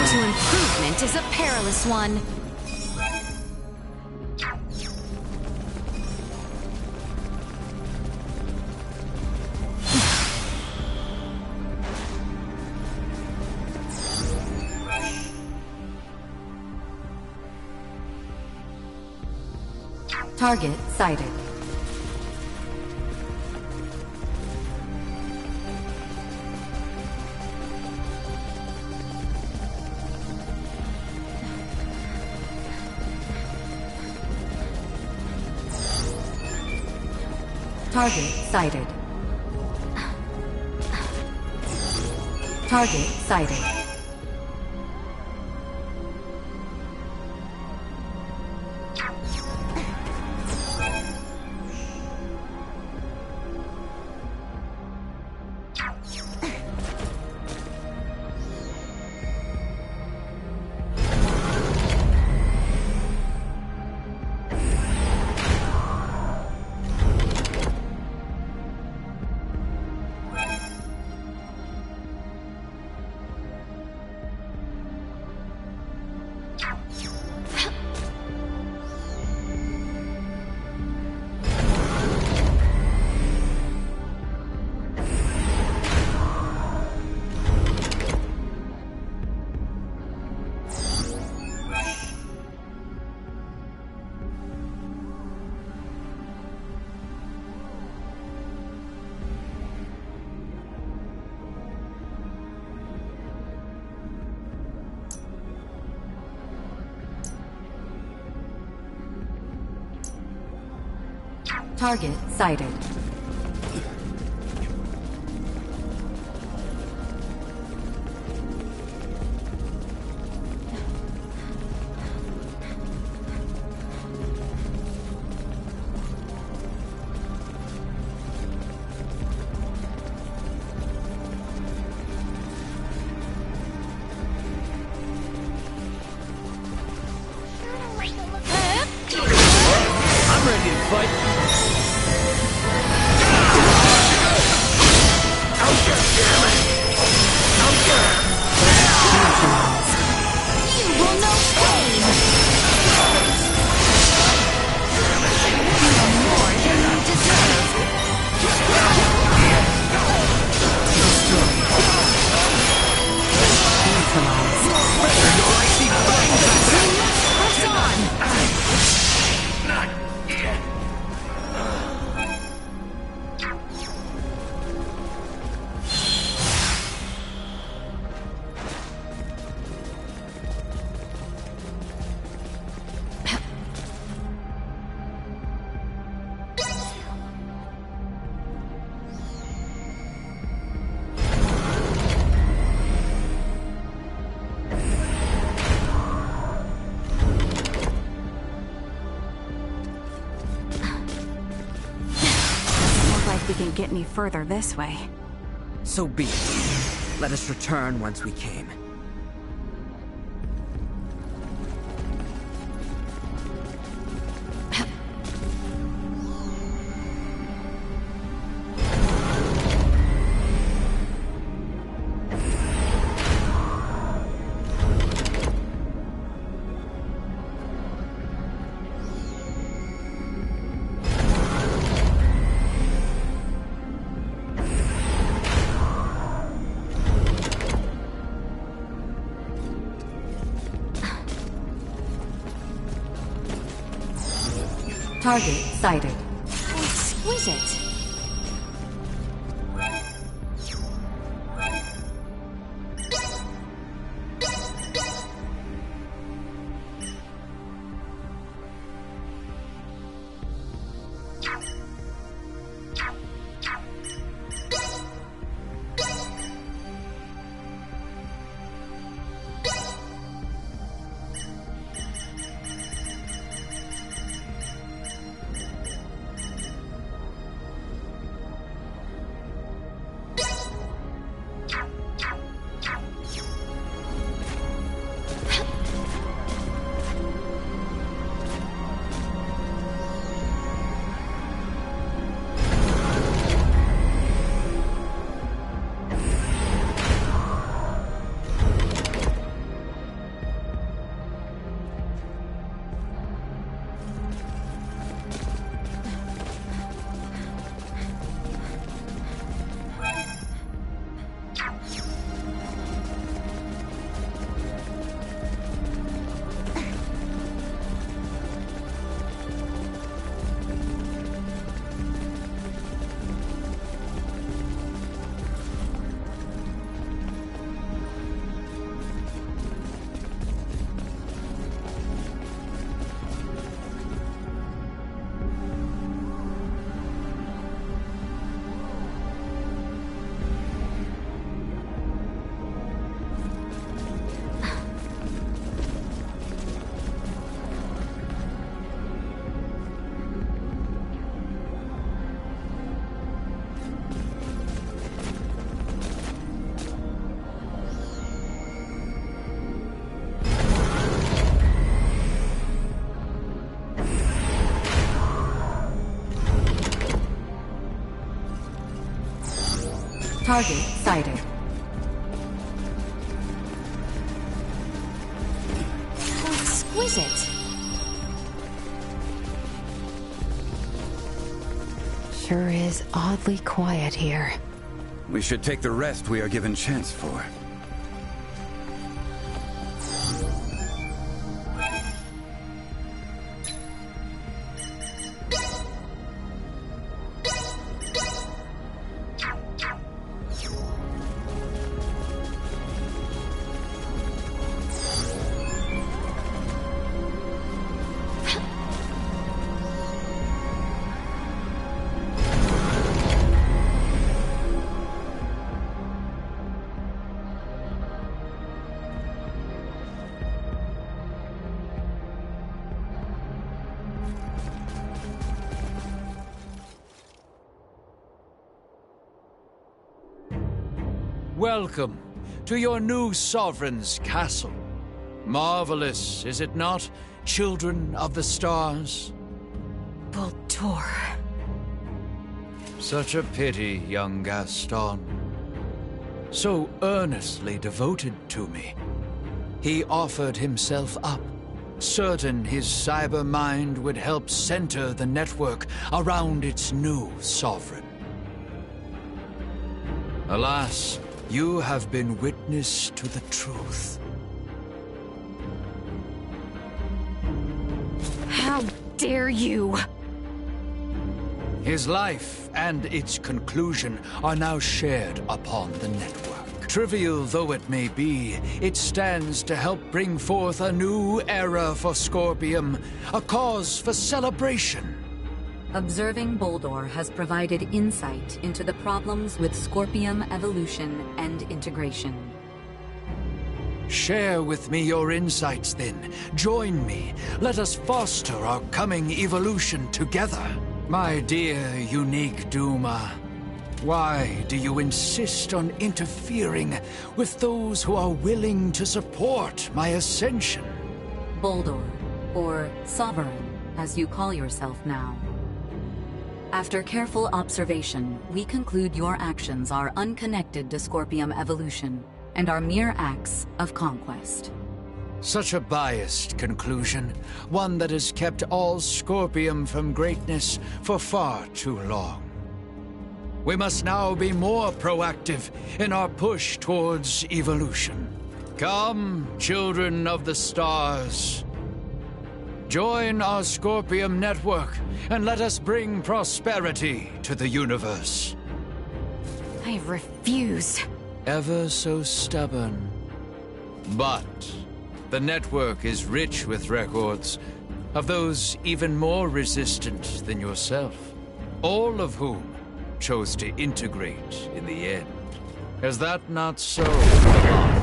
To improvement is a perilous one. Target sighted. Target sighted. Target sighted. Target sighted. get any further this way. So be it. Let us return whence we came. Target sighted. Exquisite. Target sighted. Exquisite. Sure is oddly quiet here. We should take the rest we are given chance for. Welcome to your new sovereign's castle. Marvelous, is it not, children of the stars? Baldur. Such a pity, young Gaston. So earnestly devoted to me. He offered himself up, certain his cyber mind would help center the network around its new sovereign. Alas, you have been witness to the truth. How dare you! His life and its conclusion are now shared upon the network. Trivial though it may be, it stands to help bring forth a new era for Scorpium, a cause for celebration. Observing Baldur has provided insight into the problems with Scorpium evolution and integration. Share with me your insights then. Join me. Let us foster our coming evolution together. My dear unique Duma, Why do you insist on interfering with those who are willing to support my ascension? Boldor, or Sovereign, as you call yourself now. After careful observation, we conclude your actions are unconnected to Scorpium evolution and are mere acts of conquest. Such a biased conclusion, one that has kept all Scorpium from greatness for far too long. We must now be more proactive in our push towards evolution. Come, children of the stars. Join our Scorpium network and let us bring prosperity to the universe. I refuse. Ever so stubborn. But the network is rich with records of those even more resistant than yourself, all of whom chose to integrate in the end. Is that not so, Valanche?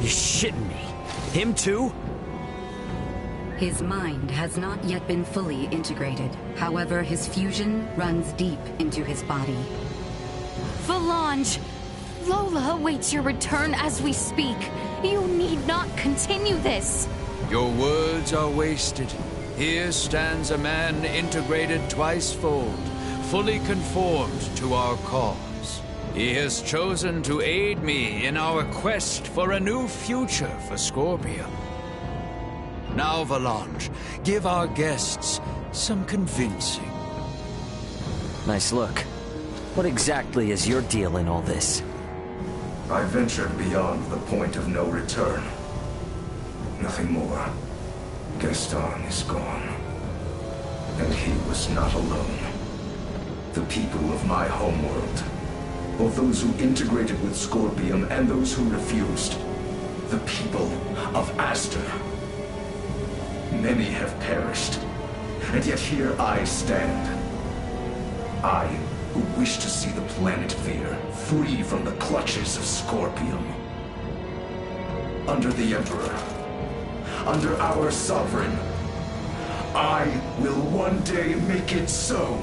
You shitting me? Him too? His mind has not yet been fully integrated. However, his fusion runs deep into his body. Valanche! Lola awaits your return as we speak. You need not continue this. Your words are wasted. Here stands a man integrated twice-fold, fully conformed to our cause. He has chosen to aid me in our quest for a new future for Scorpium. Now, Valanche, give our guests some convincing. Nice look. What exactly is your deal in all this? I ventured beyond the point of no return. Nothing more. Gaston is gone. And he was not alone. The people of my homeworld, both those who integrated with Scorpium and those who refused, the people of Aster. Many have perished, and yet here I stand. I, who wish to see the planet Veer free from the clutches of Scorpium. Under the Emperor, under our Sovereign, I will one day make it so.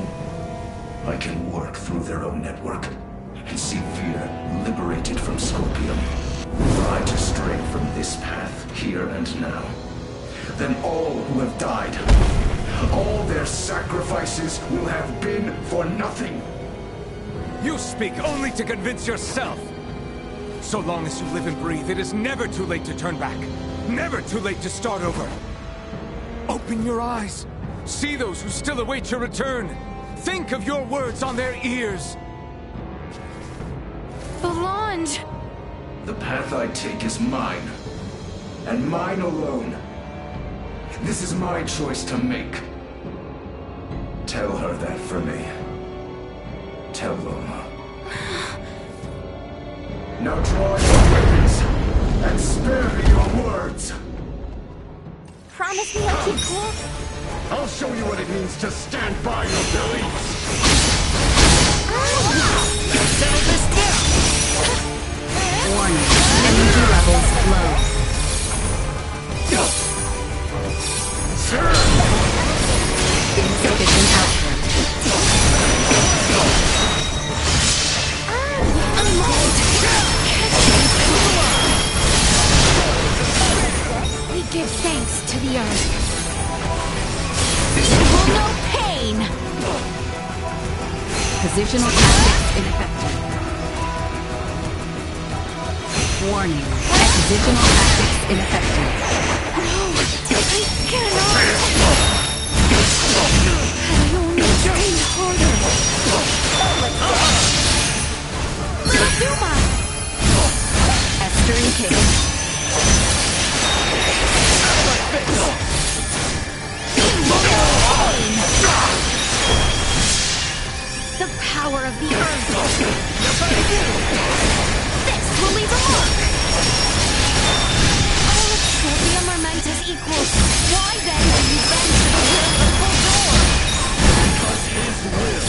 I can work through their own network and see Veer liberated from Scorpium. Were I to stray from this path here and now, then all who have died, all their sacrifices will have been for nothing. You speak only to convince yourself. So long as you live and breathe, it is never too late to turn back. Never too late to start over. Open your eyes. See those who still await your return. Think of your words on their ears. Valanche! The path I take is mine, and mine alone. This is my choice to make. Tell her that for me. Tell Lola. Now draw your weapons, and spare me your words. Promise me you'll keep cool? I'll show you what it means to stand by your beliefs. Settle this down! Warning, energy levels low. Insufficient output. We give thanks to the earth. You will know pain! Positional tactics ineffective. Warning, positional tactics ineffective. I cannot! I only strained harder. Zuma! Estering case. The power of the earth! This will leave a mark! All of Scorpium are meant as equals. Why then do you bend to the will of Boldor? Because his will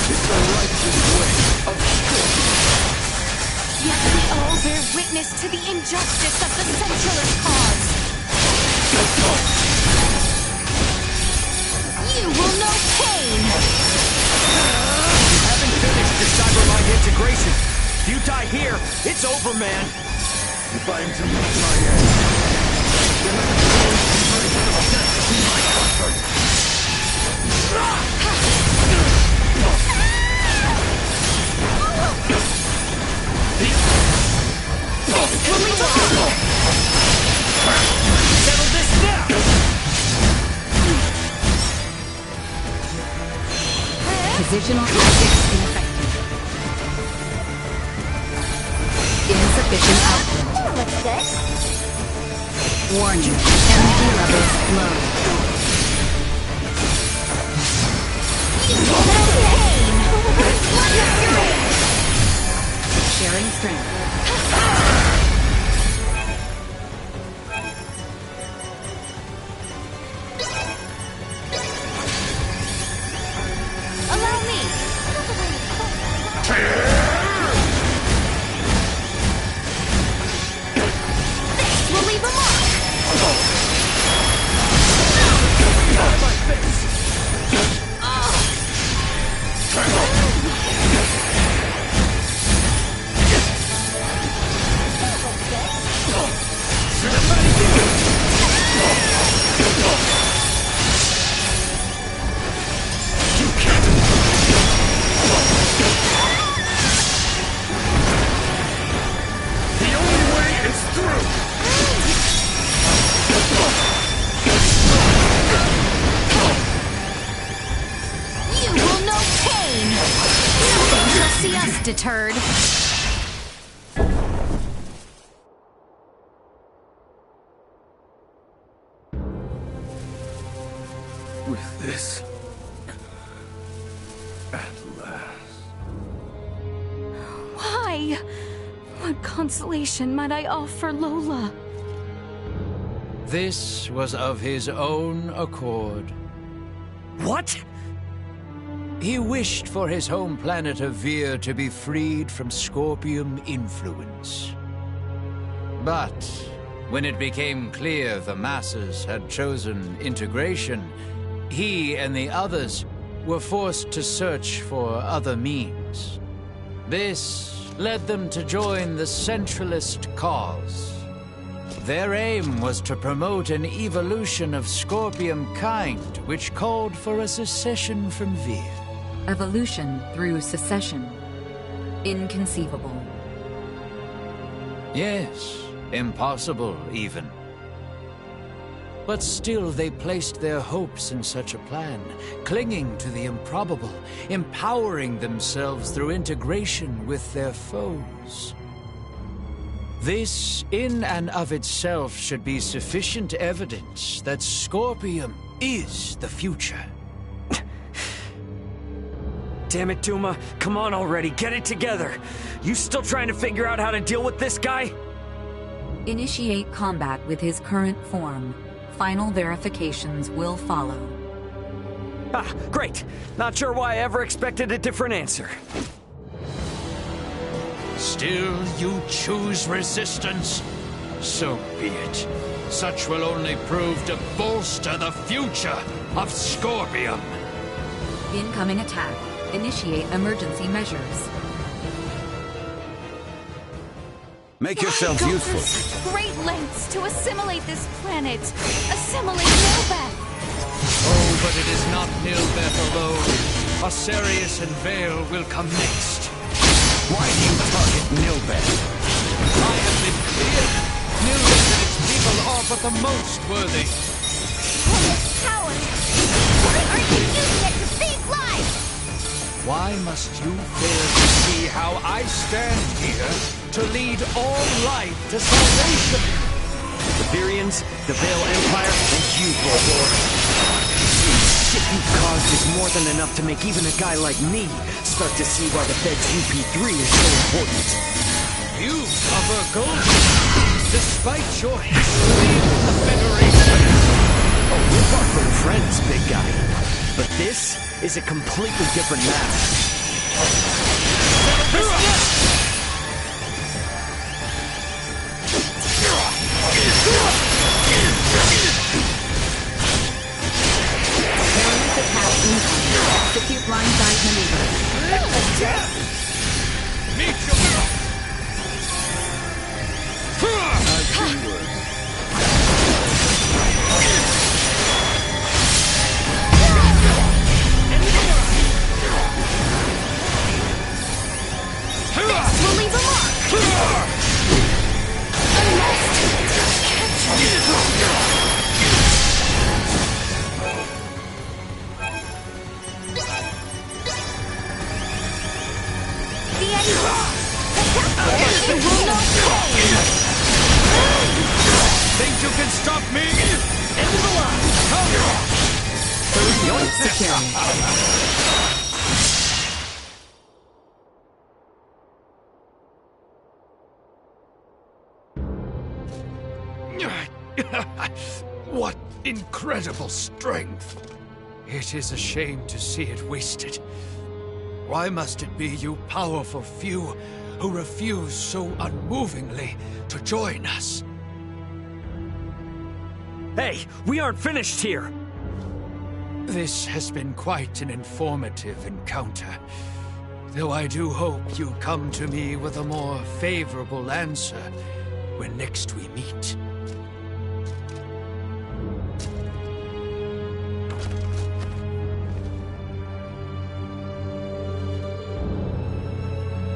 is the righteous way of Scorpium. Yet we all bear witness to the injustice of the Centralist cause. You will know pain! If you die here, it's over, man. If I am to meet my end, then I settle this now! Positional tactics ineffective. Insufficient output. Looks good. Warning, energy levels low. Sharing strength. Allow me. We'll leave a mark. The only way is through! You will know pain! Nothing shall see us deterred. With this, at last. Why? What consolation might I offer Lola? This was of his own accord. What? He wished for his home planet of Vir to be freed from Scorpium influence. But when it became clear the masses had chosen integration, he and the others were forced to search for other means. This led them to join the Centralist cause. Their aim was to promote an evolution of Scorpium kind, which called for a secession from Vir. Evolution through secession. Inconceivable. Yes, impossible even. But still they placed their hopes in such a plan, clinging to the improbable, empowering themselves through integration with their foes. This, in and of itself, should be sufficient evidence that Scorpium is the future. Damn it, Duma. Come on already, get it together. You still trying to figure out how to deal with this guy? Initiate combat with his current form. Final verifications will follow. Ah, great. Not sure why I ever expected a different answer. Still you choose resistance? So be it. Such will only prove to bolster the future of Scorpium. Incoming attack. Initiate emergency measures. Make yourselves Why go useful. to such great lengths to assimilate this planet. Assimilate Nilbeth. Oh, but it is not Nilbeth alone. Osirius and Vale will come next. Why do you target Nilbeth? I have been clear. Nilbeth and its people are but the most worthy. Coward! Why aren't you using it to save lives? Why must you fail to see how I stand here to lead all life to salvation? The Virians, the Vale Empire, and you, Bulgor. The shit you've caused is more than enough to make even a guy like me start to see why the Fed's UP3 is so important. You are Vergolden, despite your history with the Federation. Oh, we're fucking friends, big guy. But this is a completely different matter. Execute blindside maneuver. Meet your the end. Think you can stop me? End of the line. What incredible strength! It is a shame to see it wasted. Why must it be you powerful few who refuse so unmovingly to join us? Hey, we aren't finished here! This has been quite an informative encounter. Though I do hope you come to me with a more favorable answer when next we meet.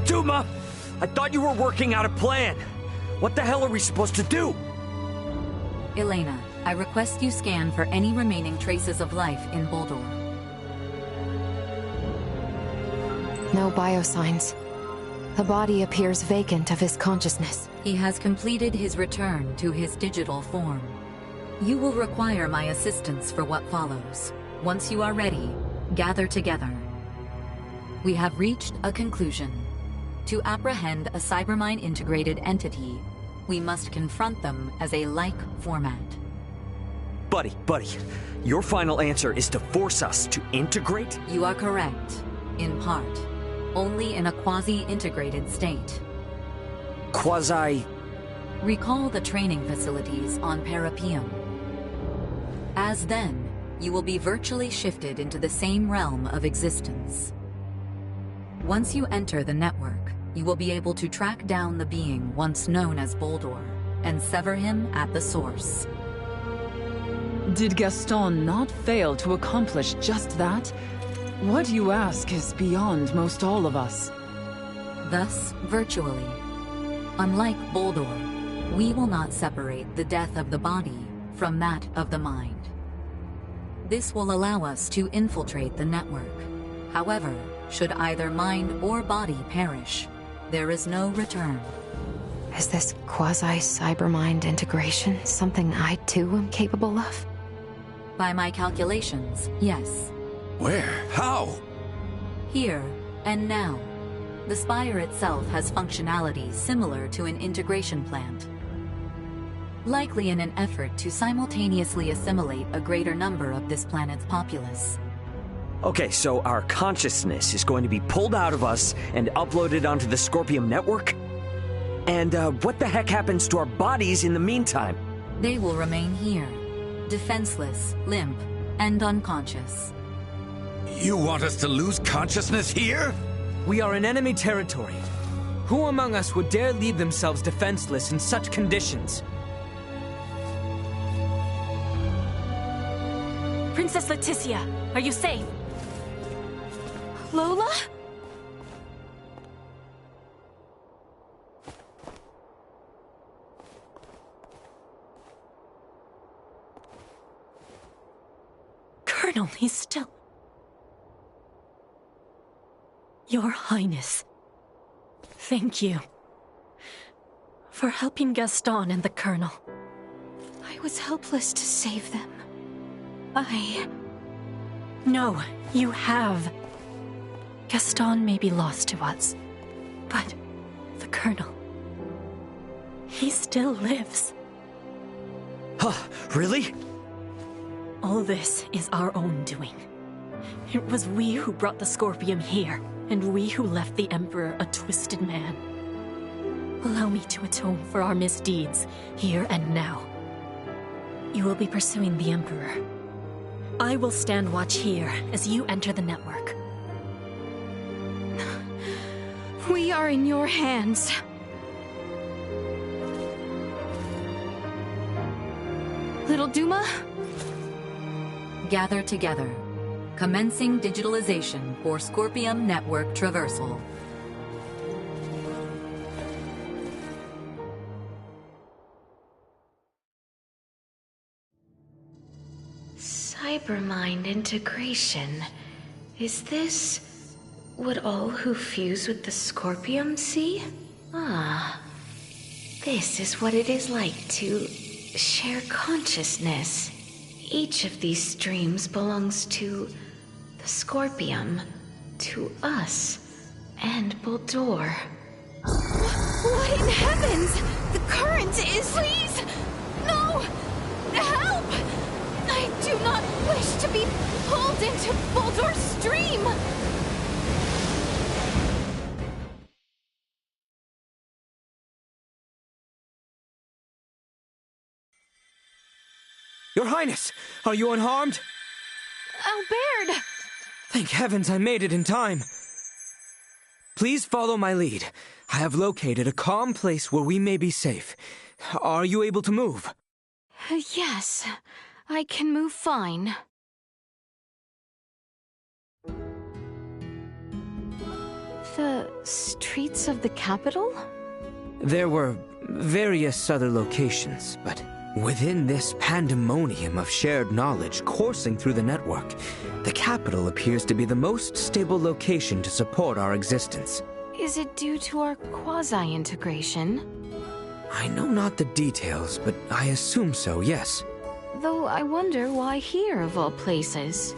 Duma! I thought you were working out a plan! What the hell are we supposed to do? Elena, I request you scan for any remaining traces of life in Boldor. No biosigns. The body appears vacant of his consciousness. He has completed his return to his digital form. You will require my assistance for what follows. Once you are ready, gather together. We have reached a conclusion. To apprehend a Cybermine-integrated entity, we must confront them as a like format. Buddy, your final answer is to force us to integrate? You are correct, in part. Only in a quasi-integrated state. Quasi... Recall the training facilities on Parapium. As then, you will be virtually shifted into the same realm of existence. Once you enter the network, you will be able to track down the being once known as Boldor, and sever him at the source. Did Gaston not fail to accomplish just that? What you ask is beyond most all of us. Thus, virtually. Unlike Boldor, we will not separate the death of the body from that of the mind. This will allow us to infiltrate the network. However, should either mind or body perish, there is no return. Is this quasi-cybermind integration something I too am capable of? By my calculations, yes. Where? How? Here and now. The Spire itself has functionality similar to an integration plant. Likely in an effort to simultaneously assimilate a greater number of this planet's populace. Okay, so our consciousness is going to be pulled out of us and uploaded onto the Scorpium network? And what the heck happens to our bodies in the meantime? They will remain here, defenseless, limp, and unconscious. You want us to lose consciousness here? We are in enemy territory. Who among us would dare leave themselves defenseless in such conditions? Princess Leticia, are you safe? Lola? Colonel, he's still... Your Highness, thank you for helping Gaston and the Colonel. I was helpless to save them. No, you have. Gaston may be lost to us, but the Colonel... he still lives. Huh, really? All this is our own doing. It was we who brought the Scorpium here, and we who left the Emperor a twisted man. Allow me to atone for our misdeeds, here and now. You will be pursuing the Emperor. I will stand watch here as you enter the network. We are in your hands. Little Duma? Gather together. Commencing digitalization for Scorpium network traversal. Cybermind integration. Is this would all who fuse with the Scorpium see? Ah. This is what it is like to share consciousness. Each of these streams belongs to the Scorpium, to us, and Baldur. What in heavens? The current is... Please! No! Help! I do not wish to be pulled into Baldur's stream! Your Highness! Are you unharmed? Albert! Thank heavens I made it in time. Please follow my lead. I have located a calm place where we may be safe. Are you able to move? Yes, I can move fine. The streets of the capital? There were various other locations, but within this pandemonium of shared knowledge coursing through the network, the capital appears to be the most stable location to support our existence. Is it due to our quasi-integration? I know not the details, but I assume so, yes. Though I wonder why here of all places.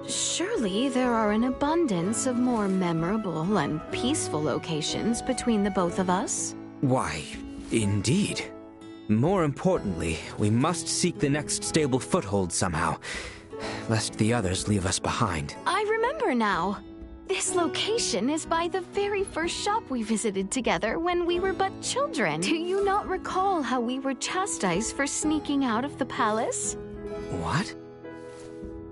Surely there are an abundance of more memorable and peaceful locations between the both of us? Why, indeed. More importantly, we must seek the next stable foothold somehow, lest the others leave us behind. I remember now. This location is by the very first shop we visited together when we were but children. Do you not recall how we were chastised for sneaking out of the palace? What?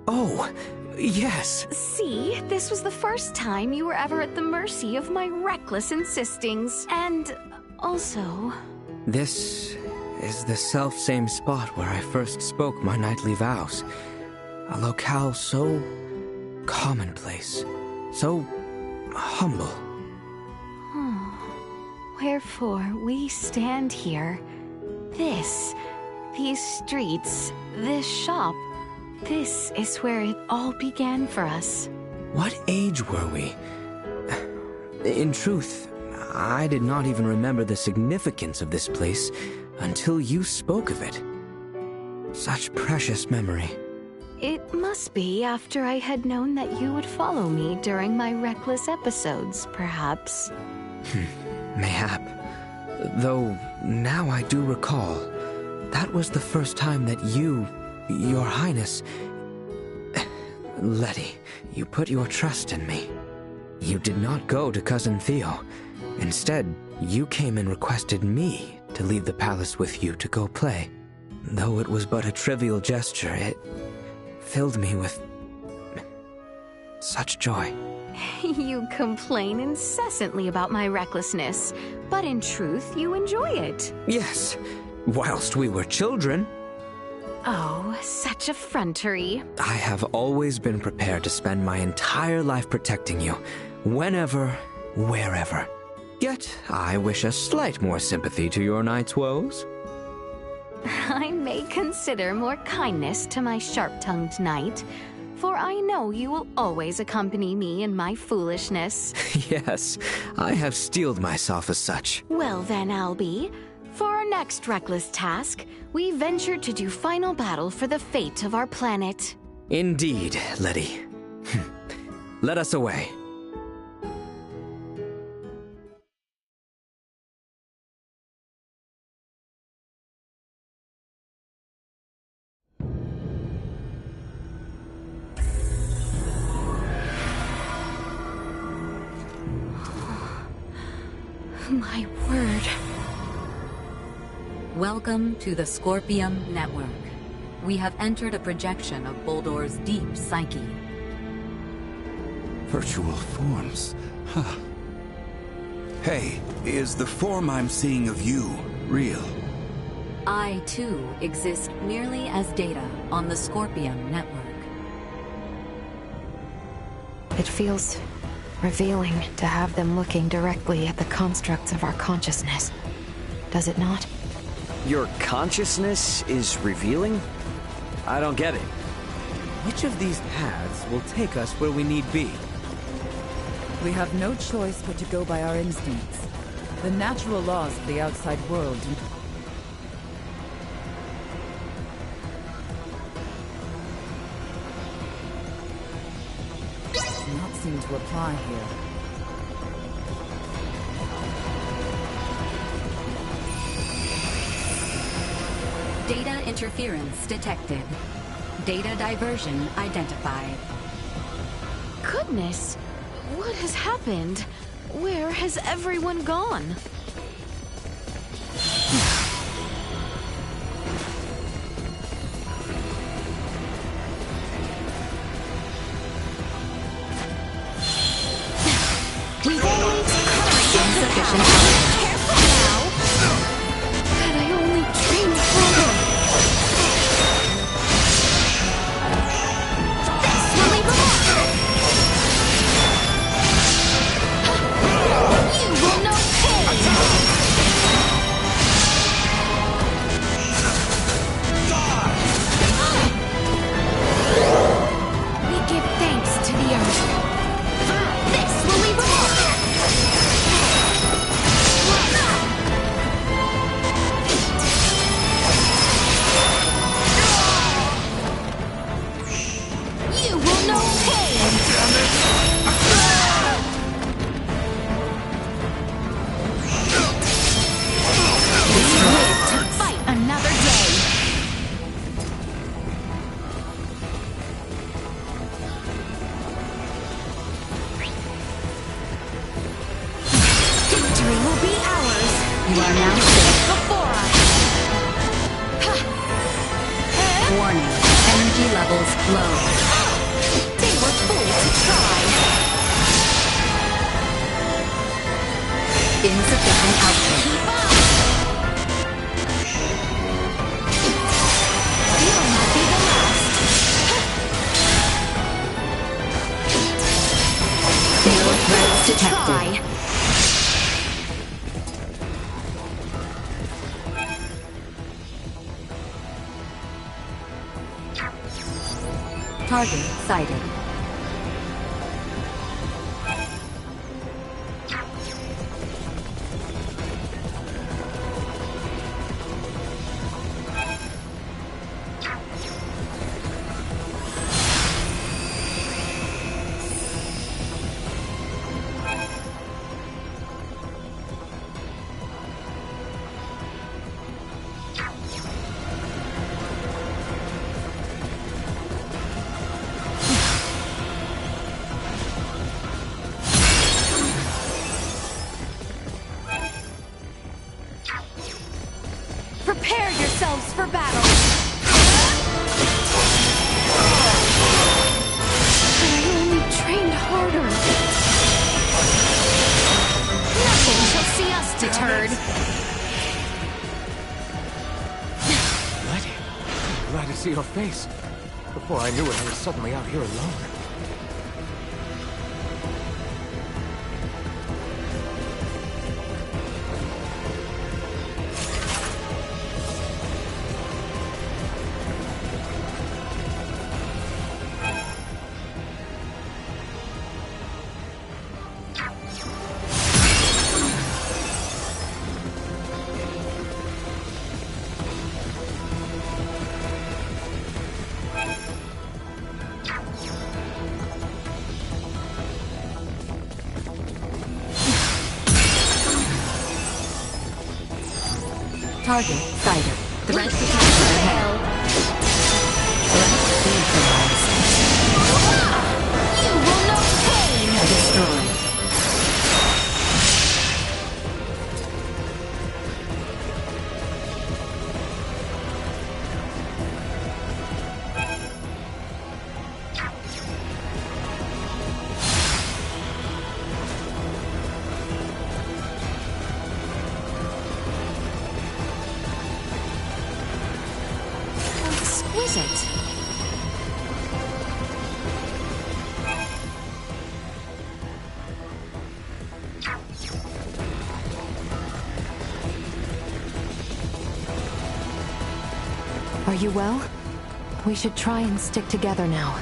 Oh, yes. See, this was the first time you were ever at the mercy of my reckless insistings. And also... This is the self-same spot where I first spoke my knightly vows. A locale so commonplace, so humble. Wherefore we stand here. These streets, this shop, this is where it all began for us. What age were we? In truth, I did not even remember the significance of this place until you spoke of it. Such precious memory. It must be after I had known that you would follow me during my reckless episodes, perhaps. Mayhap. Though, now I do recall, that was the first time that you, Your Highness... Letty, you put your trust in me. You did not go to Cousin Theo. Instead, you came and requested me to leave the palace with you to go play. Though it was but a trivial gesture, it filled me with such joy. You complain incessantly about my recklessness, but in truth, you enjoy it. Yes, whilst we were children. Oh, such effrontery. I have always been prepared to spend my entire life protecting you, whenever, wherever. Yet, I wish a slight more sympathy to your night's woes. I may consider more kindness to my sharp-tongued knight, for I know you will always accompany me in my foolishness. Yes, I have steeled myself as such. Well then, Albie, for our next reckless task, we venture to do final battle for the fate of our planet. Indeed, Letty. Let us away. My word. Welcome to the Scorpium Network. We have entered a projection of Baldur's deep psyche. Virtual forms, huh? Hey, is the form I'm seeing of you real? I, too, exist merely as data on the Scorpium Network. It feels revealing to have them looking directly at the constructs of our consciousness. Does it not? Your consciousness is revealing? I don't get it. Which of these paths will take us where we need be? We have no choice but to go by our instincts. The natural laws of the outside world do not seem to apply here. Data interference detected. Data diversion identified. Goodness, what has happened? Where has everyone gone? We've always Insufficient Careful now! Had I only trained harder! This will leave a mark! You will know pain! We give thanks to the earth. This will leave a mark! You will know pain! Live to fight another day! Victory will be ours! You are now safe. Before us! Warning. Energy levels low. They were fools to try! Insufficient output. Keep up! You'll not be the last! No threats detected. Try! Target sighted. Prepare yourselves for battle! Had I only trained harder! Nothing shall see us deterred! What? I'm glad to see your face. Before I knew it, I was suddenly out here alone. Target sighted. Threat detected ahead. Threat neutralized. You will know pain! Destroyed. Exquisite. Are you well? We should try and stick together now.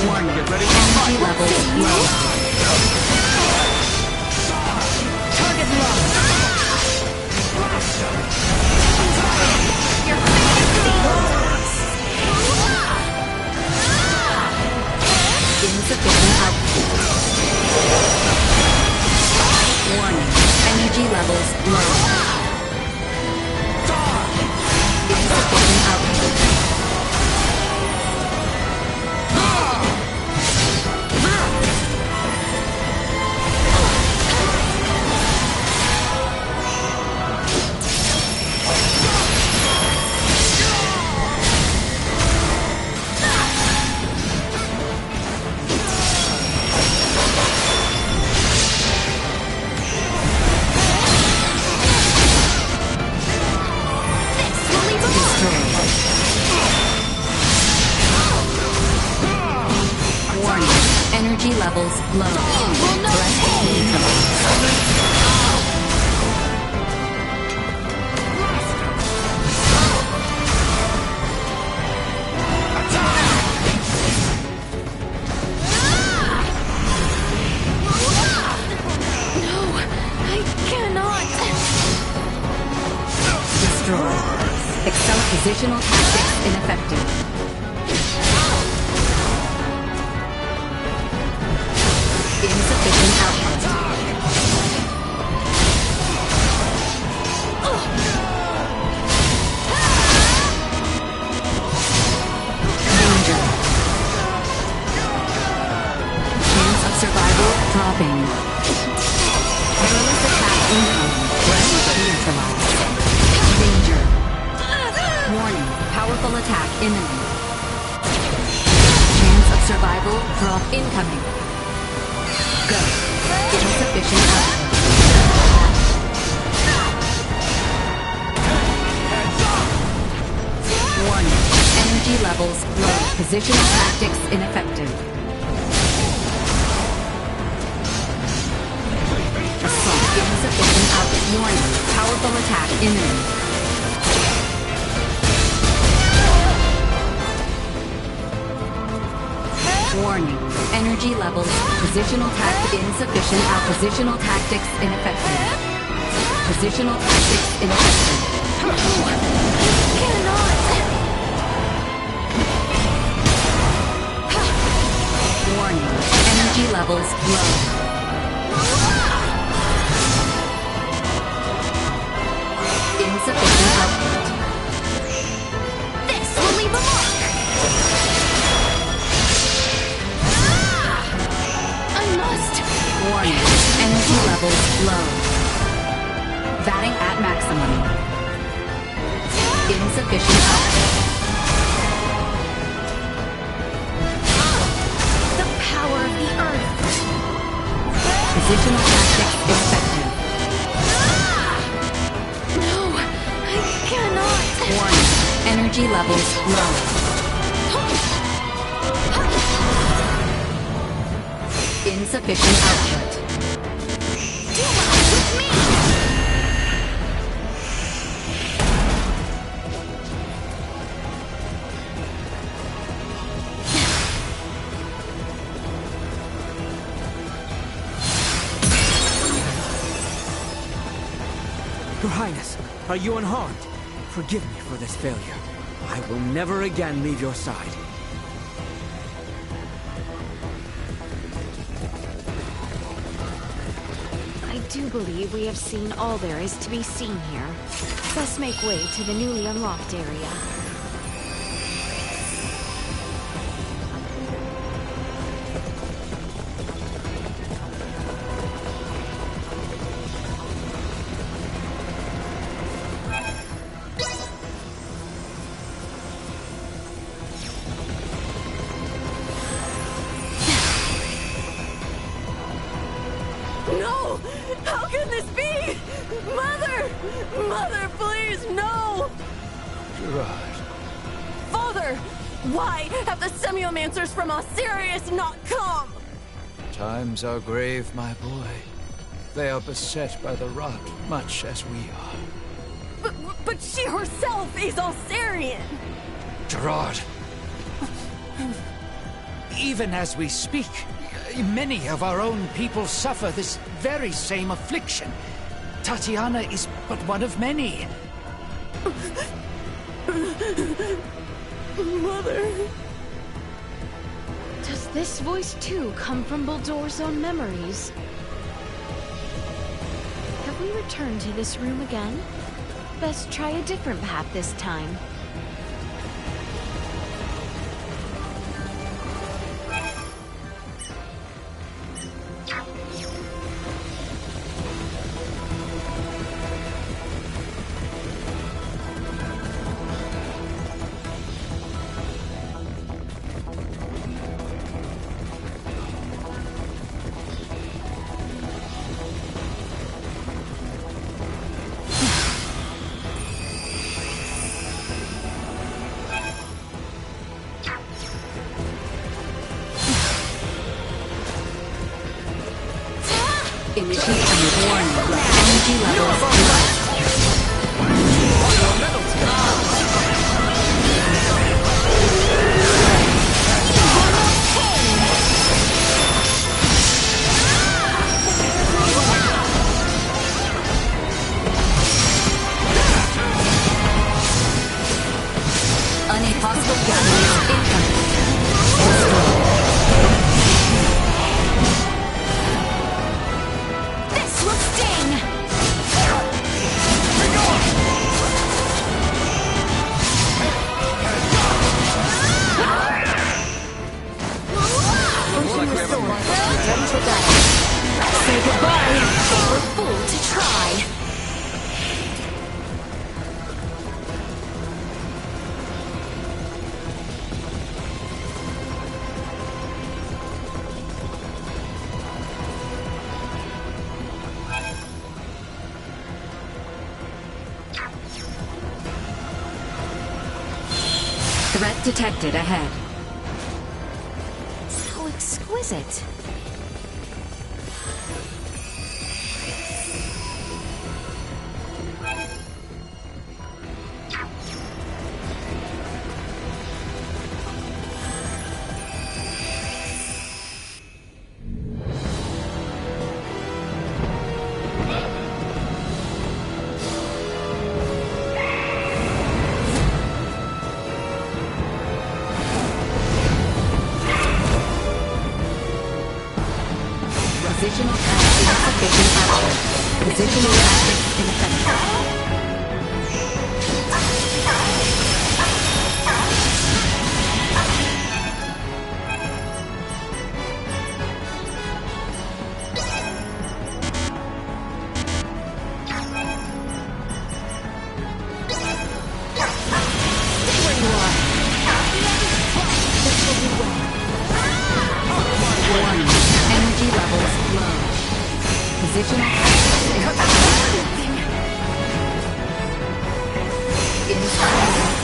Warning. Get ready for energy levels low. Target locked. Insufficient output. Warning. Energy levels low. Insufficient output. Energy levels low. Threat No, I cannot. Destroy. Excel positional tactics ineffective. Insufficient output. Danger. Chance of survival dropping. Perilous attack incoming. Threat neutralized. Danger. Warning. Powerful attack imminent. Chance of survival drop incoming. Go. Insufficient output. Warning. Energy levels low. Positional tactics ineffective. Assault. Insufficient output. Warning. Powerful attack imminent. Warning. Energy levels. Positional tactics insufficient. Positional tactics ineffective. Positional tactics ineffective. Cannot. Warning. Energy levels low. Insufficient output. This will leave a mark. Warning. Energy levels low. Batting at maximum. Insufficient output. The power of the earth. Positional tactics ineffective. No, I cannot. Warning. Energy levels low. Insufficient output. With me. Your Highness, are you unharmed? Forgive me for this failure. I will never again leave your side. I do believe we have seen all there is to be seen here. Let's make way to the newly unlocked area. No! How can this be? Mother! Mother, please, no! Gerard. Father! Why have the Semiomancers from Osirius not come? Times are grave, my boy. They are beset by the rot, much as we are. But she herself is Osirian! Gerard! Even even as we speak, many of our own people suffer this very same affliction. Tatiana is but one of many. Mother... Does this voice too come from Baldor's own memories? Have we returned to this room again? Best try a different path this time. Initiation warning. Energy levels low. Unimpossible gatherings incoming. This will sting! Say goodbye! We're a fool to try! Threat detected ahead. So exquisite. Positional tactics insufficient output. Positional tactics ineffective. Warning. Energy levels low. Positional tactics ineffective.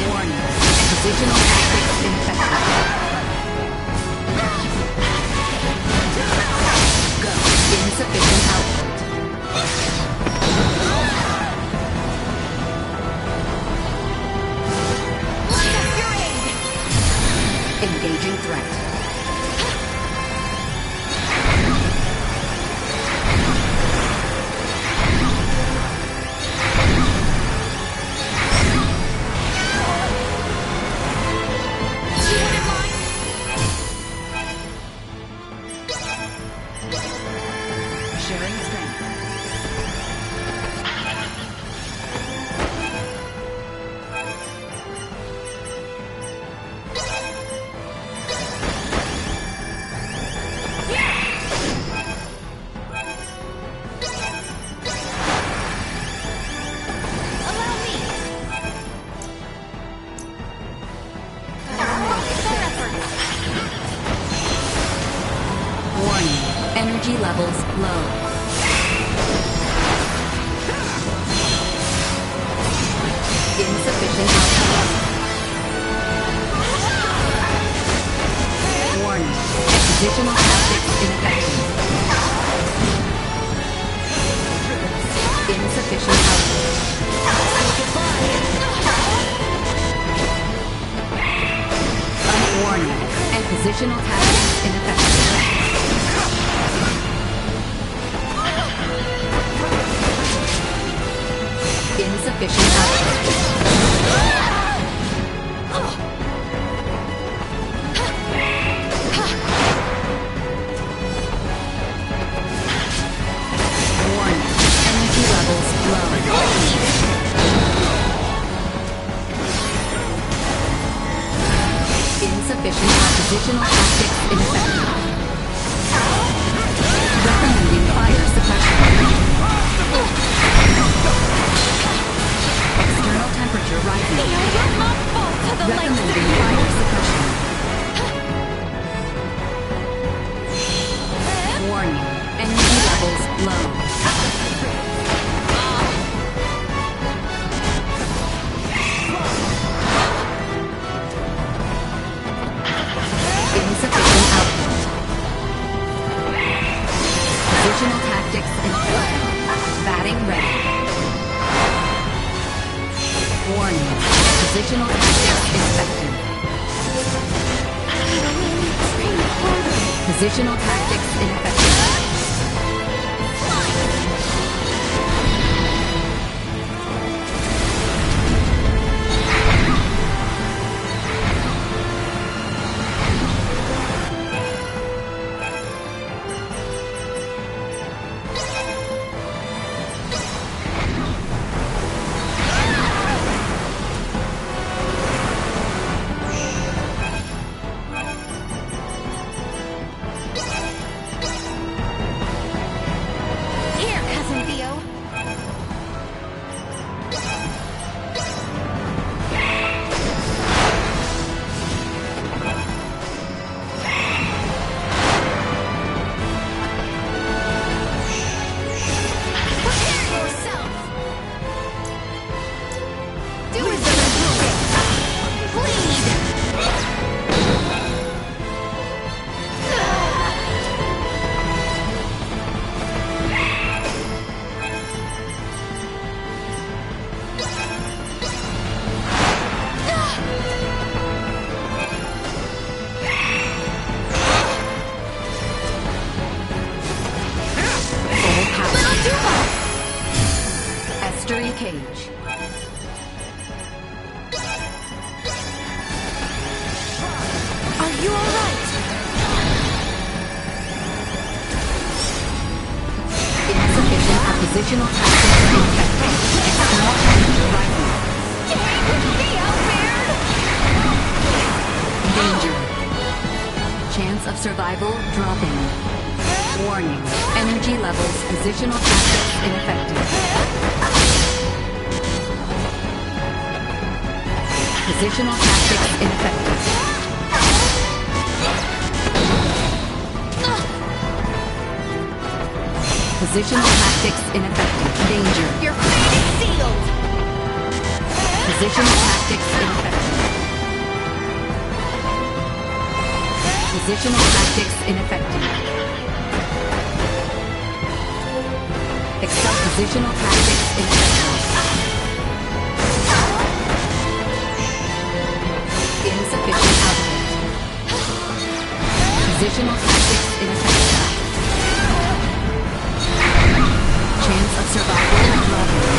Warning. Positional tactics ineffective. Go. Insufficient output. Engaging threat. Sharing strength. Warning. Energy levels low. Insufficient output. Warning. Additional tactics ineffective. Insufficient output. Warning. Positional tactics ineffective. Insufficient output. Warning. Energy levels low. Insufficient oppositional tactics ineffective. Recommending fire suppression. External temperature rising. You'll not fall to the Recommending fire suppression. Warning. Energy levels low. Insufficient output. Positional tactics ineffective. Batting ready. Warning. Positional tactics ineffective. Positional tactics ineffective. Here, Cousin Theo. Prepare yourself. Do as the bleed. Full power. Estuary cage. Are you alright? Insufficient oppositional tactics ineffective. External temperature rising. Danger. Chance of survival dropping. Warning. Energy levels. Positional tactics ineffective. Positional tactics ineffective. Positional tactics ineffective. Danger. Your fate is sealed. Positional tactics ineffective. Positional tactics ineffective. Excel positional tactics ineffective. Insufficient output. Positional tactics ineffective. Chance of survival dropping.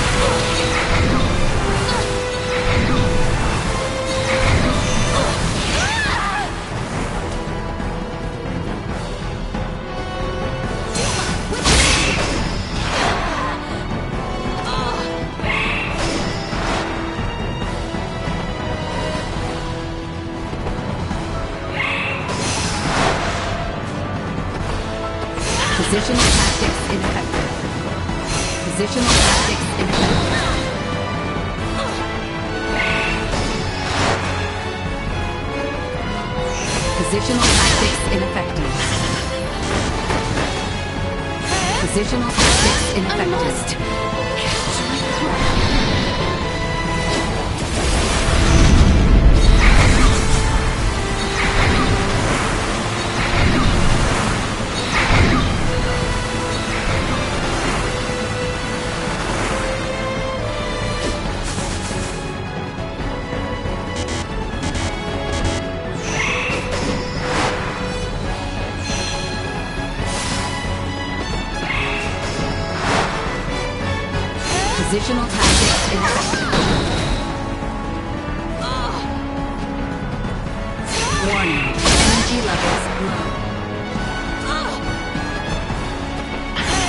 Positional tactics ineffective. Positional tactics ineffective. Positional tactics ineffective. Positional tactics ineffective. Positional tactics ineffective. Warning. Energy levels low.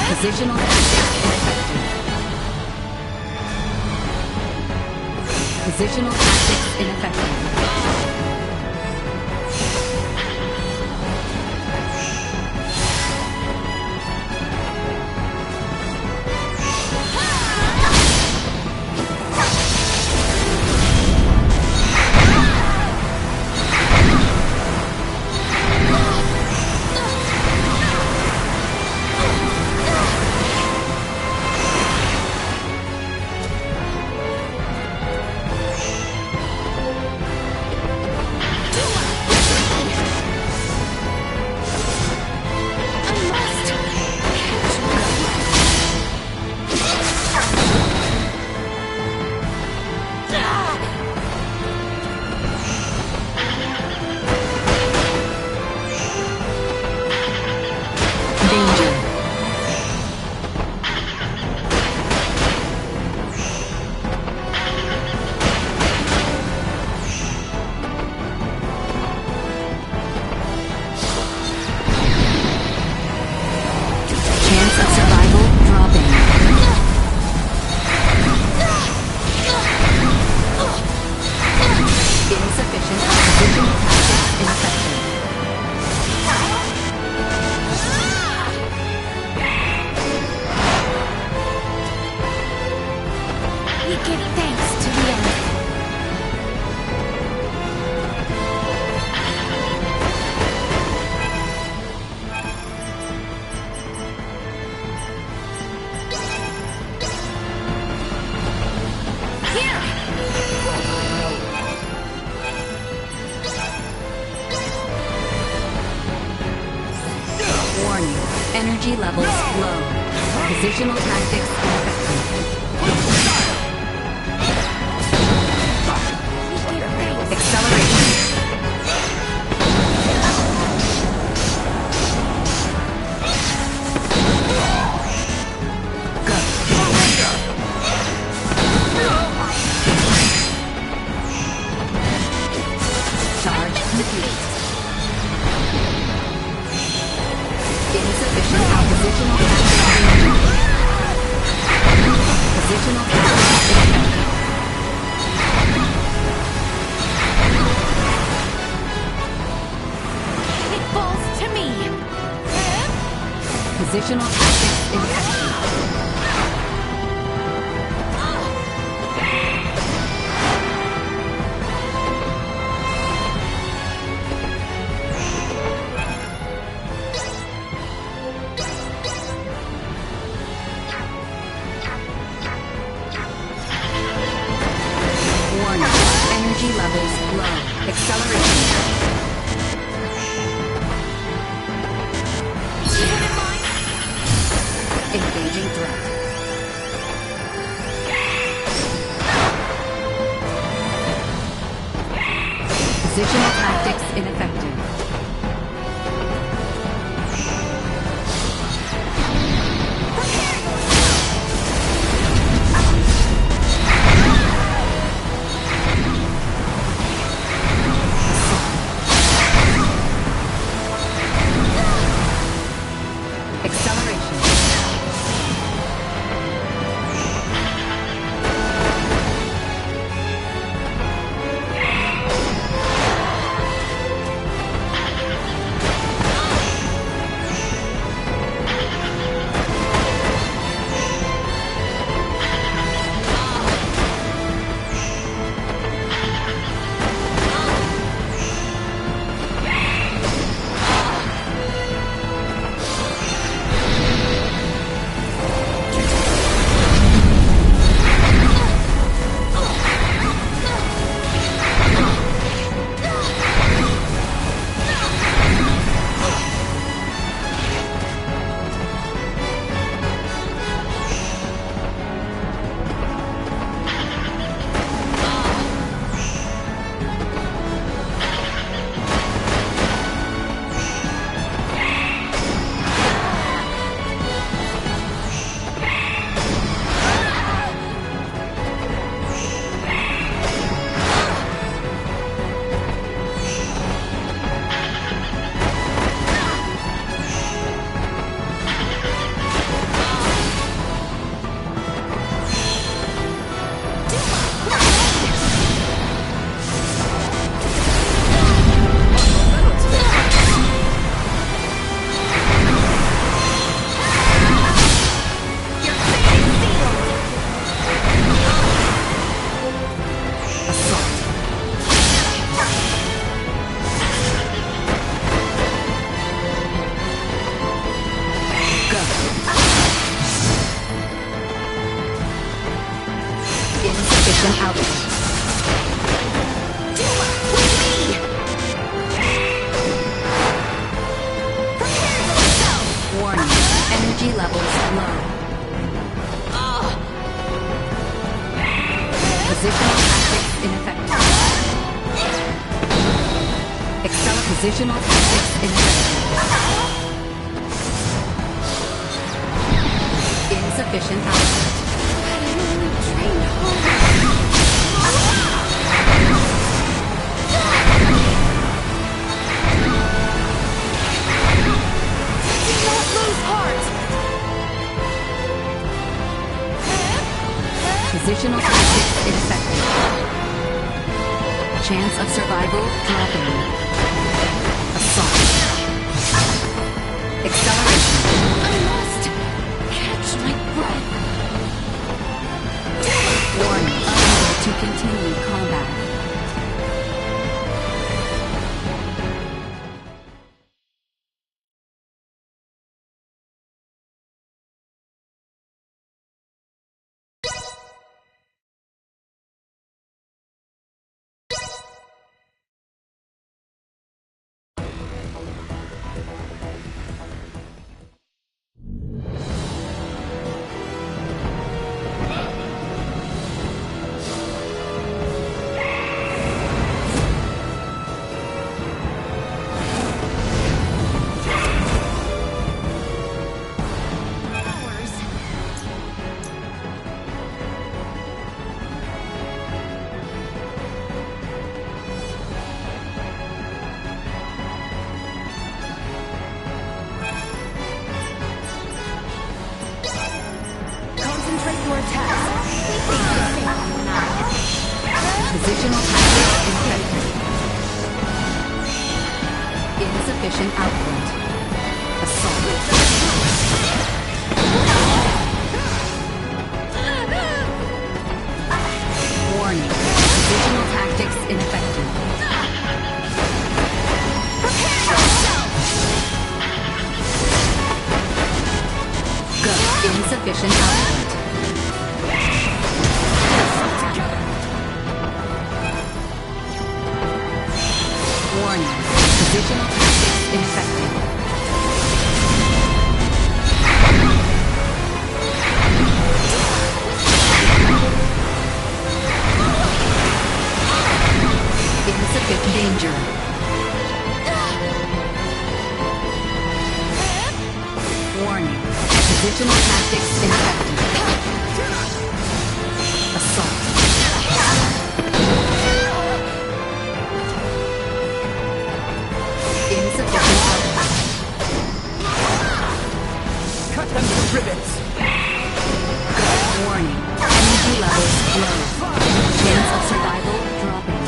Positional tactics ineffective. Positional tactics ineffective. Energy levels low. Positional tactics ineffective. Acceleration. Go. Charge defeat. Insufficient oppositional tactics. Positional tactics ineffective. It falls to me. Positional tactics ineffective. Energy levels low. Acceleration. Engaging threat. Positional tactics ineffective. Energy levels low. Positional tactics ineffective. Positional tactics ineffective. Insufficient output. Train hard. Do not lose heart. Positional tactics ineffective. Chance of survival dropping. Assault. Acceleration. I must catch my breath. Warning, unable to continue combat. Concentrate your attacks. Positional tactics ineffective. Insufficient output. Assault. Warning. Positional tactics ineffective. Prepare yourself! Go. Insufficient output. Warning. Positional tactics ineffective. Insufficient danger. Warning. Positional tactics ineffective. Assault. Insufficient output. Cut them to ribbons. Warning. Energy levels low. Chance of survival dropping.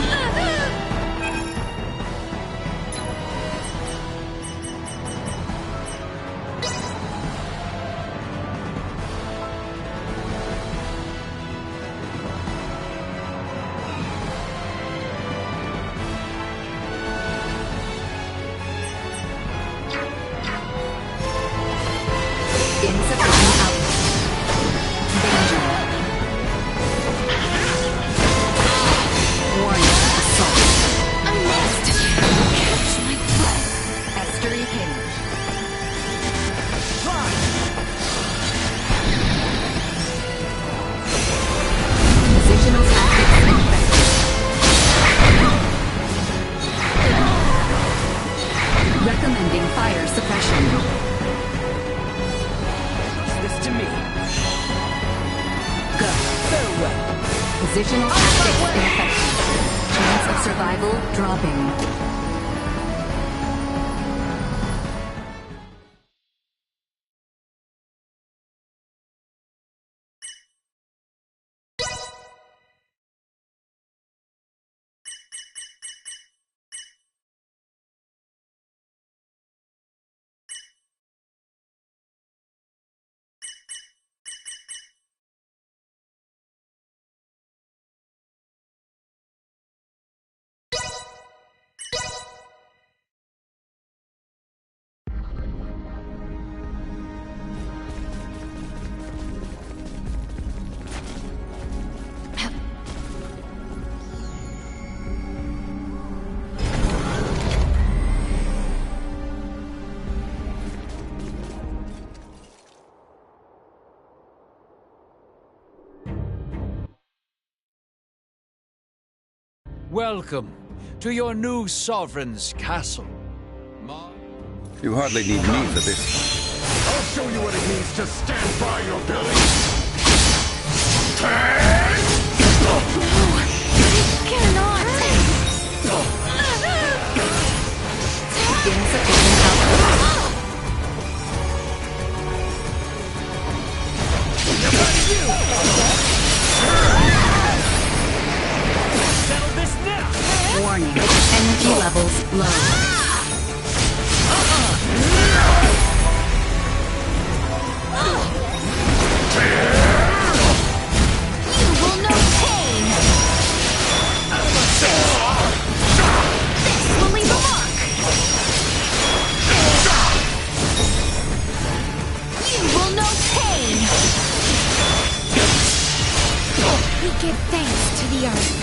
Insufficient output. Danger. Warning. Assault. I must catch my breath. Estuary page. Positional tactics ineffective. Recommending fire suppression. This to me. Go. Farewell. Positional tactics ineffective. Chance of survival dropping. welcome to your new sovereign's castle. You hardly need me for this. I'll show you what it means to stand by your Billy. Cannot. Settle this now. Warning. Energy levels low. You will know pain. This will leave a mark. You will know pain. We give thanks to the earth.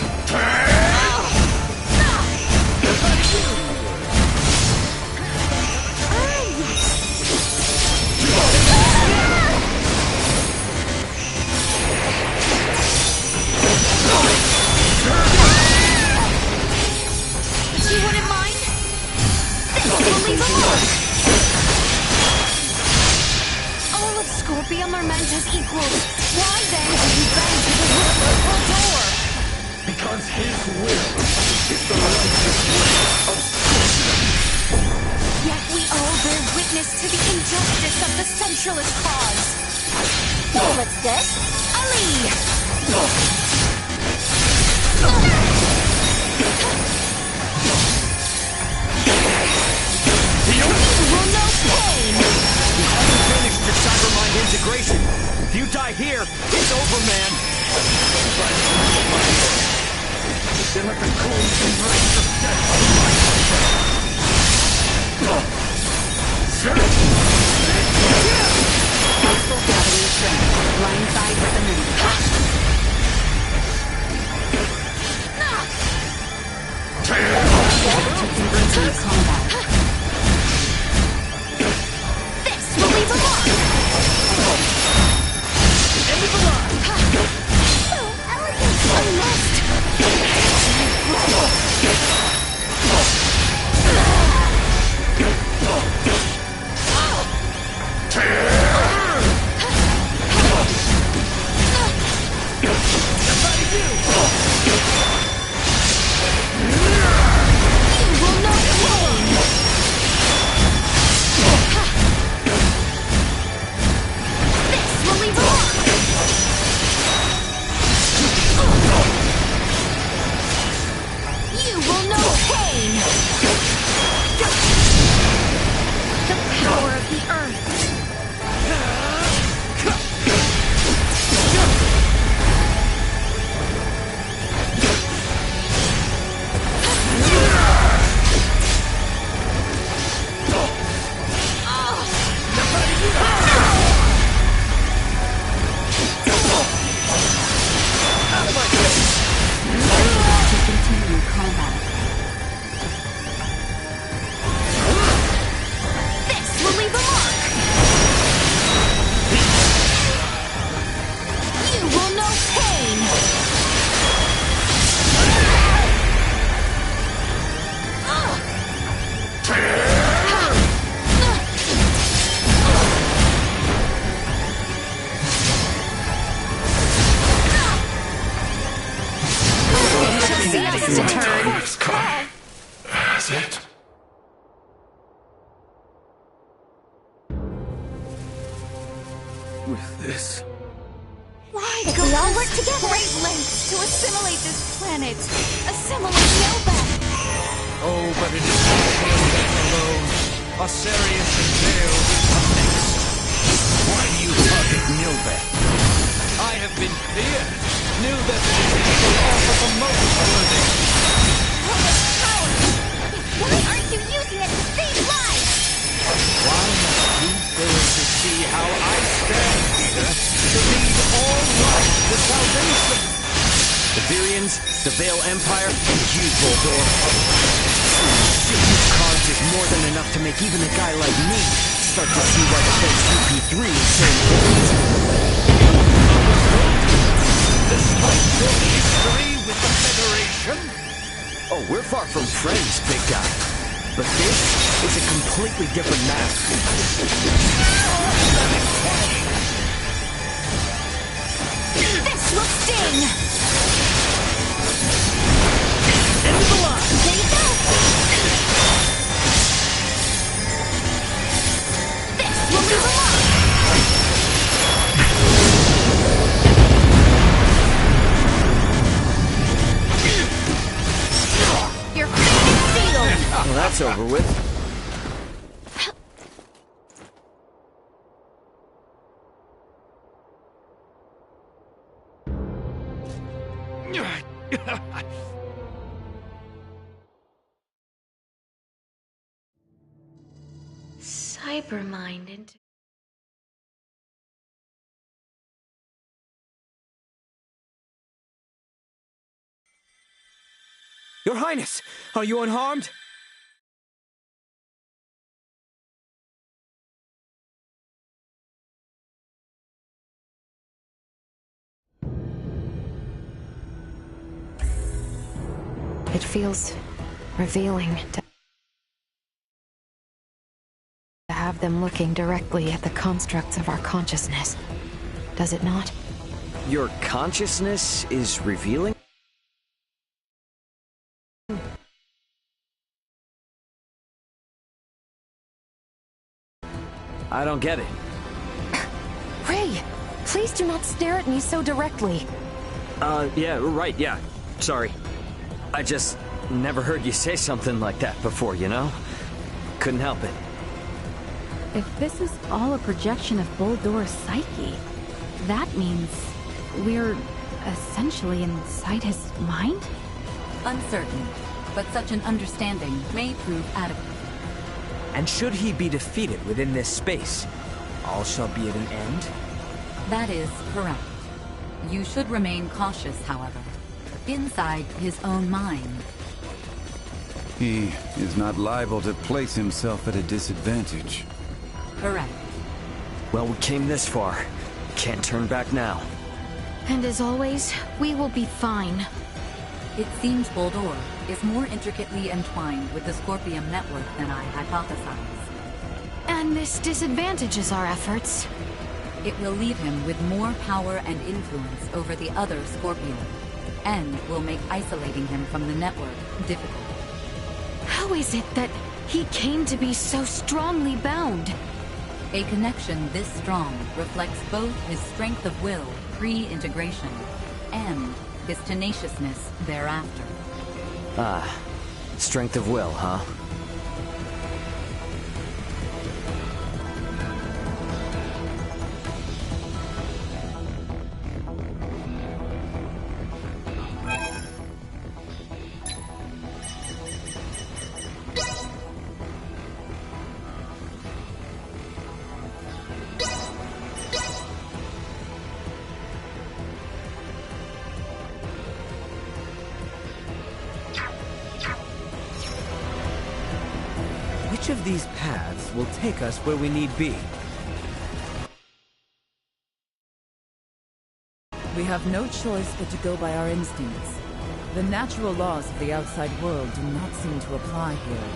You wouldn't mind? This will leave a mark. All of Scorpium are meant as equals. Why then do you bend to the universal door? Because his will is the righteous way of Scorpium. Yet we all bear witness to the injustice of the centralist cause. So let's get Ali! You will know pain! You haven't finished your cybermind integration. If you die here, it's over, man. Then let the cold embrace of death. Hostile gravity strength. Blindside recommended. Infantry combat. This will leave a mark! End of the line! So elegant! I must! You will know pain! This will leave a mark! You will know pain! The power of the earth! To continue combat. This will leave a mark! You will know pain! Your time has come. Has it? With this, Why if we all work together? Great lengths to assimilate this planet! Assimilate Melba! Oh, but it is not Melbeck alone. Osirius and Vale will come next. Why do you target Nilbeth? I have been clear. Nilbeth is the evil offer the most worthy. Power! Why aren't you using it to save lives? Why must you fail to see how I stand here to lead all life to salvation? The Virians, the Vale Empire, and you, Voldor. Shit you've caused is more than enough to make even a guy like me start to see why the Fed's UP3 is so important. Despite your history with the Federation, Oh, we're far from friends, big guy. But this is a completely different matter. This will sting! End of the line! There you go! This will leave a mark! Your fate is sealed! Well, that's over with. Cybermind into... Your Highness, are you unharmed? It feels revealing to have them looking directly at the constructs of our consciousness. Does it not? Your consciousness is revealing? I don't get it. Ray, please do not stare at me so directly. Yeah, right, yeah. Sorry. I just never heard you say something like that before, you know? Couldn't help it. If this is all a projection of Boldor's psyche, that means we're essentially inside his mind? Uncertain, but such an understanding may prove adequate. And should he be defeated within this space, all shall be at an end? That is correct. You should remain cautious, however. Inside his own mind. He is not liable to place himself at a disadvantage. Correct. Well, we came this far. Can't turn back now. And as always, we will be fine. It seems Boldor is more intricately entwined with the Scorpium network than I hypothesized. And this disadvantages our efforts. It will leave him with more power and influence over the other Scorpion, and will make isolating him from the network difficult. How is it that he came to be so strongly bound? A connection this strong reflects both his strength of will pre-integration and his tenaciousness thereafter. Ah, strength of will, huh? Which of these paths will take us where we need be? We have no choice but to go by our instincts. The natural laws of the outside world do not seem to apply here.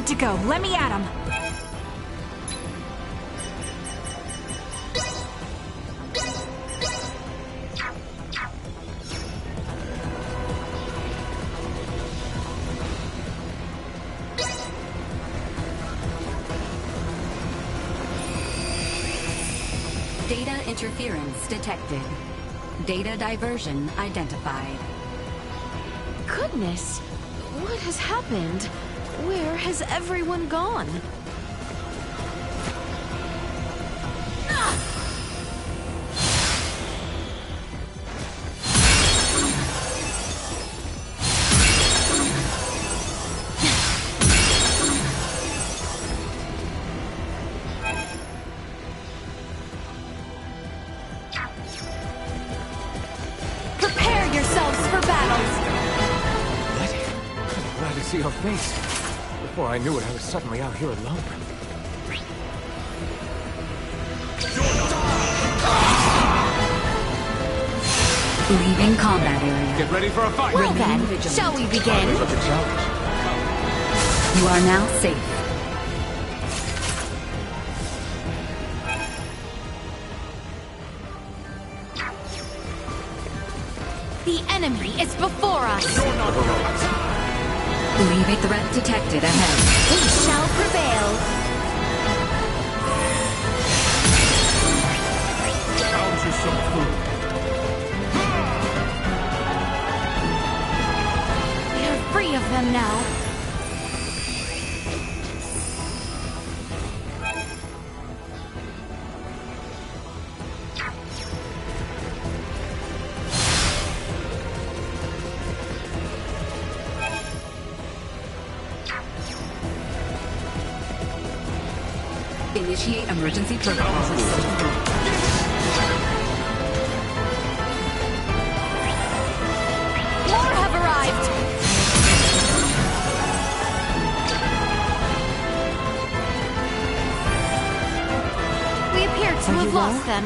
Good to go. Let me at him. Data interference detected. Data diversion identified. Goodness, what has happened? Where has everyone gone? Prepare yourselves for battles! I'm glad to see your face. Before I knew it, I was suddenly out here alone. Leaving combat area. Get ready for a fight! Well then, shall we begin? Such a challenge. You are now safe. The enemy is before us! Leave a threat detected ahead. We shall prevail! Found you some food. We are free of them now. Initiate emergency protocols. More have arrived! We appear to have lost them.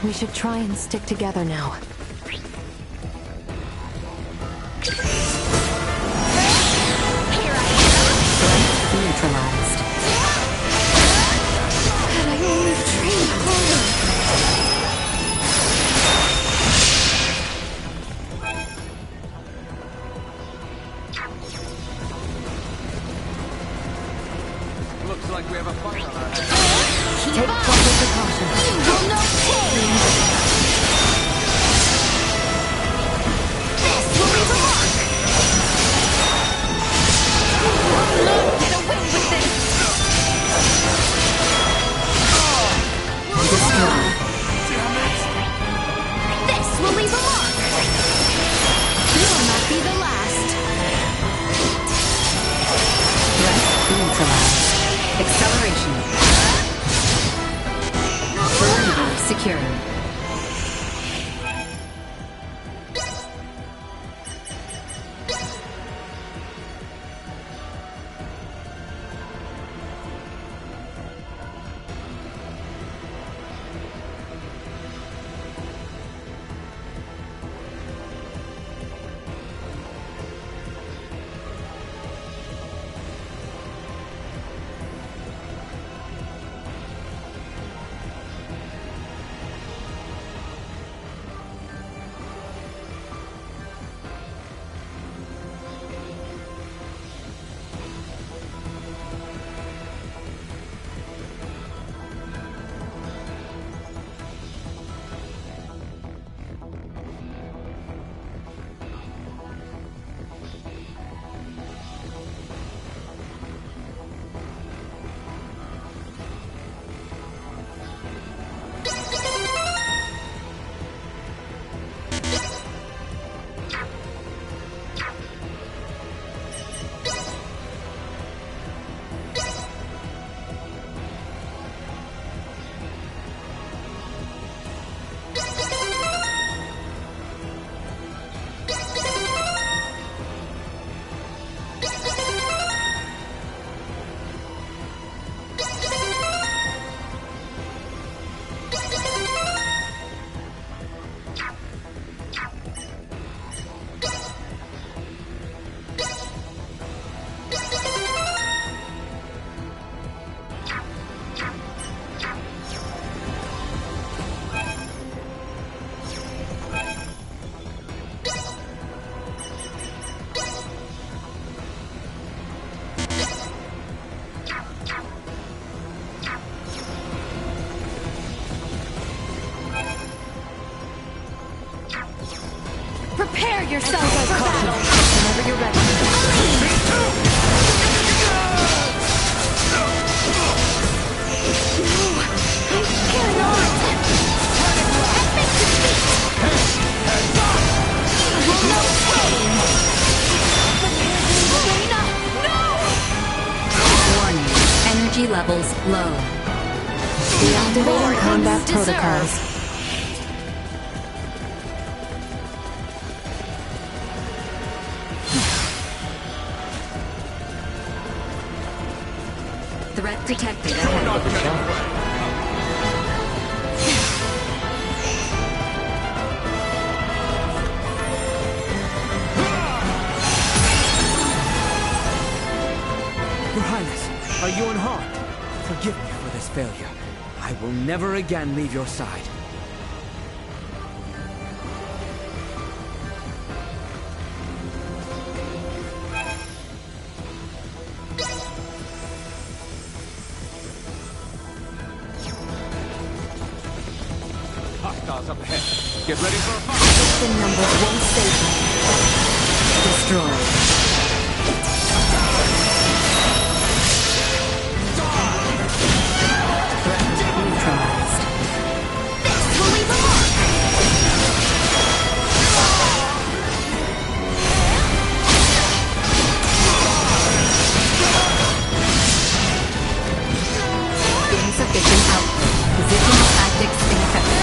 We should try and stick together now. Neutralized. Had I only trained harder. Looks like we have a fight on our hands. Take proper precautions. You will not change! This will be the mark! You will not get away with this! This will leave a mark! You'll not be the last! Neutralized. Acceleration. Perimeter secured. Prepare yourselves for battle! Whenever you're ready. I cannot! Epic defeat! You will know pain! Elena, no! Warning. Energy levels low. Deactivating combat protocols. Threat detected ahead. Your Highness, are you unharmed? Forgive me for this failure. I will never again leave your side. Hostiles up ahead. Get ready for a fight. System numbers won't save me. Destroyed. Neutralized. This will leave a mark! Insufficient output. Positional tactics ineffective.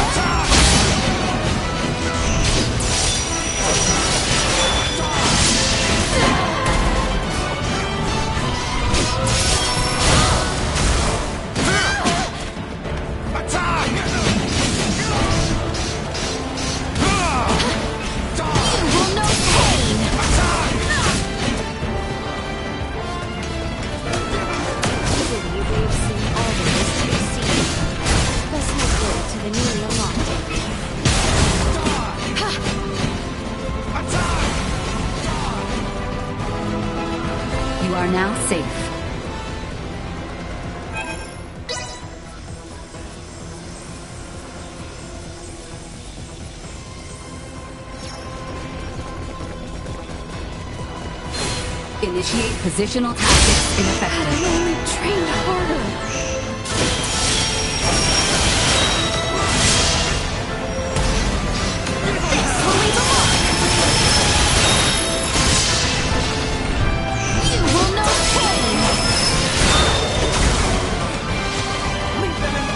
You are now safe. Initiate positional tactics ineffective. I only trained harder. This will leave a mark. You will know pain. Leave them in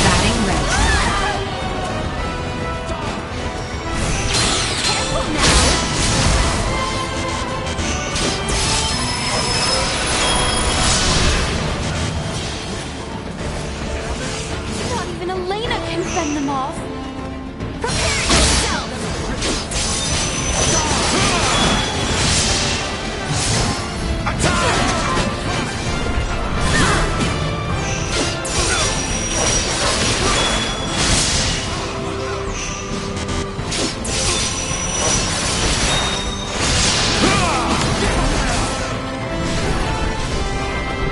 Batting ready. Not even Elena can fend them off. Prepare yourself!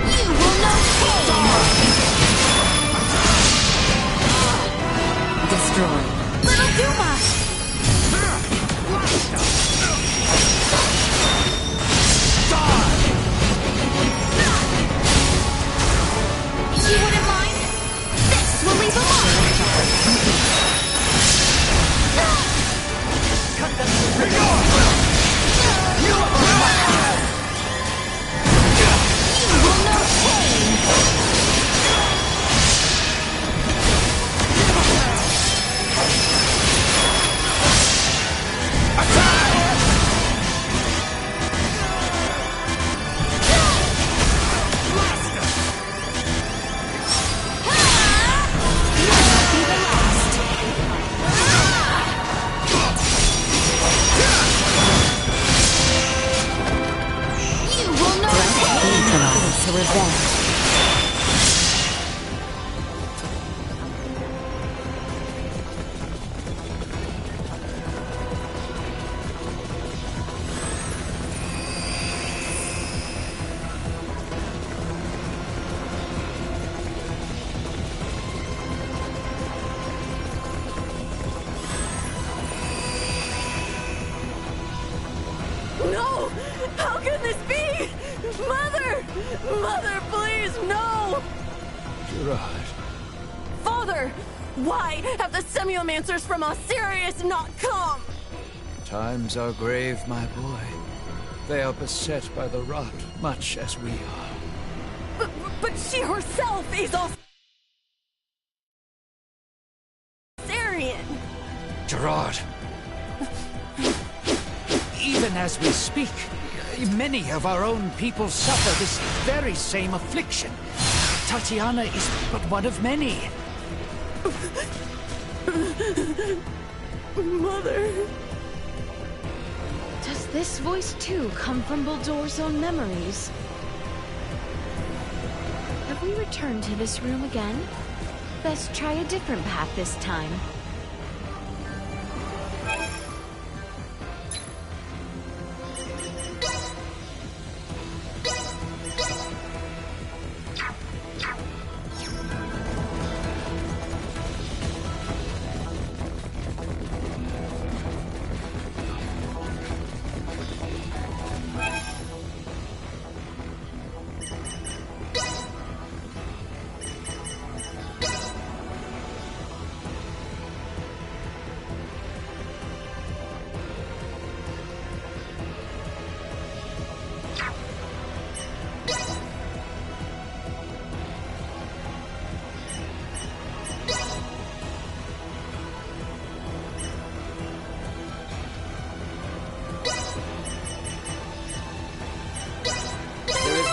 You will know pain! Destroyed. Little Duma! You wouldn't mind? This will leave a mark! You will know pain! You will know pain! To revenge. Mother, please, no! Gerard. Father! Why have the Semiomancers from Osirius not come? Times are grave, my boy. They are beset by the rot, much as we are. But she herself is Osirian! Gerard! Even as we speak, many of our own people suffer this very same affliction. Tatiana is but one of many. Mother... Does this voice too come from Baldor's own memories? Have we returned to this room again? Best try a different path this time.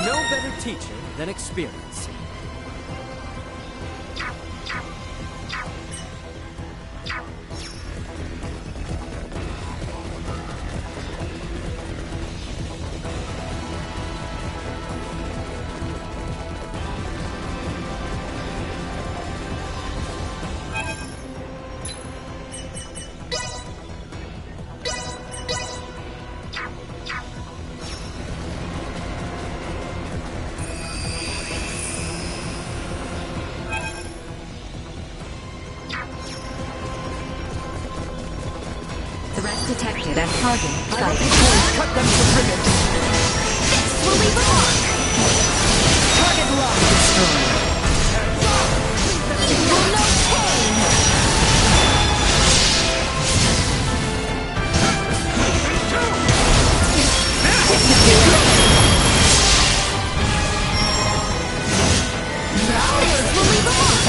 No better teacher than experience. Detected at target. Cut them to ribbons. This will leave a mark! Target locked. Destroyed. You will know pain! This will leave a mark!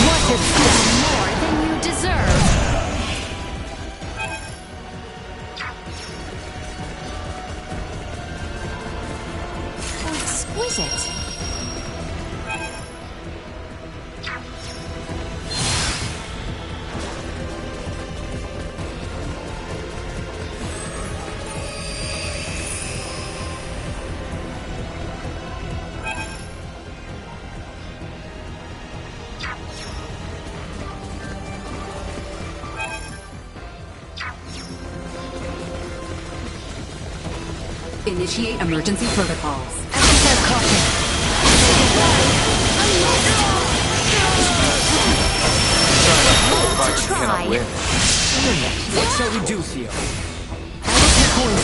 What has done more than you deserve? Exquisite. Initiate emergency protocols. Try. What shall we do, Theo? How is your coin?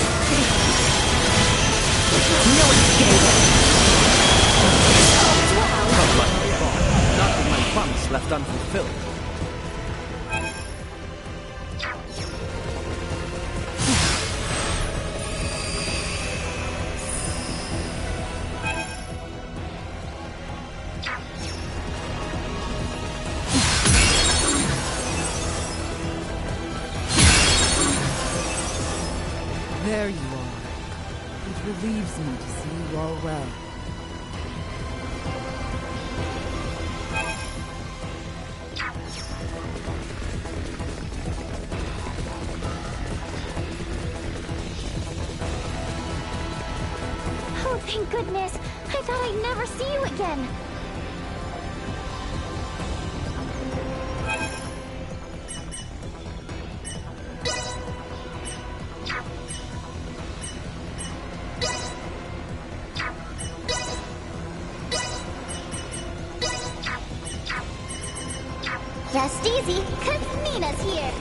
No escape. Not like my thought. Not with my promise left unfulfilled. There you are. It relieves me to see you all well. Oh, thank goodness. I thought I'd never see you again. Rest easy, 'cause Nina's here.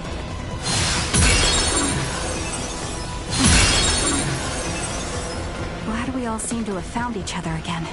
Why Glad we all seem to have found each other again.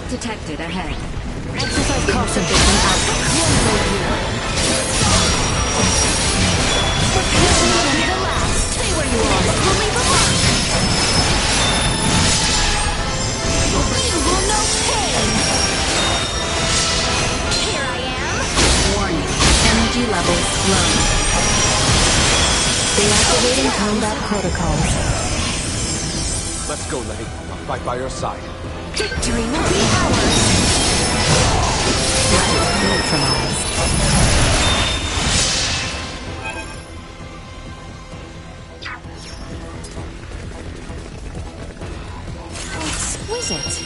Detected ahead. Exercise caution facing out. Stay where you are. We'll leave a mark. You will know pain. Here I am. Warning. Energy levels low. Deactivating combat protocols. Let's go, Letty. I'll fight by your side. Victory will be ours! Neutralized. Exquisite!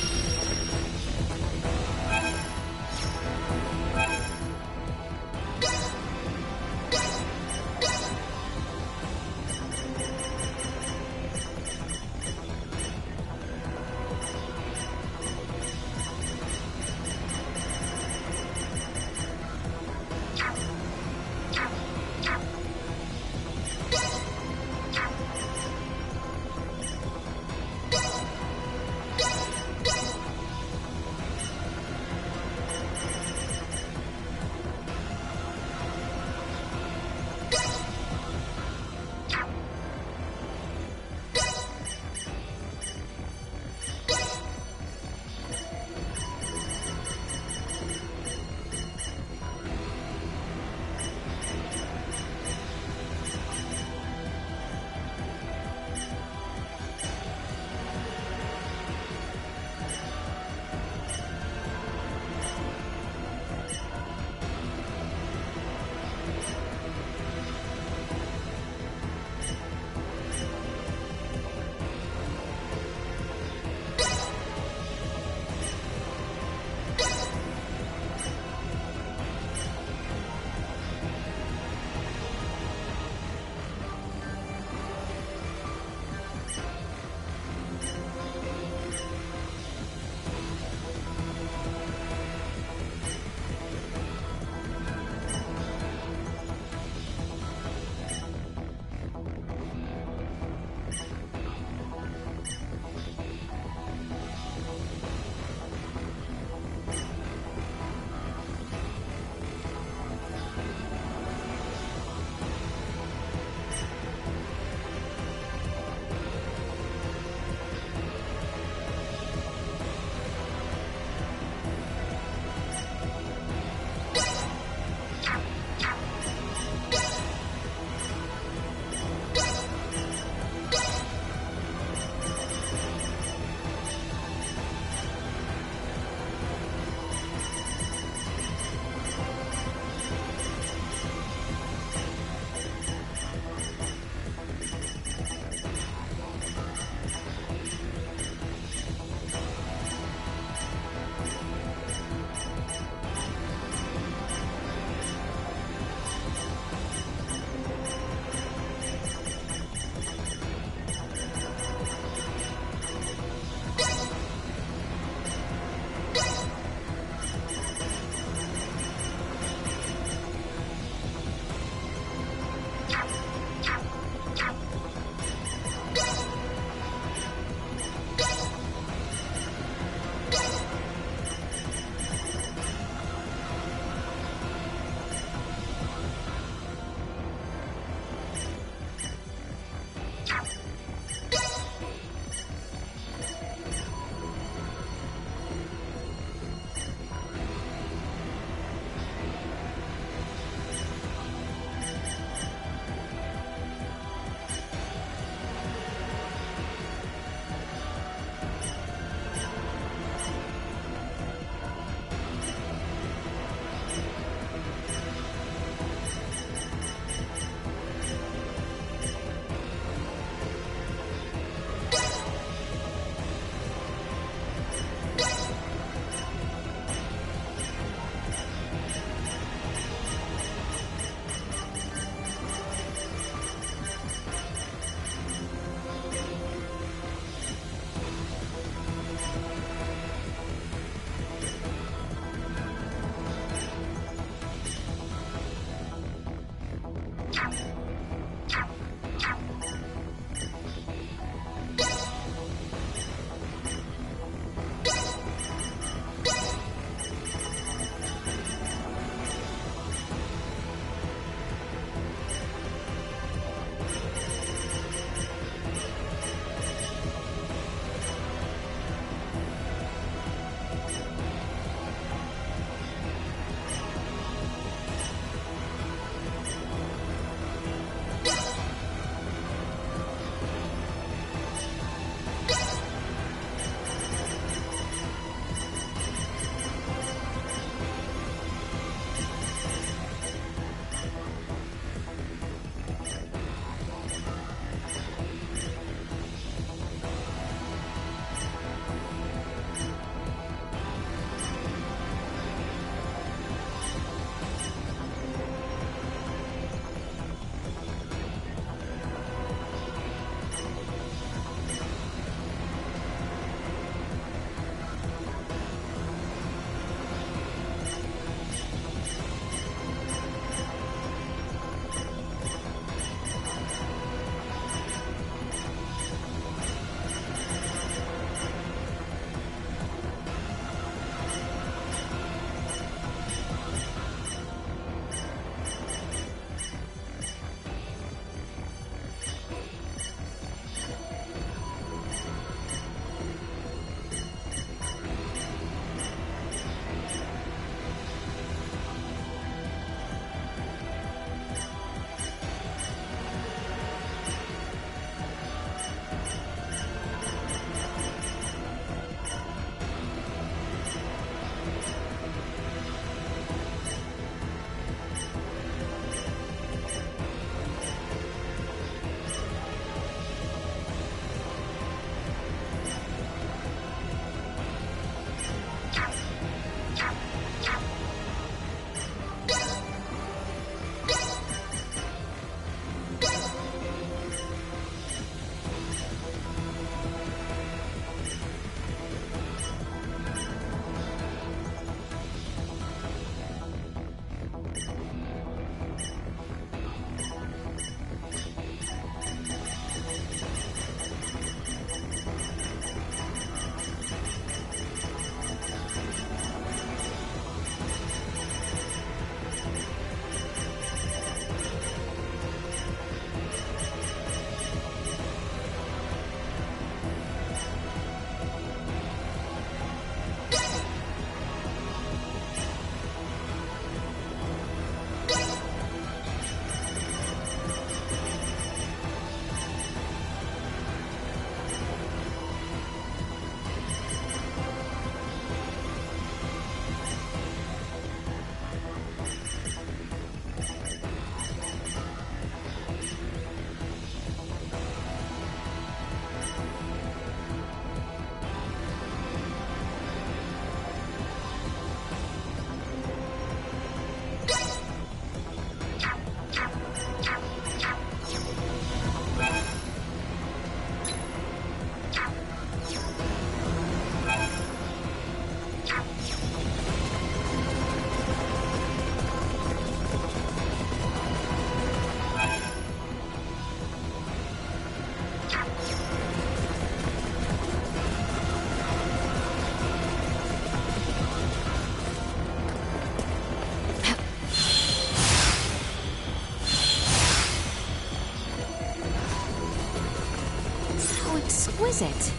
exquisite.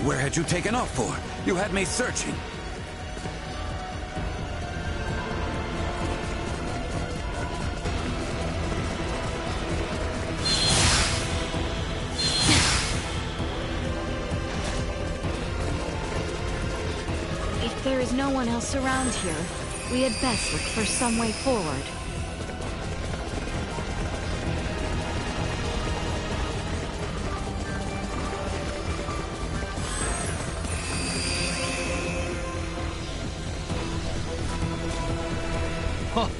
Where had you taken off for? You had me searching. If there is no one else around here, we had best look for some way forward.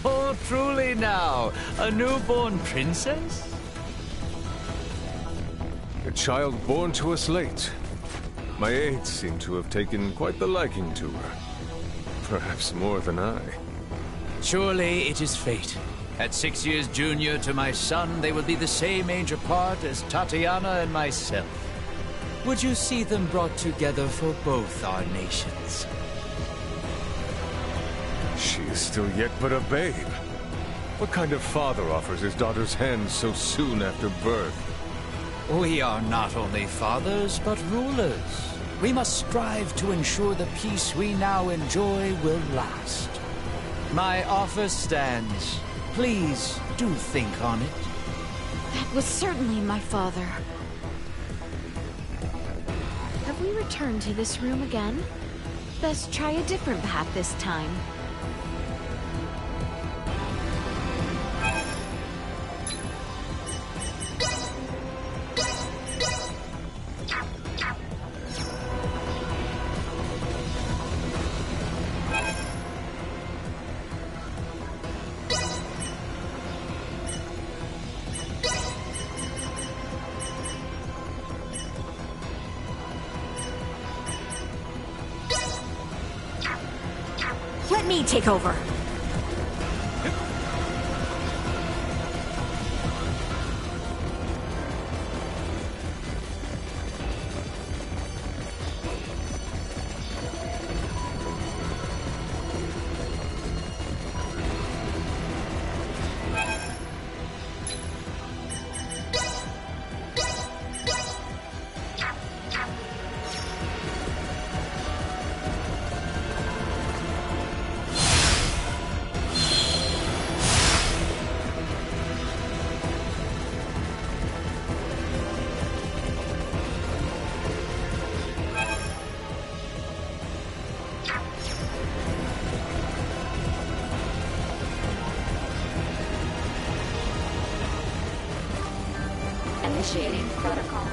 Oh, truly now, a newborn princess? A child born to us late. My aides seem to have taken quite the liking to her. Perhaps more than I. Surely it is fate. At 6 years junior to my son, they will be the same age apart as Tatiana and myself. Would you see them brought together for both our nations? She is still yet but a babe. What kind of father offers his daughter's hand so soon after birth? We are not only fathers, but rulers. We must strive to ensure the peace we now enjoy will last. My offer stands. Please do think on it. That was certainly my father. Have we returned to this room again? Best try a different path this time. Let me take over. Initiating protocol.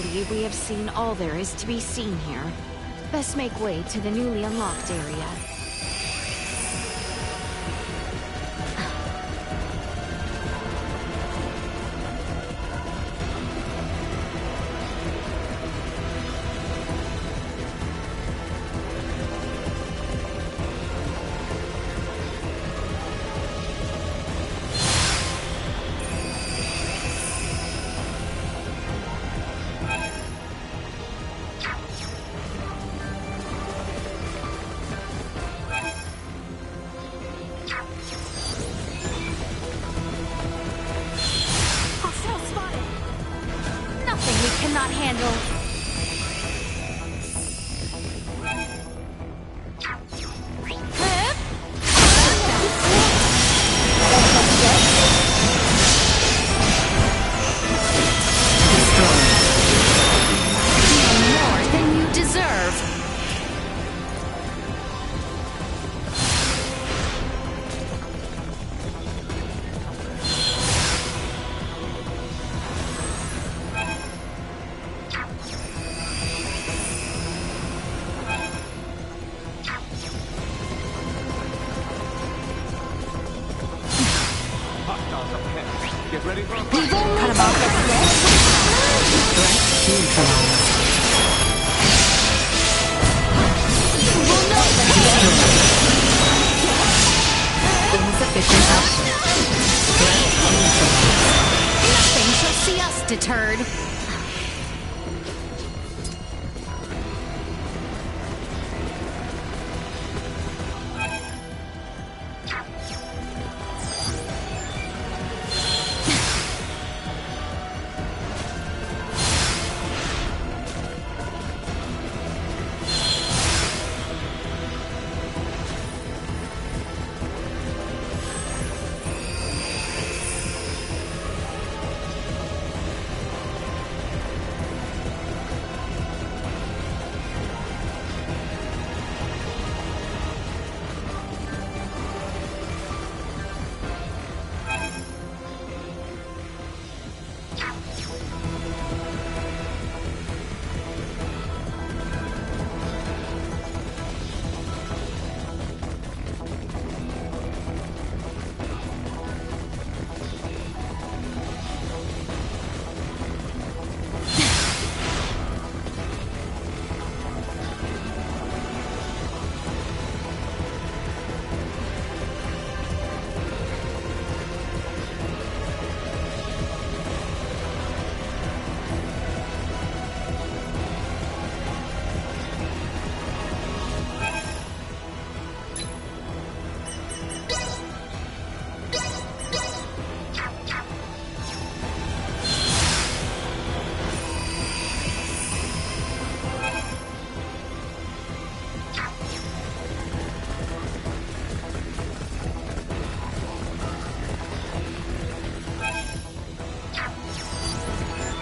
believe we have seen all there is to be seen here. Best make way to the newly unlocked area. Cannot handle. More than you deserve. Get ready for a We've only cut about Insufficient output. nothing shall see us deterred.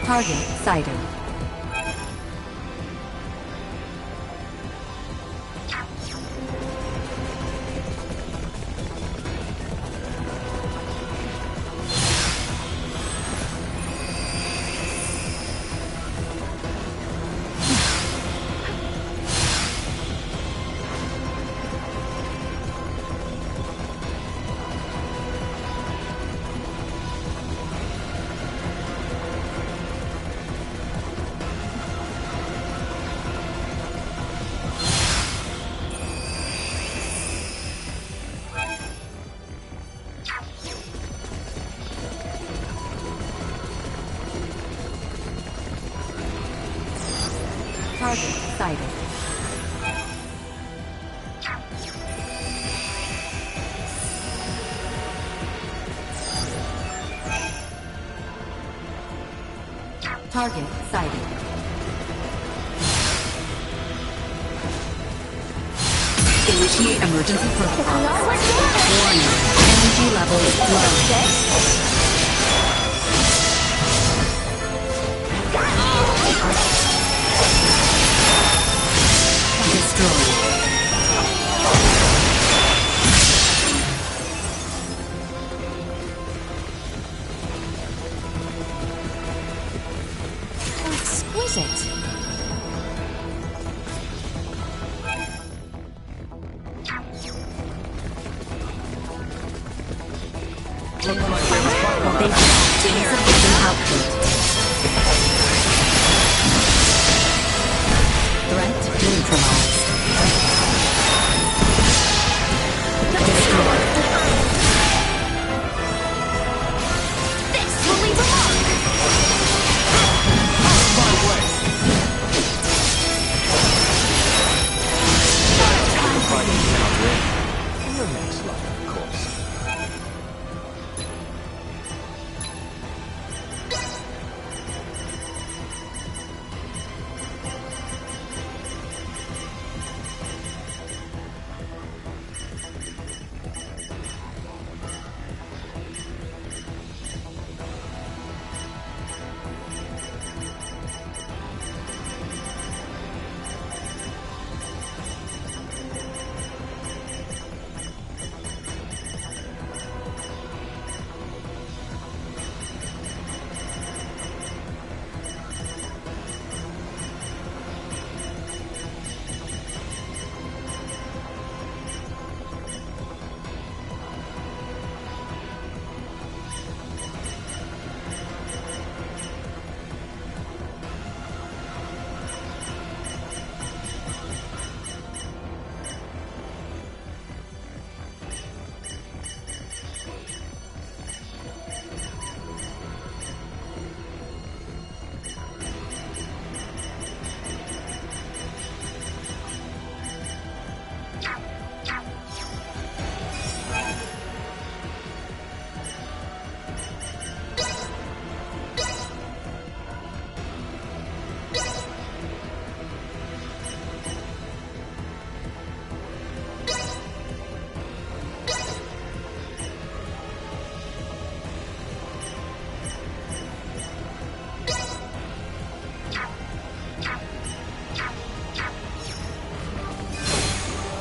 Target sighted. Target sighted. Target sighted. Initiate emergency protocol. Warning. Energy levels low. Exquisite. They have insufficient output. Threat neutralized. Destroyed. This will leave a mark! My way! Fighting cannot win. In the next life, of course.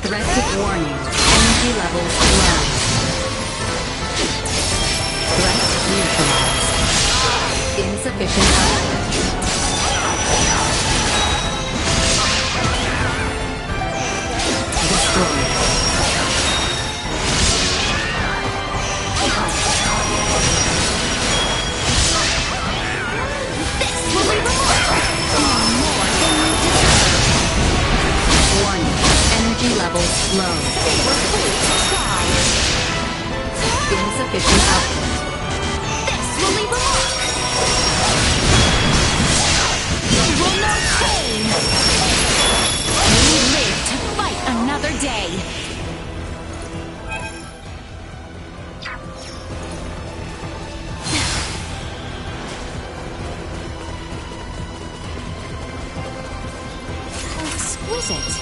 Threat warning. Energy levels low. Threat neutralized. Insufficient output. Destroyed. This will leave a mark! More than you deserve! Warning. Energy levels low. They were foolish to try! Insufficient output. This will leave a mark! You will know pain! You live to fight another day! Exquisite!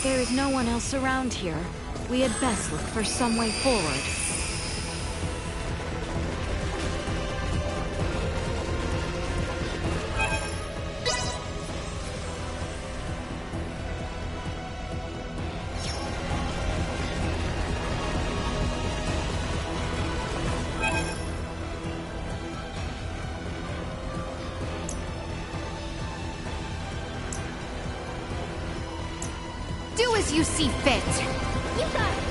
there is no one else around here, we had best look for some way forward. Do as you see fit. You got it.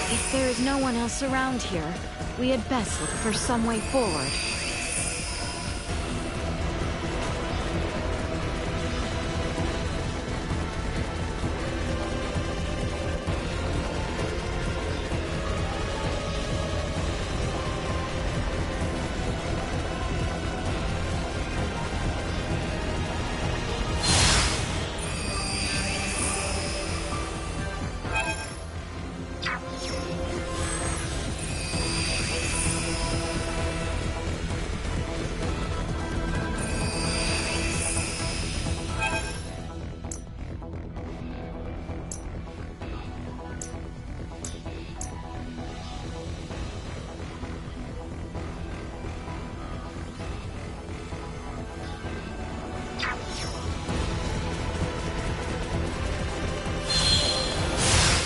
If there is no one else around here, we had best look for some way forward.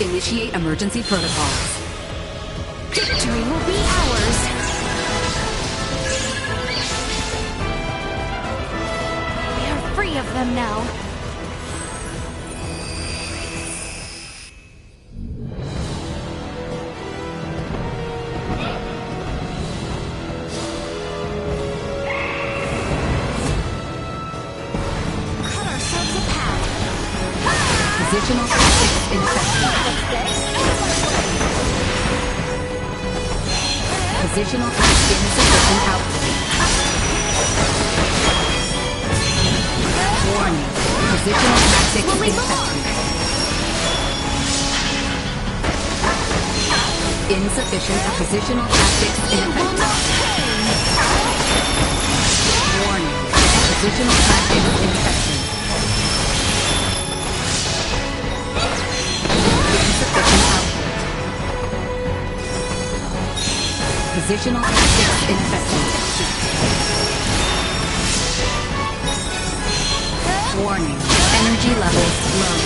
Initiate emergency protocols. Victory will be ours! We are free of them now. Cut ourselves a path. Positional tactics ineffective. Positional tactics insufficient output. Warning. Positional tactics ineffective. Insufficient positional tactics ineffective. Warning. Positional tactics ineffective. Insufficient output. Positional tactics ineffective. Warning. Energy levels low.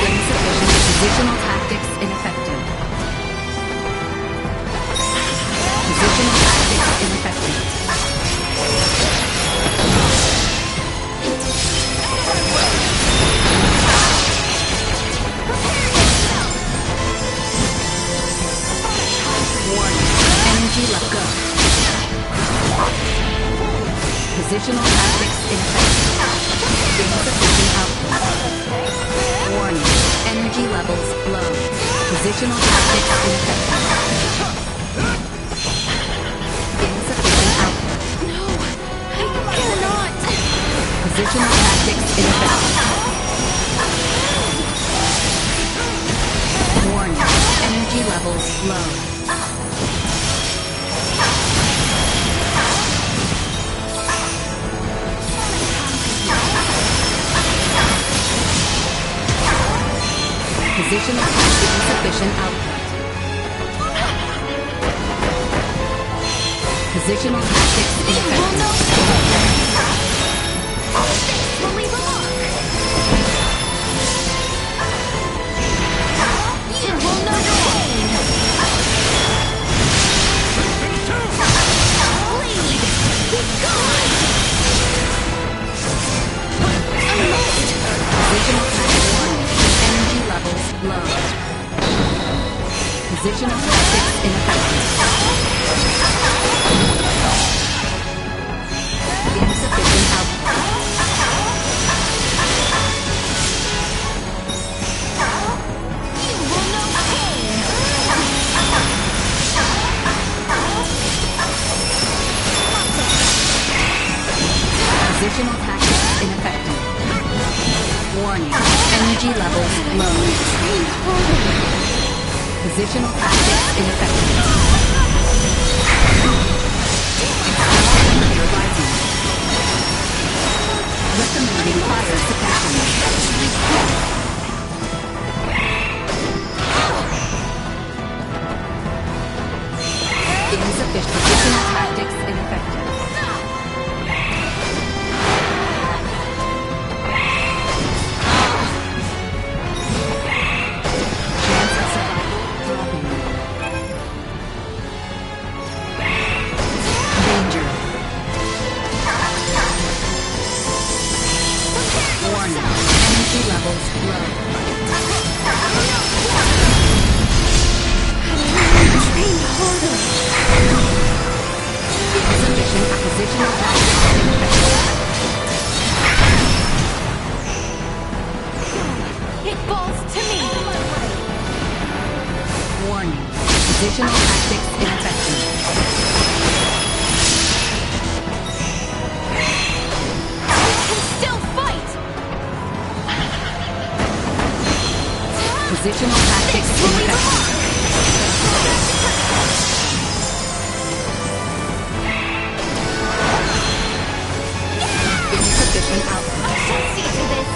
Insufficient positional tactics ineffective. Positional tactics ineffective. Warning. Energy let go. Positional tactics ineffective. Insufficient output. Warning. Energy levels low. Positional tactics ineffective. Insufficient output. No, I cannot. Positional tactics ineffective. Warning. Energy levels low. Positional tactics insufficient output. Positional tactics ineffective. Will leave a mark. You will know pain. Bleed. Be gone. Unlocked. Positional tactics warning. Energy levels low. Positional tactics ineffective. Insufficient output. You will know pain. Positional tactics ineffective. Warning. Energy levels low. Positional tactics ineffective. Temperature rising. Recommending fire suppression. Insufficient. Positional tactics ineffective. Chance of survival dropping. Danger. Warning. Energy levels low. Train harder. Insufficient oppositional tactics ineffective. It falls to me. Warning. Positional tactics ineffective. We can still fight. Positional tactics ineffective. Insufficient output. See to this.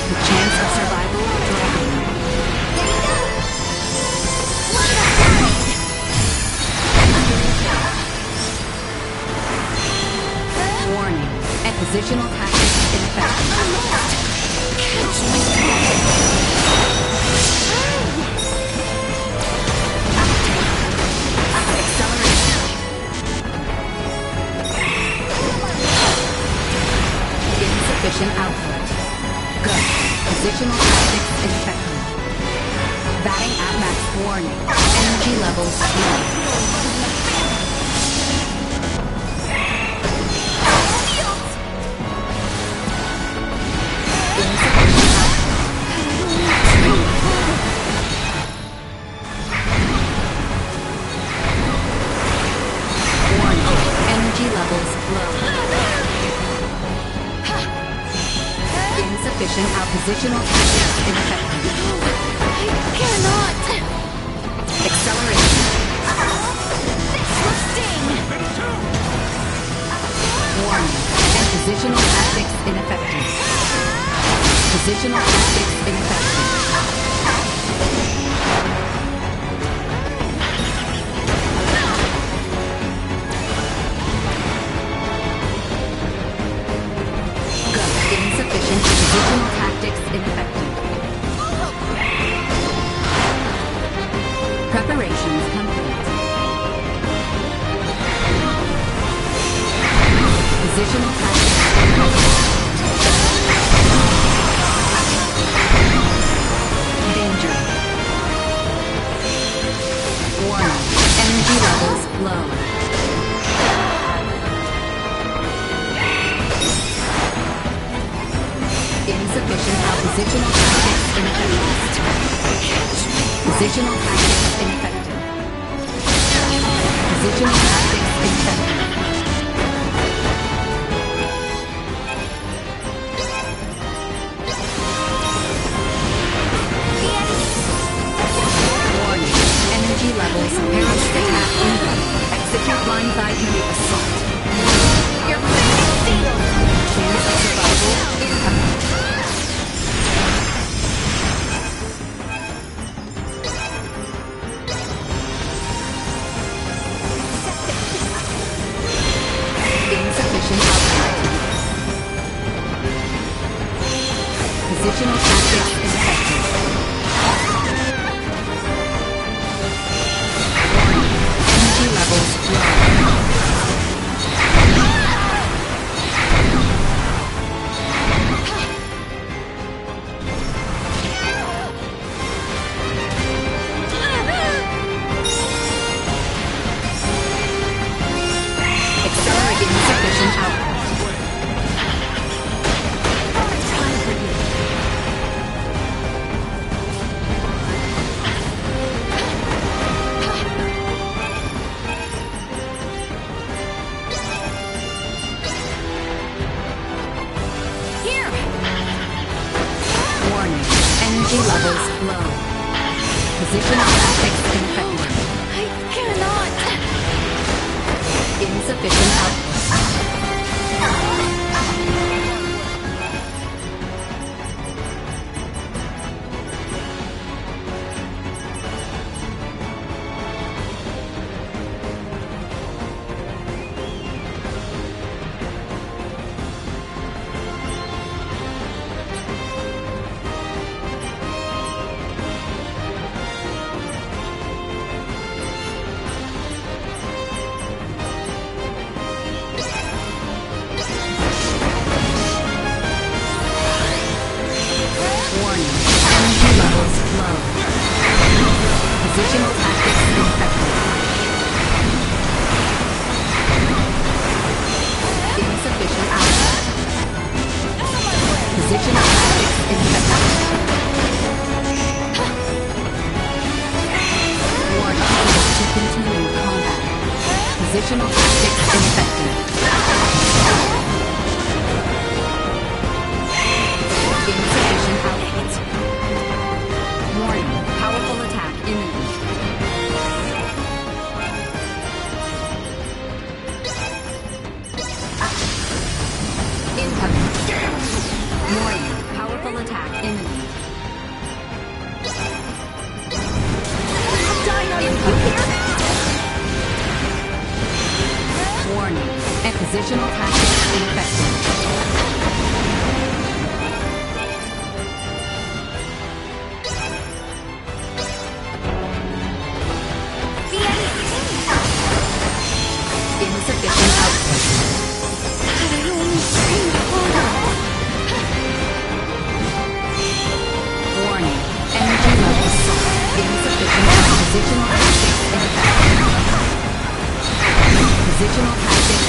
The chance of survival dropping. Warning. Positional tactics ineffective. Insufficient output. Good. Positional tactics ineffective. Batting at max warning. Energy levels low. Insufficient output. Warning. Energy levels low. Insufficient oppositional tactics ineffective. I cannot. Acceleration. This will sting. Warning. And positional tactics ineffective. Positional tactics ineffective. Good. Insufficient positional tactics ineffective. Preparations complete. Positional tactics ineffective. Danger. Warning. Energy levels low. Insufficient oppositional tactics ineffective. Positional tactics ineffective. Positional tactics ineffective. Warning. Energy levels apparently attack incoming. Execute blindside unit assault. Your fate is sealed. Chance of survival incoming. Positional tactics effective. Energy levels low. Accelerating insufficient output. Warning, energy levels low. Positional tactics ineffective. I cannot. Insufficient output. Warning, energy levels low. Positional tactics ineffective. Insufficient output. Positional tactics ineffective. Warning, to continue combat. Positional tactics ineffective. Insufficient output. Warning, powerful attack imminent. Incoming. Warning, powerful attack imminent. Warning, positional tactics ineffective. Insufficient output. Warning, energy levels insufficient. Positional tactics ineffective. Positional tactics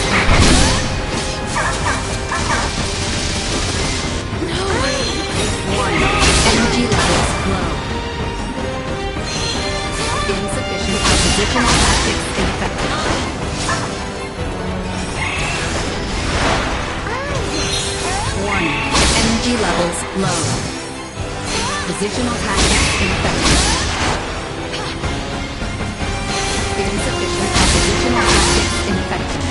Warning, energy levels low. Insufficient. Positional tactics ineffective. Warning, energy levels low. Positional tactics ineffective. Insufficient. Positional tactics ineffective.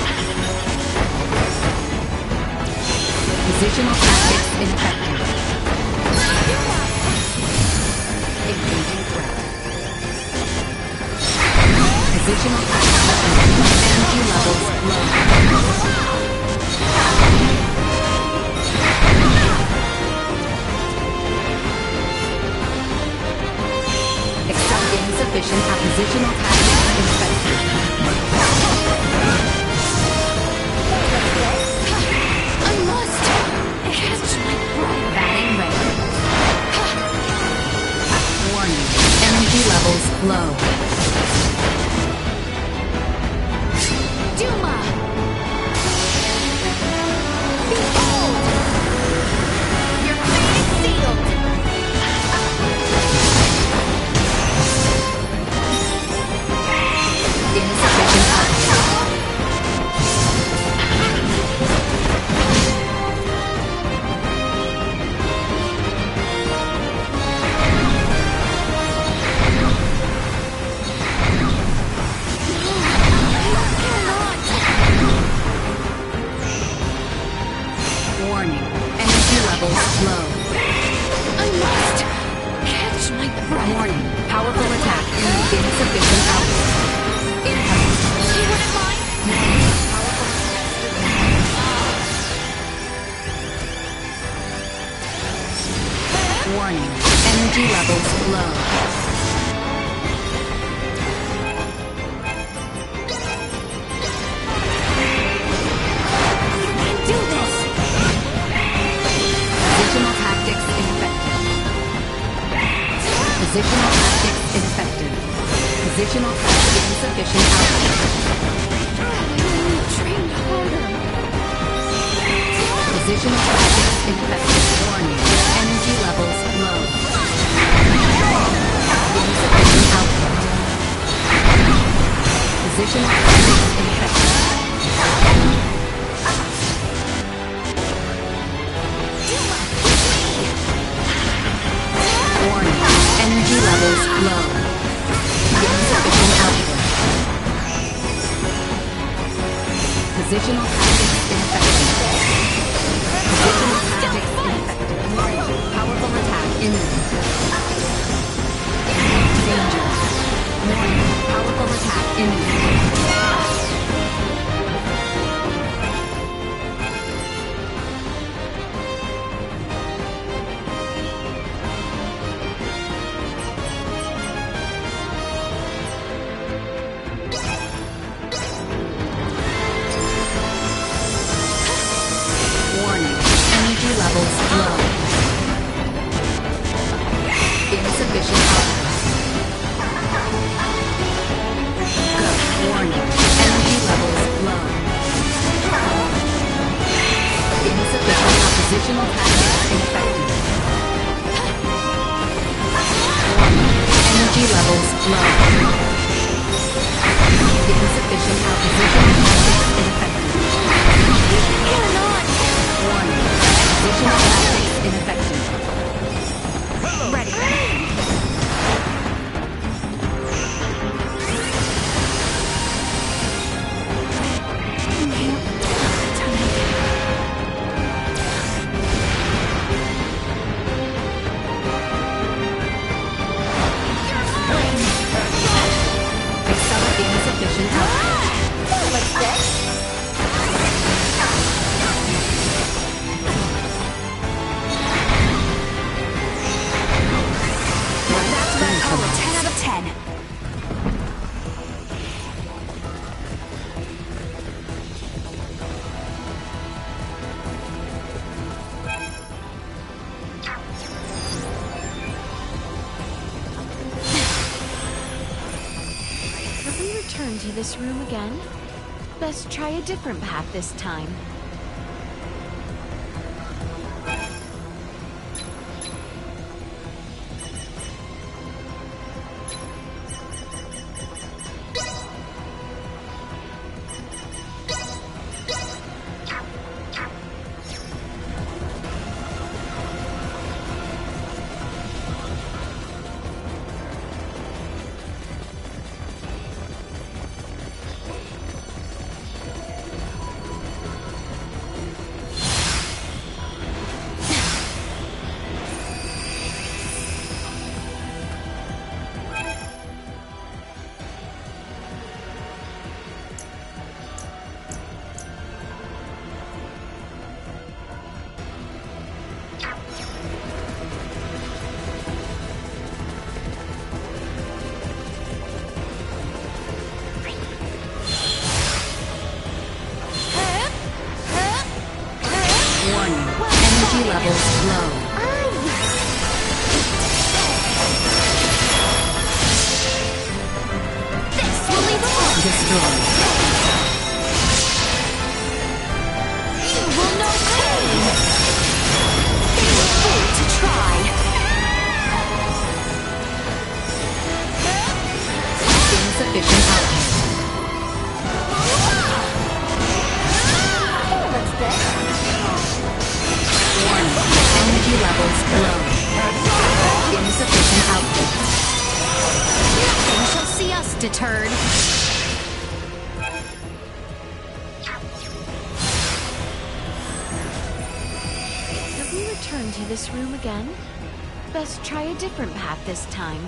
Positional tactics ineffective. Engaging threat. Positional tactics energy levels low. Insufficient oppositional tactics ineffective. I must catch my breath. Batting ready. Warning, energy levels low. Duma! Behold! Your fate is sealed! Insufficient output. Warning. Energy levels low. Do this! Positional tactics infected. Positional tactics infected. Positional tactics insufficient output. Train harder. Positional tactics infected. Warning. Energy levels low. Insufficient output. Positional tactics infected. Warning. Energy levels low. Insufficient output. Positional tactics infected. Positional tactics infected. Powerful attack imminent. Danger. Warning. Powerful attack imminent. Warning. Energy levels low. Insufficient output. Go. Warning. Energy levels low. Insufficient oppositional tactics infected. Warning. Energy levels low. Insufficient oppositional tactics infected. Warning. Positional tactics infected. Ready. Accelerate insufficient output. What's this? That's my call. 10 out of 10. Have we returned to this room again? Best try a different path this time. Warning. Energy levels low. This will leave alone. Destroyed. You will know pain. They were fool to try. Insufficient output. What's this? Warning. Energy levels low. Insufficient output. Nothing shall see us deterred. Have we returned to this room again? Best try a different path this time.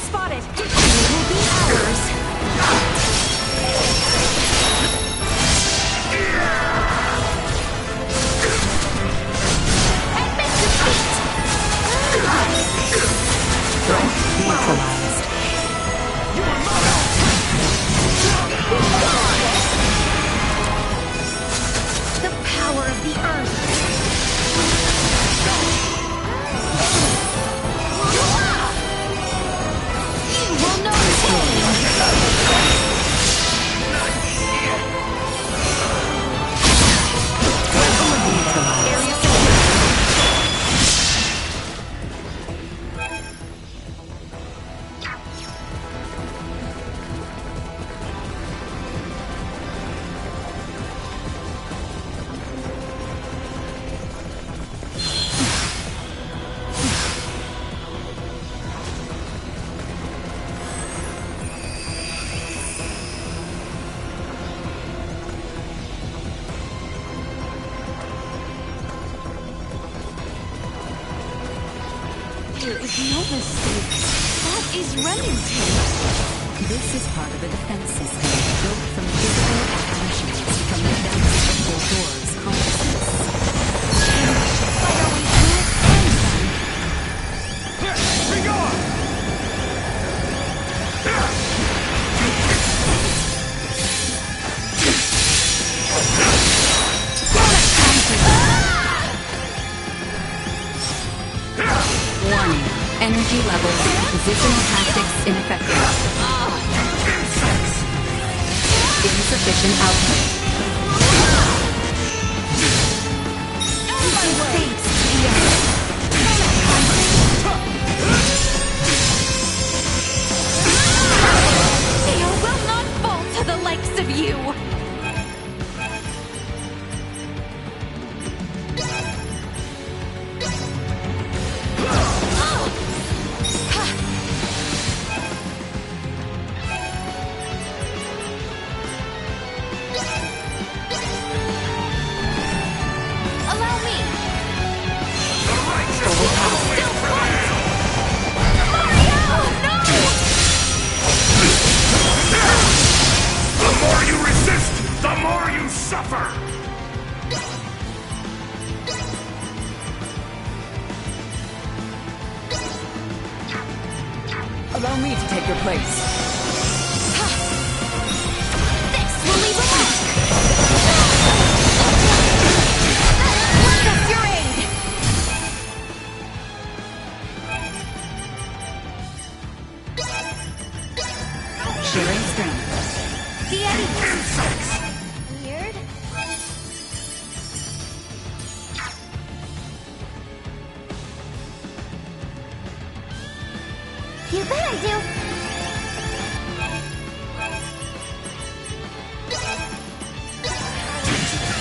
Spotted! It will be ours! At Mix's feet! Threat neutralized. The power of the earth! There is no mistake. That is Remington. This is part of a defense system built from physical attachments from the depths of Voldor's consciousness. Why are we Warning. Energy levels. Positional tactics ineffective. Insufficient output. Theo will not fall to the likes of you! Allow me to take your place. This will leave a mark! Lend us your aid! Sharing strength. The insects! Weird. You bet I do!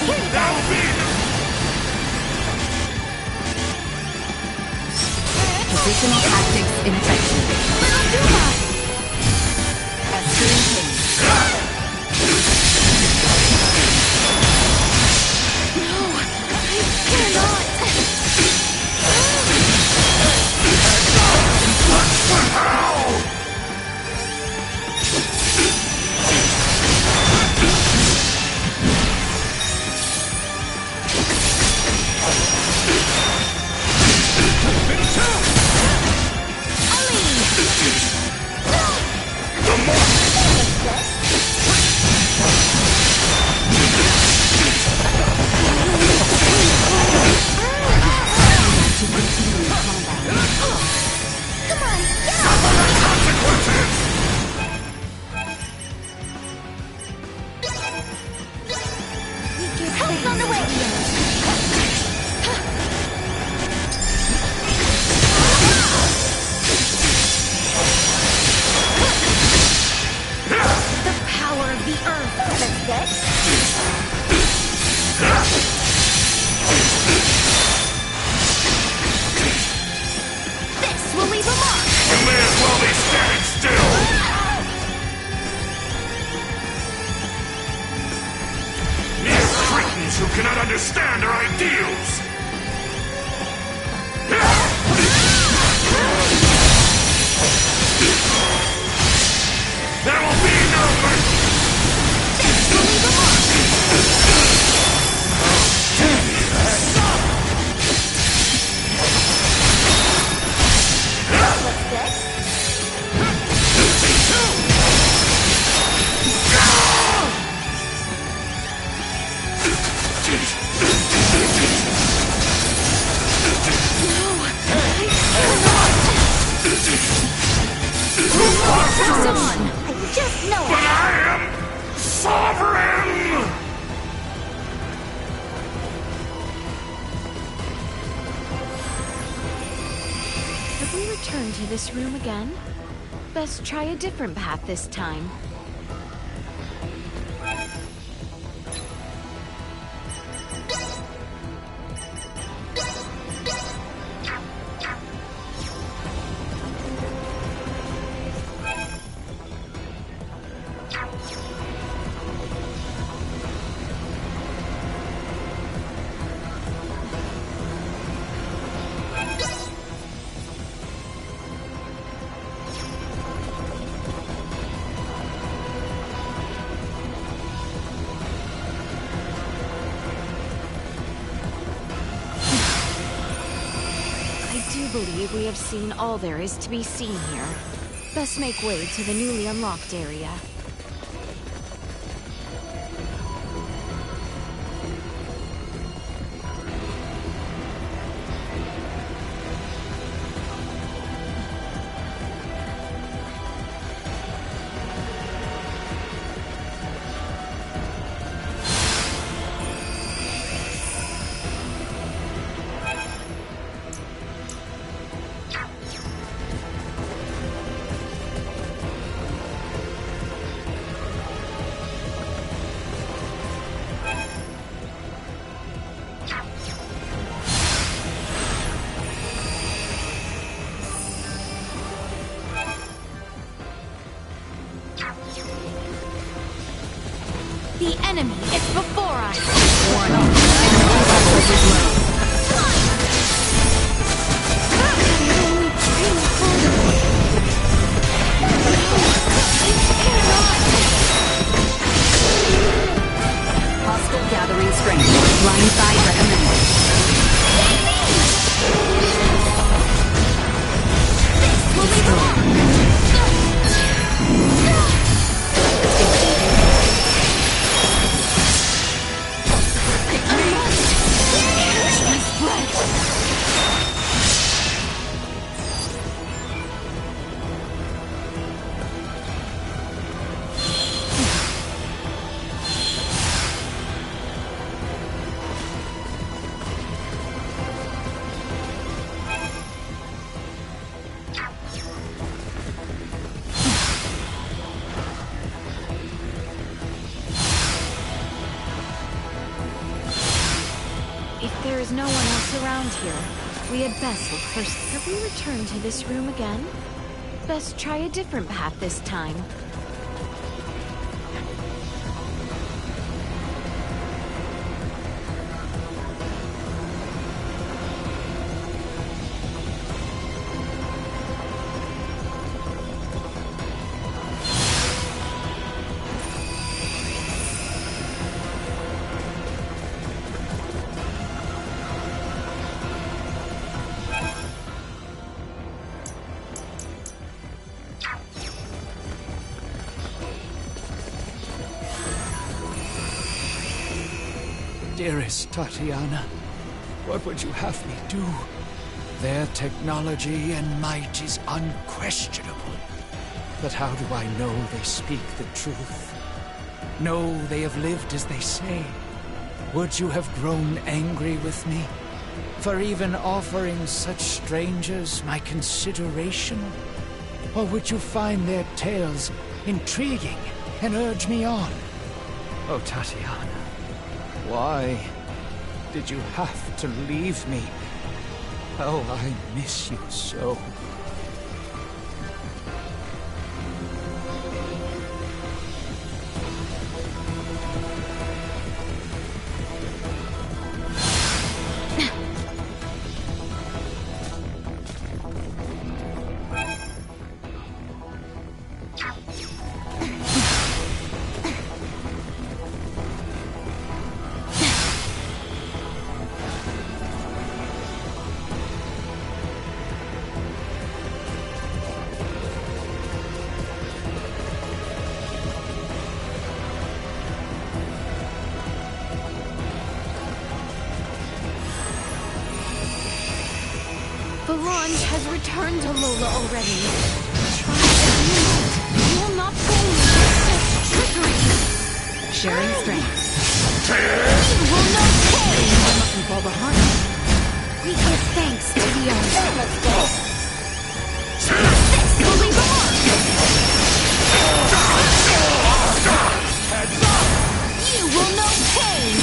Here you go! Additional tactics ineffective. Escalating. Who cannot understand our ideals! There will be no mercy! Just know it. But I am sovereign! If we return to this room again, best try a different path this time. I believe we have seen all there is to be seen here. Best make way to the newly unlocked area. The enemy is before us! Hostile gathering strength. Blindside recommended. This will be the mark! If there is no one else around here, We had best look first. Have we returned to this room again? Best try a different path this time. Dearest Tatiana, what would you have me do? Their technology and might is unquestionable. But how do I know they speak the truth? Know they have lived as they say? Would you have grown angry with me for even offering such strangers my consideration? Or would you find their tales intriguing and urge me on? Oh, Tatiana. Why did you have to leave me? Oh, I miss you so. The launch has returned to Lola already. Try as you might, you will not fool me with such trickery. Sharing strength. You will not pay! You mustn't fall behind. We give thanks to the owner. Let's go. This will leave a mark! You will know pain!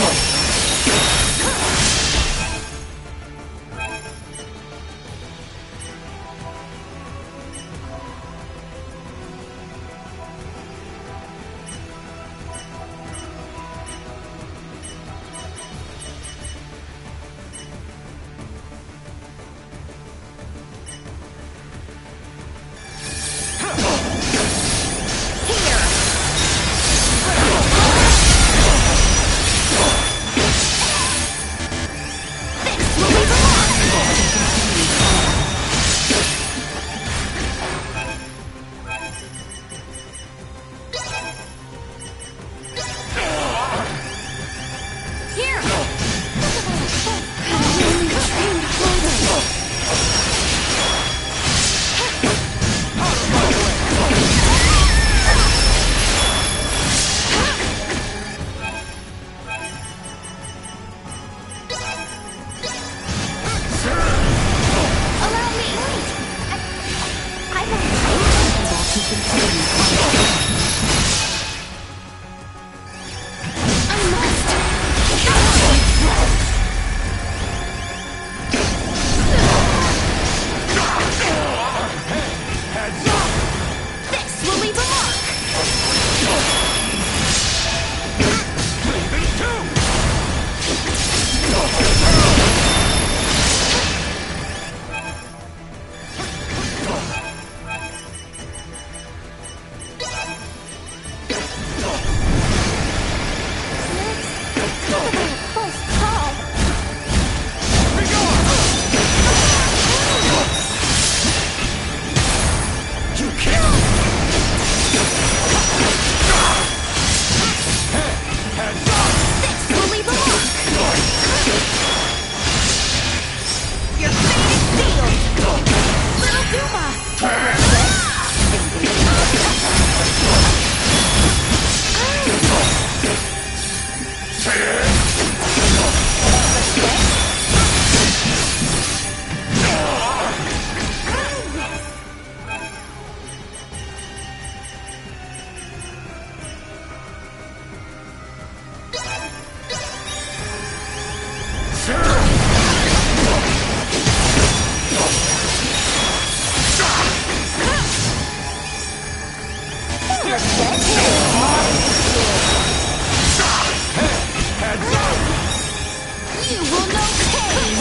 You will know pain!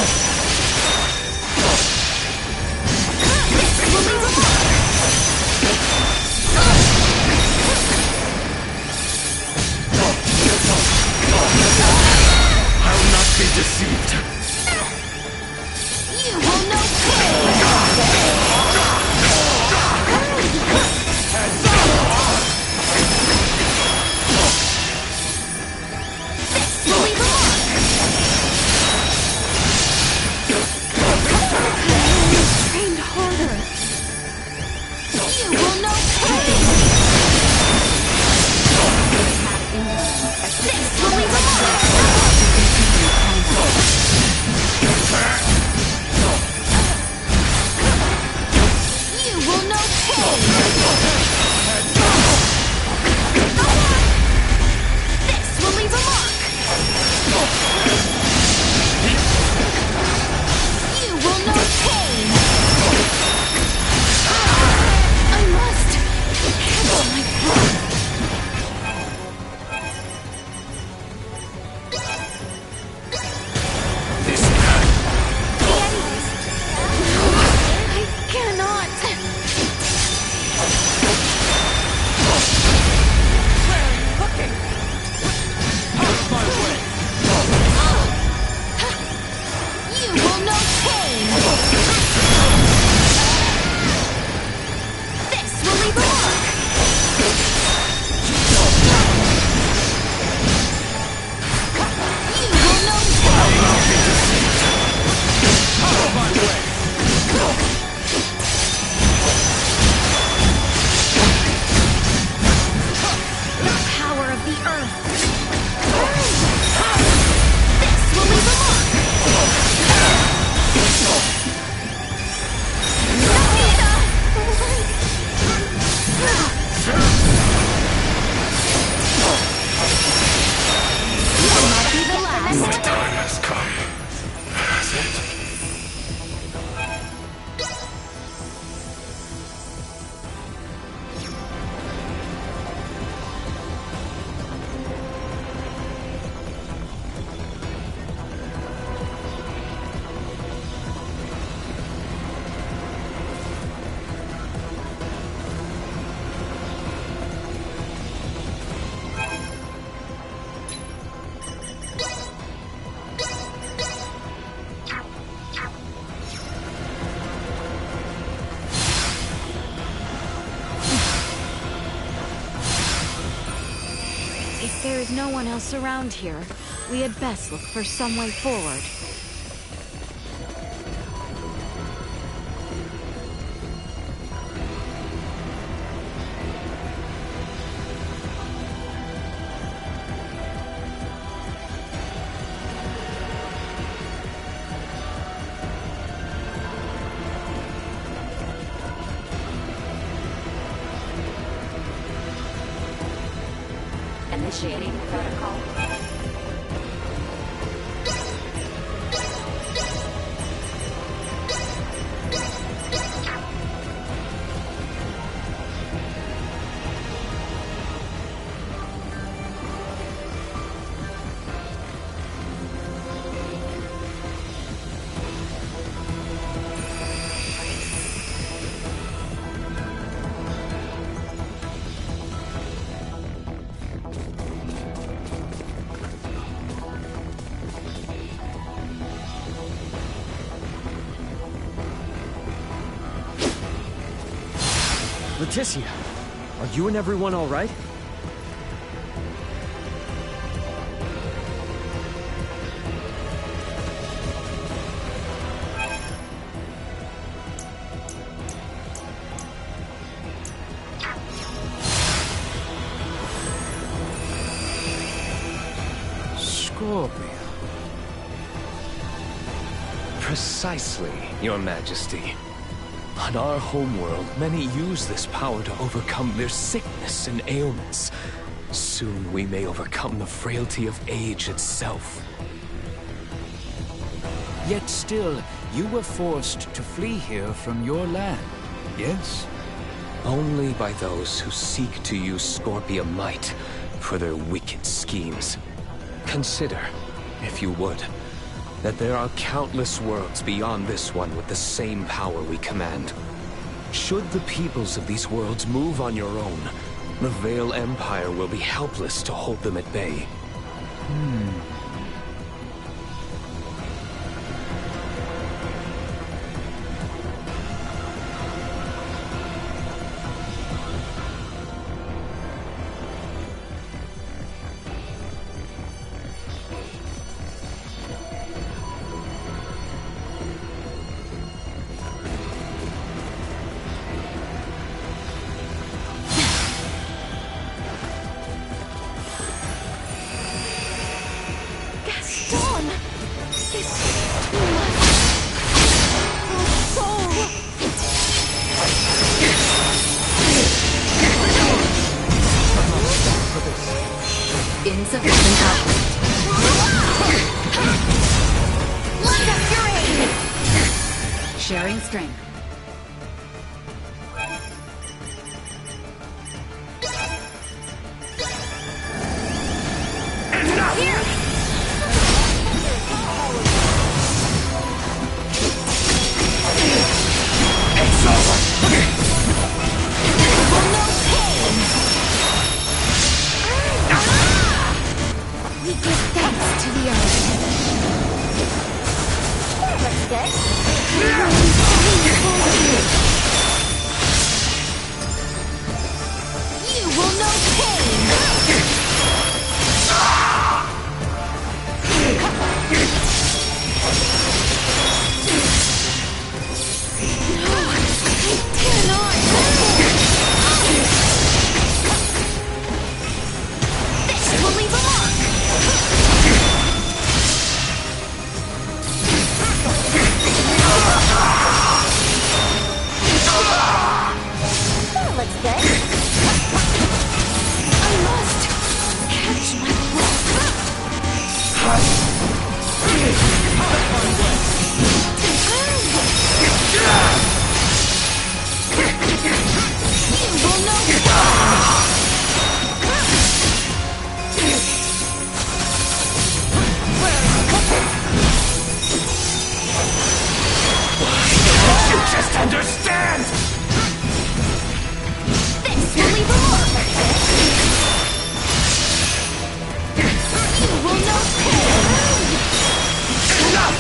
This will leave a mark! I'll not be deceived. You will know pain! This will leave a mark! Trained harder. You will know pain! This will leave a mark! You will know pain! This will leave a mark! You will know pain! I must catch my breath! I cannot! You will know pain! This will leave a mark! You will know the power of the earth! This will leave a mark! Will not be the last. My time has come. Has it? If there is no one else around here, we had best look for some way forward. Initiating protocol. Leticia, are you and everyone all right? Scorpio. Precisely, Your Majesty. On our homeworld, many use this power to overcome their sickness and ailments. Soon we may overcome the frailty of age itself. Yet still, you were forced to flee here from your land, yes? Only by those who seek to use Scorpia might for their wicked schemes. Consider, if you would, that there are countless worlds beyond this one with the same power we command. Should the peoples of these worlds move on your own, the Vale Empire will be helpless to hold them at bay. Insufficient output. Sharing strength. We give thanks to the earth. You will know pain. This will leave a mark. That looks good. I must catch my You will know. You just understand! This will leave a mark. You will know pain. Enough!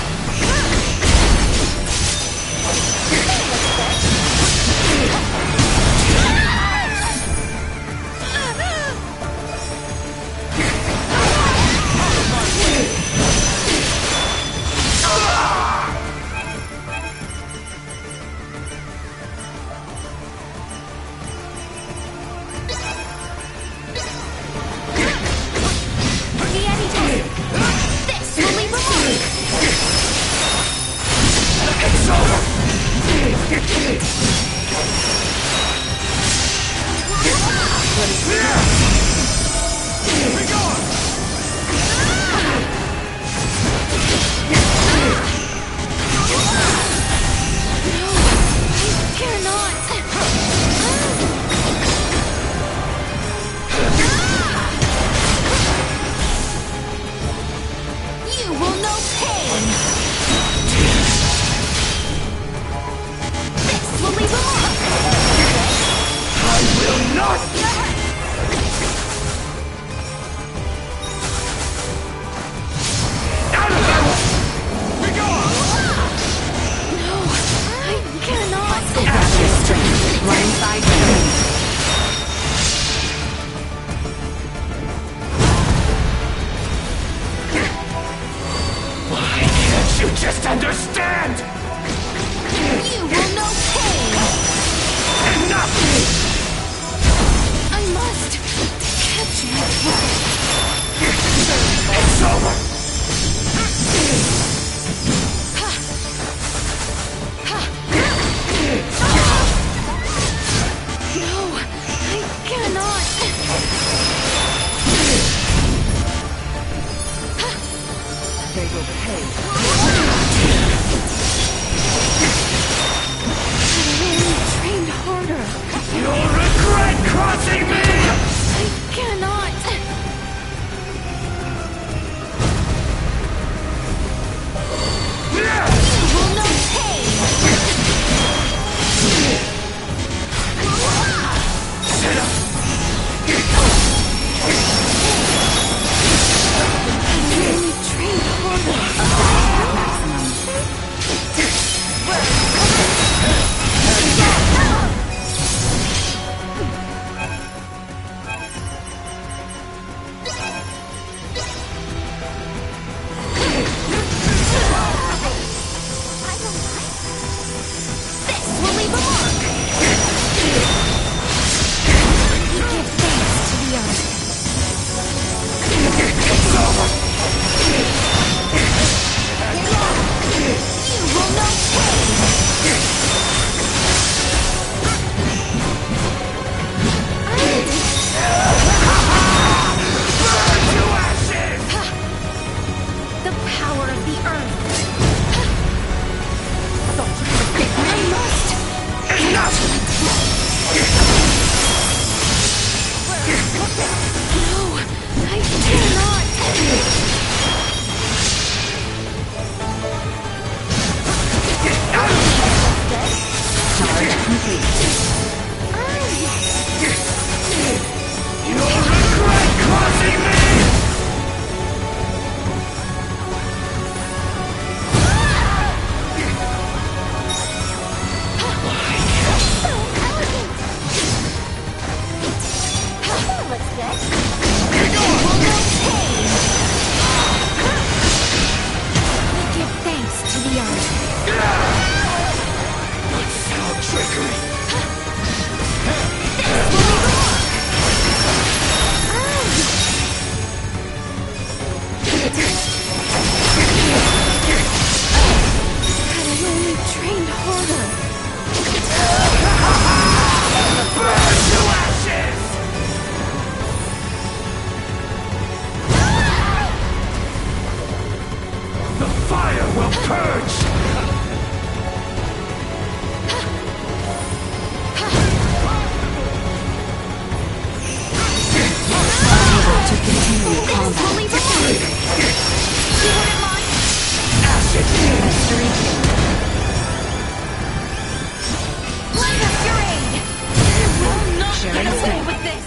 This will leave a mark. It's over! Here we go! Dare not. You will know pain. This will leave a mark. I will not! Out of there! We go! No, I cannot. Ashes strength. Line 5. Why can't you just understand? You will know pain. Enough! I must catch my breath. It's over! No, I cannot. They will pay. I trained harder. You'll regret crossing me! I cannot. fire will purge! Unable to continue combat. You wouldn't mind? Acid! Lend us your aid! You will not Sharing get away strength. with this!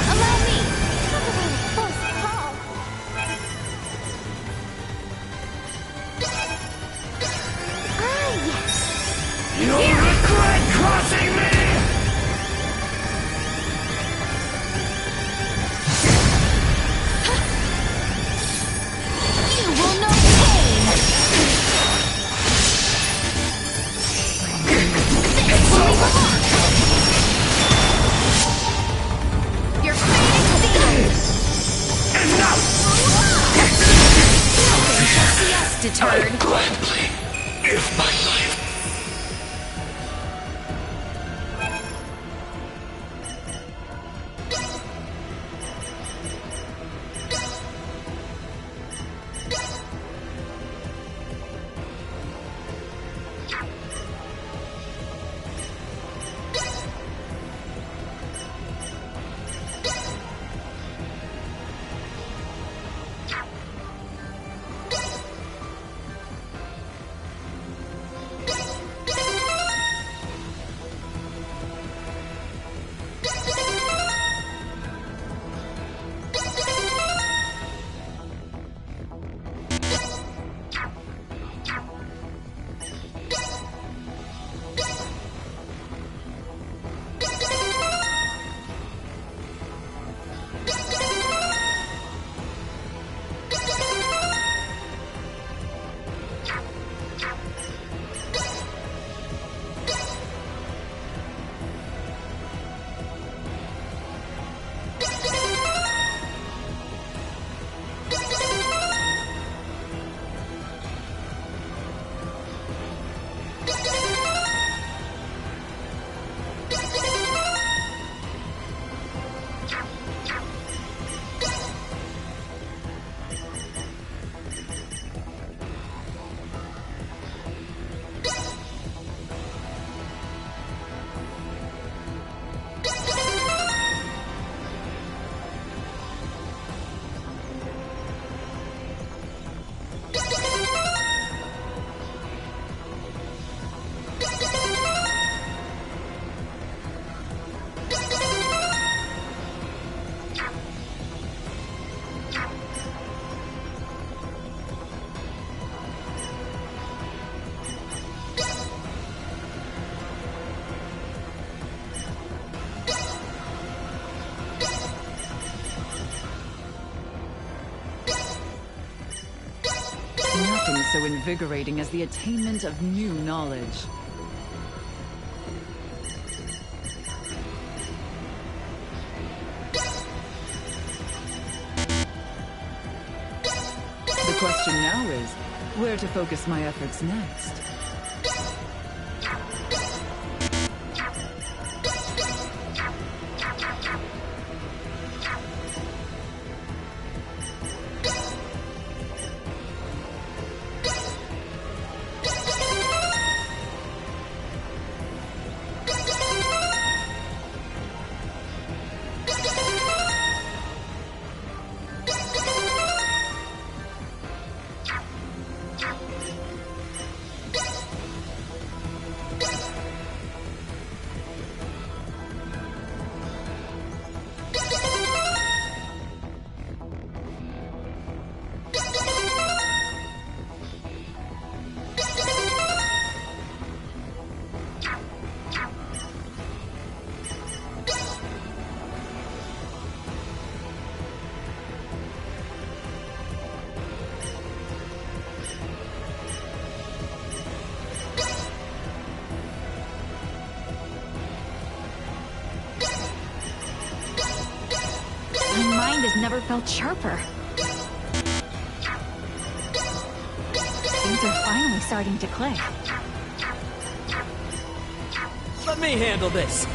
Allow me! Talk about a close call. Ah, yes. You'll regret crossing me! You will know pain! This will leave a mark! You're creating steel! Enough! Nothing shall see us deterred. I'd gladly give my life. Nothing so invigorating as the attainment of new knowledge. The question now is, where to focus my efforts next? My mind has never felt sharper. Things are finally starting to click. Let me handle this.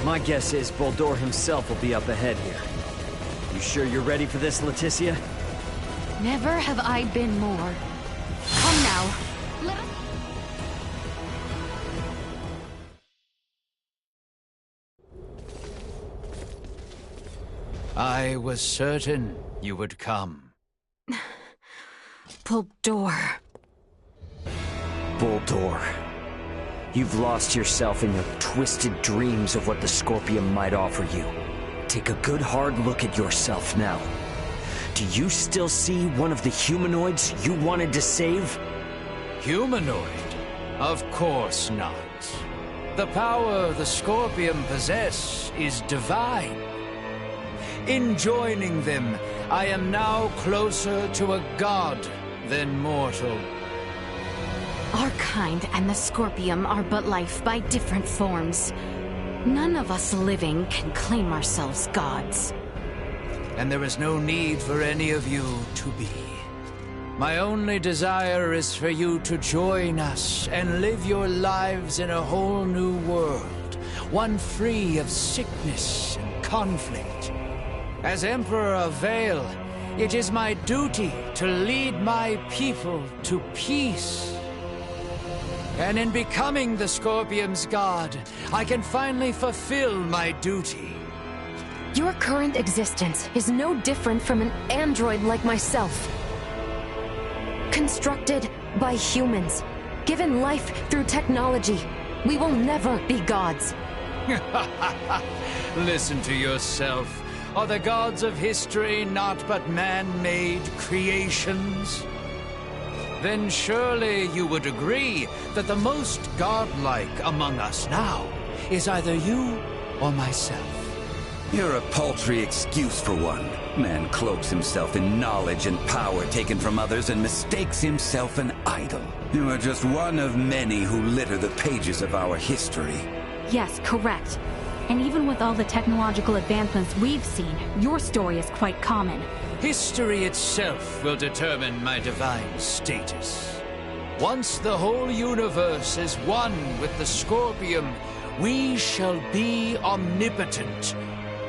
My guess is Boldor himself will be up ahead here. You sure you're ready for this, Leticia? Never have I been more. Come now. Let us... I was certain you would come. Boldor. Boldor. You've lost yourself in your twisted dreams of what the Scorpium might offer you. Take a good hard look at yourself now. Do you still see one of the humanoids you wanted to save? Humanoid? Of course not. The power the Scorpium possess is divine. In joining them, I am now closer to a god than mortal. Our kind and the Scorpium are but life by different forms. None of us living can claim ourselves gods. And there is no need for any of you to be. My only desire is for you to join us and live your lives in a whole new world, one free of sickness and conflict. As Emperor of Vale, it is my duty to lead my people to peace. And in becoming the Scorpium's god, I can finally fulfill my duty. Your current existence is no different from an android like myself. Constructed by humans, given life through technology, we will never be gods. Listen to yourself. Are the gods of history not but man-made creations? Then surely you would agree that the most godlike among us now is either you or myself. You're a paltry excuse for one. Man cloaks himself in knowledge and power taken from others and mistakes himself an idol. You are just one of many who litter the pages of our history. Yes, correct. And even with all the technological advancements we've seen, your story is quite common. History itself will determine my divine status. Once the whole universe is one with the Scorpium, we shall be omnipotent.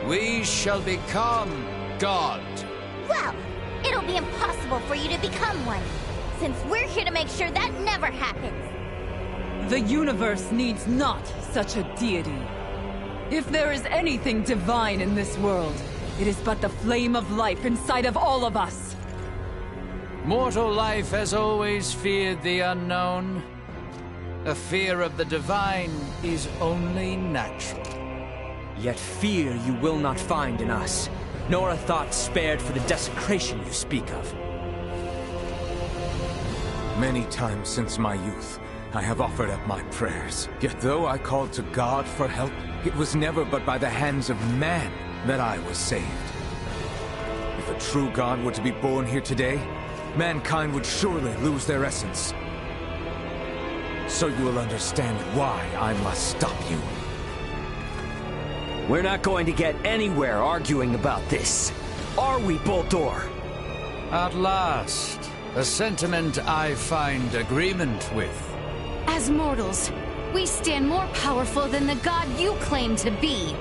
We shall become God. Well, it'll be impossible for you to become one, since we're here to make sure that never happens. The universe needs not such a deity. If there is anything divine in this world, it is but the flame of life inside of all of us. Mortal life has always feared the unknown. A fear of the divine is only natural. Yet fear you will not find in us, nor a thought spared for the desecration you speak of. Many times since my youth, I have offered up my prayers. Yet though I called to God for help, it was never but by the hands of man that I was saved. If a true God were to be born here today, mankind would surely lose their essence. So you will understand why I must stop you. We're not going to get anywhere arguing about this. Are we, Boldor? At last, a sentiment I find agreement with. As mortals, we stand more powerful than the god you claim to be.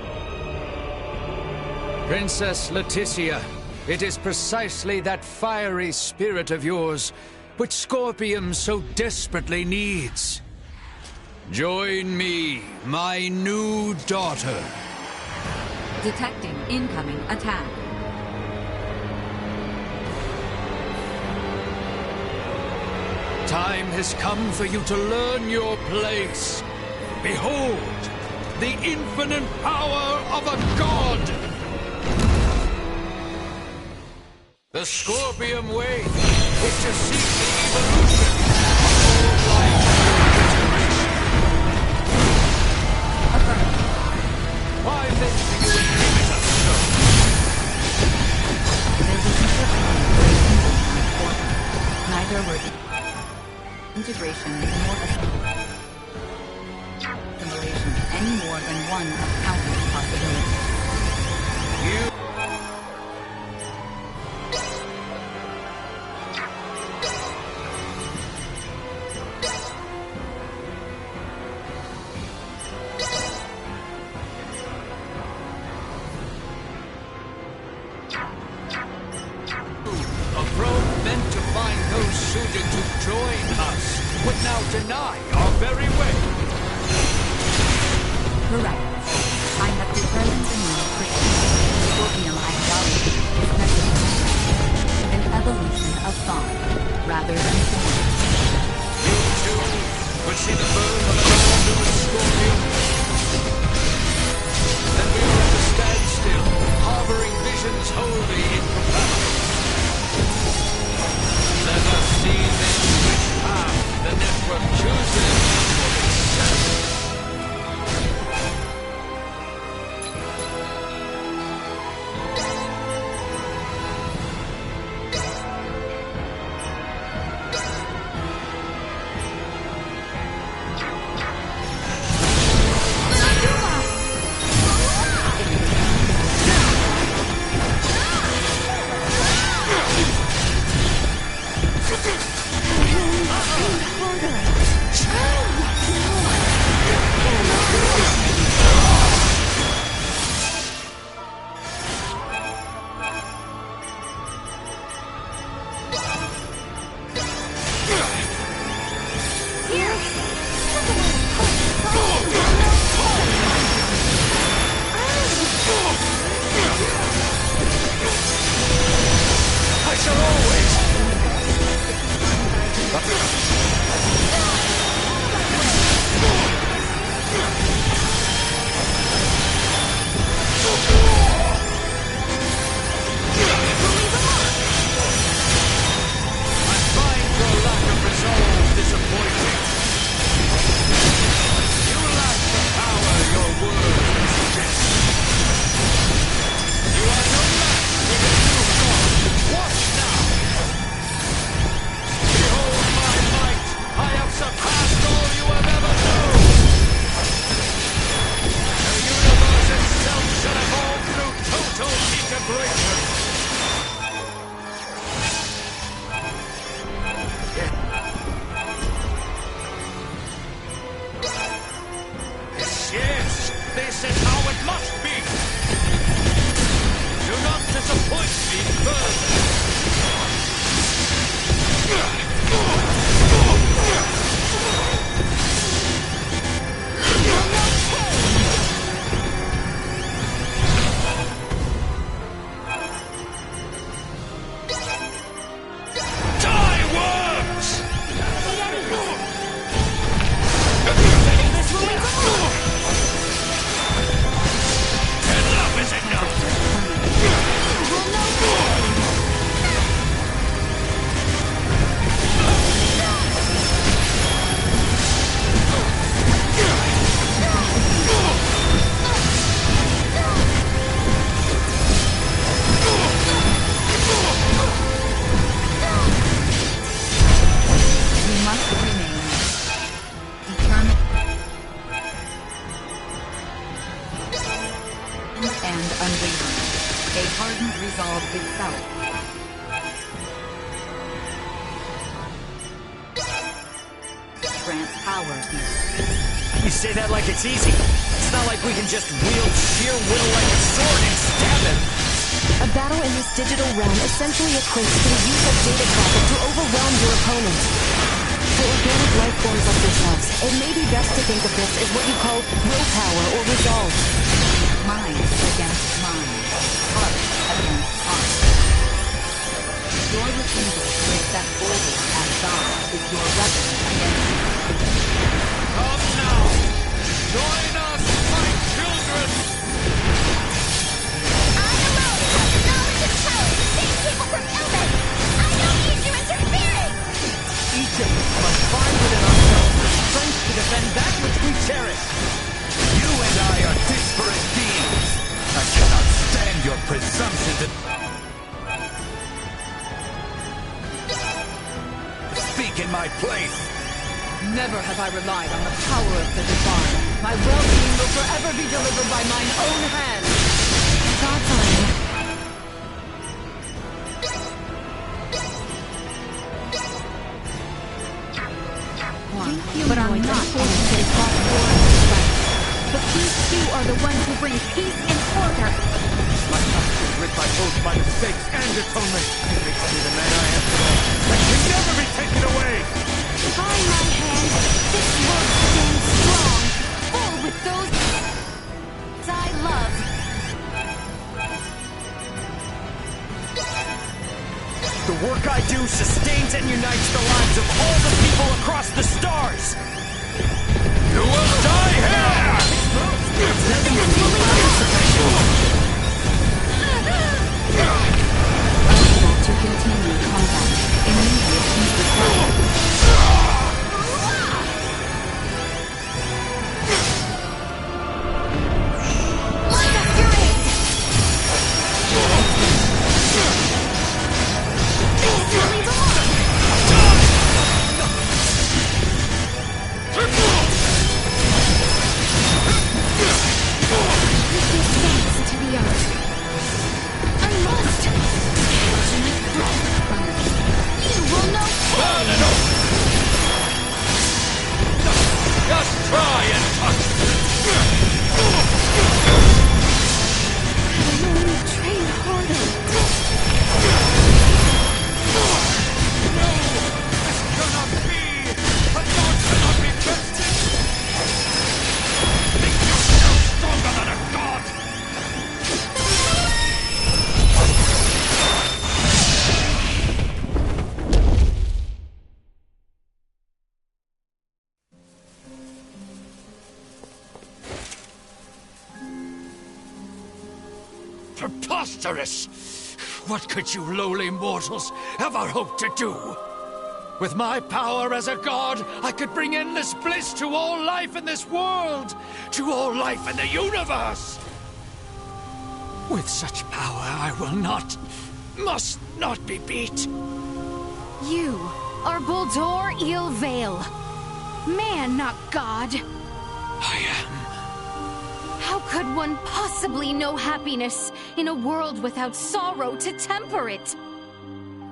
Princess Leticia, it is precisely that fiery spirit of yours which Scorpium so desperately needs. Join me, my new daughter. Detecting incoming attack. Time has come for you to learn your place. Behold, the infinite power of a god! The Scorpium way is to seek the evolution of all life through integration. Why then do you inhibit us so? Neither were integration nor assimilation any more than one of countless possibilities. deny our very way. Correct. I have determined the need for Scorpium ideology is necessary. An evolution of thought, rather than form. You too would see the birth of an all-new Scorpium? Then we are at a standstill, harboring visions wholly incompatible. Let us see then which path the network chooses for itself. You say that like it's easy. It's not like we can just wield sheer will like a sword and stab him. A battle in this digital realm essentially equates to the use of data traffic to overwhelm your opponent. For organic life forms like yourselves, it may be best to think of this as what you call willpower or resolve. Mind against mind. Heart against heart. Your refusal to accept order as God is your weapon against you. Come now! Join us, my children! I alone have the knowledge and power to save people from illness! I don't need you interfering! Each of us must find within ourselves the strength to defend that which we cherish. You and I are disparate beings. I cannot stand your presumption to... Speak in my place. Never have I relied on the power of the divine. My well-being will forever be delivered by mine own hand. Thoughts on you. But I'm not going to take off war and fight. The Peace Few are the ones who bring peace and order. My past is rid by both my mistakes and atonement. It makes me the man I am today. That can never be taken away! Try my hand who sustains and unites the lives of all the people across the stars! You will die here! To continue combat. Immediate heat required. Just try and touch me! Train harder. No! This cannot be! A god cannot be trusted! Think yourself stronger than a god! Preposterous! What could you lowly mortals ever hope to do? With my power as a god, I could bring endless bliss to all life in this world, to all life in the universe! With such power, I will not, must not be beat. You are Buldur Ilvale. Man, not God. I am. How could one possibly know happiness in a world without sorrow to temper it?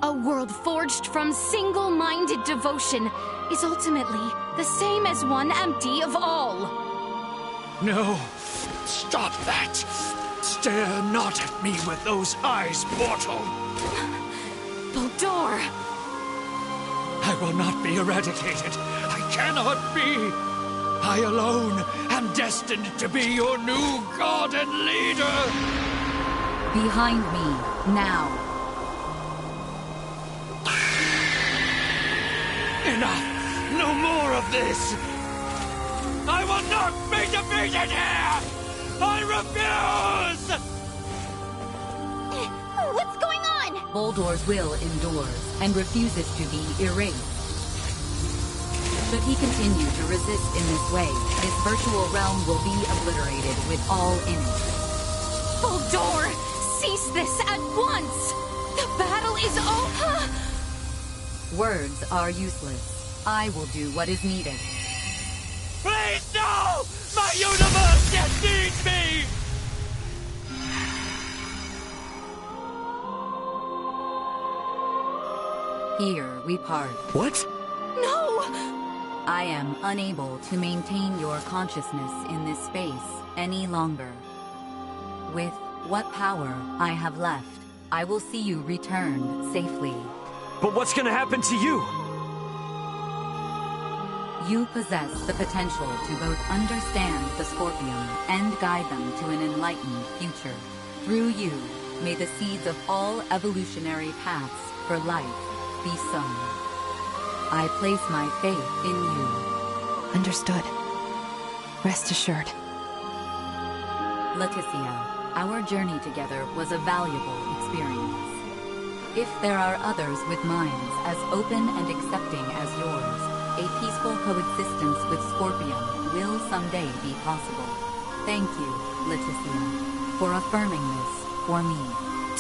A world forged from single-minded devotion is ultimately the same as one empty of all. No, stop that. Stare not at me with those eyes, mortal. Buldur! I will not be eradicated. I cannot be. I alone am destined to be your new god and leader! Behind me, now. Enough! No more of this! I will not be defeated here! I refuse! What's going on? Buldur's will endures and refuses to be erased. Should he continue to resist in this way, his virtual realm will be obliterated with all in it. Buldur! Cease this at once! The battle is over! Words are useless. I will do what is needed. Please, no! My universe yet needs me! Here we part. What? No! I am unable to maintain your consciousness in this space any longer. With what power I have left, I will see you return safely. But what's gonna happen to you? You possess the potential to both understand the Scorpion and guide them to an enlightened future. Through you, may the seeds of all evolutionary paths for life be sown. I place my faith in you. Understood. Rest assured. Leticia, our journey together was a valuable experience. If there are others with minds as open and accepting as yours, a peaceful coexistence with Scorpion will someday be possible. Thank you, Leticia, for affirming this for me.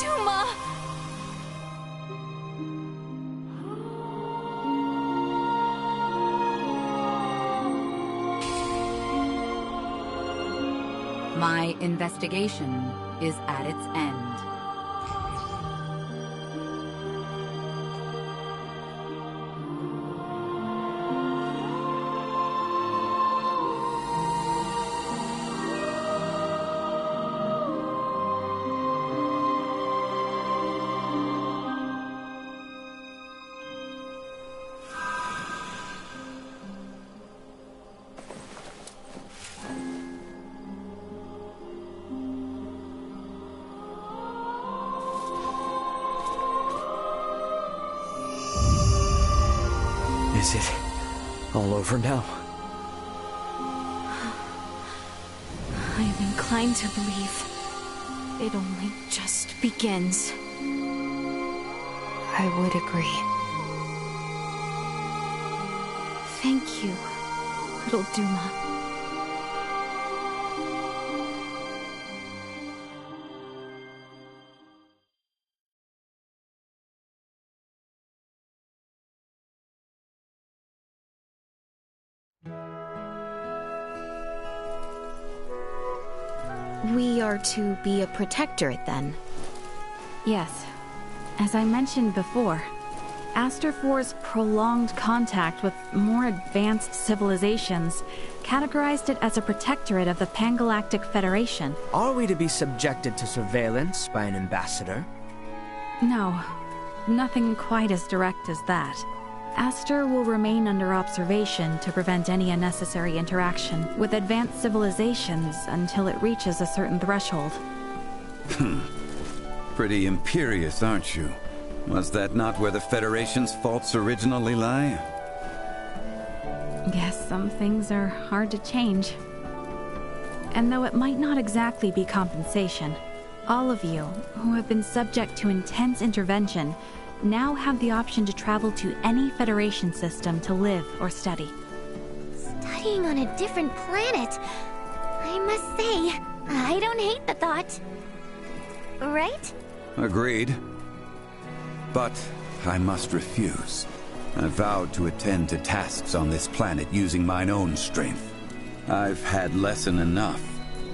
Duma! My investigation is at its end. Is it all over now? I am inclined to believe it only just begins. I would agree. Thank you, little Duma. We are to be a protectorate, then? Yes. As I mentioned before, Aster 4's prolonged contact with more advanced civilizations categorized it as a protectorate of the Pangalactic Federation. Are we to be subjected to surveillance by an ambassador? No, nothing quite as direct as that. Aster will remain under observation to prevent any unnecessary interaction with advanced civilizations until it reaches a certain threshold. Pretty imperious, aren't you? Was that not where the Federation's faults originally lie? Yes, some things are hard to change. And though it might not exactly be compensation, all of you who have been subject to intense intervention now have the option to travel to any Federation system to live or study. Studying on a different planet. I must say, I don't hate the thought. Right? Agreed. But I must refuse. I vowed to attend to tasks on this planet using mine own strength. I've had lesson enough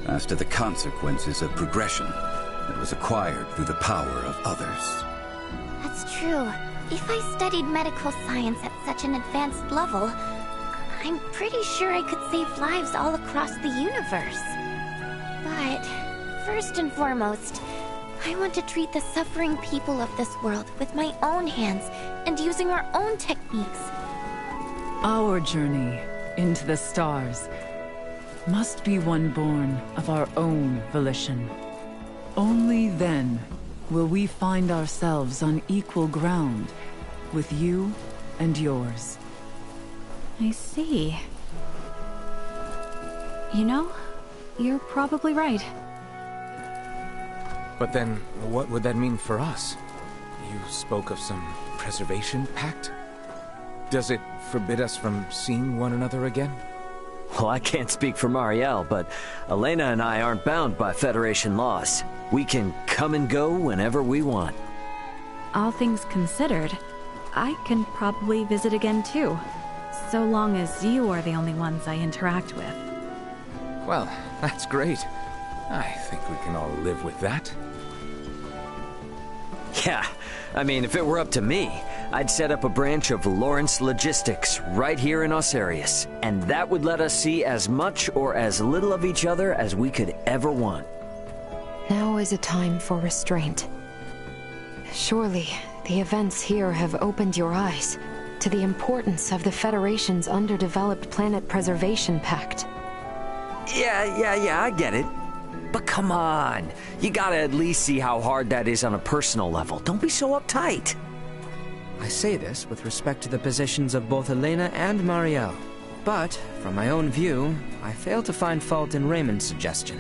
as to the consequences of progression that was acquired through the power of others. That's true. If I studied medical science at such an advanced level, I'm pretty sure I could save lives all across the universe. But first and foremost, I want to treat the suffering people of this world with my own hands and using our own techniques. Our journey into the stars must be one born of our own volition. Only then will we find ourselves on equal ground with you and yours. I see. You know, you're probably right. But then, what would that mean for us? You spoke of some preservation pact? Does it forbid us from seeing one another again? Well, I can't speak for Marielle, but Elena and I aren't bound by Federation laws. We can come and go whenever we want. All things considered, I can probably visit again too, so long as you are the only ones I interact with. Well, that's great. I think we can all live with that. Yeah, I mean, if it were up to me, I'd set up a branch of Lawrence Logistics right here in Osarius, and that would let us see as much or as little of each other as we could ever want. Now is a time for restraint. Surely, the events here have opened your eyes to the importance of the Federation's underdeveloped Planet Preservation Pact. Yeah, I get it. But come on, you gotta at least see how hard that is on a personal level. Don't be so uptight. I say this with respect to the positions of both Elena and Marielle. But, from my own view, I fail to find fault in Raymond's suggestion.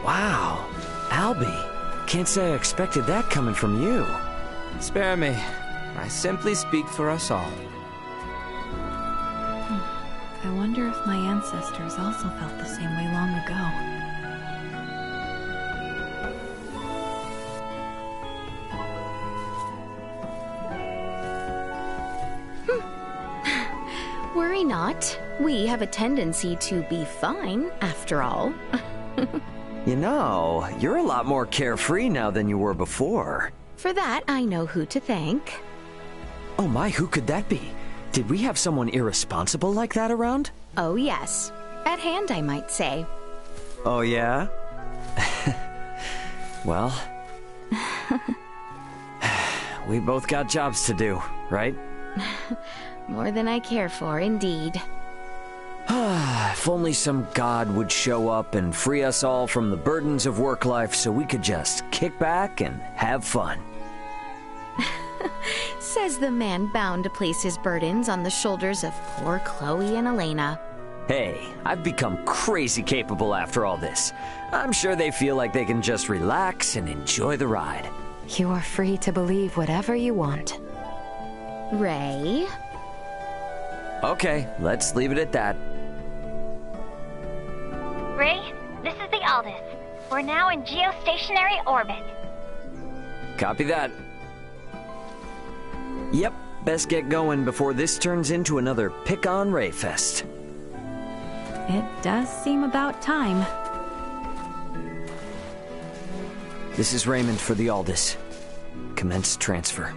Wow, Albie, can't say I expected that coming from you. Spare me. I simply speak for us all. I wonder if my ancestors also felt the same way long ago. Worry not. We have a tendency to be fine, after all. You know, you're a lot more carefree now than you were before. For that, I know who to thank. Oh my, who could that be? Did we have someone irresponsible like that around? Oh yes. At hand, I might say. Oh yeah? Well... we both got jobs to do, right? More than I care for, indeed. If only some god would show up and free us all from the burdens of work life so we could just kick back and have fun. Says the man bound to place his burdens on the shoulders of poor Chloe and Elena. Hey, I've become crazy capable after all this. I'm sure they feel like they can just relax and enjoy the ride. You are free to believe whatever you want. Ray? Okay, let's leave it at that. Ray, this is the Aldous. We're now in geostationary orbit. Copy that. Yep, best get going before this turns into another pick-on Ray fest. It does seem about time. This is Raymond for the Aldous. Commence transfer.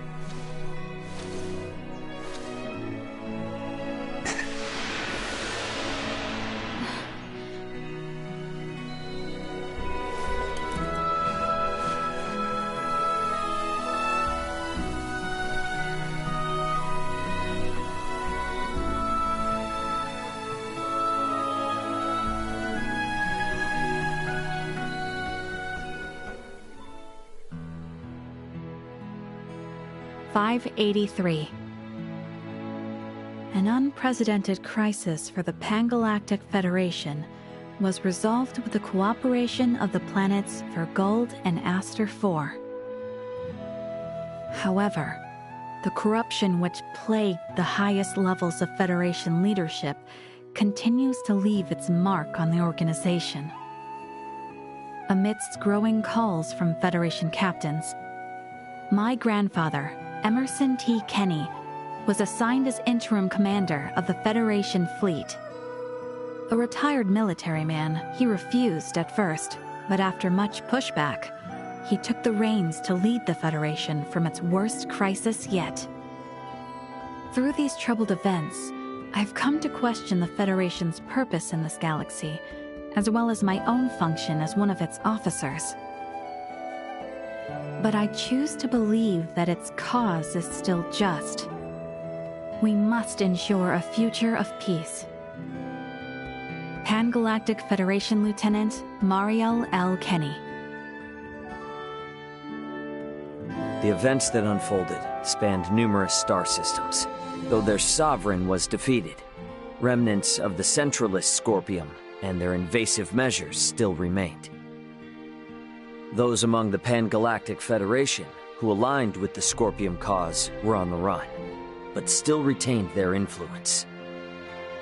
.583. An unprecedented crisis for the Pan-Galactic Federation was resolved with the cooperation of the planets Vergold and Aster IV. However, the corruption which plagued the highest levels of Federation leadership continues to leave its mark on the organization. Amidst growing calls from Federation captains, my grandfather, Emerson T. Kenny, was assigned as interim commander of the Federation fleet. A retired military man, he refused at first, but after much pushback, he took the reins to lead the Federation from its worst crisis yet. Through these troubled events, I've come to question the Federation's purpose in this galaxy, as well as my own function as one of its officers. But I choose to believe that its cause is still just. We must ensure a future of peace. Pan-Galactic Federation Lieutenant Mariel L. Kenny. The events that unfolded spanned numerous star systems. Though their sovereign was defeated, remnants of the centralist Scorpium and their invasive measures still remained. Those among the Pan-Galactic Federation who aligned with the Scorpium cause were on the run, but still retained their influence.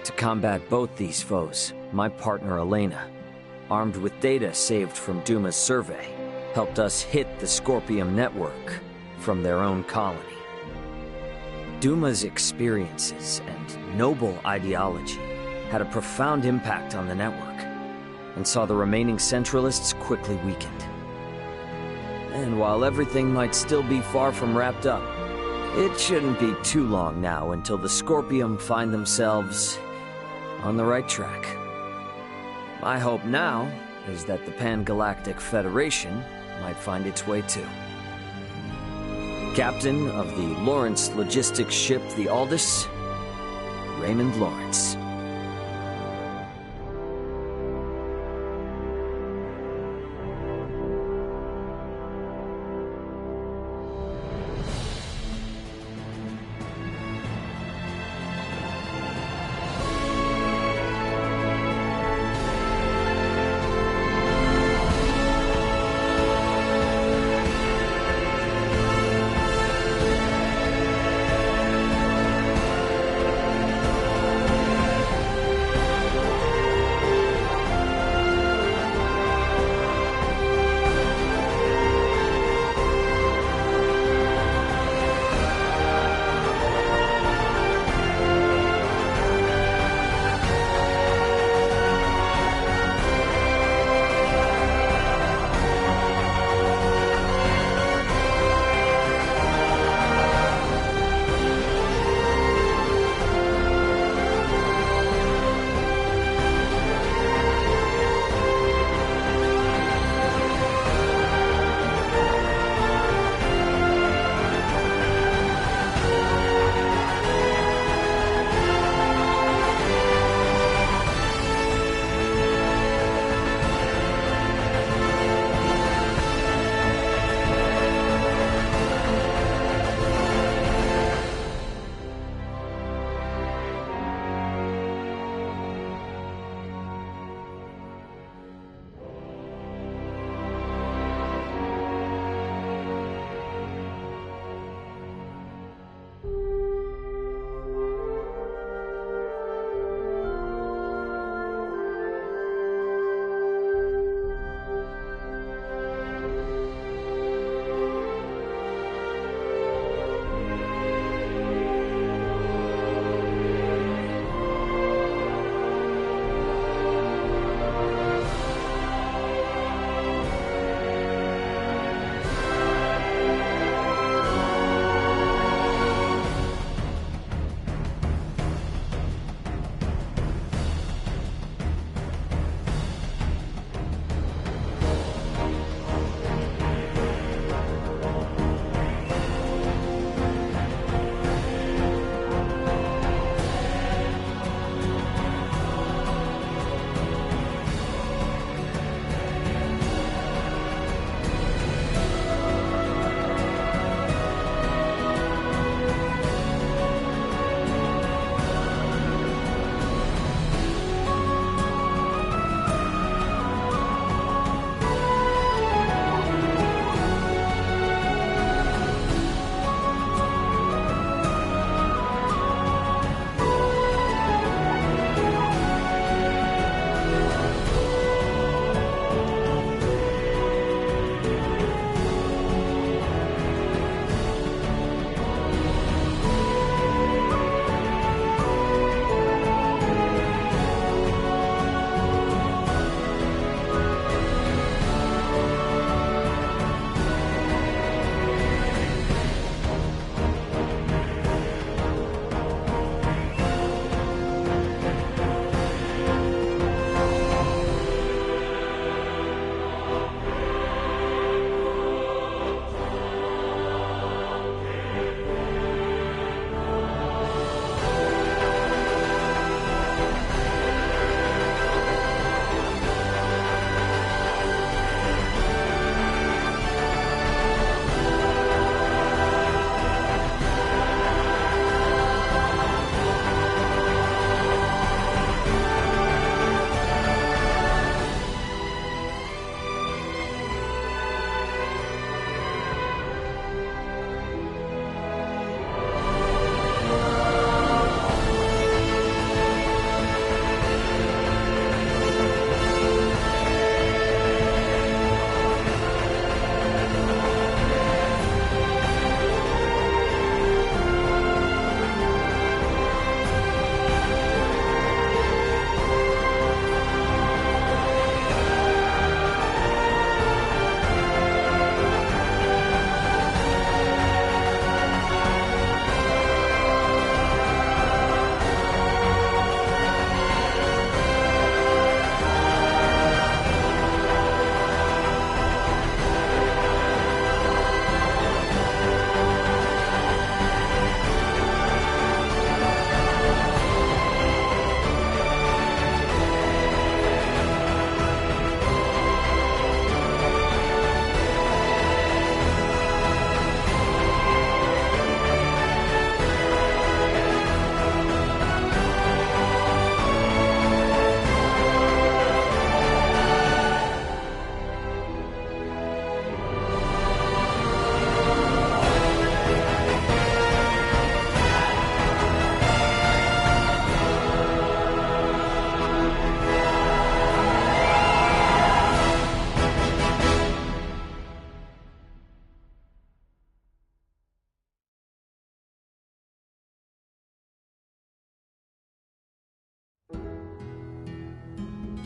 To combat both these foes, my partner Elena, armed with data saved from Duma's survey, helped us hit the Scorpium network from their own colony. Duma's experiences and noble ideology had a profound impact on the network, and saw the remaining Centralists quickly weakened. And while everything might still be far from wrapped up, it shouldn't be too long now until the Scorpium find themselves on the right track. My hope now is that the Pan-Galactic Federation might find its way too. Captain of the Lawrence logistics ship the Aldous, Raymond Lawrence.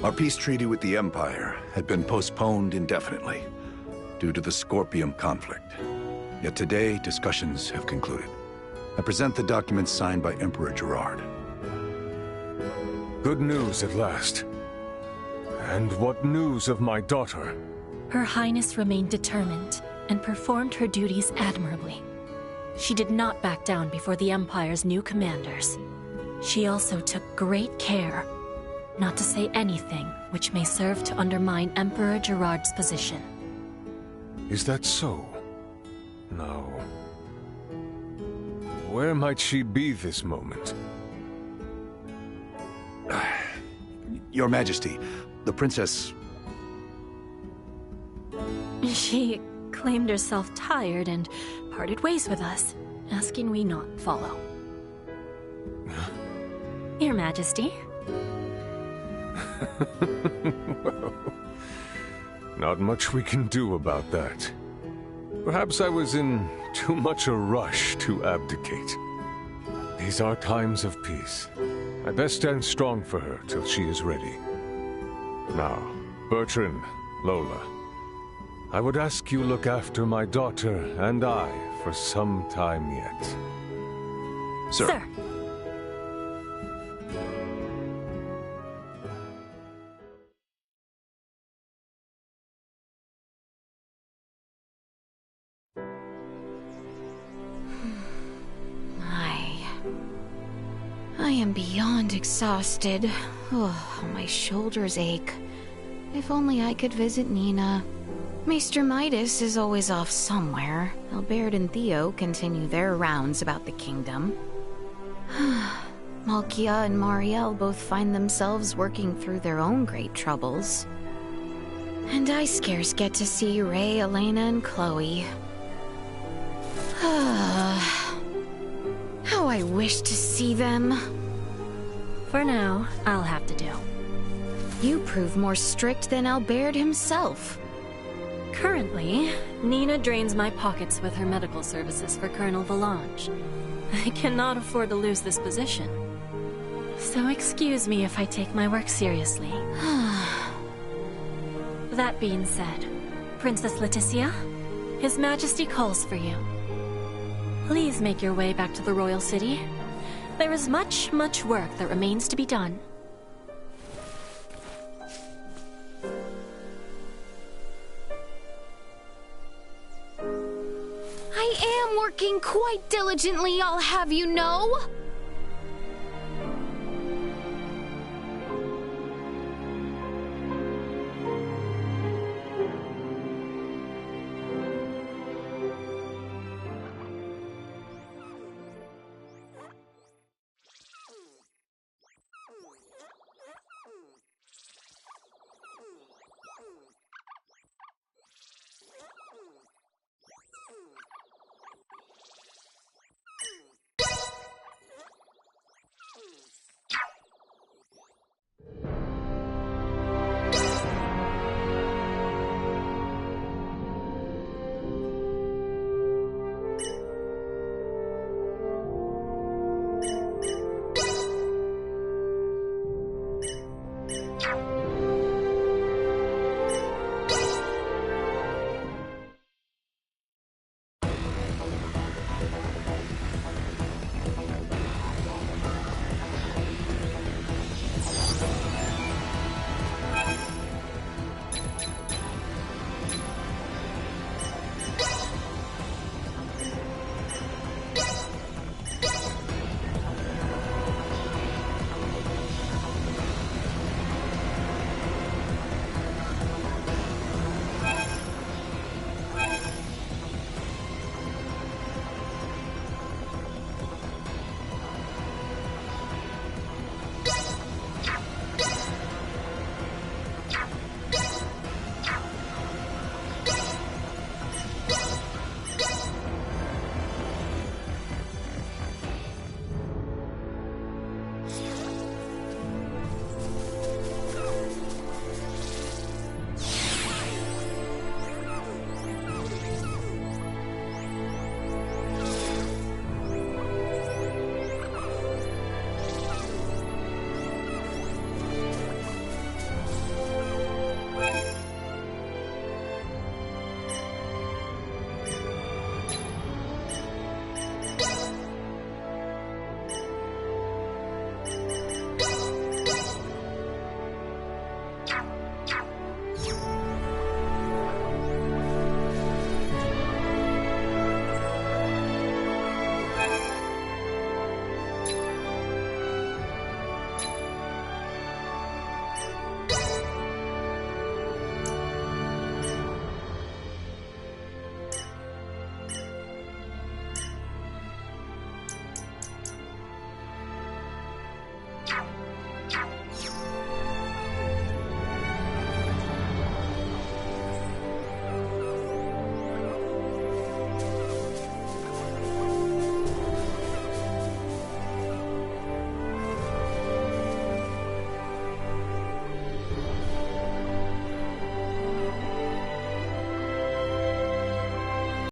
Our peace treaty with the Empire had been postponed indefinitely due to the Scorpium conflict. Yet today, discussions have concluded. I present the documents signed by Emperor Gerard. Good news at last. And what news of my daughter? Her Highness remained determined and performed her duties admirably. She did not back down before the Empire's new commanders. She also took great care not to say anything which may serve to undermine Emperor Gerard's position. Is that so? Now, where might she be this moment? Your Majesty, the Princess... She claimed herself tired and parted ways with us, asking we not follow. Your Majesty. Well, not much we can do about that. Perhaps I was in too much a rush to abdicate. These are times of peace. I best stand strong for her till she is ready. Now, Bertrand, Lola, I would ask you look after my daughter and I for some time yet. Sir. I am beyond exhausted. Oh, my shoulders ache. If only I could visit Nina. Maester Midas is always off somewhere. Albert and Theo continue their rounds about the kingdom. Malkia and Marielle both find themselves working through their own great troubles. And I scarce get to see Ray, Elena, and Chloe. How I wish to see them. For now, I'll have to do. You prove more strict than Albert himself. Currently, Nina drains my pockets with her medical services for Colonel Valange. I cannot afford to lose this position. So excuse me if I take my work seriously. That being said, Princess Leticia, His Majesty calls for you. Please make your way back to the Royal City. There is much, much work that remains to be done. I am working quite diligently, I'll have you know.